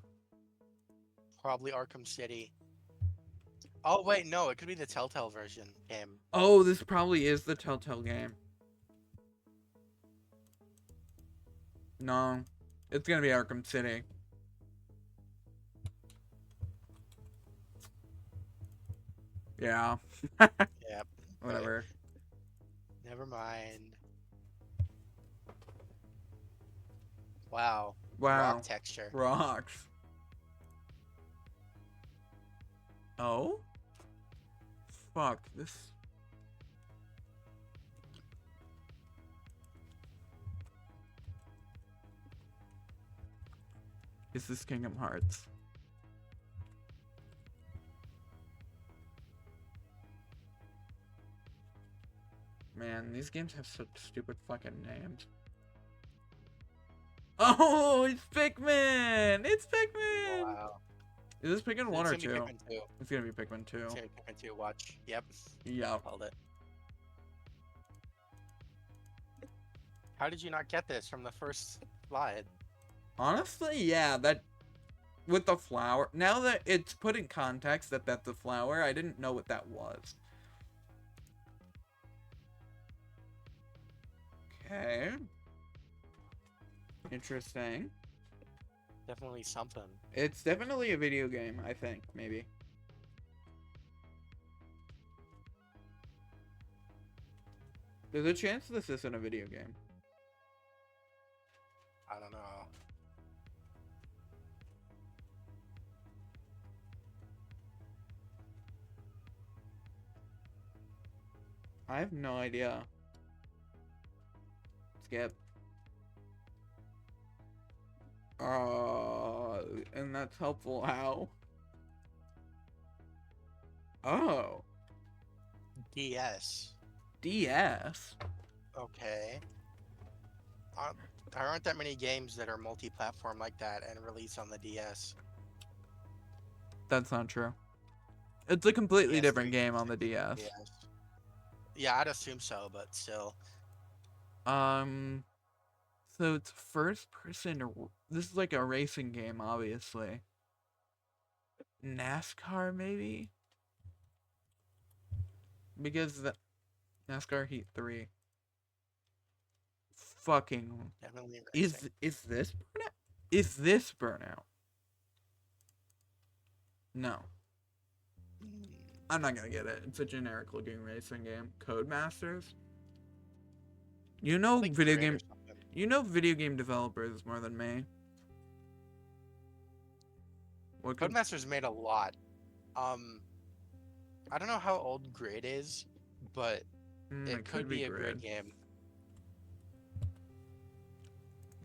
Probably Arkham City. Oh wait, no, it could be the Telltale version game. Oh, this probably is the Telltale game. No, it's gonna be Arkham City. Yeah. Yep. Whatever. Never mind. Wow. Wow. Rock texture. Rocks. Oh? Fuck, this... Is this Kingdom Hearts? Man, these games have such stupid fucking names. Oh, it's Pikmin! It's Pikmin! Wow. Is this Pikmin 1 or It's 2? gonna be Pikmin 2. It's gonna be Pikmin 2. It's gonna be Pikmin 2. Watch. Yep. Yep. Called it. How did you not get this from the first slide? Honestly, yeah, that... With the flower... Now that it's put in context that that's a flower, I didn't know what that was. Okay. Interesting. Definitely something. It's definitely a video game, I think, maybe. There's a chance this isn't a video game. I don't know. I have no idea. Skip. And that's helpful. How? Oh. DS. DS? Okay. There aren't that many games that are multi-platform like that and release on the DS. That's not true. It's a completely Yes, different there game is on the DS. DS. Yeah, I'd assume so, but still. So it's first person. This is like a racing game, obviously. NASCAR, maybe? Because the NASCAR Heat 3. Fucking. Definitely Is racing. this Burnout? Is this Burnout? No. I'm not gonna get it. It's a generic looking racing game. Codemasters? You know Like video Grid or game something. You know video game developers more than me. What could... Codemasters made a lot. I don't know how old Grid is, but it could be a Grid game.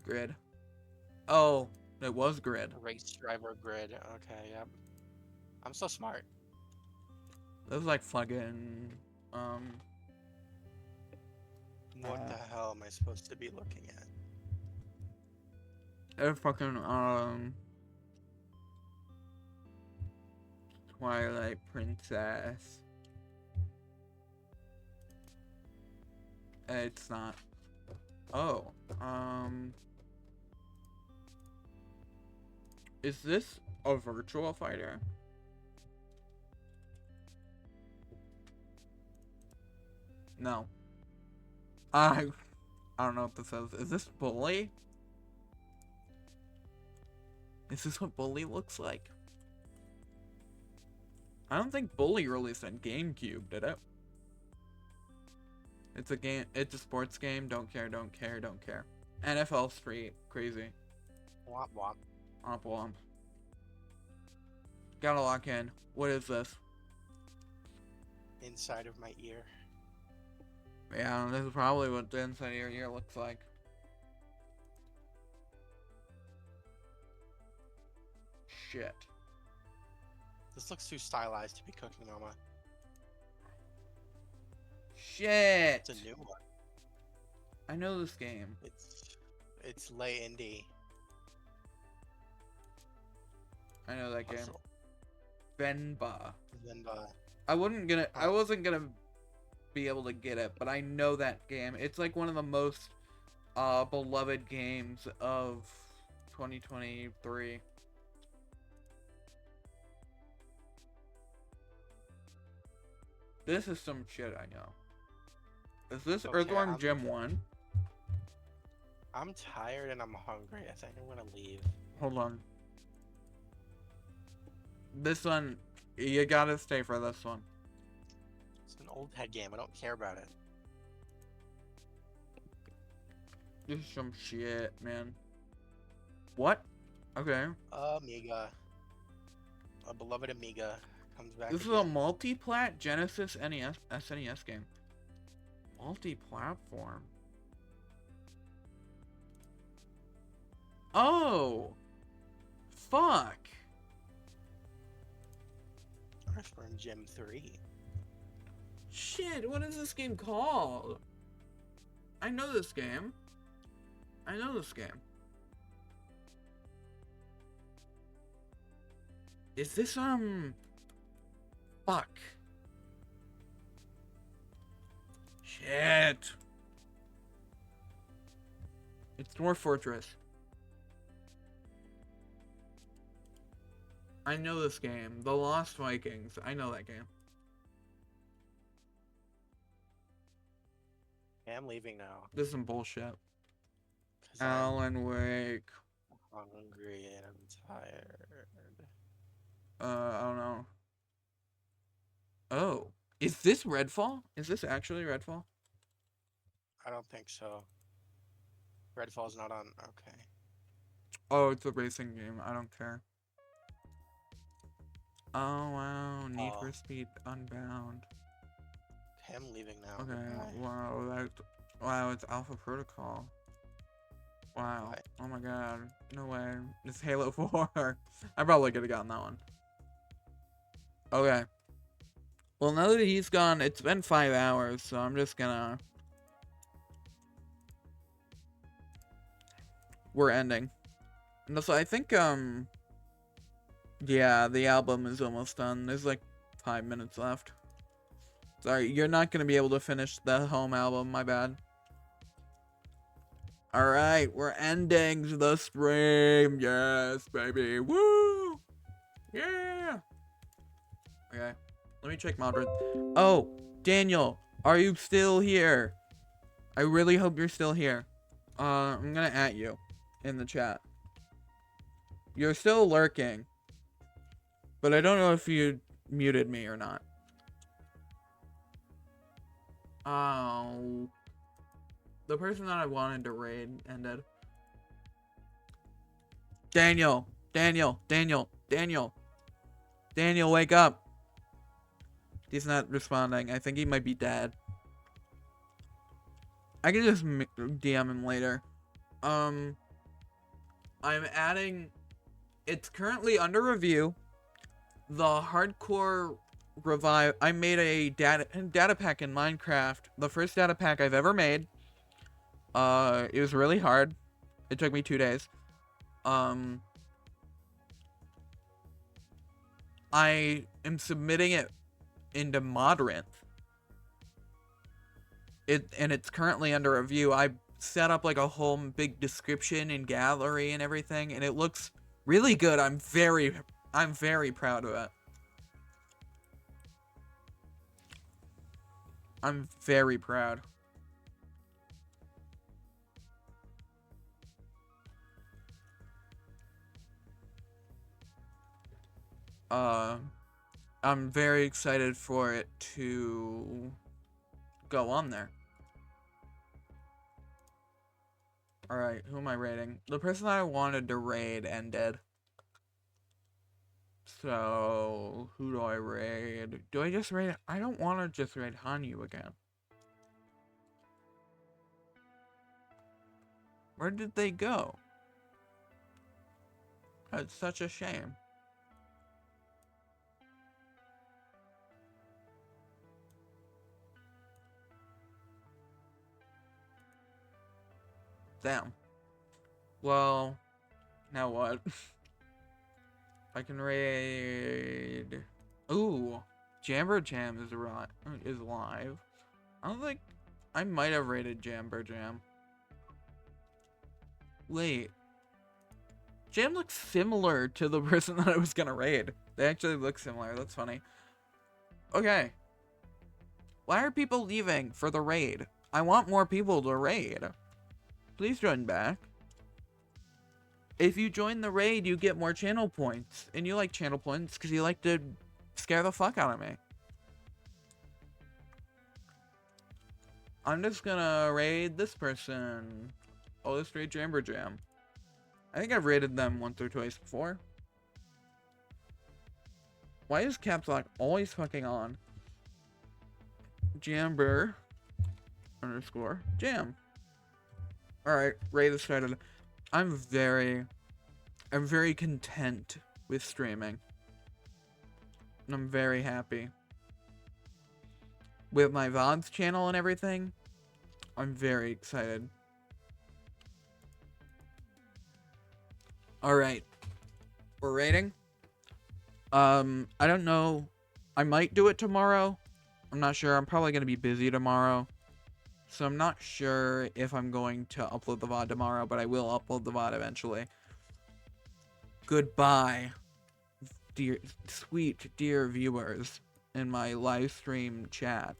Grid. Oh, it was Grid. Race driver Grid. Okay, yep. I'm so smart. That was like fucking What the hell am I supposed to be looking at? they're fucking Twilight Princess. It's not. Oh, is this a virtual fighter? No. I don't know what this is. Is this Bully? Is this what Bully looks like? I don't think Bully released on GameCube, did it? It's a game. It's a sports game. Don't care. Don't care. Don't care. NFL Street. Crazy. Womp womp. Womp womp. Gotta lock in. What is this? Inside of my ear. Yeah, this is probably what the inside of your ear looks like. Shit. This looks too stylized to be Cooking Mama. Shit. It's a new one. I know this game. It's late indie. I know that game. Hustle. Benba. Then I wasn't gonna be able to get it, but I know that game. It's like one of the most beloved games of 2023. This is some shit I know. Is this Okay, Earthworm Jim 1? I'm tired and I'm hungry. I think I'm gonna leave. Hold on. This one, you gotta stay for this one. It's an old head game. I don't care about it. This is some shit, man. What? Okay. Amiga. A beloved Amiga comes back. This is a multi-plat Genesis NES SNES game. Multi-platform. Oh! Fuck! Earthworm Jim 3. Shit, what is this game called? I know this game. I know this game. Is this, fuck. Shit. It's Dwarf Fortress. I know this game. The Lost Vikings. I know that game. Yeah, I'm leaving now. This is some bullshit. 'Cause I'm Alan Wake. hungry and I'm tired. I don't know. Oh. Is this Redfall? Is this actually Redfall? I don't think so. Redfall's not on. Okay. Oh, it's a racing game. I don't care. Oh, wow. Need for Speed Unbound. Okay, I'm leaving now. Okay, Goodbye. wow, it's Alpha Protocol. Wow. Bye. Oh my god. No way. It's Halo 4. I probably could have gotten that one. Okay. Well, now that he's gone, it's been 5 hours, so I'm just gonna... We're ending. And so I think, yeah, the album is almost done. There's like 5 minutes left. Sorry, you're not gonna be able to finish the home album, my bad. Alright, we're ending the stream. Yes, baby. Woo! Yeah! Okay, let me check moderate. Oh, Daniel, are you still here? I really hope you're still here. I'm gonna at you in the chat. You're still lurking. But I don't know if you muted me or not. Oh. The person that I wanted to raid ended. Daniel, Daniel, wake up. He's not responding. I think he might be dead. I can just DM him later. I'm adding... It's currently under review. The hardcore revive... I made a data pack in Minecraft. The first data pack I've ever made. It was really hard. It took me 2 days. I am submitting it into Modrinth. And it's currently under review. I set up like a whole big description and gallery and everything, and it looks really good. I'm very proud of it. I'm very proud. I'm very excited for it to go on there. Alright, who am I raiding? The person I wanted to raid ended. So, who do I raid? Do I just raid? I don't want to just raid Hanyu again. Where did they go? That's such a shame. Damn. Well, now what? I can raid. Ooh, Jamber Jam is live. I don't think I might have raided Jamber Jam. Wait, Jam looks similar to the person that I was gonna raid. They actually look similar. That's funny. Okay. Why are people leaving for the raid? I want more people to raid. Please join back. If you join the raid, you get more channel points. And you like channel points because you like to scare the fuck out of me. I'm just gonna raid this person. Oh, let's raid Jamber Jam. I think I've raided them once or twice before. Why is caps lock always fucking on? Jamber _ Jam. Alright, raid is started. I'm very content with streaming. And I'm very happy. With my VODs channel and everything, I'm very excited. Alright. We're raiding. I don't know. I might do it tomorrow. I'm not sure. I'm probably going to be busy tomorrow. So I'm not sure if I'm going to upload the VOD tomorrow, but I will upload the VOD eventually. Goodbye, dear, sweet, dear viewers in my live stream chat.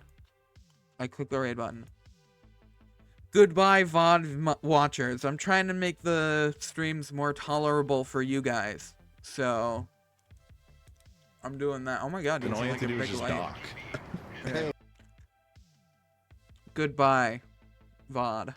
I clicked the raid button. Goodbye, VOD watchers. I'm trying to make the streams more tolerable for you guys. So, I'm doing that. Oh my god, And all you have to do is just dock. Goodbye, VOD.